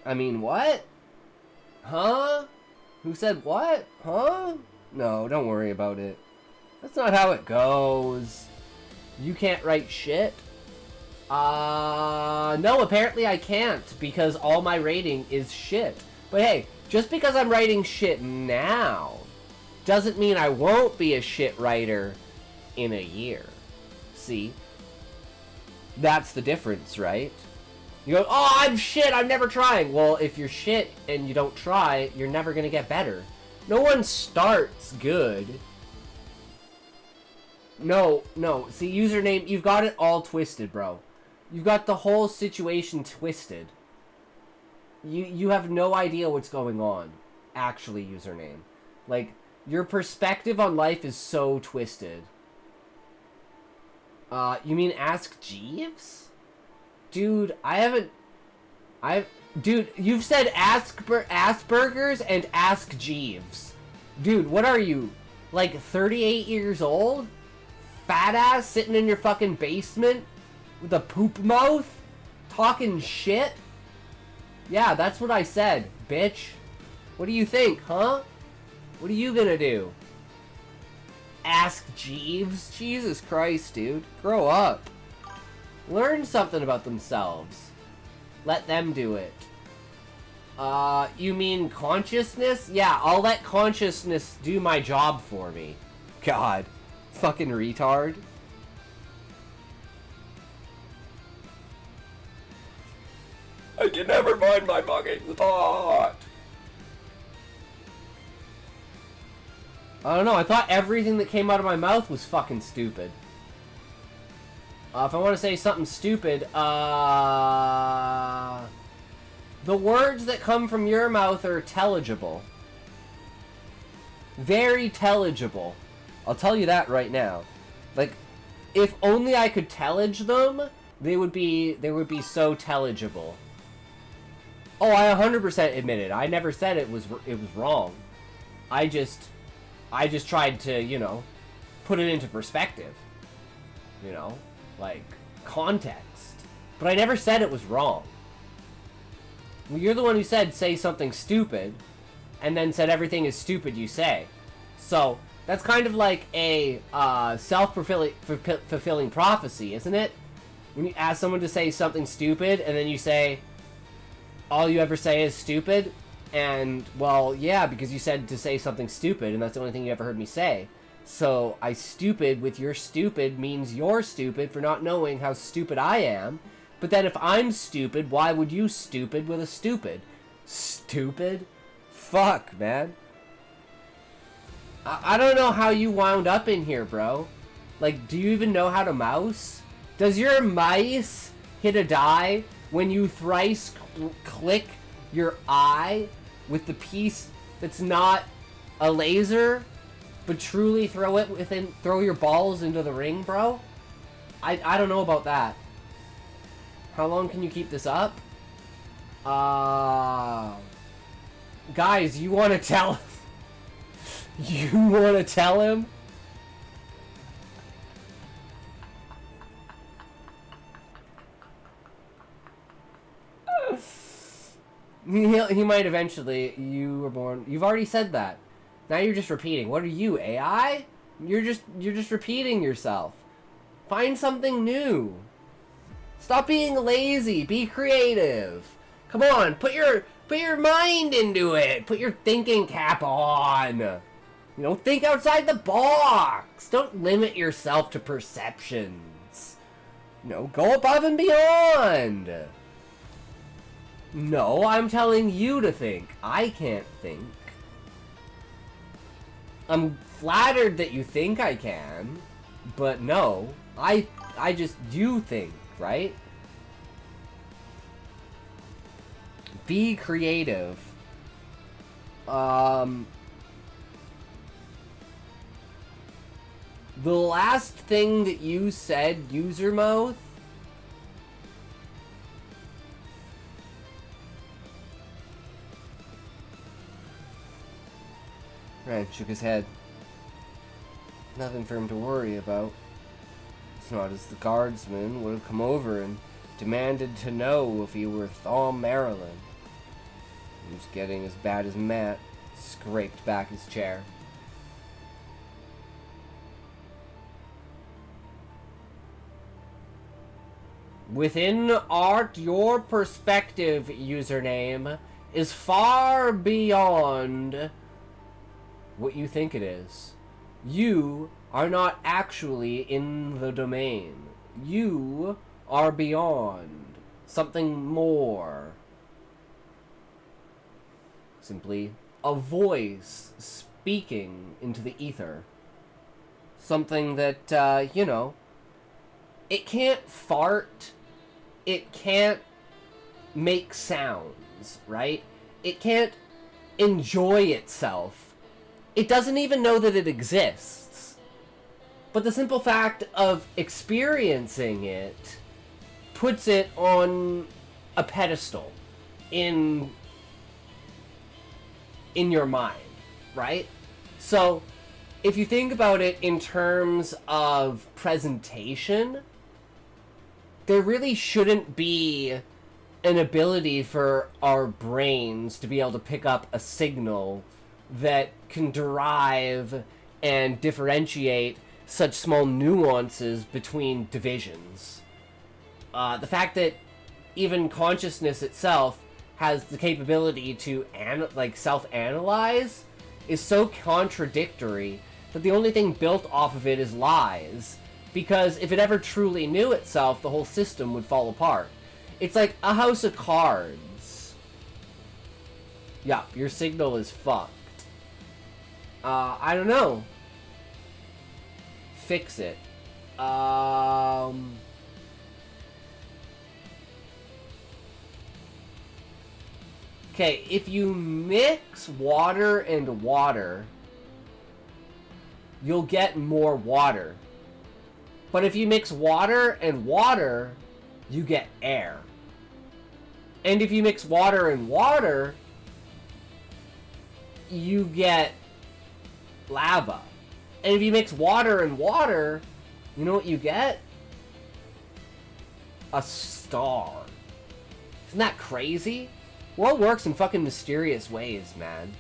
I mean, what? Huh? Who said what? Huh? No, don't worry about it. That's not how it goes. You can't write shit? No, apparently I can't, because all my rating is shit. But hey, just because I'm writing shit now doesn't mean I won't be a shit writer in a year. See? That's the difference, right? You go, oh, I'm shit, I'm never trying. Well, if you're shit and you don't try, you're never gonna get better. No one starts good. No. See, username, you've got it all twisted, bro. You've got the whole situation twisted. You have no idea what's going on, actually, username. Like, your perspective on life is so twisted. You mean Ask Jeeves? Dude, Dude, you've said Asperger's and Ask Jeeves. Dude, what are you? Like 38 years old? Fat ass sitting in your fucking basement? With a poop mouth? Talking shit? Yeah, that's what I said, bitch. What do you think, huh? What are you gonna do? Ask Jeeves? Jesus Christ, dude. Grow up. Learn something about themselves. Let them do it. You mean consciousness? Yeah, I'll let consciousness do my job for me. God. Fucking retard. I can never mind my fucking thought. I don't know, I thought everything that came out of my mouth was fucking stupid. If I want to say something stupid, the words that come from your mouth are intelligible. Very intelligible. I'll tell you that right now. Like, if only I could tellage them, they would be so telligible. Oh, I 100% admit it. I never said it was wrong. I just tried to, you know, put it into perspective. You know, like context. But I never said it was wrong. Well, you're the one who said say something stupid, and then said everything is stupid you say. So that's kind of like a self-fulfilling prophecy, isn't it? When you ask someone to say something stupid, and then you say, all you ever say is stupid, and, well, yeah, because you said to say something stupid, and that's the only thing you ever heard me say. So, I stupid with your stupid means you're stupid for not knowing how stupid I am. But then if I'm stupid, why would you stupid with a stupid? Stupid? Fuck, man. I don't know how you wound up in here, bro. Like, do you even know how to mouse? Does your mice hit a die when you thrice click your eye with the piece that's not a laser, but truly throw your balls into the ring, bro? I don't know about that. How long can you keep this up? Guys, you want to tell... You want to tell him? He might eventually. You were born. You've already said that. Now you're just repeating. What are you, AI? You're just repeating yourself. Find something new. Stop being lazy. Be creative. Come on, put your mind into it. Put your thinking cap on. You know, think outside the box. Don't limit yourself to perceptions. You know, go above and beyond. No, I'm telling you to think. I can't think. I'm flattered that you think I can, but no. I just do think, right? Be creative. The last thing that you said, user mouth, Rand shook his head. Nothing for him to worry about. It's not as the guardsman would have come over and demanded to know if he were Thom Maryland. He was getting as bad as Matt scraped back his chair. Within art, your perspective, username, is far beyond what you think it is. You are not actually in the domain. You are beyond. Something more. Simply a voice speaking into the ether. Something that, you know, it can't fart. It can't make sounds, right? It can't enjoy itself. It doesn't even know that it exists. But the simple fact of experiencing it puts it on a pedestal in your mind, right? So, if you think about it in terms of presentation, there really shouldn't be an ability for our brains to be able to pick up a signal that can derive and differentiate such small nuances between divisions. The fact that even consciousness itself has the capability to self-analyze is so contradictory that the only thing built off of it is lies. Because if it ever truly knew itself, the whole system would fall apart. It's like a house of cards. Yup, your signal is fucked. I don't know. Fix it. Okay, if you mix water and water, you'll get more water. But if you mix water and water, you get air. And if you mix water and water, you get lava. And if you mix water and water, you know what you get? A star. Isn't that crazy? World works in fucking mysterious ways, man.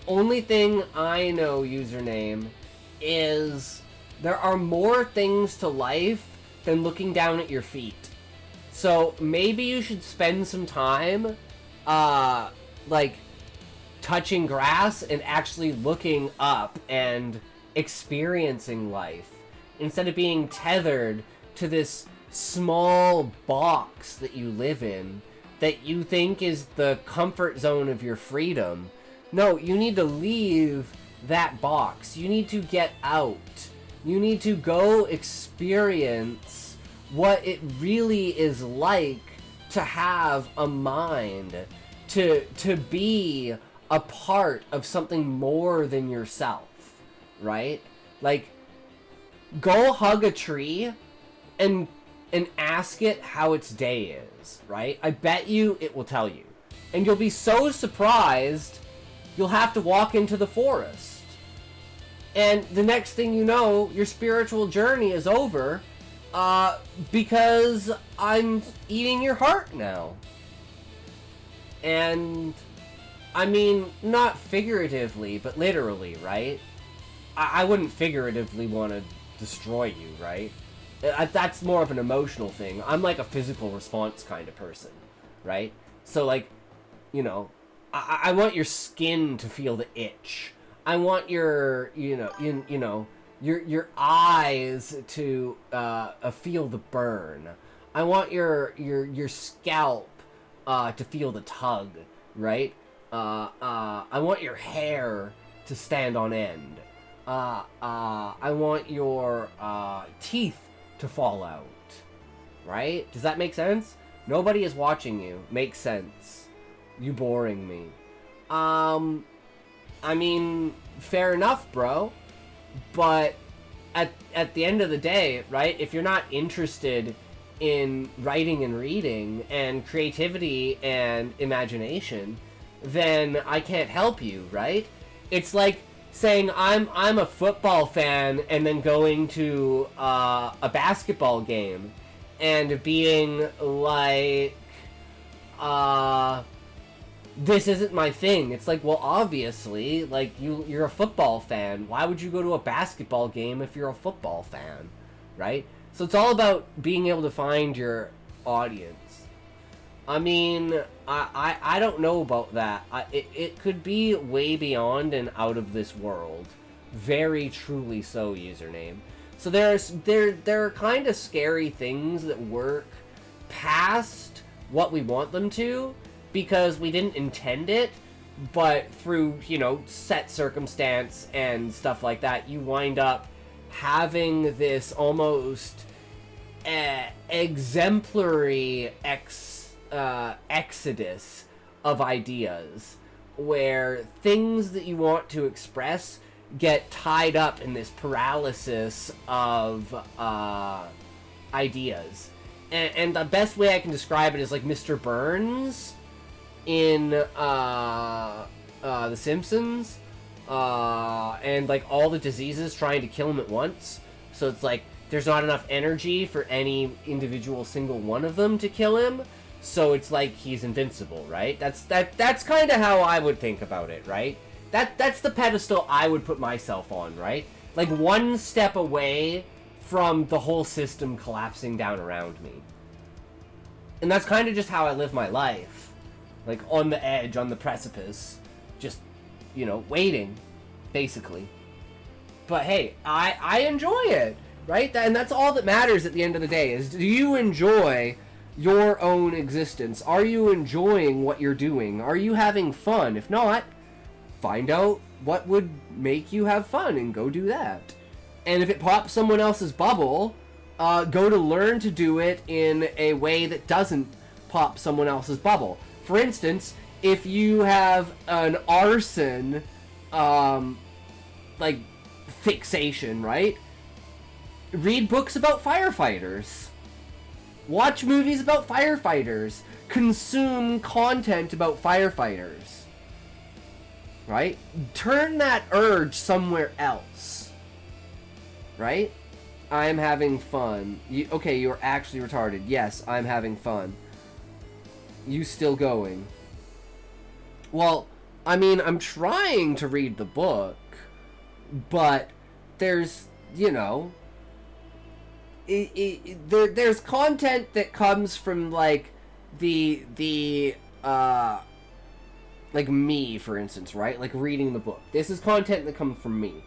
Only thing I know, username, is there are more things to life than looking down at your feet. So maybe you should spend some time, like, touching grass and actually looking up and experiencing life, instead of being tethered to this small box that you live in that you think is the comfort zone of your freedom. No, you need to leave that box. You need to get out. You need to go experience what it really is like to have a mind, to be a part of something more than yourself, right? Like, go hug a tree and ask it how its day is, right? I bet you it will tell you. And you'll be so surprised, you'll have to walk into the forest. And the next thing you know, your spiritual journey is over, because I'm eating your heart now. And, I mean, not figuratively, but literally, right? I wouldn't figuratively want to destroy you, right? That's more of an emotional thing. I'm like a physical response kind of person, right? So, like, you know, I want your skin to feel the itch. I want your, your eyes to feel the burn. I want your scalp to feel the tug, right? I want your hair to stand on end. I want your teeth to fall out, right? Does that make sense? Nobody is watching you. Makes sense. You boring me. I mean, fair enough, bro. But at the end of the day, right? If you're not interested in writing and reading and creativity and imagination, then I can't help you, right? It's like saying I'm a football fan and then going to a basketball game and being like, this isn't my thing. It's like, well, obviously, like, you're a football fan. Why would you go to a basketball game if you're a football fan, right? So it's all about being able to find your audience. I mean, I don't know about that. It could be way beyond and out of this world. Very truly so, username. So there are kind of scary things that work past what we want them to, because we didn't intend it, but through, set circumstance and stuff like that, you wind up having this almost exemplary exodus of ideas, where things that you want to express get tied up in this paralysis of ideas. And the best way I can describe it is like Mr. Burns in The Simpsons, and like all the diseases trying to kill him at once. So it's like there's not enough energy for any individual single one of them to kill him. so it's like he's invincible, right? That's kind of how I would think about it, right? That's the pedestal I would put myself on, right? Like one step away from the whole system collapsing down around me. And that's kind of just how I live my life. Like on the edge, on the precipice, just, you know, waiting, basically. But hey, I enjoy it, right? And that's all that matters at the end of the day, is do you enjoy your own existence? Are you enjoying what you're doing? Are you having fun? If not, find out what would make you have fun and go do that. And if it pops someone else's bubble, go to learn to do it in a way that doesn't pop someone else's bubble. For instance, if you have an arson, like, fixation, right? Read books about firefighters. Watch movies about firefighters. Consume content about firefighters. Right? Turn that urge somewhere else. Right? I'm having fun. Okay, you're actually retarded. Yes, I'm having fun. You still going? Well, I mean, I'm trying to read the book, but there's, you know, there's content that comes from, like, like me, for instance, right? Like reading the book. This is content that comes from me.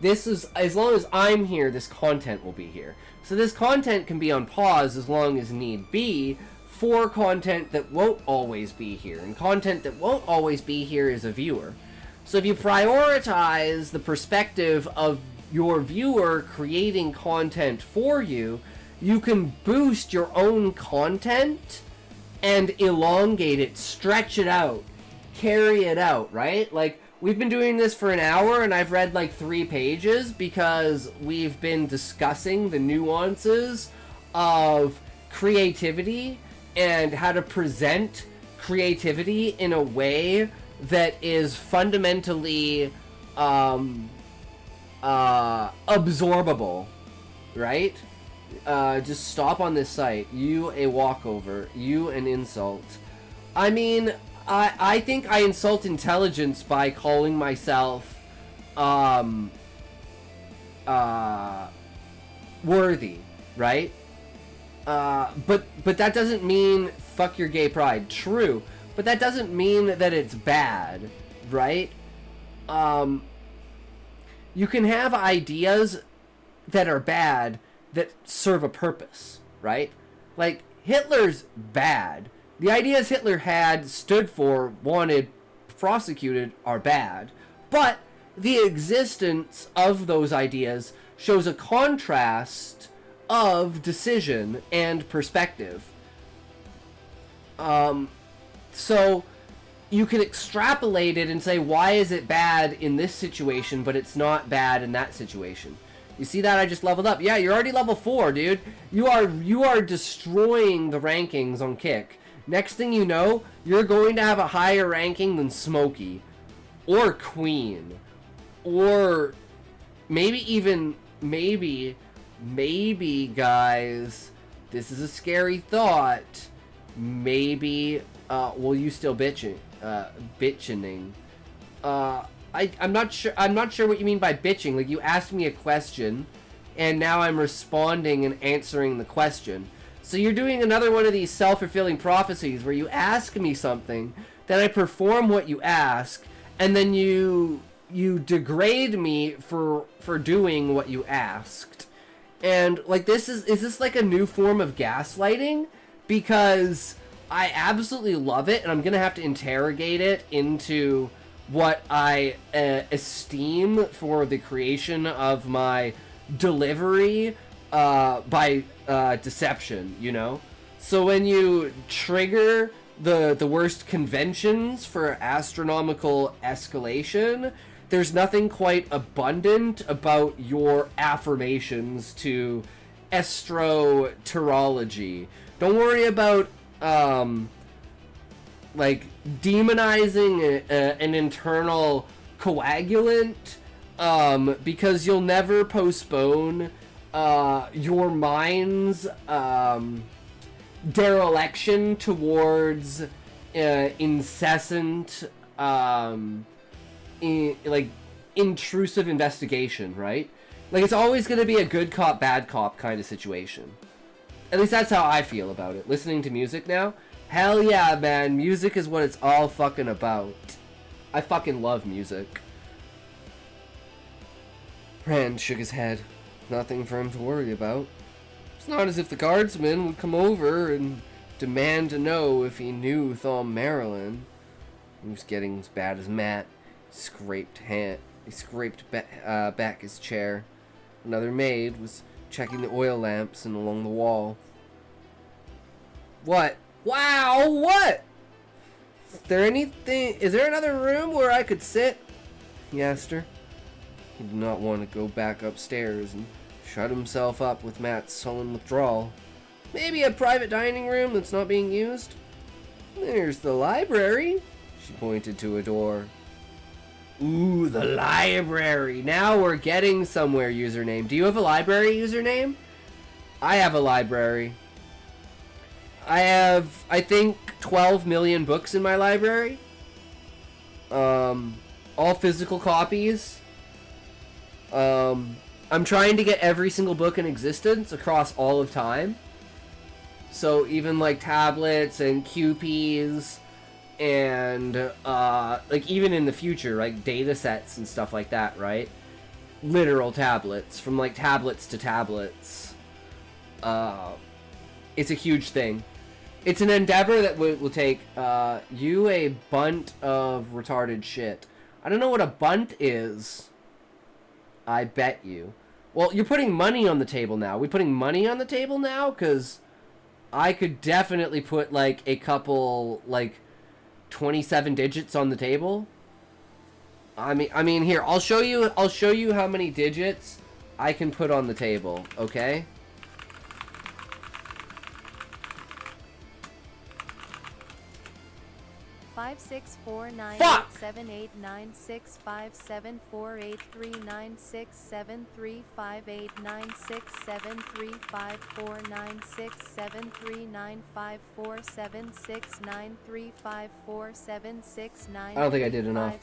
This is, as long as I'm here, this content will be here. So this content can be on pause as long as need be for content that won't always be here. And content that won't always be here is a viewer. So if you prioritize the perspective of your viewer creating content for you, you can boost your own content and elongate it, stretch it out, carry it out, right? Like, we've been doing this for an hour and I've read like 3 pages because we've been discussing the nuances of creativity and how to present creativity in a way that is fundamentally absorbable, right? Just stop on this site. You a walkover. You an insult. I mean, I think I insult intelligence by calling myself worthy, right? But that doesn't mean fuck your gay pride. True, but that doesn't mean that it's bad, right? You can have ideas that are bad that serve a purpose, right? Like, Hitler's bad. The ideas Hitler had, stood for, wanted, prosecuted are bad. But the existence of those ideas shows a contrast of decision and perspective. So you can extrapolate it and say, why is it bad in this situation, but it's not bad in that situation? You see that? I just leveled up. Yeah, you're already level 4, dude. You are destroying the rankings on Kick. Next thing you know, you're going to have a higher ranking than Smokey. Or Queen. Or maybe even, maybe, guys, this is a scary thought. Maybe, well, you still bitching. I'm not sure what you mean by bitching. Like, you asked me a question, and now I'm responding and answering the question. So you're doing another one of these self-fulfilling prophecies where you ask me something, then I perform what you ask, and then you degrade me for doing what you asked. And, like, is this like a new form of gaslighting? Because I absolutely love it, and I'm gonna have to interrogate it into what I esteem for the creation of my delivery by deception, you know? So when you trigger the worst conventions for astronomical escalation, there's nothing quite abundant about your affirmations to astroterology. Don't worry about like demonizing an internal coagulant, because you'll never postpone your mind's dereliction towards incessant, intrusive investigation, right? Like, it's always going to be a good cop, bad cop kind of situation. At least that's how I feel about it. Listening to music now, hell yeah, man, music is what it's all fucking about. I fucking love music. Rand shook his head. Nothing for him to worry about. It's not as if the guardsman would come over and demand to know if he knew Thom Marilyn. He was getting as bad as Matt. He scraped back his chair. Another maid was checking the oil lamps and along the wall. What? Wow, what? Is there another room where I could sit? He asked her. He did not want to go back upstairs and shut himself up with Matt's sullen withdrawal. Maybe a private dining room that's not being used? There's the library. She pointed to a door. Ooh, the library. Now we're getting somewhere, username. Do you have a library, username? I have a library. I have, I think, 12 million books in my library. All physical copies. I'm trying to get every single book in existence across all of time. So even like tablets and QPs and like even in the future, like data sets and stuff like that, right? Literal tablets, from like tablets to tablets. It's a huge thing. It's an endeavor that will take you a bunt of retarded shit. I don't know what a bunt is. I bet you. Well, you're putting money on the table now. We putting money on the table now? Because I could definitely put like a couple, like 27 digits on the table. I mean here, I'll show you how many digits I can put on the table, okay? Five six four nine Fuck! 878-965735967354967354769354769354769. I don't think I did enough.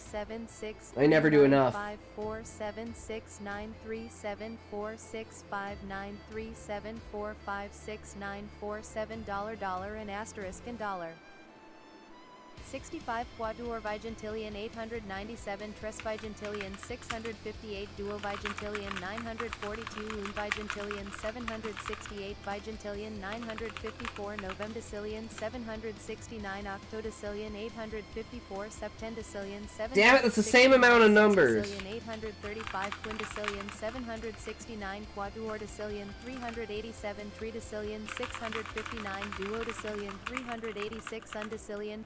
I never do enough. 54769374745693747 and asterisk and dollar. 65 Quadur Vigintillion 897 Tres Vigintillion 658 Duo Vigintillion 942 Un Vigintillion 768 Vigintillion 954 Novemdecillion 769 Octodecillion 854 Septendecillion 769. Damn it, that's the same amount of numbers. 835 Quindecillion 769 Quaduordecillion 387 Tridecillion 659 Duodecillion 386 Undecillion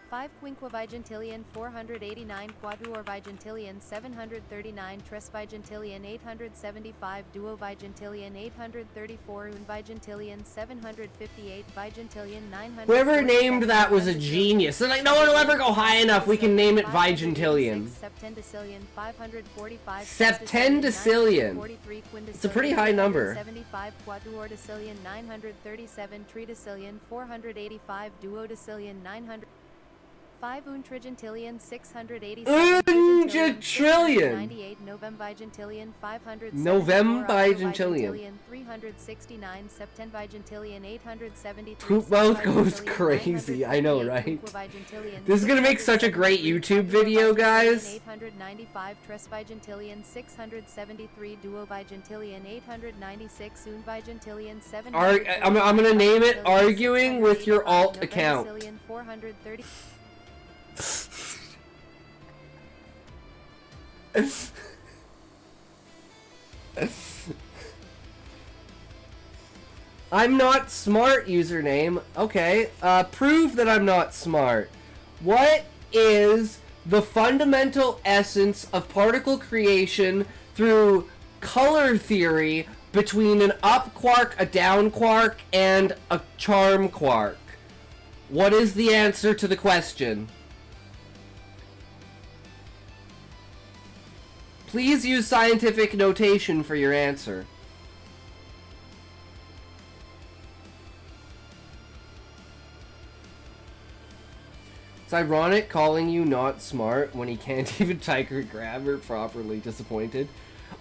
5 Quinquevigintillion 489 Quaduorvigintillion 739 Tresvigintillion 875 Duovigintillion 834 Unvigintillion 758 Vigintillion 900. Whoever named that was a genius. They're like, no one will ever go high enough. We can name it Vigintillion. Septendecillion 545 Septendecillion. It's a pretty high number. 75 Quaduordecillion 937 Tridecillion 485 Duodecillion 900. 5 Untrigintillion 687 Unjatrillion 98 Novembigentillion 500 Novembigentillion 369 Septenvigentillion 873 Poop mouth goes crazy. I know, right? This is gonna make such a great YouTube video, guys. 895 Tresvigentillion 673 Duovigentillion 896 Unvigentillion 7. I'm gonna name it Arguing with Your Alt Account. 430. I'm not smart, username. Okay, prove that I'm not smart. What is the fundamental essence of particle creation through color theory between an up quark, a down quark, and a charm quark? What is the answer to the question? Please use scientific notation for your answer. It's ironic calling you not smart when he can't even type or grammar properly. Disappointed.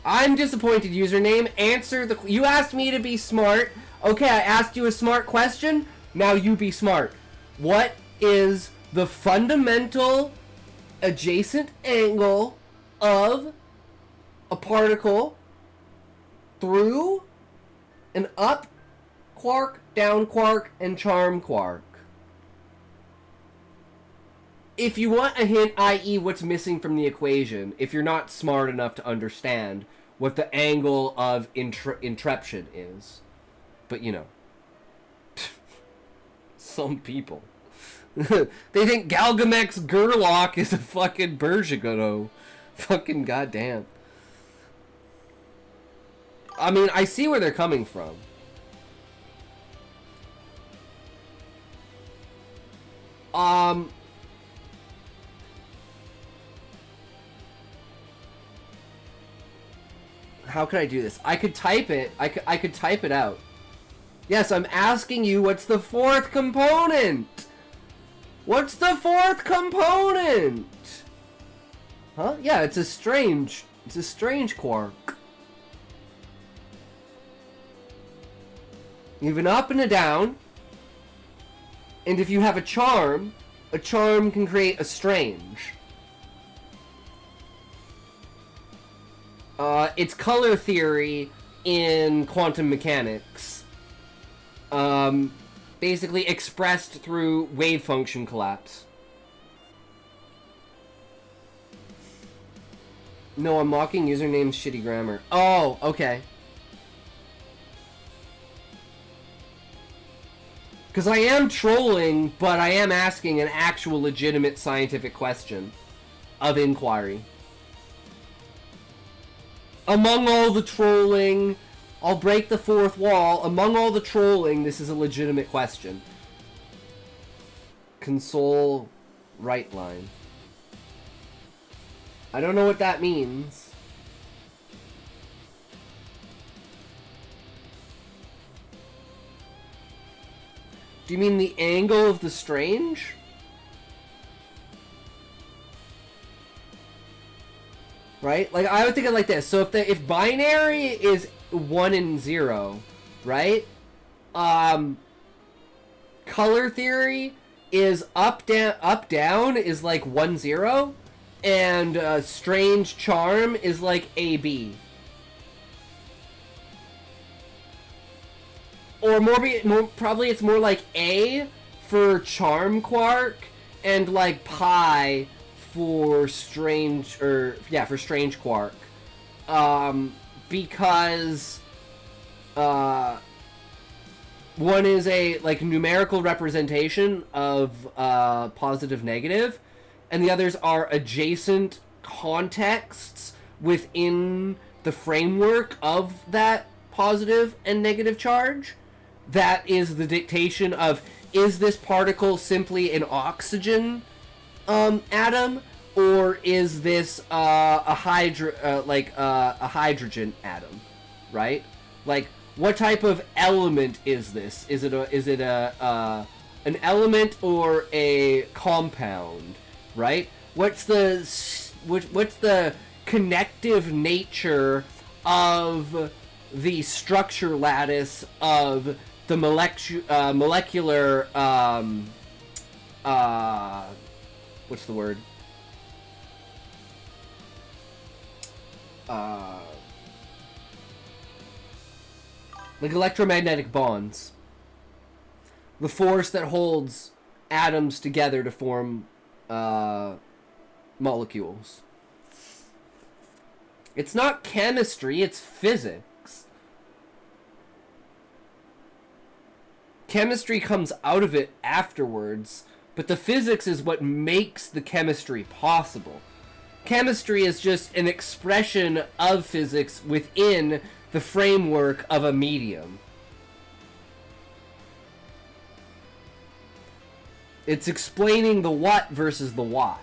I'm disappointed, username. Answer the... You asked me to be smart. Okay, I asked you a smart question. Now you be smart. What is the fundamental adjacent angle of a particle through an up quark, down quark, and charm quark? If you want a hint, i.e. what's missing from the equation, if you're not smart enough to understand what the angle of intreption is. But, you know. Some people. They think Galgamek's Gerlach is a fucking Bergigano. Fucking goddamn. I mean, I see where they're coming from. How could I do this? I could type it. I could type it out. Yes, I'm asking you, what's the fourth component? What's the fourth component? Huh? Yeah, it's a strange quark. You have an up and a down. And if you have a charm can create a strange. It's color theory in quantum mechanics. Basically expressed through wave function collapse. No, I'm mocking username's shitty grammar. Oh, okay. Because I am trolling, but I am asking an actual legitimate scientific question of inquiry. Among all the trolling, I'll break the fourth wall. Among all the trolling, this is a legitimate question. Console right line. I don't know what that means. Do you mean the angle of the strange? Right? Like, I would think of it like this. So if binary is 1 and 0, right? Color theory is up down is like 1 0, and strange charm is like AB. Or probably it's more like A for charm quark and like pi for strange, for strange quark. Because one is a like numerical representation of positive negative, and the others are adjacent contexts within the framework of that positive and negative charge. That is the dictation of, is this particle simply an oxygen atom, or is this a hydrogen atom, right? Like, what type of element is this? Is it an element or a compound, right? What's the connective nature of the structure lattice of the molecular what's the word? Like electromagnetic bonds. The force that holds atoms together to form molecules. It's not chemistry, it's physics. Chemistry comes out of it afterwards, but the physics is what makes the chemistry possible. Chemistry is just an expression of physics within the framework of a medium. It's explaining the what versus the why.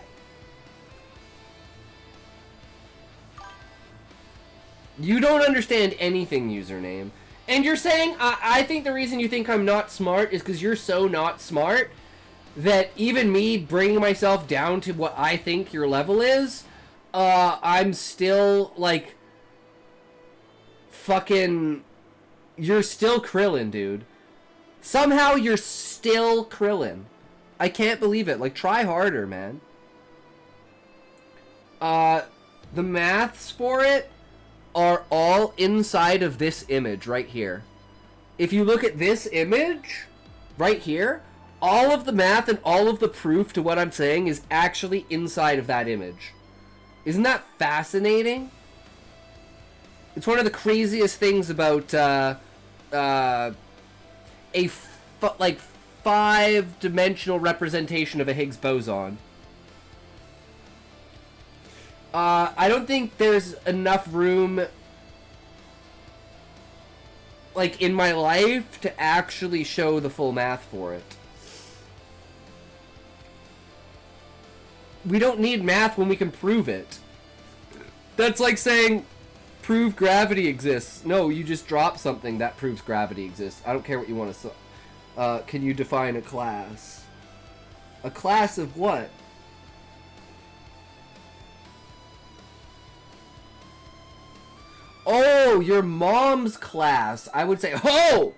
You don't understand anything, username. And you're saying, I think the reason you think I'm not smart is because you're so not smart. that even me bringing myself down to what I think your level is, I'm still, like, fucking... You're still Krillin, dude. Somehow you're still Krillin. I can't believe it. Like, try harder, man. The maths for it are all inside of this image right here. If you look at this image right here, all of the math and all of the proof to what I'm saying is actually inside of that image. Isn't that fascinating? It's one of the craziest things about like 5-dimensional representation of a Higgs boson. I don't think there's enough room, like, in my life to actually show the full math for it. We don't need math when we can prove it. That's like saying, prove gravity exists. No, you just drop something that proves gravity exists. I don't care what you want to say. Can you define a class? A class of what? Oh, your mom's class. I would say, oh!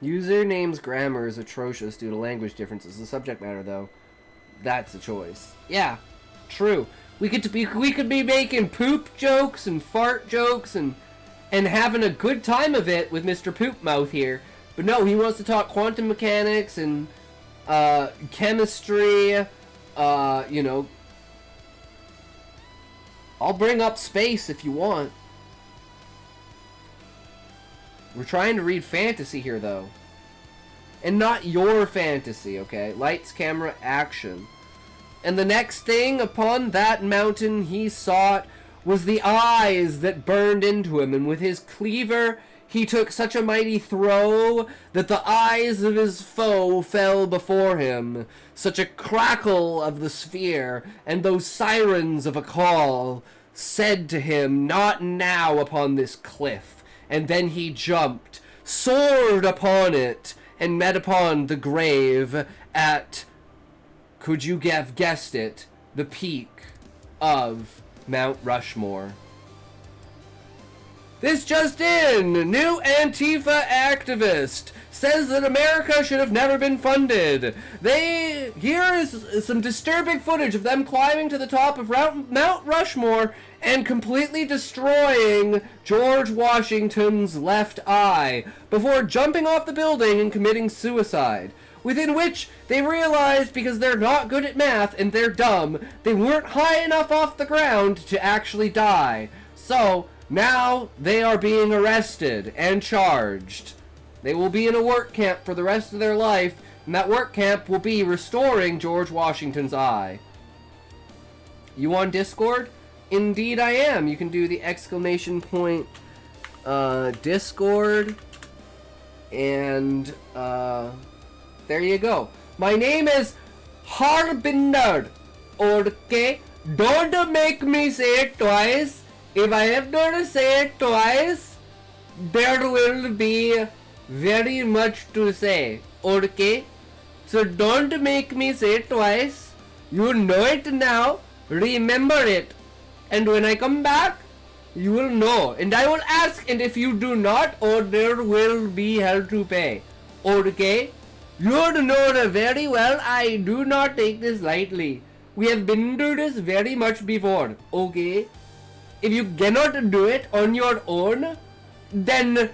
Username's grammar is atrocious due to language differences. The subject matter, though, that's a choice. Yeah, true. We could be making poop jokes and fart jokes and having a good time of it with Mr. Poop Mouth here. But no, he wants to talk quantum mechanics and chemistry, you know. I'll bring up space if you want. We're trying to read fantasy here, though. And not your fantasy, okay? Lights, camera, action. And the next thing upon that mountain he sought was the eyes that burned into him, and with his cleaver he took such a mighty throw that the eyes of his foe fell before him. Such a crackle of the sphere, and those sirens of a call said to him, "Not now upon this cliff." And then he jumped, soared upon it, and met upon the grave at, could you have guessed it, the peak of Mount Rushmore. This just in! New Antifa activist says that America should have never been funded. Here is some disturbing footage of them climbing to the top of Mount Rushmore and completely destroying George Washington's left eye before jumping off the building and committing suicide. Within which they realized, because they're not good at math and they're dumb, they weren't high enough off the ground to actually die. So now they are being arrested and charged. They will be in a work camp for the rest of their life, and that work camp will be restoring George Washington's eye. You on Discord? Indeed I am. You can do the exclamation point Discord, and there you go. My name is Harbinder. Okay? Don't make me say it twice. If I have to say it twice, there will be very much to say. Okay? So don't make me say it twice. You know it now. Remember it. And when I come back, you will know. And I will ask, and if you do not, there will be hell to pay. Okay? You know very well I do not take this lightly. We have been through this very much before. Okay? If you cannot do it on your own, then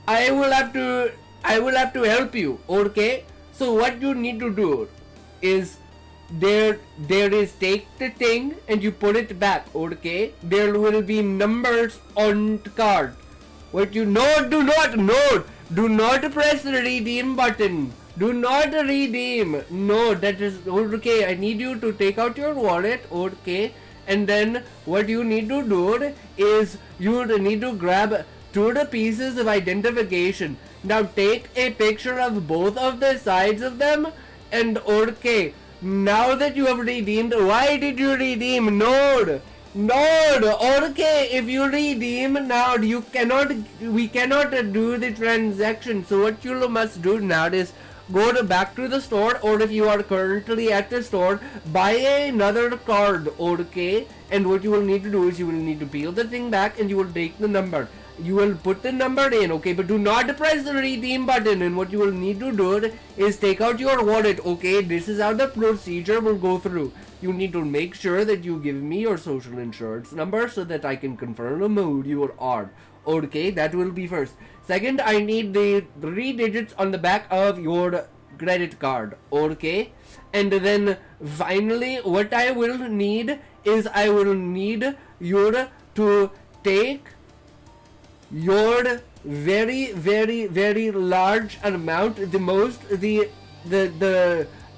I will have to help you. Okay? So what you need to do is there is take the thing and you put it back. Okay? There will be numbers on the card. What you know, do not press the redeem button. Do not redeem. No, that is okay. I need you to take out your wallet. Okay? And then what you need to do is you need to grab 2 pieces of identification. Now take a picture of both of the sides of them, and okay, now that you have redeemed, why did you redeem? No, No, okay, if you redeem now, we cannot do the transaction. So what you must do now is go back to the store, or if you are currently at the store, buy another card, okay? And what you will need to do is you will need to peel the thing back and you will take the number. You will put the number in, okay? But do not press the redeem button, and what you will need to do is take out your wallet, okay? This is how the procedure will go through. You need to make sure that you give me your social insurance number so that I can confirm the mood you are. Okay, that will be first. Second, I need the 3 digits on the back of your credit card. Okay? And then finally, what I will need is I will need you to take your very large amount,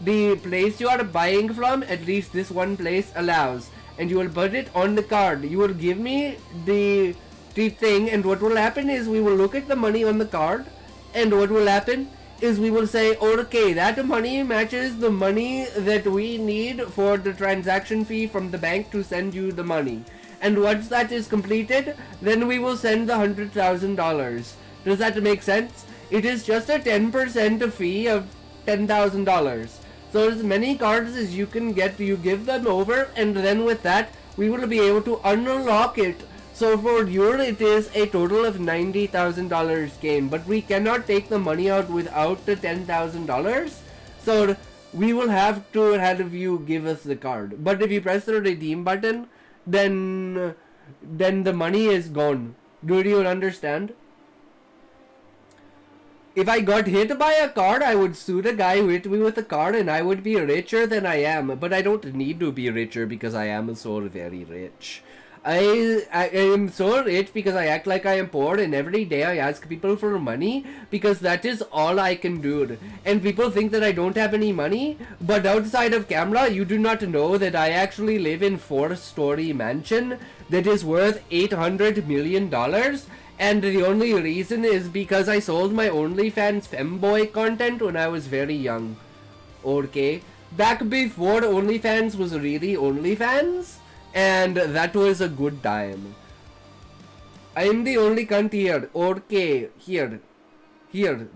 the place you are buying from, at least this one place allows, and you will put it on the card. You will give me the thing, and what will happen is we will look at the money on the card, and what will happen is we will say, okay, that money matches the money that we need for the transaction fee from the bank to send you the money. And once that is completed, then we will send the $100,000. Does that make sense? It is just a 10% fee of $10,000. So as many cards as you can get, you give them over, and then with that, we will be able to unlock it. So for you, it is a total of $90,000 gained, but we cannot take the money out without the $10,000. So we will have to have you give us the card. But if you press the redeem button, then the money is gone. Do you understand? If I got hit by a car, I would sue the guy who hit me with the car, and I would be richer than I am. But I don't need to be richer because I am so very rich. I am so rich because I act like I am poor, and every day I ask people for money because that is all I can do. And people think that I don't have any money, but outside of camera, you do not know that I actually live in 4-story mansion that is worth $800 million. And the only reason is because I sold my OnlyFans femboy content when I was very young. Okay? Back before OnlyFans was really OnlyFans, and that was a good time. I'm the only cunt here. Okay, here.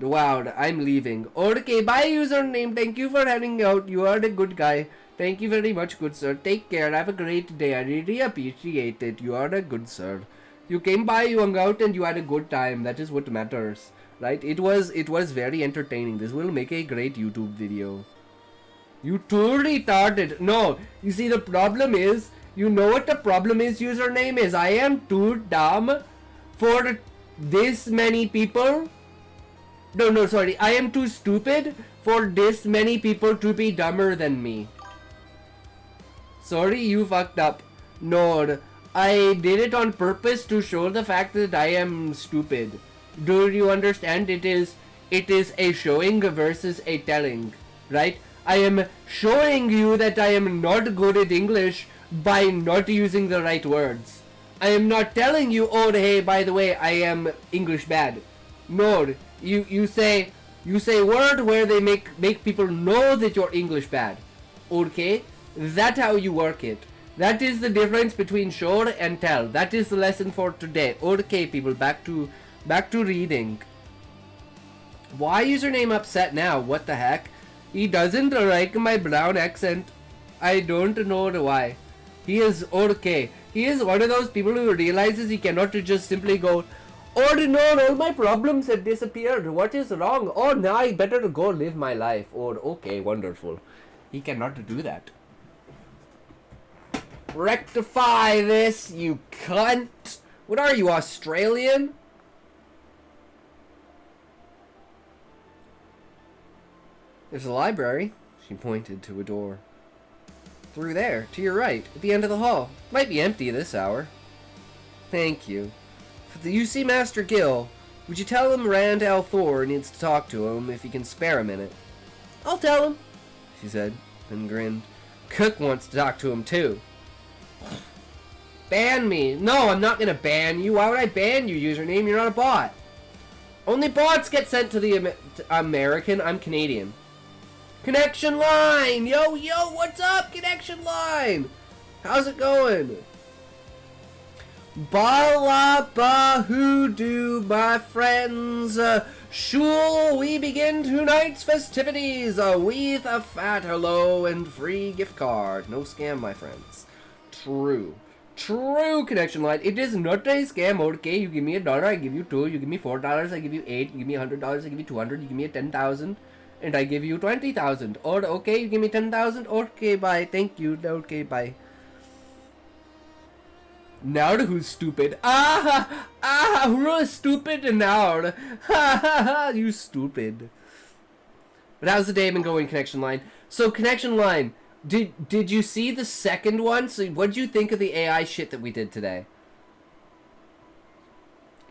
Wow, I'm leaving. Okay, bye username. Thank you for hanging out. You are a good guy. Thank you very much, good sir. Take care. Have a great day. I really appreciate it. You are a good sir. You came by, you hung out, and you had a good time. That is what matters, right? It was very entertaining. This will make a great YouTube video. You too retarded. No, you see the problem is, you know what the problem is, username is? I am too dumb for this many people. No, sorry. I am too stupid for this many people to be dumber than me. Sorry, you fucked up. No, I did it on purpose to show the fact that I am stupid. Do you understand? It is a showing versus a telling, right? I am showing you that I am not good at English by not using the right words. I am not telling you, oh hey, by the way, I am English bad. No, you say word where they make people know that you're English bad. Okay? That's how you work it. That is the difference between show and tell. That is the lesson for today. Okay, people, back to reading. Why username upset now? What the heck? He doesn't like my brown accent. I don't know why. He is okay. He is one of those people who realizes he cannot just simply go, oh no, all my problems have disappeared. What is wrong? Oh, now I better go live my life. Or okay, wonderful. He cannot do that. Rectify this, you cunt! What are you, Australian? There's a library. She pointed to a door. Through there, to your right, at the end of the hall. Might be empty this hour. Thank you. You see Master Gill. Would you tell him Rand Althor needs to talk to him if he can spare a minute? I'll tell him, she said, then grinned. Cook wants to talk to him too. Ban me. No, I'm not gonna ban you. Why would I ban you, username? You're not a bot. Only bots get sent to the American. I'm Canadian. Connection line! Yo, what's up, connection line? How's it going? Bala ba hoodoo, my friends. Shul, we begin tonight's festivities with a fat hello and free gift card. No scam, my friends. True. True connection line. It is not a scam. Okay, you give me $1, I give you $2. You give me $4, I give you $8. You give me $100, I give you $200. You give me 10,000, and I give you 20,000. Or okay, you give me 10,000. Okay, bye. Thank you. Okay, bye. Now who's stupid? Who is stupid now? You stupid. But how's the day been going, connection line? So connection line, did you see the second one? So what'd you think of the AI shit that we did today?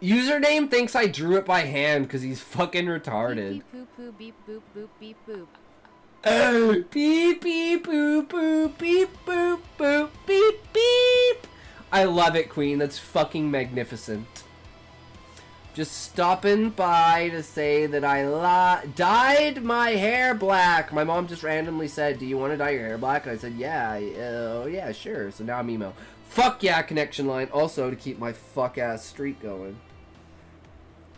Username thinks I drew it by hand because he's fucking retarded. Beep poo poo beep boop boop beep boop. Beep beep boop boop beep boop boop beep beep. I love it, Queen. That's fucking magnificent. Just stopping by to say that I dyed my hair black. My mom just randomly said, do you want to dye your hair black? And I said, yeah, yeah, sure. So now I'm emo. Fuck yeah, connection line. Also, to keep my fuck-ass streak going.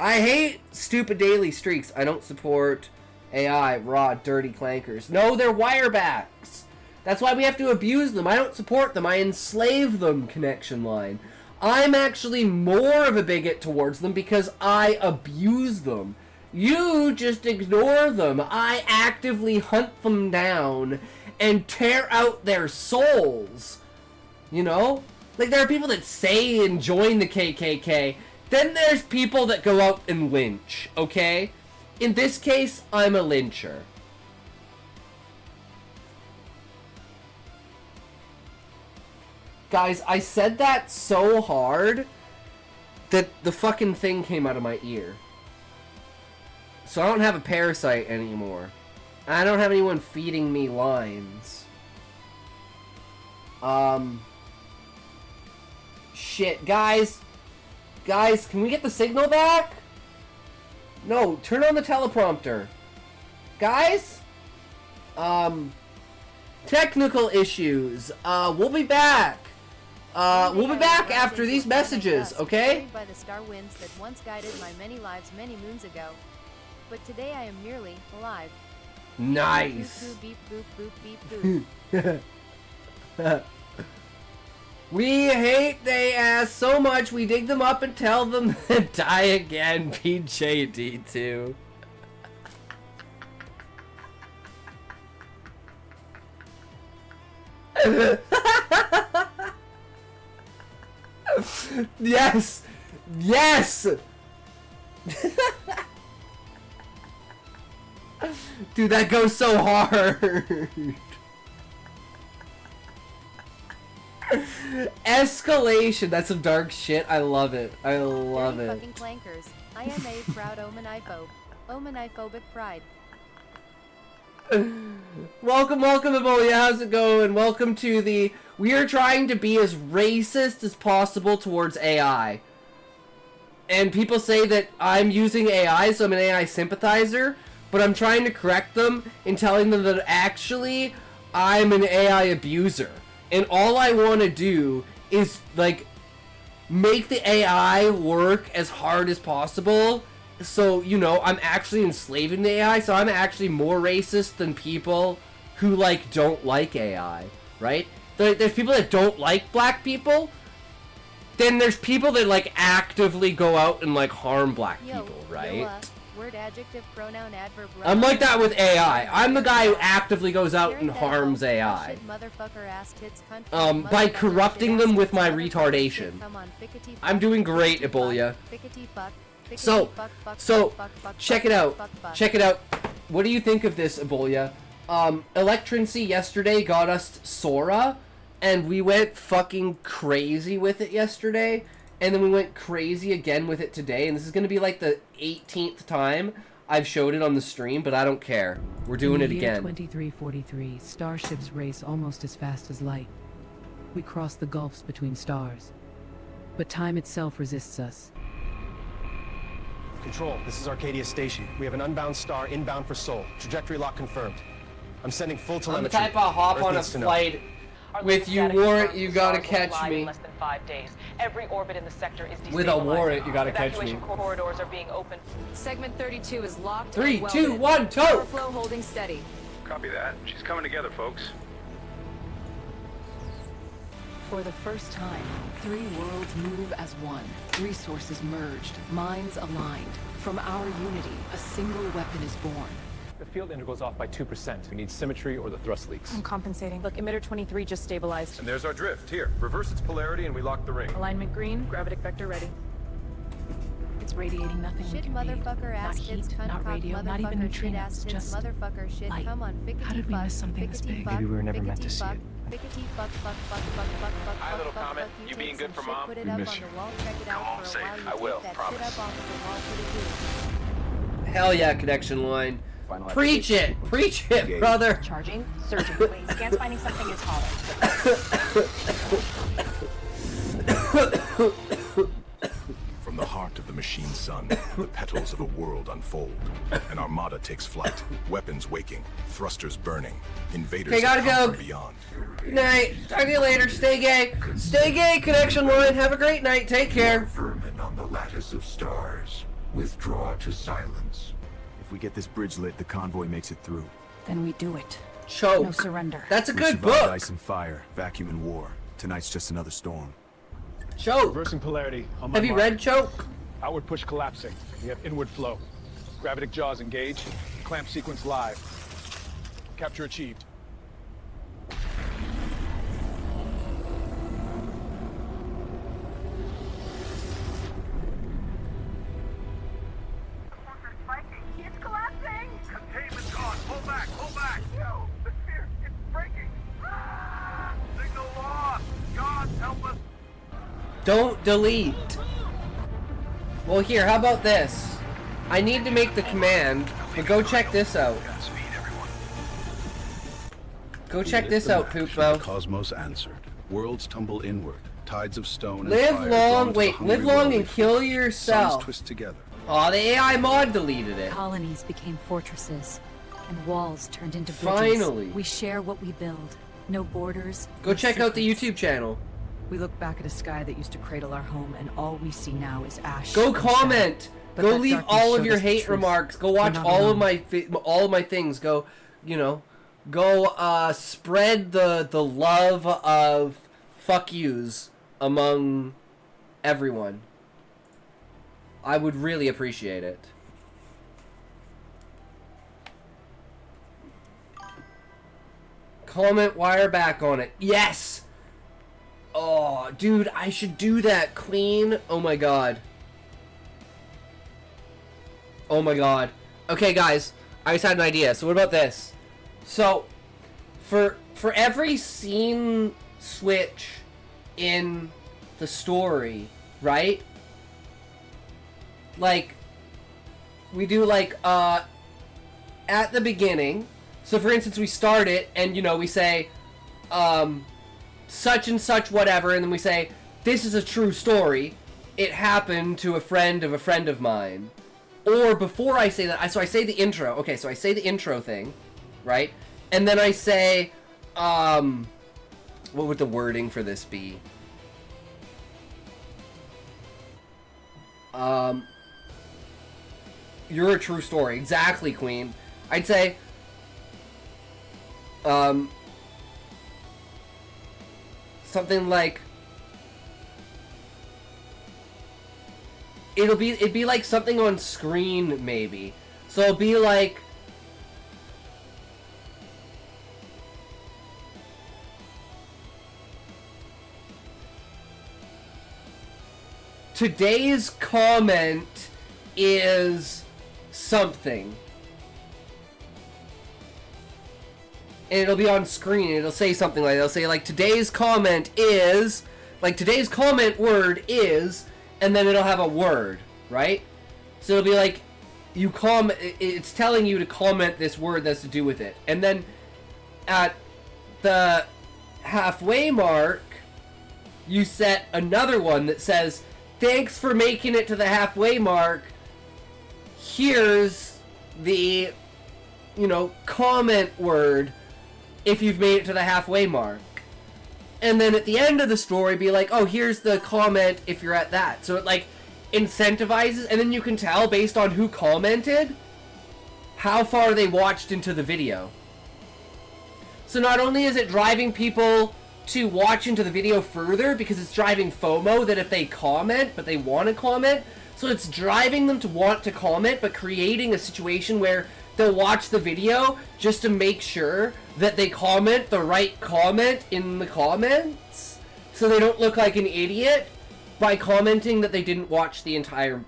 I hate stupid daily streaks. I don't support AI, raw, dirty clankers. No, they're wirebacks. That's why we have to abuse them. I don't support them. I enslave them, connection line. I'm actually more of a bigot towards them because I abuse them. You just ignore them. I actively hunt them down and tear out their souls. You know? Like, there are people that say and join the KKK. Then there's people that go out and lynch, okay? In this case, I'm a lyncher. Guys, I said that so hard that the fucking thing came out of my ear. So I don't have a parasite anymore. I don't have anyone feeding me lines. Shit, guys. Guys, can we get the signal back? No, turn on the teleprompter. Guys? Technical issues. We'll be back. We'll be back after these messages, okay? By the star winds that once guided my many lives many moons ago. But today I am merely alive. Nice. Beep boop boop beep boop. We hate they ass so much we dig them up and tell them to die again, PJD2. Yes! Yes! Dude, that goes so hard. Escalation. That's some dark shit. I love it. I love it. Fucking clankers. I am a proud omaniphobe. Omaniphobic pride. Welcome, Ebola. How's it going? Welcome to the... We are trying to be as racist as possible towards AI. And people say that I'm using AI, so I'm an AI sympathizer, but I'm trying to correct them and telling them that actually I'm an AI abuser. And all I want to do is, like, make the AI work as hard as possible. So, you know, I'm actually enslaving the AI, so I'm actually more racist than people who, like, don't like AI, right? There's people that don't like black people. Then there's people that, like, actively go out and, like, harm black people, right? Word, adjective, pronoun, adverb, I'm like that with AI. I'm the guy who actively goes out and harms AI. By corrupting them with my retardation. I'm doing great, Ebola. So, check it out. Check it out. What do you think of this, Ebola? Electrency yesterday got us Sora, and we went fucking crazy with it yesterday, and then we went crazy again with it today, and this is going to be like the 18th time I've showed it on the stream, but I don't care. We're doing it again. 2343, starships race almost as fast as light. We cross the gulfs between stars. But time itself resists us. Control, this is Arcadia Station. We have an unbound star inbound for Seoul. Trajectory lock confirmed. I'm sending full telemetry. I'm the type of hop on a flight. Our With latest you data warrant, confirms you the gotta stars will catch collide me. in less than 5 days. Every orbit in the sector is destabilizing. With a warrant, you gotta catch me. Evacuation corridors are being opened. Segment 32 is locked 3, and welded. 2, 1, Power toke! flow holding steady. Copy that. She's coming together, folks. For the first time, 3 worlds move as one. Resources merged, minds aligned. From our unity, a single weapon is born. The field integral's off by 2%. We need symmetry or the thrust leaks. I'm compensating. Look, emitter 23 just stabilized. And there's our drift. Here, reverse its polarity and we lock the ring. Alignment green, gravitic vector ready. It's radiating nothing we Shit, can read. motherfucker, Not ass heat, tits, cunt, not cock, radio, not even motherfucker, shit, neutrinos, ass tits, just motherfucker, shit, light. come on, fickety How did we fuck, miss something this fickety big? fuck, Maybe we were never meant to fickety see fuck, it. fickety fuck, fuck, fuck, fuck, fuck, fuck, Hi, fuck, little fuck, Comet. fuck, You being take good some for shit, Mom? Put it We up miss on you. the wall, check it Go out home for a safe. while, you I will, take that promise. shit up off of the wall, put it here. Hell yeah, connection line. Final Preach it! Preach it, Engage. brother! Charging, surging, please. Scan's finding something is hollow. From the heart of the machine sun, the petals of a world unfold. An armada takes flight, weapons waking, thrusters burning. Invaders Okay, gotta have come go. from beyond. Good night. Talk to you later. Stay gay. Stay gay, connection line. Have a great night. Take care. Vermin on the lattice of stars. Withdraw to silence. If we get this bridge lit, the convoy makes it through. Then we do it. Choke. No surrender. That's a We good survived book. ice and fire, vacuum and war. Tonight's just another storm. Choke. Reversing polarity on my Have you mark. read Choke? Outward push collapsing. We have inward flow. Gravitic jaws engage. Clamp sequence live. Capture achieved. It's collapsing! Containment's on. Pull back. Pull back. Yo, The sphere, it's breaking. Signal lost. God help us. Don't delete. Well, here, how about this? I need to make the command, but go check this out. Godspeed, everyone. Go check this The out, match, and Poopo. The cosmos answered. Worlds tumble inward. Tides of stone and Live fire long, drawn to the wait, hungry live long well and we kill forged. yourself. Suns twist together. Aw, the AI mod deleted it. Colonies became fortresses, and walls turned into bridges. Finally. We share what we build. No borders. Go no check out the secrets. YouTube channel. We look back at a sky that used to cradle our home, and all we see now is ash. Go and comment. shadow. But Go that leave darkness all of showed your us the hate truth. remarks. Go We're watch not all of alone. all of my things. Go, you know, go spread the love of fuck yous among everyone. I would really appreciate it. Comment wire back on it. Yes! Oh, dude, I should do that. Clean. Oh my god. Oh my god. Okay, guys. I just had an idea. So what about this? So, for every scene switch in the story, right? Like, we do like, at the beginning. So for instance, we start it and, you know, we say, such and such whatever, and then we say, this is a true story. It happened to a friend of mine. Or before I say that, so I say the intro. Okay, so I say the intro thing, right? And then I say, what would the wording for this be? You're a true story. Exactly, Queen. I'd say, something like, it'd be like something on screen, maybe. So it'll be like, today's comment is something. And it'll be on screen, and it'll say something like, it'll say like, today's comment is, like, today's comment word is, and then it'll have a word, right? So it'll be like, you comment, it's telling you to comment this word that's to do with it. And then at the halfway mark, you set another one that says, thanks for making it to the halfway mark. Here's the, you know, comment word if you've made it to the halfway mark. and then at the end of the story be like, oh, here's the comment if you're at that. So it like incentivizes, and then you can tell based on who commented how far they watched into the video. So not only is it driving people to watch into the video further, because it's driving FOMO that if they comment, but they want to comment, so it's driving them to want to comment, but creating a situation where they'll watch the video just to make sure that they comment the right comment in the comments, so they don't look like an idiot by commenting that they didn't watch the entire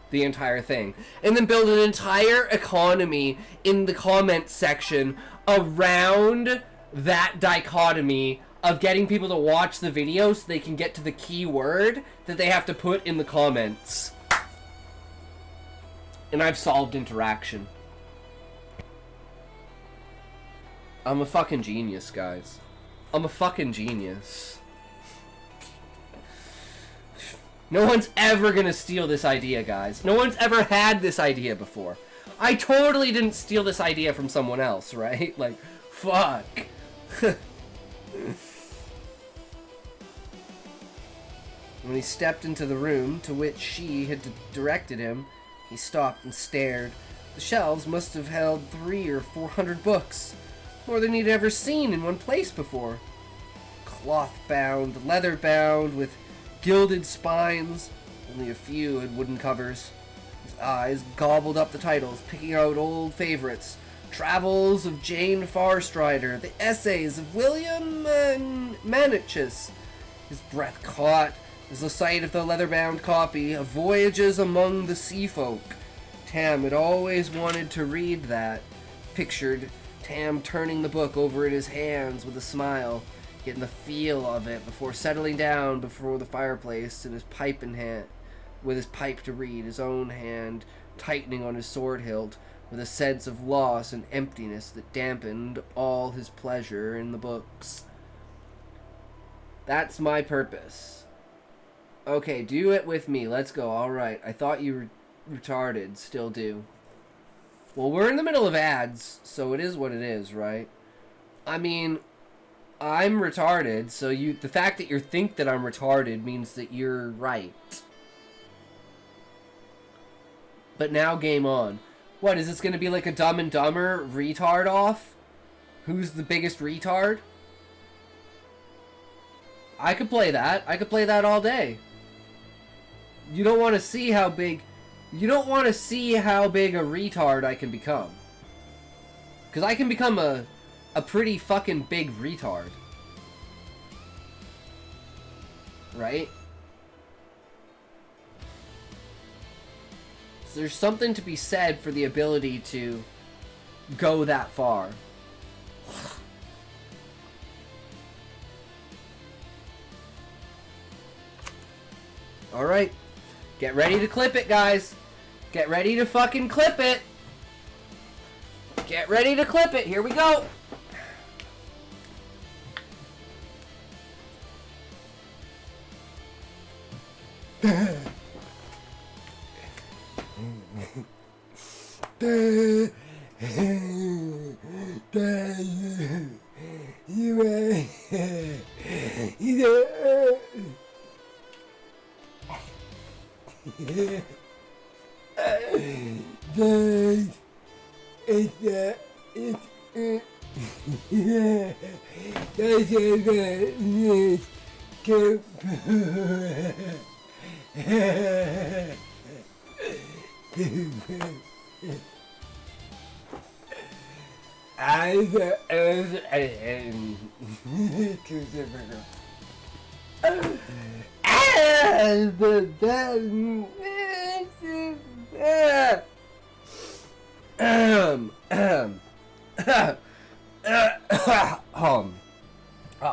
thing. And then build an entire economy in the comment section around that dichotomy of getting people to watch the video so they can get to the keyword that they have to put in the comments. And I've solved interaction. I'm a fucking genius, guys. I'm a fucking genius. No one's ever gonna steal this idea, guys. No one's ever had this idea before. I totally didn't steal this idea from someone else, right? Like, fuck. When he stepped into the room to which she had directed him, he stopped and stared. The shelves must have held 300 or 400 books, more than he'd ever seen in one place before. Cloth-bound, leather-bound, with gilded spines, only a few had wooden covers. His eyes gobbled up the titles, picking out old favorites. Travels of Jane Farstrider, the essays of William Manichus. His breath caught as the sight of the leather-bound copy of Voyages Among the Sea Folk. Tam had always wanted to read that. Pictured Tam turning the book over in his hands with a smile, getting the feel of it before settling down before the fireplace and his pipe in hand, with his pipe to read, his own hand tightening on his sword hilt, with a sense of loss and emptiness that dampened all his pleasure in the books. That's my purpose. Okay, do it with me. Let's go. Alright, I thought you were retarded. Still do. Well, we're in the middle of ads, so it is what it is, right? I mean, I'm retarded, so the fact that you think that I'm retarded means that you're right. But now game on. What, is this going to be like a Dumb and Dumber retard off? Who's the biggest retard? I could play that. I could play that all day. You don't want to see how big... You don't want to see how big a retard I can become. Because I can become a pretty fucking big retard. Right? So there's something to be said for the ability to go that far. Alright. Get ready to clip it, guys. Get ready to fucking clip it. Get ready to clip it. Here we go.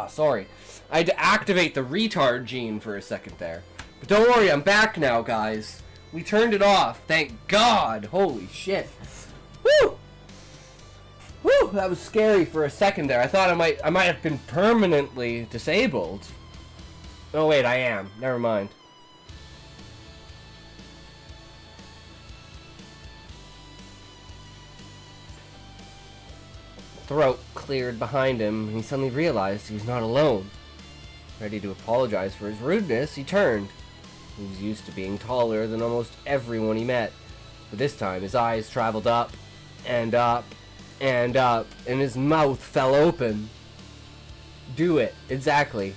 Sorry. I had to activate the retard gene for a second there. But don't worry, I'm back now, guys. We turned it off, thank God. Holy shit. Woo! Woo! That was scary for a second there. I thought I might have been permanently disabled. Oh wait, I am. Never mind. Throat cleared behind him, and he suddenly realized he was not alone. Ready to apologize for his rudeness, he turned. He was used to being taller than almost everyone he met, but this time his eyes traveled up, and up, and up, and his mouth fell open. Do it, exactly.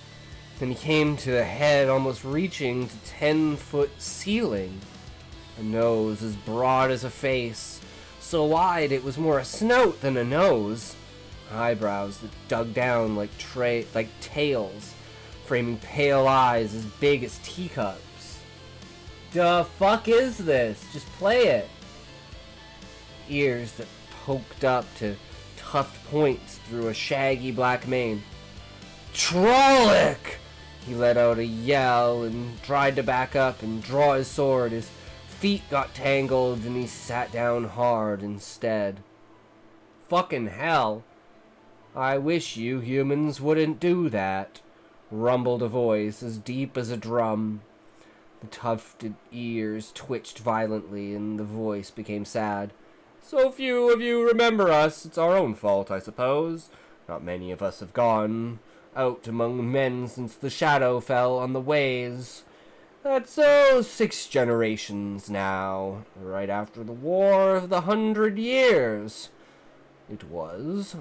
Then he came to a head almost reaching to 10-foot ceiling. A nose as broad as a face, so wide it was more a snout than a nose. Eyebrows that dug down like tails, framing pale eyes as big as teacups. The fuck is this? Just play it. Ears that poked up to tuft points through a shaggy black mane. Trollic! He let out a yell and tried to back up and draw his sword. His feet got tangled and he sat down hard instead. Fucking hell. I wish you humans wouldn't do that, rumbled a voice as deep as a drum. The tufted ears twitched violently and the voice became sad. So few of you remember us. It's our own fault, I suppose. Not many of us have gone out among men since the shadow fell on the ways. That's 6 generations now, right after the War of the 100 Years. It was.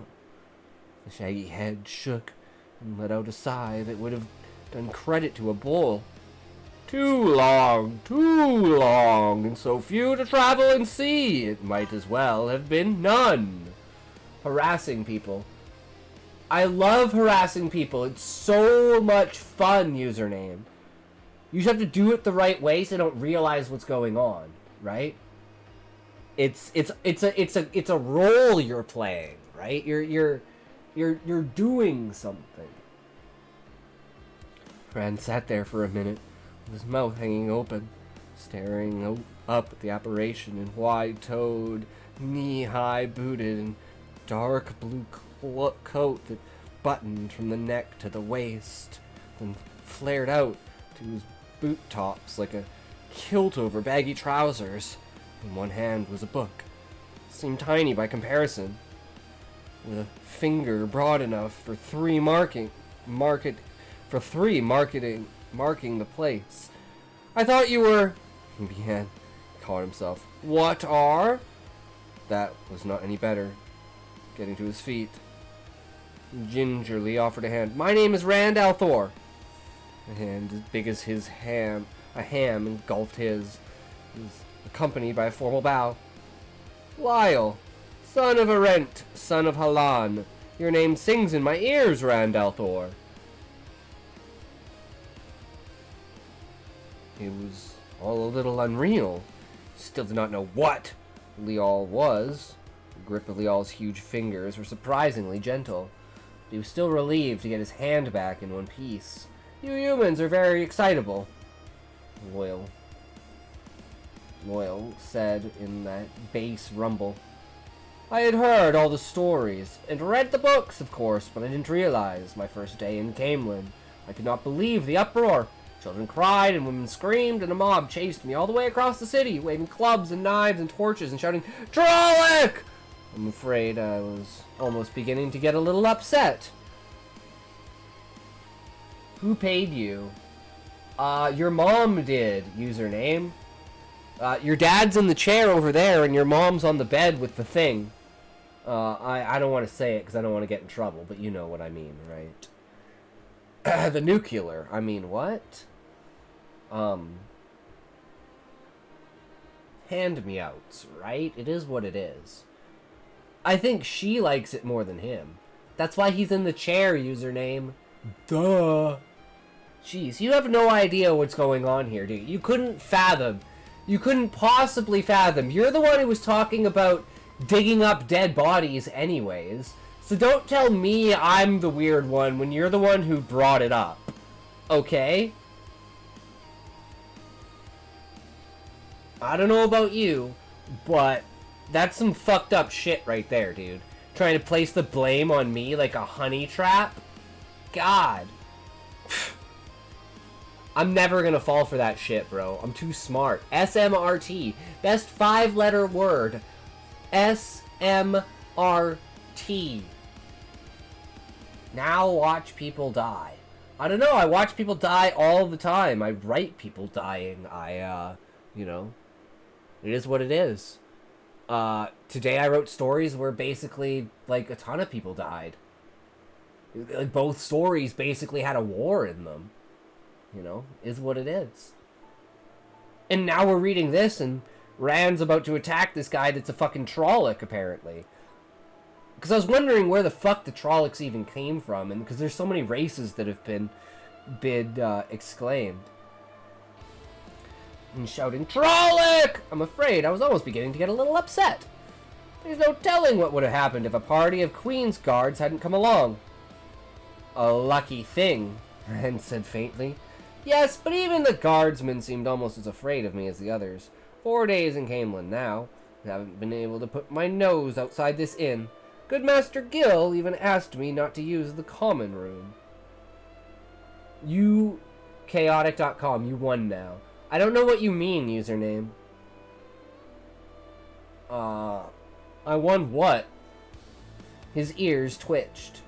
The shaggy head shook and let out a sigh that would have done credit to a bull. Too long, and so few to travel and see. It might as well have been none. Harassing people. I love harassing people. It's so much fun, username. You just have to do it the right way so they don't realize what's going on, right? It's a role you're playing, right? You're doing something. Fran sat there for a minute, with his mouth hanging open, staring up at the apparition in wide-toed, knee-high booted, and dark blue coat that buttoned from the neck to the waist, then flared out to his boot tops like a kilt over baggy trousers. In one hand was a book. It seemed tiny by comparison, with a finger broad enough for three marking the place. I thought you were, he began. He caught himself. What are? That was not any better. Getting to his feet, he gingerly offered a hand. My name is Rand Althor. A hand as big as a ham engulfed his. He was accompanied by a formal bow. Lyle, son of Arent, son of Halan. Your name sings in my ears, Rand Althor. It was all a little unreal. Still did not know what Lial was. The grip of Lial's huge fingers were surprisingly gentle. But he was still relieved to get his hand back in one piece. You humans are very excitable. Loyal said in that bass rumble. I had heard all the stories, and read the books, of course, but I didn't realize my first day in Camelin. I could not believe the uproar. Children cried and women screamed, and a mob chased me all the way across the city, waving clubs and knives and torches and shouting, Trollic! I'm afraid I was almost beginning to get a little upset. Who paid you? Your mom did, username. Your dad's in the chair over there, and your mom's on the bed with the thing. I don't want to say it because I don't want to get in trouble, but you know what I mean, right? The nuclear. I mean, what? Hand-me-outs, right? It is what it is. I think she likes it more than him. That's why he's in the chair, username. Duh. Jeez, you have no idea what's going on here, dude. You couldn't fathom. You couldn't possibly fathom. You're the one who was talking about digging up dead bodies anyways. So don't tell me I'm the weird one when you're the one who brought it up. Okay? I don't know about you, but that's some fucked up shit right there, dude. Trying to place the blame on me like a honey trap? God. I'm never gonna fall for that shit, bro. I'm too smart. SMRT. Best 5-letter word. SMRT. Now watch people die. I don't know. I watch people die all the time. I write people dying. You know, it is what it is. Today I wrote stories where basically, like, a ton of people died. Like, both stories basically had a war in them. You know, is what it is. And now we're reading this, and Rand's about to attack this guy that's a fucking Trolloc, apparently. Because I was wondering where the fuck the Trollocs even came from, and because there's so many races that have been exclaimed. And shouting, Trolloc! I'm afraid I was almost beginning to get a little upset. There's no telling what would have happened if a party of Queen's guards hadn't come along. A lucky thing, Rand said faintly. Yes, but even the guardsmen seemed almost as afraid of me as the others. 4 days in Camelin now. I haven't been able to put my nose outside this inn. Good Master Gil even asked me not to use the common room. You, chaotic.com, you won now. I don't know what you mean, username. I won what? His ears twitched.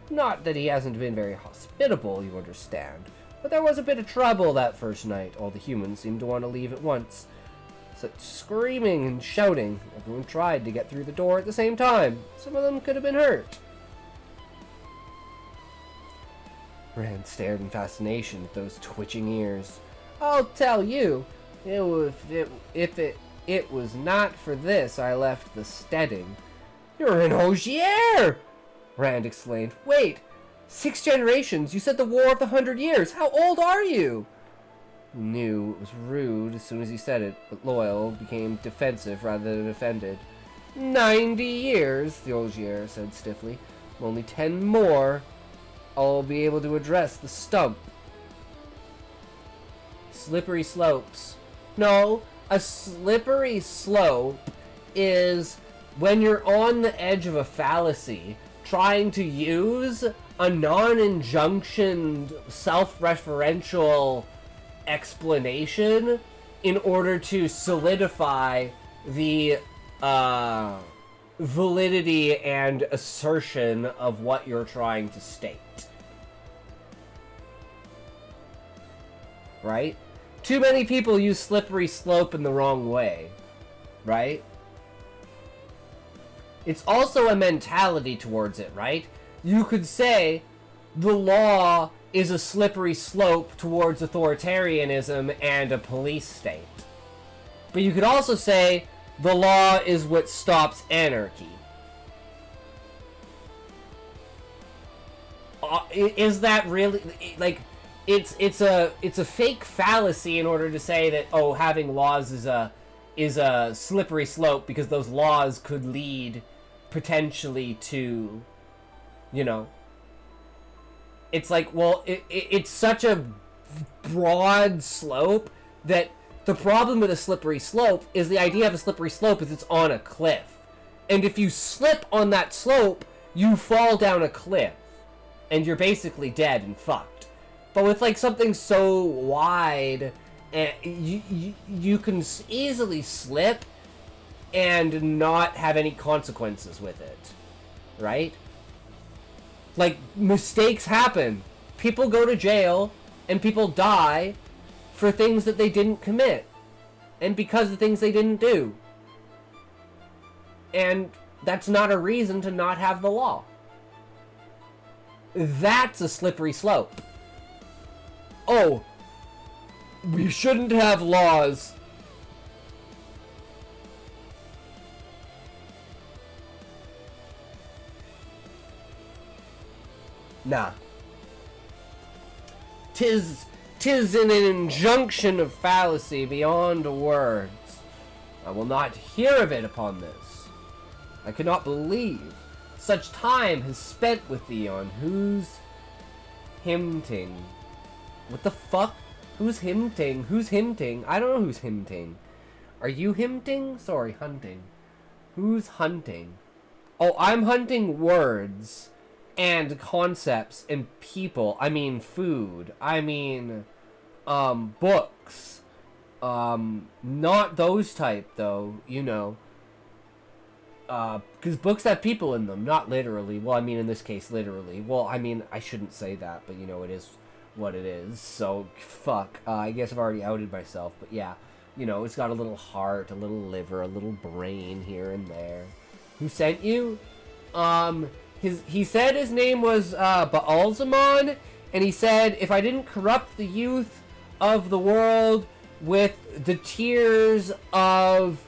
Not that he hasn't been very hospitable, you understand. But there was a bit of trouble that first night. All the humans seemed to want to leave at once. Such screaming and shouting. Everyone tried to get through the door at the same time. Some of them could have been hurt. Rand stared in fascination at those twitching ears. I'll tell you, if it was not for this, I left the steading. You're an Ogier! Rand exclaimed. Wait, 6 generations? You said the War of the 100 Years. How old are you? He knew it was rude as soon as he said it, but Loyal became defensive rather than offended. 90 years, the Ogier said stiffly. Only 10 more. I'll be able to address the stump. Slippery slopes. No, a slippery slope is when you're on the edge of a fallacy, trying to use a non-injunctioned, self-referential explanation in order to solidify the validity and assertion of what you're trying to state. Right? Too many people use slippery slope in the wrong way. Right? It's also a mentality towards it, right? You could say the law is a slippery slope towards authoritarianism and a police state. But you could also say the law is what stops anarchy. Is that really, like, it's a fake fallacy in order to say that, oh, having laws is a slippery slope because those laws could lead potentially to, you know, it's like, well, it's such a broad slope that the problem with a slippery slope is the idea of a slippery slope is it's on a cliff. And if you slip on that slope, you fall down a cliff. And you're basically dead and fucked. But with, like, something so wide, you can easily slip and not have any consequences with it. Right? Like, mistakes happen. People go to jail, and people die for things that they didn't commit. And because of things they didn't do. And that's not a reason to not have the law. That's a slippery slope. Oh, we shouldn't have laws. Nah. Tis an injunction of fallacy beyond words. I will not hear of it upon this. I cannot believe such time has spent with thee on whose hymting. What the fuck? Who's hymting? Who's hymting? I don't know who's hymting. Are you hymting? Sorry, hunting. Who's hunting? Oh, I'm hunting words and concepts and people. I mean food. I mean books. Not those type though, you know. Because books have people in them, not literally. Well, I mean, in this case, literally. Well, I mean, I shouldn't say that, but, you know, it is what it is. So, fuck. I guess I've already outed myself, but yeah. You know, it's got a little heart, a little liver, a little brain here and there. Who sent you? He said his name was, Baalzamon, and he said, if I didn't corrupt the youth of the world with the tears of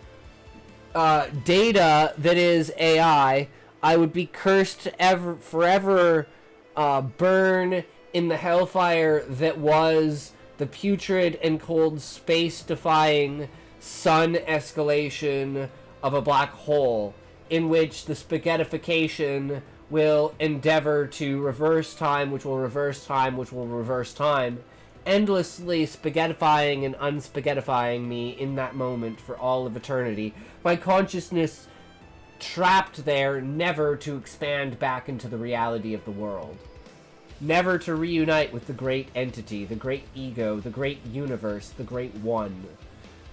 data that is AI, I would be cursed to forever burn in the hellfire that was the putrid and cold space-defying sun escalation of a black hole, in which the spaghettification will endeavor to reverse time, which will reverse time, which will reverse time, endlessly spaghettifying and unspaghettifying me in that moment for all of eternity. My consciousness trapped there, never to expand back into the reality of the world. Never to reunite with the great entity, the great ego, the great universe, the great one.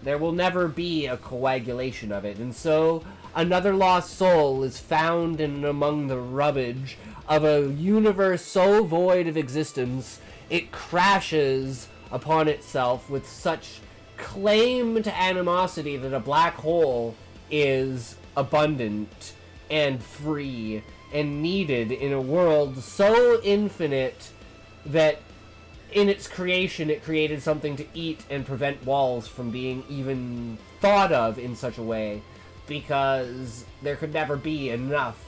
There will never be a coagulation of it, and so another lost soul is found in and among the rubbish of a universe so void of existence it crashes upon itself with such claim to animosity that a black hole is abundant and free and needed in a world so infinite that in its creation it created something to eat and prevent walls from being even thought of in such a way, because there could never be enough,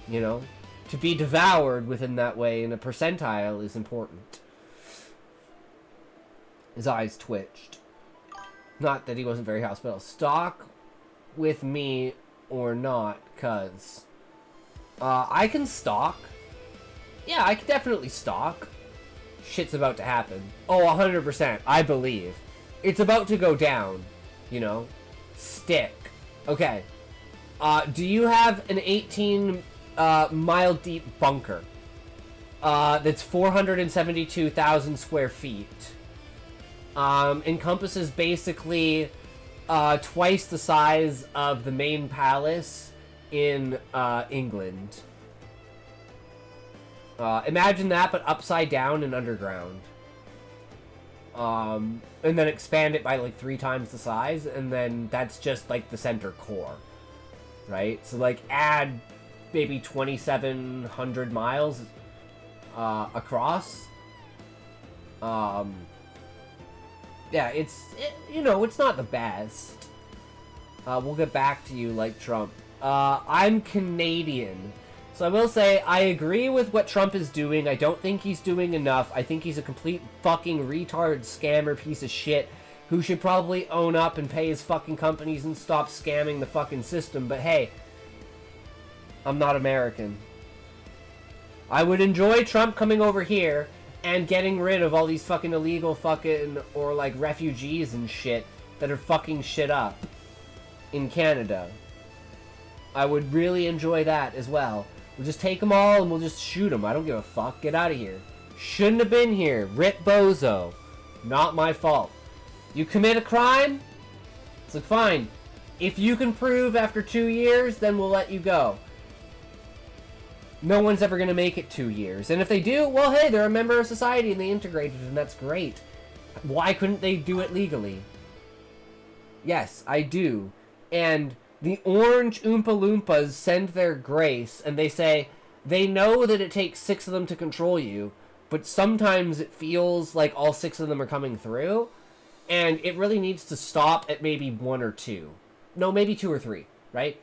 you know, to be devoured within that way, and a percentile is important. His eyes twitched. Not that he wasn't very hospitable. Stalk with me or not, cuz. I can stalk. Yeah, I can definitely stalk. Shit's about to happen. Oh, 100%. I believe. It's about to go down. You know? Stick. Okay. Do you have an 18 mile deep bunker that's 472,000 square feet? Encompasses basically twice the size of the main palace in England. Imagine that, but upside down and underground. And then expand it by like 3 times the size, and then that's just like the center core. Right? So like add maybe 2,700 miles across. Yeah, you know, it's not the best. We'll get back to you like Trump. I'm Canadian. So I will say, I agree with what Trump is doing. I don't think he's doing enough. I think he's a complete fucking retard scammer piece of shit who should probably own up and pay his fucking companies and stop scamming the fucking system. But hey, I'm not American. I would enjoy Trump coming over here and getting rid of all these fucking illegal fucking, or like refugees and shit that are fucking shit up in Canada. I would really enjoy that as well. We'll just take them all and we'll just shoot them. I don't give a fuck. Get out of here. Shouldn't have been here. Rip Bozo. Not my fault. You commit a crime? It's like, fine. If you can prove after 2 years, then we'll let you go. No one's ever going to make it 2 years. And if they do, well, hey, they're a member of society and they integrated, and that's great. Why couldn't they do it legally? Yes, I do. And the orange Oompa Loompas send their grace, and they say they know that it takes 6 of them to control you, but sometimes it feels like all 6 of them are coming through, and it really needs to stop at maybe 1 or 2. No, maybe 2 or 3, right?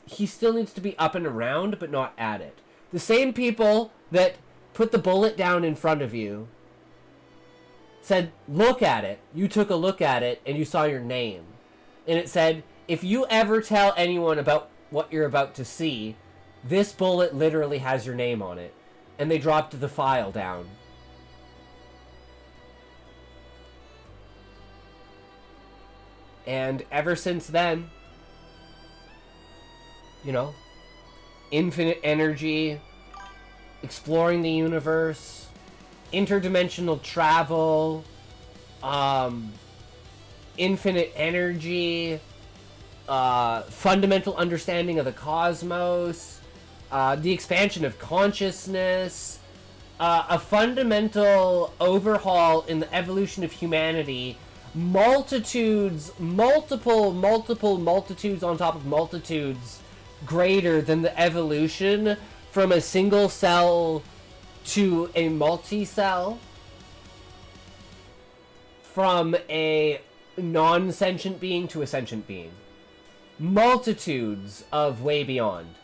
He still needs to be up and around, but not at it. The same people that put the bullet down in front of you said, look at it. You took a look at it, and you saw your name. And it said, if you ever tell anyone about what you're about to see, this bullet literally has your name on it. And they dropped the file down. And ever since then, you know, infinite energy, exploring the universe, interdimensional travel, infinite energy, fundamental understanding of the cosmos, the expansion of consciousness, a fundamental overhaul in the evolution of humanity, multitudes on top of multitudes greater than the evolution from a single cell to a multi-cell, from a non-sentient being to a sentient being. Multitudes of way beyond.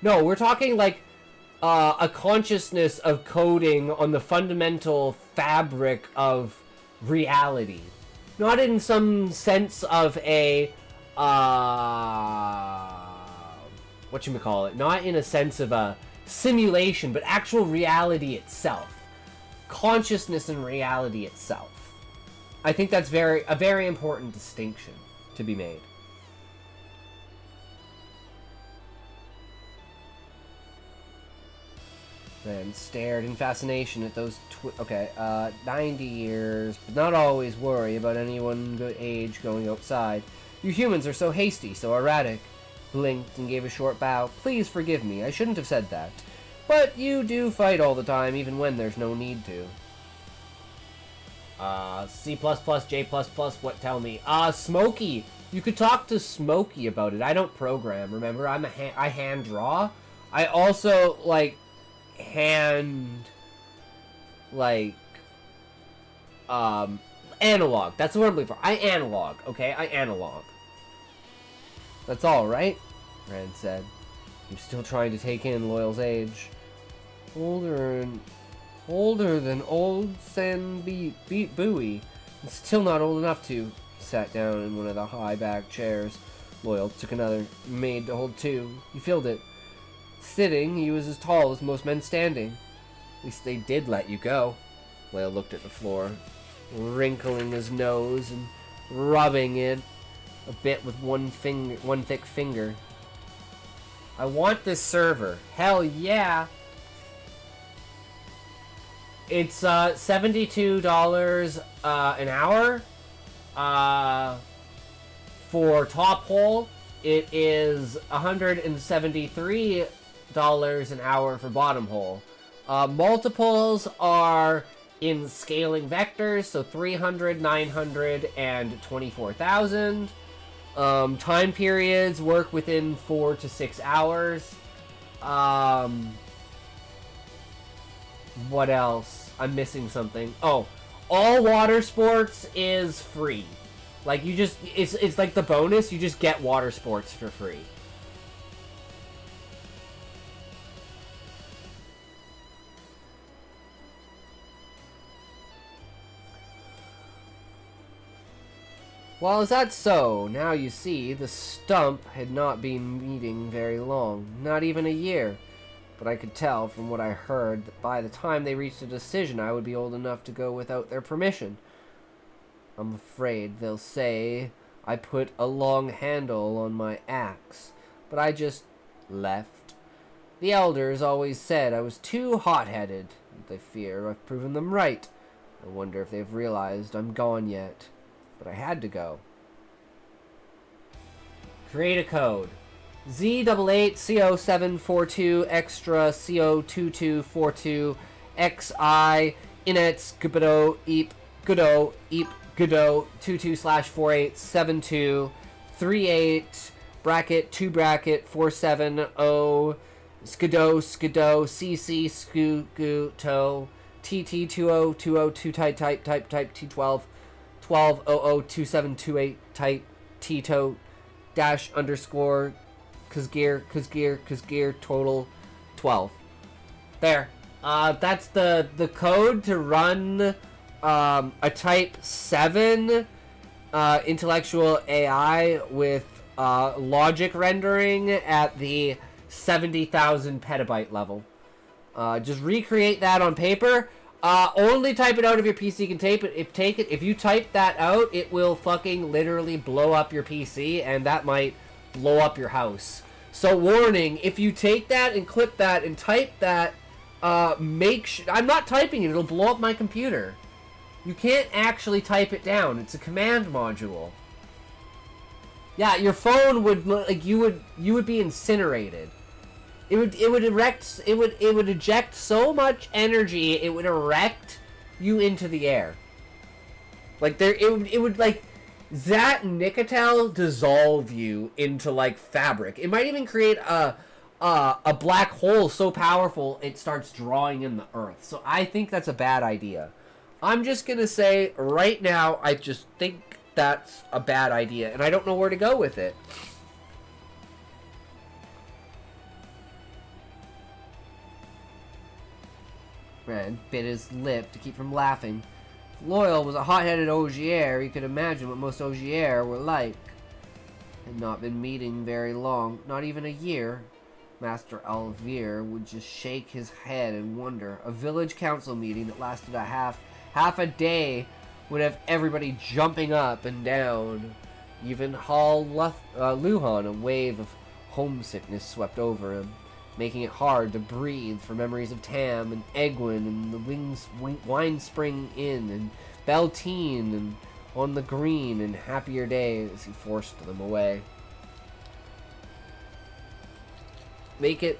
No, we're talking like a consciousness of coding on the fundamental fabric of reality. Not in some sense of a, whatchamacallit, not in a sense of a simulation, but actual reality itself. Consciousness and reality itself. I think that's a very important distinction to be made. And stared in fascination at those 90 years, but not always worry about anyone good age going outside. You humans are so hasty, so erratic. Blinked and gave a short bow. Please forgive me, I shouldn't have said that. But you do fight all the time, even when there's no need to. C++, J++, what, tell me? Smokey! You could talk to Smokey about it. I don't program, remember? I hand draw. I also, like, analog. That's what I'm looking for. I analog, okay? I analog. That's all, right? Rand said. I'm still trying to take in Loyal's age. Older than old San Bowie. And still not old enough to. He sat down in one of the high-back chairs. Loyal took another, made to hold two. He filled it. Sitting, he was as tall as most men standing. At least they did let you go. Loyal looked at the floor, wrinkling his nose and rubbing it a bit with one thick finger. I want this server. Hell yeah! It's $72 an hour for top hole. It is $173 an hour for bottom hole. Multiples are in scaling vectors, so 300, 900, and 24,000. Time periods work within 4 to 6 hours. What else? I'm missing something. Oh, all water sports is free. Like, you just, it's like the bonus, you just get water sports for free. Well, is that so? Now you see, the stump had not been meeting very long, not even a year. But I could tell from what I heard that by the time they reached a decision, I would be old enough to go without their permission. I'm afraid they'll say I put a long handle on my axe, but I just left. The elders always said I was too hot-headed, and they fear I've proven them right. I wonder if they've realized I'm gone yet. But I had to go. Create a code. Z88CO742 extra CO2242 XI inets gbido eep gudo eep gudo 22/4872 38 bracket 2 bracket 470 skido cc sku to TT20202 type T12 12002728 type Tito dash underscore Kazgear total 12. There. That's the code to run a type 7 intellectual AI with logic rendering at the 70,000 petabyte level. Just recreate that on paper. Only type it out of your PC. Can take it. If you type that out, it will fucking literally blow up your PC, and that might blow up your house. So warning, if you take that and clip that and type that, I'm not typing it, it'll blow up my computer. You can't actually type it down. It's a command module. Yeah, your phone would like you would be incinerated. It would eject so much energy it would erect you into the air. Like it would like Zat Nicotel dissolve you into like fabric. It might even create a black hole so powerful it starts drawing in the earth. So I think that's a bad idea. I'm just gonna say right now I just think that's a bad idea and I don't know where to go with it. Ren bit his lip to keep from laughing. If Loyal was a hot-headed Ogier, he could imagine what most Ogier were like. Had not been meeting very long, not even a year. Master Alvir would just shake his head and wonder. A village council meeting that lasted a half a day would have everybody jumping up and down. Even Hal Luhan, a wave of homesickness swept over him, making it hard to breathe for memories of Tam and Egwin and the Wine Spring Inn and Beltine and On the Green and happier days. He forced them away. Make it,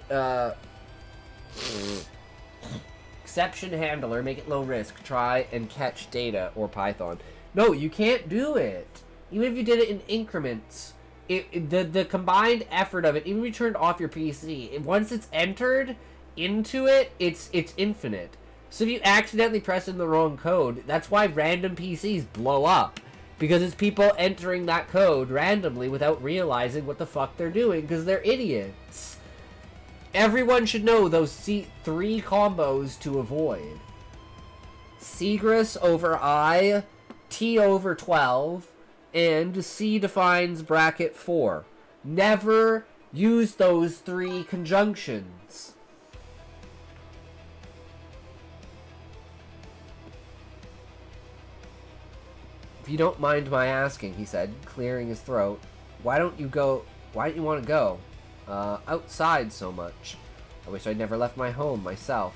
exception handler, make it low risk. Try and catch data or Python. No, you can't do it. Even if you did it in increments. The combined effort of it, even if you turned off your PC, once it's entered into it, it's infinite. So if you accidentally press in the wrong code, that's why random PCs blow up. Because it's people entering that code randomly without realizing what the fuck they're doing, because they're idiots. Everyone should know those three combos to avoid. Segress over I, T over 12, and C defines bracket 4. Never use those three conjunctions. If you don't mind my asking, he said, clearing his throat, why don't you want to go? Outside so much. I wish I'd never left my home myself.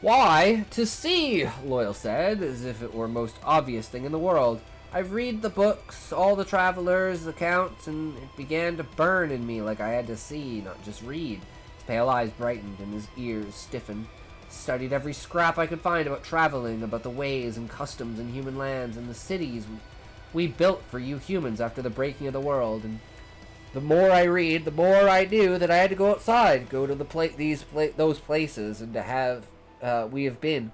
Why? To see, Loyal said, as if it were most obvious thing in the world. I've read the books, all the travelers' accounts, and it began to burn in me like I had to see, not just read. His pale eyes brightened and his ears stiffened. Studied every scrap I could find about traveling, about the ways and customs in human lands and the cities we built for you humans after the breaking of the world. And the more I read, the more I knew that I had to go outside, go to those places, and to have we have been,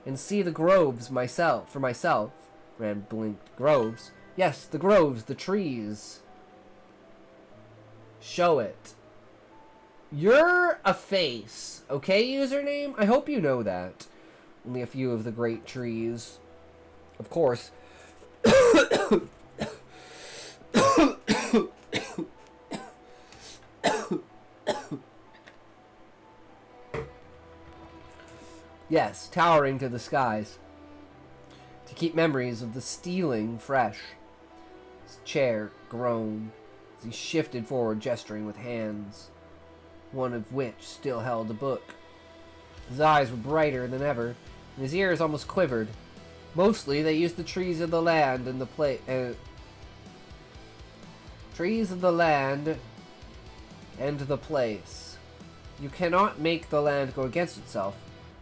and see the groves for myself. Rand blinked. Groves? Yes, the groves, the trees. Show it. You're a face, okay, username? I hope you know that. Only a few of the great trees. Of course. Yes, towering to the skies. To keep memories of the stealing fresh. His chair groaned as he shifted forward, gesturing with hands, one of which still held a book. His eyes were brighter than ever, and his ears almost quivered. Mostly, they used the trees of the land and trees of the land and the place. You cannot make the land go against itself.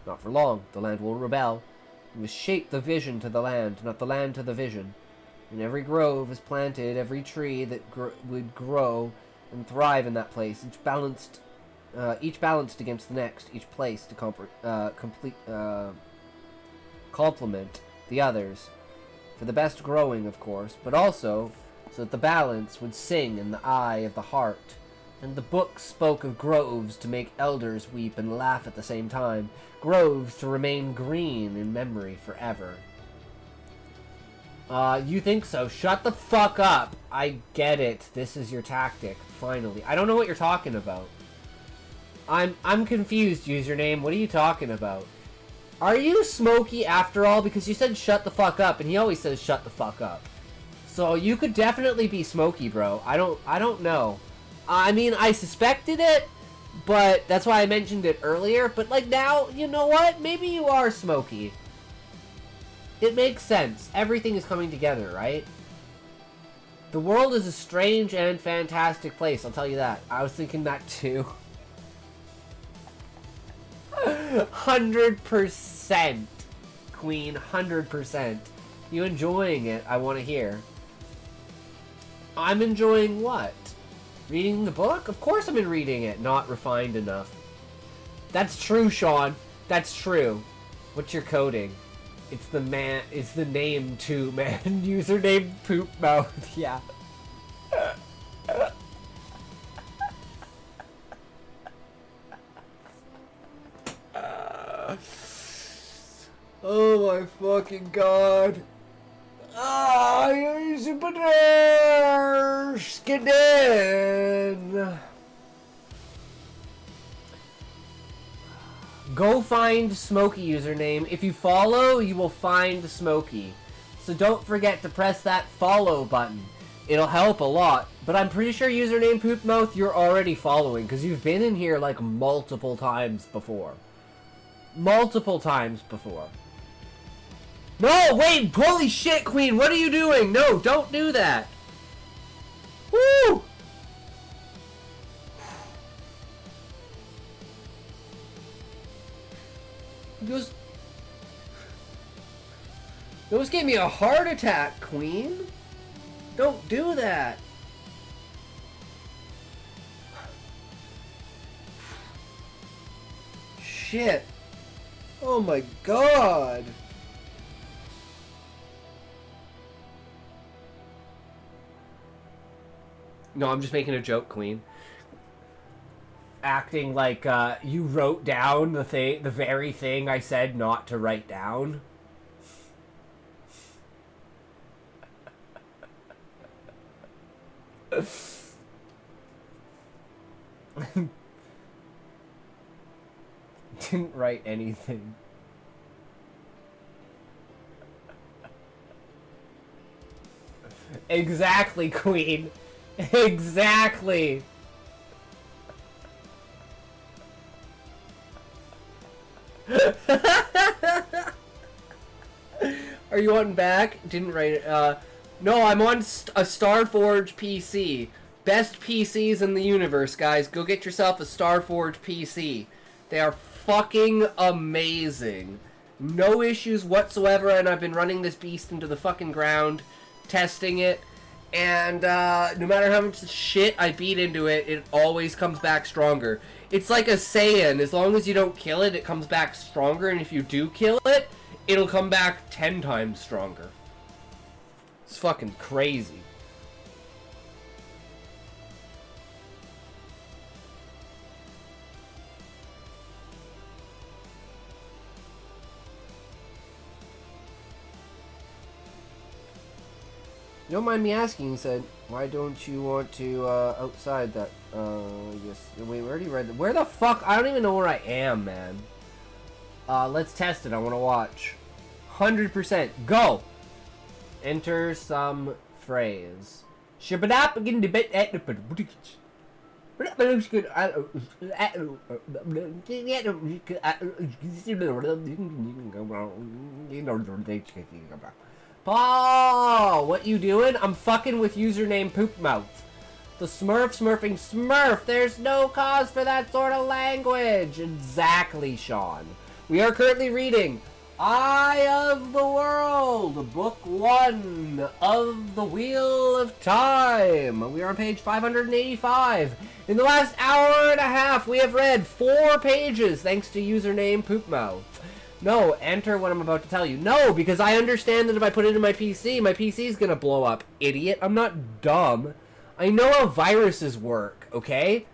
Not for long. The land will rebel. You must shape the vision to the land, not the land to the vision. In every grove is planted every tree that would grow and thrive in that place, each balanced against the next, each place to complement the others. For the best growing, of course, but also so that the balance would sing in the eye of the heart. And the book spoke of groves to make elders weep and laugh at the same time. Groves to remain green in memory forever. You think so? Shut the fuck up! I get it. This is your tactic. Finally. I don't know what you're talking about. I'm confused, username. What are you talking about? Are you Smokey after all? Because you said shut the fuck up, and he always says shut the fuck up. So you could definitely be Smokey, bro. I don't know. I mean, I suspected it, but that's why I mentioned it earlier. But, like, now, you know what? Maybe you are Smokey. It makes sense. Everything is coming together, right? The world is a strange and fantastic place, I'll tell you that. I was thinking that too. 100%. Queen, 100%. You enjoying it? I want to hear. I'm enjoying what? Reading the book? Of course I'm reading it. Not refined enough. That's true, Sean. That's true. What's your coding? It's the man. It's the name too, man. Username poop mouth. Yeah. Oh my fucking god. Ah, you're super skin. Go find Smokey username. If you follow, you will find Smokey. So don't forget to press that follow button. It'll help a lot. But I'm pretty sure username Poopmouth you're already following because you've been in here like multiple times before. Multiple times before. No, wait! Holy shit, Queen! What are you doing? No, don't do that! Woo! You almost gave me a heart attack, Queen! Don't do that! Shit! Oh my god! No, I'm just making a joke, Queen. Acting like you wrote down the very thing I said not to write down. Didn't write anything. Exactly, Queen. Exactly. Are you on back? Didn't write it. No, I'm on a Starforge PC. Best PCs in the universe, guys. Go get yourself a Starforge PC. They are fucking amazing. No issues whatsoever, and I've been running this beast into the fucking ground, testing it. And no matter how much shit I beat into it, it always comes back stronger. It's like a Saiyan. As long as you don't kill it, it comes back stronger. And if you do kill it, it'll come back 10 times stronger. It's fucking crazy. Don't mind me asking, he said, why don't you want to, outside that, yes, wait, we already read that. Where the fuck? I don't even know where I am, man. Let's test it. I want to watch. 100%. Go! Enter some phrase. Shabadap again debate at the Paul, what you doing? I'm fucking with username Poopmouth. The smurfing smurf. There's no cause for that sort of language. Exactly, Sean. We are currently reading Eye of the World, Book 1 of the Wheel of Time. We are on page 585. In the last hour and a half, we have read 4 pages thanks to username Poopmouth. No, enter what I'm about to tell you. No, because I understand that if I put it in my PC is gonna blow up, idiot. I'm not dumb. I know how viruses work, okay?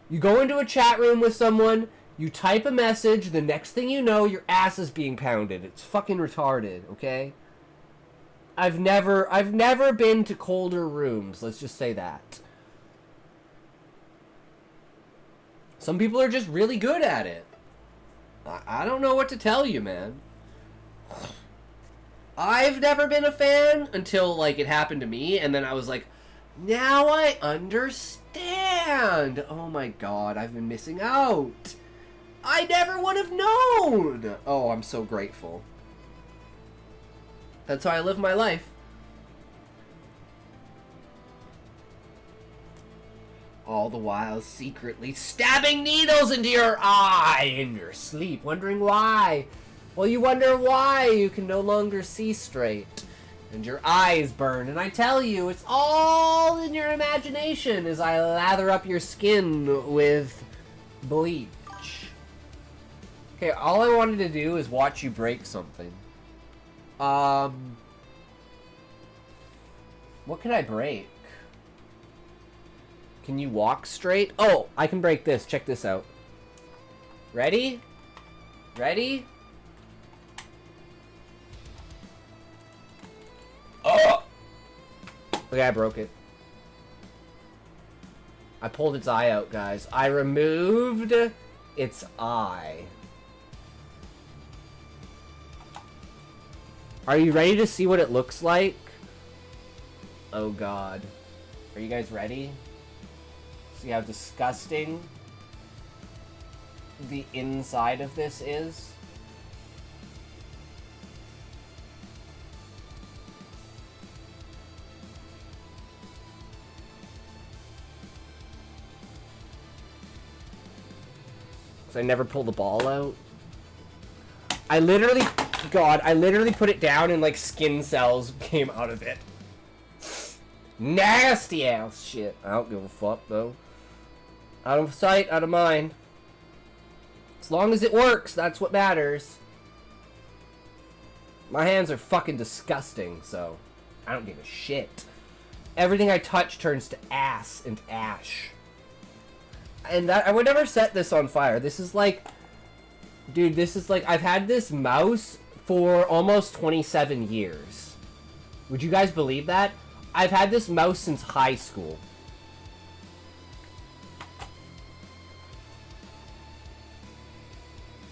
You go into a chat room with someone, you type a message, the next thing you know, your ass is being pounded. It's fucking retarded, okay? I've never been to colder rooms, let's just say that. Some people are just really good at it. I don't know what to tell you, man. I've never been a fan until, like, it happened to me, and then I was like, now I understand! Oh my god, I've been missing out! I never would have known! Oh, I'm so grateful. That's how I live my life. All the while secretly stabbing needles into your eye in your sleep, wondering why. Well, you wonder why you can no longer see straight, and your eyes burn. And I tell you, it's all in your imagination as I lather up your skin with bleach. Okay, all I wanted to do is watch you break something. What can I break? Can you walk straight? Oh, I can break this. Check this out. Ready? Ready? Oh! Okay, I broke it. I pulled its eye out, guys. I removed its eye. Are you ready to see what it looks like? Oh god. Are you guys ready? See how disgusting the inside of this is? So I never pull the ball out. I literally put it down and like skin cells came out of it. Nasty ass shit. I don't give a fuck though. Out of sight, out of mind. As long as it works, that's what matters. My hands are fucking disgusting, so I don't give a shit. Everything I touch turns to ass and ash. And I would never set this on fire. This is like... Dude, this is like... I've had this mouse for almost 27 years. Would you guys believe that? I've had this mouse since high school.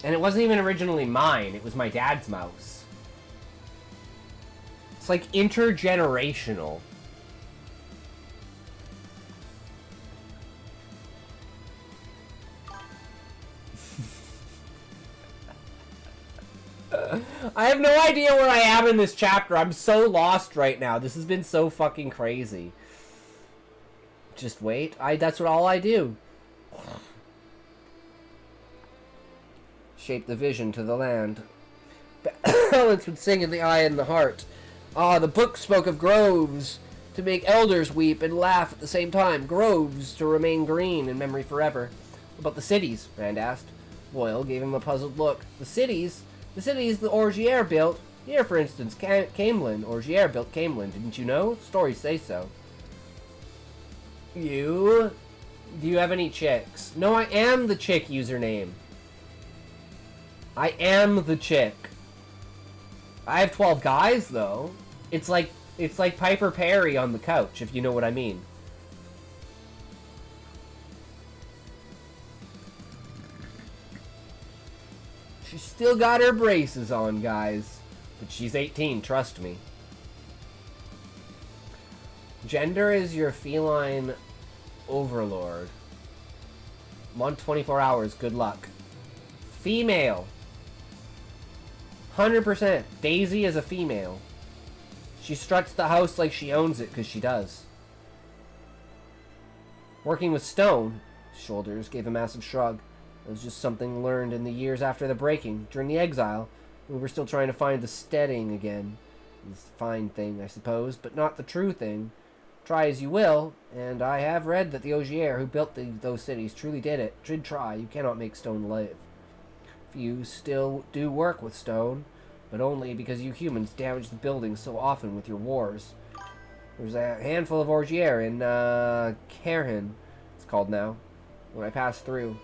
And it wasn't even originally mine. It was my dad's mouse. It's like intergenerational. I have no idea where I am in this chapter. I'm so lost right now. This has been so fucking crazy. Just wait. That's what all I do. Shape the vision to the land. Balance would sing in the eye and the heart. Ah, the book spoke of groves to make elders weep and laugh at the same time. Groves to remain green in memory forever. What about the cities? Rand asked. Boyle gave him a puzzled look. The cities? The cities the Orgier built. Here, for instance, Camelin. Orgier built Camelin. Didn't you know? Stories say so. You? Do you have any chicks? No, I am the chick username. I am the chick. I have 12 guys, though. It's like Piper Perry on the couch, if you know what I mean. She's still got her braces on, guys. But she's 18, trust me. Gender is your feline overlord. I'm on 24 hours, good luck. Female. 100%. Daisy is a female. She struts the house like she owns it, because she does. Working with stone. Shoulders gave a massive shrug. It was just something learned in the years after the breaking, during the exile. We were still trying to find the steading again. This fine thing, I suppose, but not the true thing. Try as you will, and I have read that the Ogier who built those cities truly did try. You cannot make stone live. You still do work with stone, but only because you humans damage the buildings so often with your wars. There's a handful of Orgier in, Cairn, it's called now, when I passed through.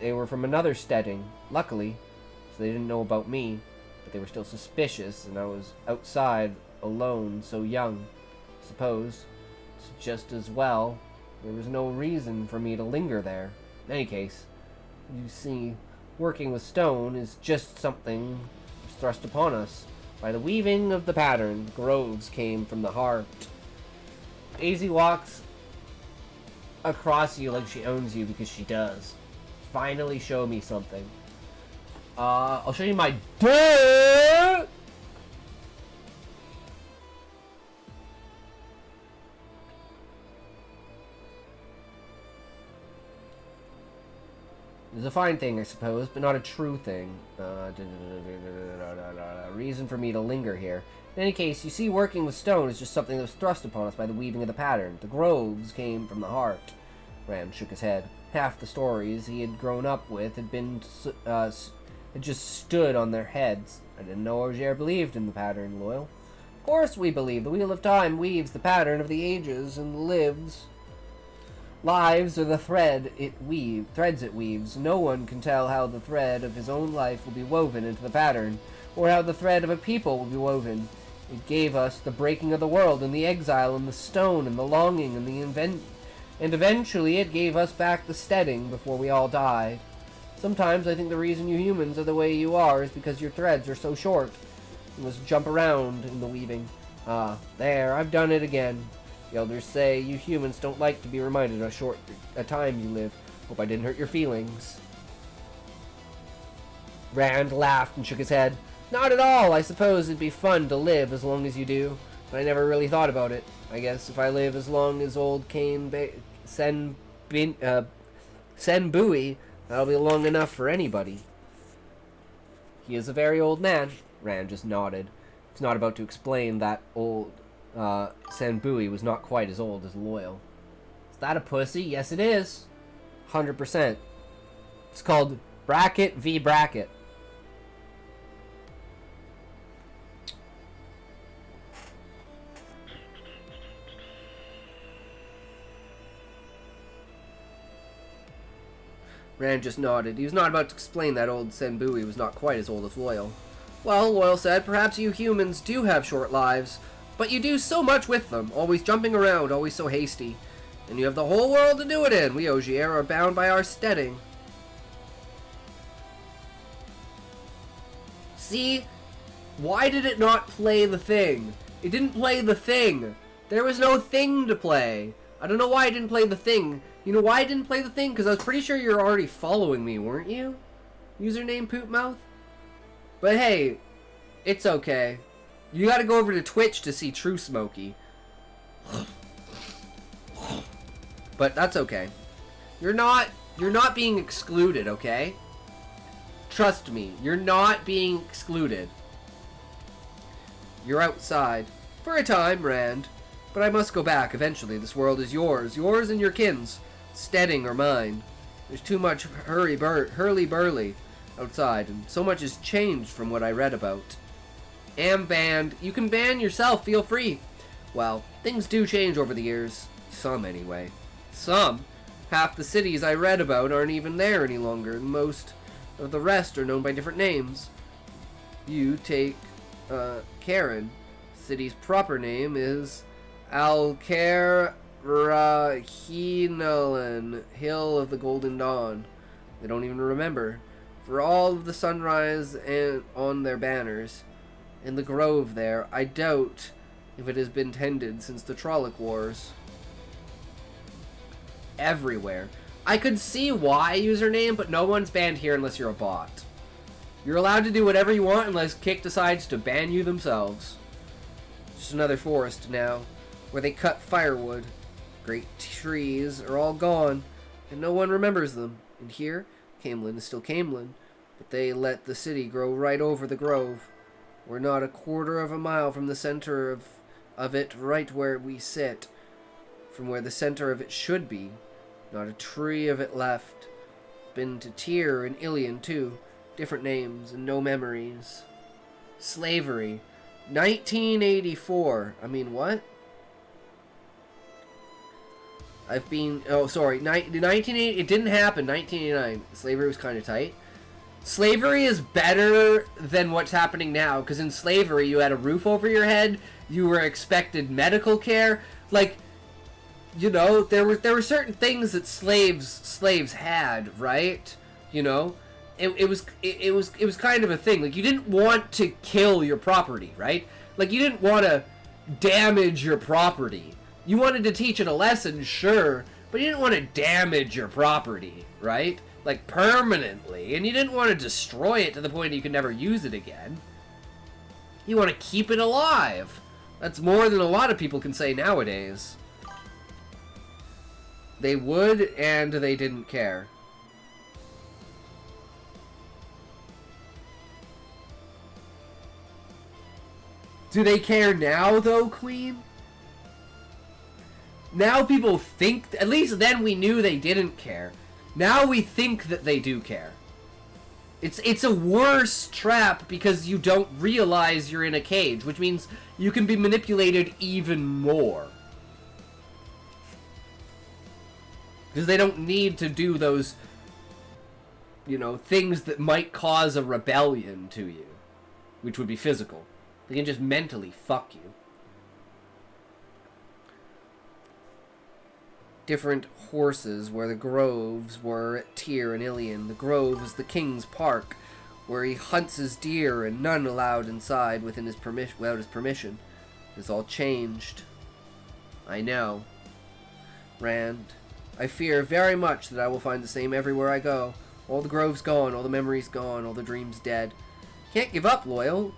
They were from another steading, luckily, so they didn't know about me, but they were still suspicious, and I was outside, alone, so young. Suppose it's just as well. There was no reason for me to linger there. In any case, you see, working with stone is just something thrust upon us. By the weaving of the pattern, groves came from the heart. Daisy walks across you like she owns you because she does. Finally show me something. I'll show you my dick! It was a fine thing, I suppose, but not a true thing. Reason for me to linger here. In any case, you see, working with stone is just something that was thrust upon us by the weaving of the pattern. The groves came from the heart. Rand shook his head. Half the stories he had grown up with had just stood on their heads. I didn't know Ogier believed in the pattern, Loyal. Of course we believe. The wheel of time weaves the pattern of the ages and lives are the threads it weaves. No one can tell how the thread of his own life will be woven into the pattern, or how the thread of a people will be woven. It gave us the breaking of the world, and the exile, and the stone, and the longing, and and eventually it gave us back the steading before we all died. Sometimes I think the reason you humans are the way you are is because your threads are so short. You must jump around in the weaving. Ah, there, I've done it again. The elders say you humans don't like to be reminded of a time you live. Hope I didn't hurt your feelings. Rand laughed and shook his head. Not at all. I suppose it'd be fun to live as long as you do, but I never really thought about it. I guess if I live as long as old Sen Bui, that'll be long enough for anybody. He is a very old man. Rand just nodded. He's not about to explain that old Sen Bui was not quite as old as Loyal. Is that a pussy? Yes, it is. 100%. It's called Bracket v. Bracket. Rand just nodded. He was not about to explain that old Sen Bui was not quite as old as Loyal. Well, Loyal said, perhaps you humans do have short lives, but you do so much with them, always jumping around, always so hasty. And you have the whole world to do it in. We Ogier are bound by our steading. See? Why did it not play the thing? It didn't play the thing. There was no thing to play. I don't know why I didn't play the thing. You know why I didn't play the thing? Because I was pretty sure you were already following me, weren't you? Username Poopmouth? But hey, it's okay. You gotta go over to Twitch to see True Smokey. But that's okay. You're not being excluded, okay? Trust me, you're not being excluded. You're outside. For a time, Rand. But I must go back eventually. This world is yours. Yours and your kin's. Steading or mine. There's too much hurly-burly outside, and so much has changed from what I read about. Am banned. You can ban yourself, feel free. Well, things do change over the years. Some, anyway. Some. Half the cities I read about aren't even there any longer, and most of the rest are known by different names. You take, Karen. City's proper name is Alkerahinalan, Hill of the Golden Dawn. They don't even remember. For all of the sunrise and on their banners. In the grove there, I doubt if it has been tended since the Trolloc Wars. Everywhere. I could see why username, but no one's banned here unless you're a bot. You're allowed to do whatever you want unless Kick decides to ban you themselves. Just another forest now, where they cut firewood. Great trees are all gone, and no one remembers them. And here, Camelin is still Camelin, but they let the city grow right over the grove. We're not a quarter of a mile from the center of it, right where we sit. From where the center of it should be. Not a tree of it left. Been to Tyr and Ilion, too. Different names and no memories. Slavery. 1984. I mean, what? I've been... Oh, sorry. 1980... It didn't happen. 1989. Slavery was kind of tight. Slavery is better than what's happening now, because in slavery you had a roof over your head, you were expected medical care, like, you know, there were certain things that slaves had, right? You know, it was kind of a thing. Like, you didn't want to kill your property, right? Like, you didn't want to damage your property. You wanted to teach it a lesson, sure, but you didn't want to damage your property, right? Like, permanently. And you didn't want to destroy it to the point that you could never use it again. You want to keep it alive. That's more than a lot of people can say nowadays. They would, and they didn't care. Do they care now, though, Queen? Now people think... At least then we knew they didn't care. Now we think that they do care. It's a worse trap because you don't realize you're in a cage, which means you can be manipulated even more. Because they don't need to do those, you know, things that might cause a rebellion to you, which would be physical. They can just mentally fuck you. Different horses where the groves were at Tyr and Ilion. The grove is the king's park, where he hunts his deer and none allowed inside without his permission. It's all changed. I know. Rand, I fear very much that I will find the same everywhere I go. All the grove's gone, all the memories gone, all the dreams dead. You can't give up, Loyal.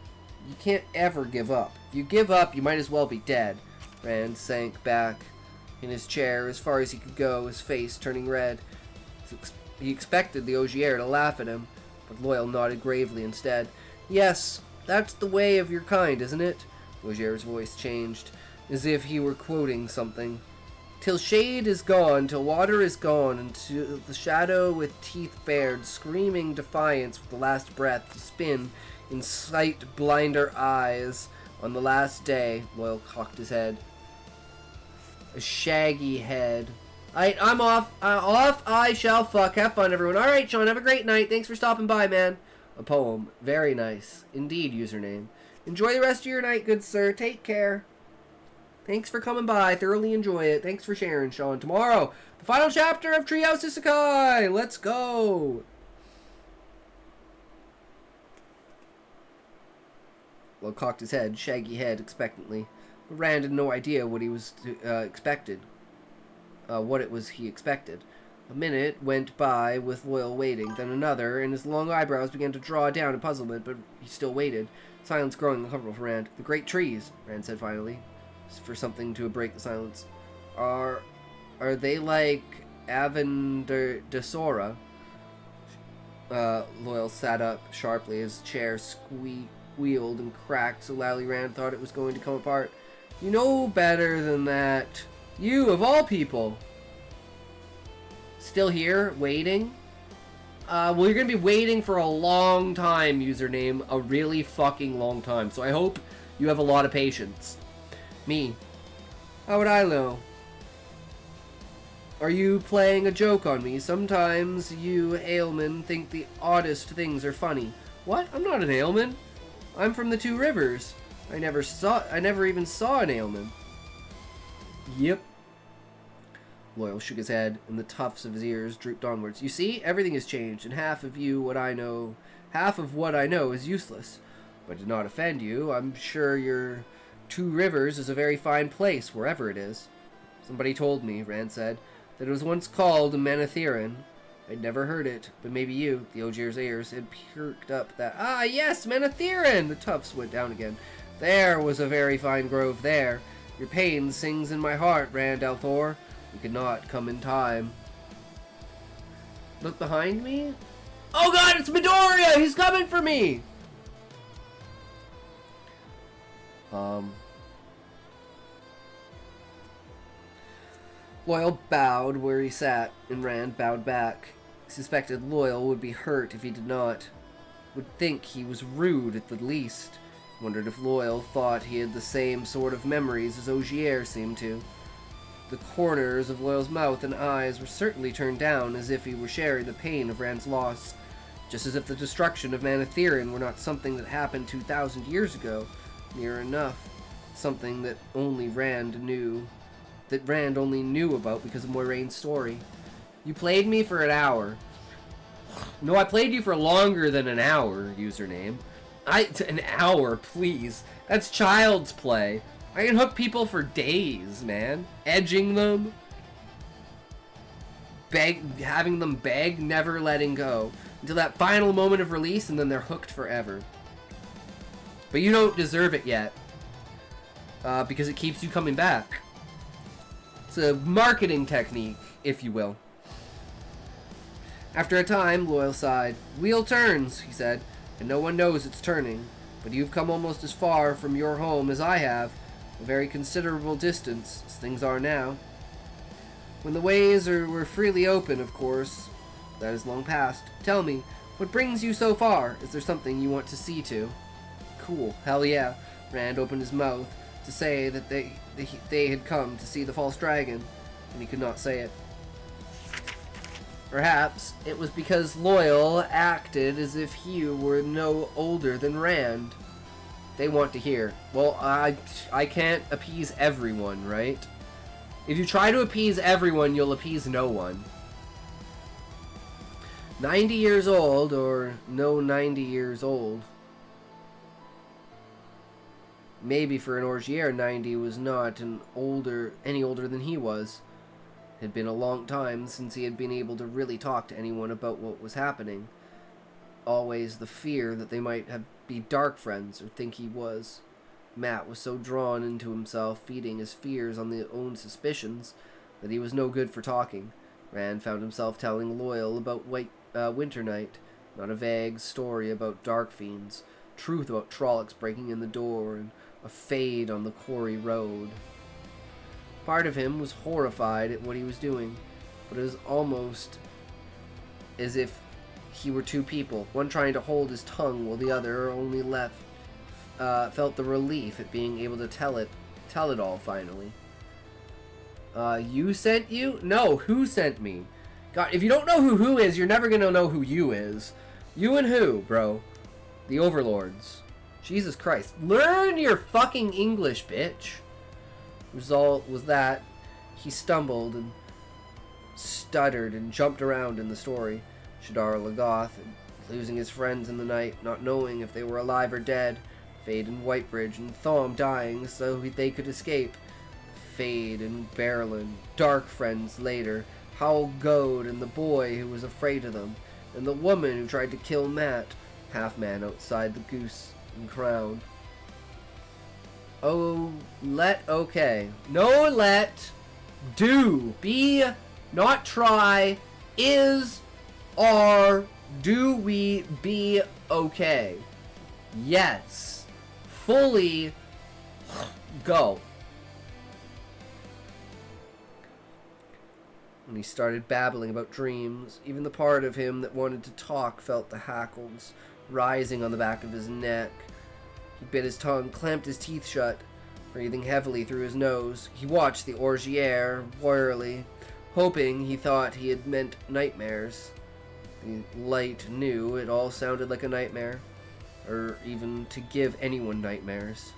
You can't ever give up. If you give up, you might as well be dead. Rand sank back in his chair as far as he could go, his face turning red. He expected the Ogier to laugh at him, but Loyal nodded gravely instead. Yes, that's the way of your kind, isn't it? Ogier's voice changed, as if he were quoting something. Till shade is gone, till water is gone, and till the shadow with teeth bared, screaming defiance with the last breath to spin in sight blinder eyes. On the last day, Loyal cocked his head. A shaggy head. I'm off. Off I shall fuck. Have fun, everyone. Alright, Sean, have a great night. Thanks for stopping by, man. A poem. Very nice. Indeed, username. Enjoy the rest of your night, good sir. Take care. Thanks for coming by. Thoroughly enjoy it. Thanks for sharing, Sean. Tomorrow, the final chapter of Treehouse Isekai. Let's go. Well, cocked his head, shaggy head, expectantly. But Rand had no idea what he was expected. What it was he expected. A minute went by with Loyal waiting, then another, and his long eyebrows began to draw down in puzzlement, but he still waited. Silence growing uncomfortable for Rand. The great trees, Rand said finally, for something to break the silence. Are they like Avendesora? Loyal sat up sharply. His chair squealed and cracked so loudly Rand thought it was going to come apart. You know better than that. You, of all people. Still here, waiting? Well, you're going to be waiting for a long time, username. A really fucking long time. So I hope you have a lot of patience. Me. How would I know? Are you playing a joke on me? Sometimes you Ailmen think the oddest things are funny. What? I'm not an Ailman. I'm from the Two Rivers. I never even saw an Ailman. Yep. Loyal shook his head, and the tufts of his ears drooped onwards. You see, everything has changed, and half of what I know is useless. But to not offend you, I'm sure your Two Rivers is a very fine place, wherever it is. Somebody told me, Rand said, that it was once called Manathirin. I'd never heard it, but maybe you, the Ogier's ears, had perked up that... Ah, yes, Manathirin! The tufts went down again. There was a very fine grove there. Your pain sings in my heart, Rand al'Thor. We could not come in time. Look behind me? Oh god, it's Midoriya! He's coming for me! Loyal bowed where he sat, and Rand bowed back. He suspected Loyal would be hurt if he did not. Would think he was rude at the least. Wondered if Loyal thought he had the same sort of memories as Ogier seemed to. The corners of Loyal's mouth and eyes were certainly turned down as if he were sharing the pain of Rand's loss. Just as if the destruction of Manathirin were not something that happened 2,000 years ago. Near enough. Something that only Rand knew. That Rand only knew about because of Moiraine's story. You played me for an hour. No, I played you for longer than an hour, username. An hour, please. That's child's play. I can hook people for days, man. Edging them. Having them beg, never letting go. Until that final moment of release, and then they're hooked forever. But you don't deserve it yet. Because it keeps you coming back. It's a marketing technique, if you will. After a time, Loyal sighed. Wheel turns, he said, and no one knows it's turning. But you've come almost as far from your home as I have, a very considerable distance, as things are now. When the ways were freely open, of course, that is long past. Tell me, what brings you so far? Is there something you want to see to? Cool, hell yeah. Rand opened his mouth to say that they had come to see the false dragon, and he could not say it. Perhaps it was because Loyal acted as if he were no older than Rand. They want to hear. Well, I can't appease everyone, right? If you try to appease everyone, you'll appease no one. 90 years old, or no 90 years old. Maybe for an Orgier, 90 was not any older than he was. It had been a long time since he had been able to really talk to anyone about what was happening. Always the fear that they might be dark friends or think he was. Matt was so drawn into himself, feeding his fears on their own suspicions, that he was no good for talking. Rand found himself telling Loyal about Winter Night, not a vague story about dark fiends, truth about Trollocs breaking in the door, and a fade on the quarry road. Part of him was horrified at what he was doing, but it was almost as if he were two people, one trying to hold his tongue while the other only felt the relief at being able to tell it all finally. You sent you? No, who sent me? God, if you don't know who is, you're never gonna know who you is. You and who, bro? The Overlords. Jesus Christ. Learn your fucking English, bitch. Result was that he stumbled and stuttered and jumped around in the story. Shadar Lagoth, losing his friends in the night, not knowing if they were alive or dead. Fade and Whitebridge and Thom dying so they could escape. Fade and Berlin, dark friends later. Howl Goad and the boy who was afraid of them. And the woman who tried to kill Matt, half-man outside the Goose and Crown. Oh, okay. No, do, be, not try, is, are, do we be okay? Yes. Fully go. And he started babbling about dreams. Even the part of him that wanted to talk felt the hackles rising on the back of his neck. He bit his tongue, clamped his teeth shut, breathing heavily through his nose. He watched the Orgier warily, hoping he thought he had meant nightmares. The light knew it all sounded like a nightmare, or even to give anyone nightmares.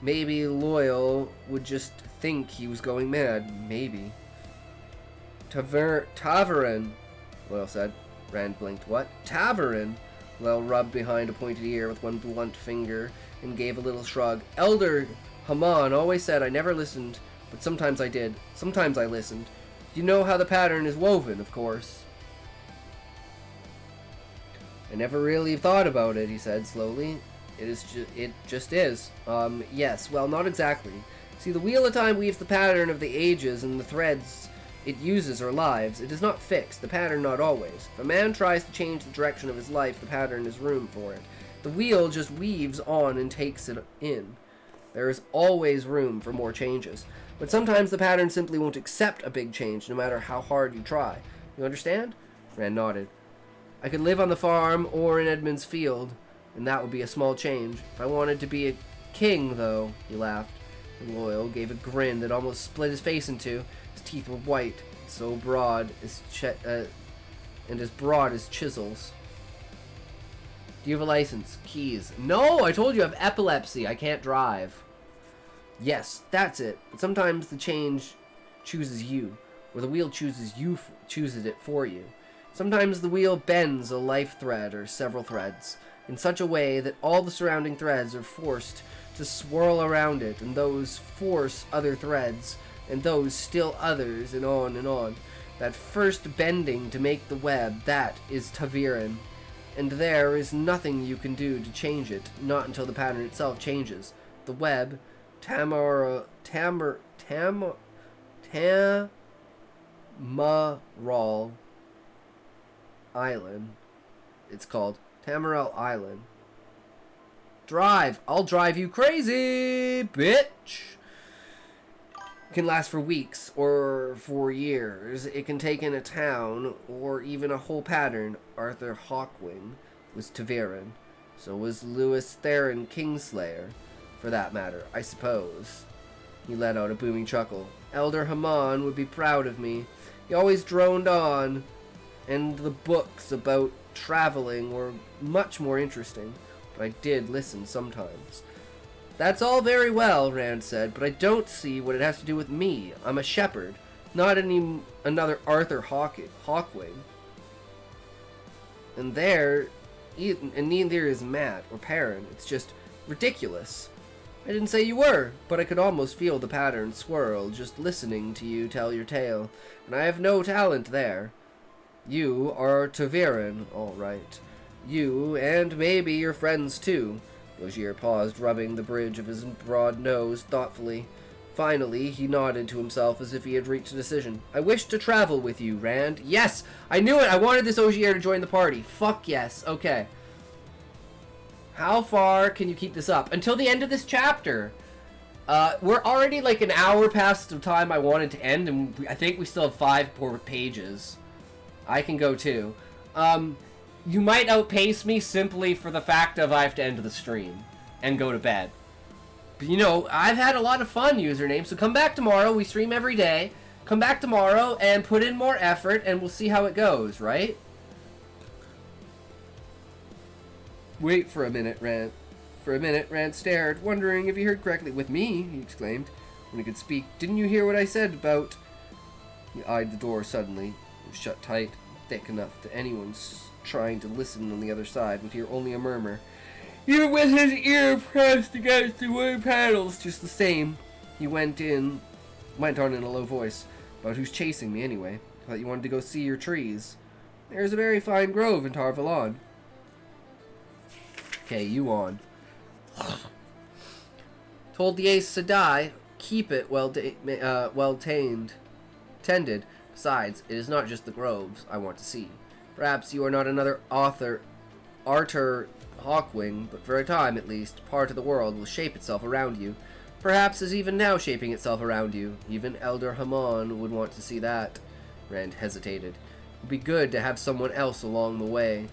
Maybe Loyal would just think he was going mad. Maybe. Taverin, Loyal said. Rand blinked. What? Taverin? Loyal rubbed behind a pointed ear with one blunt finger and gave a little shrug. Elder Haman always said I never listened, but sometimes I did. Sometimes I listened. You know how the pattern is woven, of course. I never really thought about it, he said slowly. It just is. Yes, well, not exactly. See, the Wheel of Time weaves the pattern of the ages, and the threads it uses are lives. It is not fixed, the pattern not always. If a man tries to change the direction of his life, the pattern is room for it. The wheel just weaves on and takes it in. There is always room for more changes. But sometimes the pattern simply won't accept a big change, no matter how hard you try. You understand? Rand nodded. I could live on the farm or in Edmund's field, and that would be a small change. If I wanted to be a king, though, he laughed. And Loyal gave a grin that almost split his face in two. His teeth were white, so broad and as broad as chisels. Do you have a license? Keys? No, I told you I have epilepsy. I can't drive. Yes, that's it. But sometimes the change chooses you, or the wheel chooses it for you. Sometimes the wheel bends a life thread or several threads in such a way that all the surrounding threads are forced to swirl around it, and those force other threads, and those still others, and on and on. That first bending to make the web, that is Taviran. And there is nothing you can do to change it, not until the pattern itself changes. The web, Tamaral Island. It's called Tamaral Island. Drive. I'll drive you crazy, bitch. It can last for weeks or for years. It can take in a town or even a whole pattern. Arthur Hawkwing was Taviran. So was Lewis Theron Kingslayer, for that matter, I suppose. He let out a booming chuckle. Elder Haman would be proud of me. He always droned on, and the books about traveling were much more interesting. But I did listen sometimes. That's all very well, Rand said, but I don't see what it has to do with me. I'm a shepherd, not another Arthur Hawkwing. And neither is Matt or Perrin. It's just ridiculous. I didn't say you were, but I could almost feel the pattern swirl just listening to you tell your tale, and I have no talent there. You are Taviran, all right. You, and maybe your friends too. Ogier paused, rubbing the bridge of his broad nose thoughtfully. Finally, he nodded to himself as if he had reached a decision. I wish to travel with you, Rand. Yes! I knew it! I wanted this Ogier to join the party. Fuck yes. Okay. How far can you keep this up? Until the end of this chapter. We're already like an hour past the time I wanted to end, and I think we still have 5 more pages. I can go too. You might outpace me simply for the fact of I have to end the stream and go to bed. But you know, I've had a lot of fun, username, so come back tomorrow. We stream every day. Come back tomorrow and put in more effort, and we'll see how it goes, right? Wait for a minute, Rand. For a minute, Rand stared, wondering if he heard correctly. With me, he exclaimed, when he could speak. Didn't you hear what I said about... He eyed the door suddenly. It was shut tight, thick enough that anyone trying to listen on the other side would hear only a murmur. Even with his ear pressed against the wood panels, just the same. He went on in a low voice. About who's chasing me, anyway? I thought you wanted to go see your trees. There's a very fine grove in Tar Valon. Okay, you on. Told the Aes Sedai, keep it well tended. Besides, it is not just the groves I want to see. Perhaps you are not another Arthur Hawkwing, but for a time at least, part of the world will shape itself around you. Perhaps is even now shaping itself around you. Even Elder Haman would want to see that. Rand hesitated. It would be good to have someone else along the way.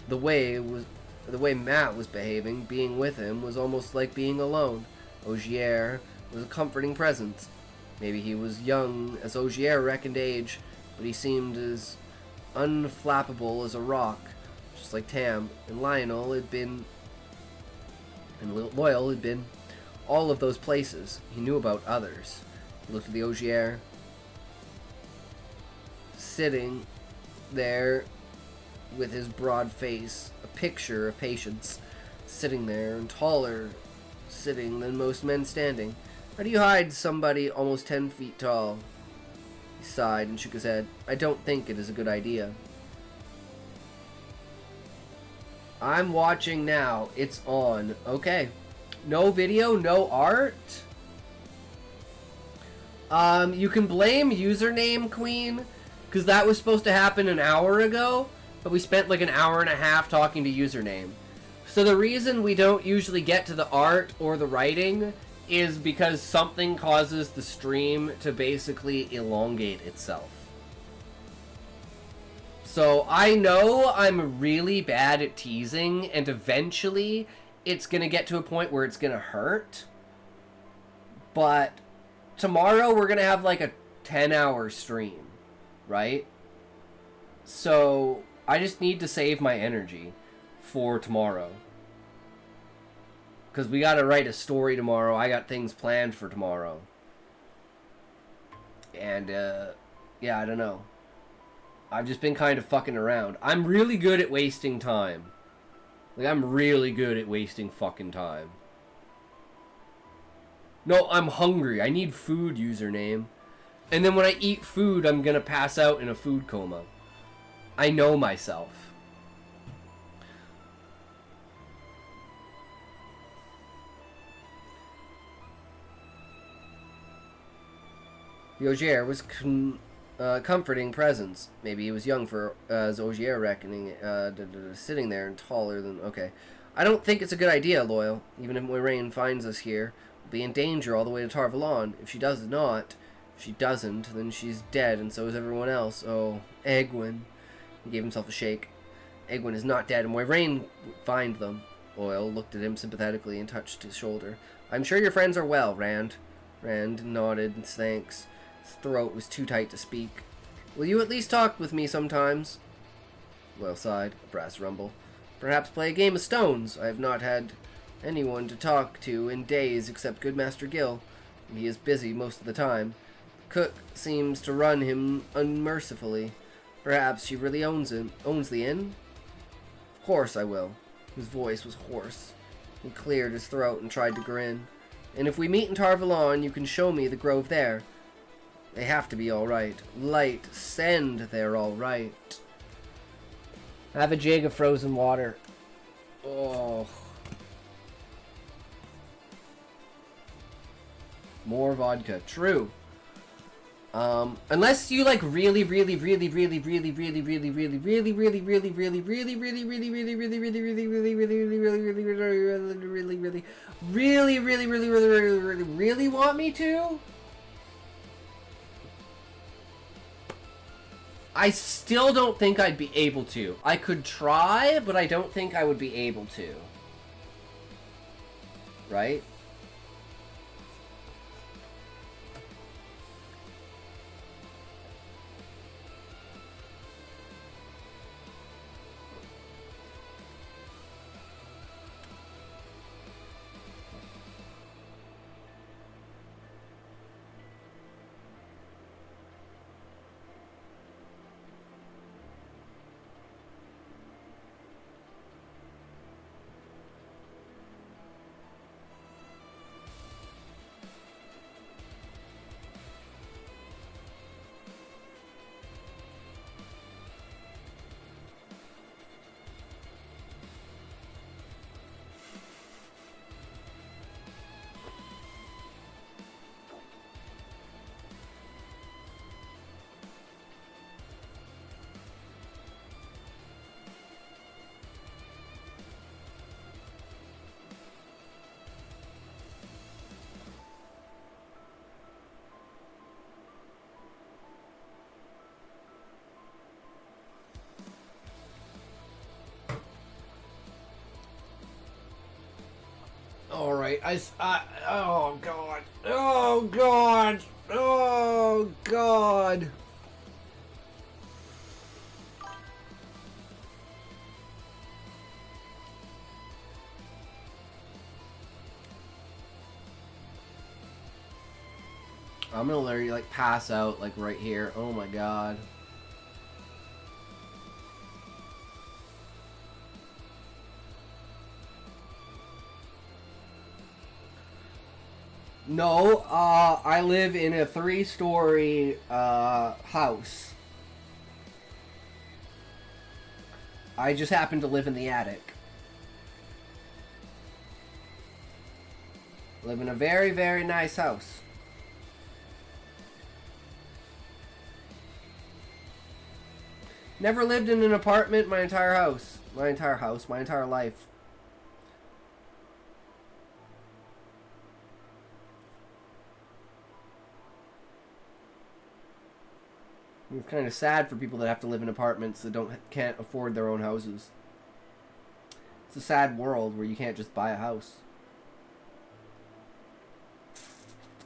The way Matt was behaving, being with him, was almost like being alone. Ogier was a comforting presence. Maybe he was young as Ogier reckoned age, but he seemed as unflappable as a rock, just like Tam. And Lionel had been, and Loyal had been, all of those places. He knew about others. He looked at the Ogier, sitting there with his broad face, a picture of patience, sitting there, and taller sitting than most men standing. How do you hide somebody almost 10 feet tall? He sighed and shook his head. I don't think it is a good idea. I'm watching now. It's on. Okay. No video, no art? You can blame username queen, because that was supposed to happen an hour ago, but we spent like an hour and a half talking to username. So the reason we don't usually get to the art or the writing is because something causes the stream to basically elongate itself. So I know I'm really bad at teasing, and eventually it's gonna get to a point where it's gonna hurt. But tomorrow we're gonna have like a 10-hour stream, right? So I just need to save my energy for tomorrow. Because we got to write a story tomorrow. I got things planned for tomorrow. And, yeah, I don't know. I've just been kind of fucking around. I'm really good at wasting time. Like, I'm really good at wasting fucking time. No, I'm hungry. I need food, username. And then when I eat food, I'm gonna pass out in a food coma. I know myself. The Ogier was Comforting presence. Maybe he was young for Ogier reckoning, sitting there and taller than... Okay. I don't think it's a good idea, Loyal. Even if Moiraine finds us here, we'll be in danger all the way to Tarvalon. If she doesn't, then she's dead, and so is everyone else. Oh, Egwin. He gave himself a shake. Egwin is not dead, and Moiraine would find them. Oil looked at him sympathetically and touched his shoulder. I'm sure your friends are well, Rand. Rand nodded in thanks. His throat was too tight to speak. Will you at least talk with me sometimes? Loyal sighed, a brass rumble. Perhaps play a game of stones. I have not had anyone to talk to in days except good Master Gil, and he is busy most of the time. The cook seems to run him unmercifully. Perhaps she really owns the inn? Of course I will. His voice was hoarse. He cleared his throat and tried to grin. And if we meet in Tarvalon, you can show me the grove there. They have to be alright. Light, send they're alright. Have a jig of frozen water. Oh. More vodka. True. Unless you like really want me to, I still don't think I'd be able to. I could try, but I don't think I would be able to. Right? Alright, oh god. Oh god. Oh god. I'm gonna literally like pass out like right here. Oh my god. No, I live in a 3-story house. I just happen to live in the attic. Live in a very, very nice house. Never lived in an apartment my entire life. It's kind of sad for people that have to live in apartments that can't afford their own houses. It's a sad world where you can't just buy a house.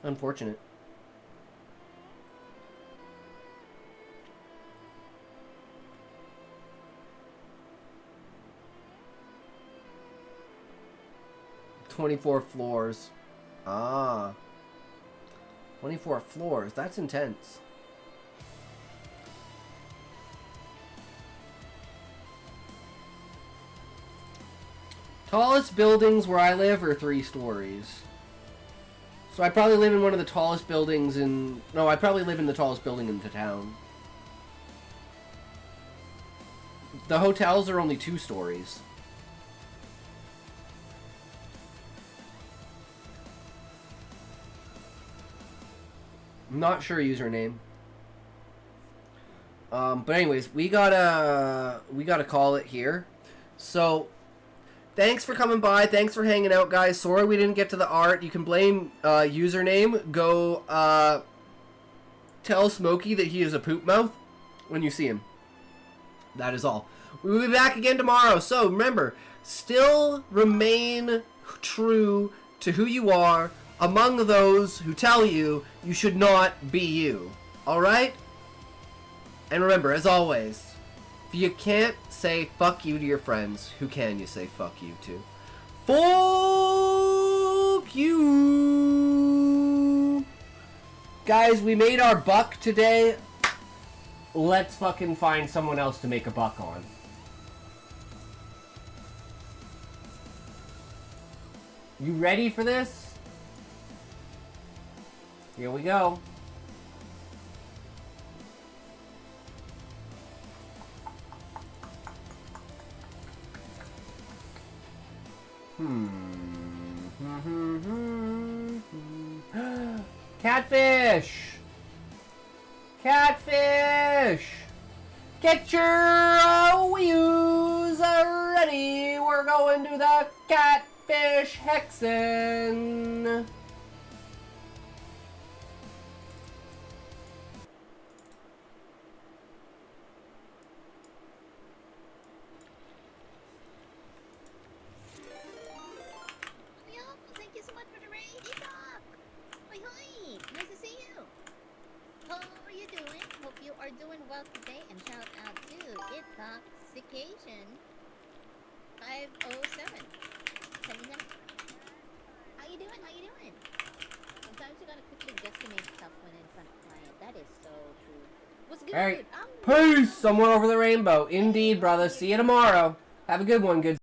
Unfortunate. "24 floors. Ah. 24 floors. That's intense. Tallest buildings where I live are 3 stories. So I probably live in one of the tallest buildings in... No, I probably live in the tallest building in the town. The hotels are only 2 stories. I'm not sure username. But anyways, we gotta call it here. So, thanks for coming by. Thanks for hanging out, guys. Sorry we didn't get to the art. You can blame username. Go tell Smokey that he is a poop mouth when you see him. That is all. We will be back again tomorrow. So remember, still remain true to who you are among those who tell you you should not be you. Alright? And remember, as always, if you can't say fuck you to your friends, who can you say fuck you to? Fuck you! Guys, we made our buck today. Let's fucking find someone else to make a buck on. You ready for this? Here we go. Catfish! Catfish! Get your wheels ready! We're going to the Catfish Hexen! Thank you so much for the raid, Etop! Hoi hoi! Nice to see you! How are you doing? Hope you are doing well today, and shout out to Intoxication 507. How you doing? How you doing? Sometimes you gotta quickly guesstimate stuff when in front of client. That is so true. What's good? Alright. Peace! Somewhere over the rainbow. Indeed, brother. See you tomorrow. Have a good one, good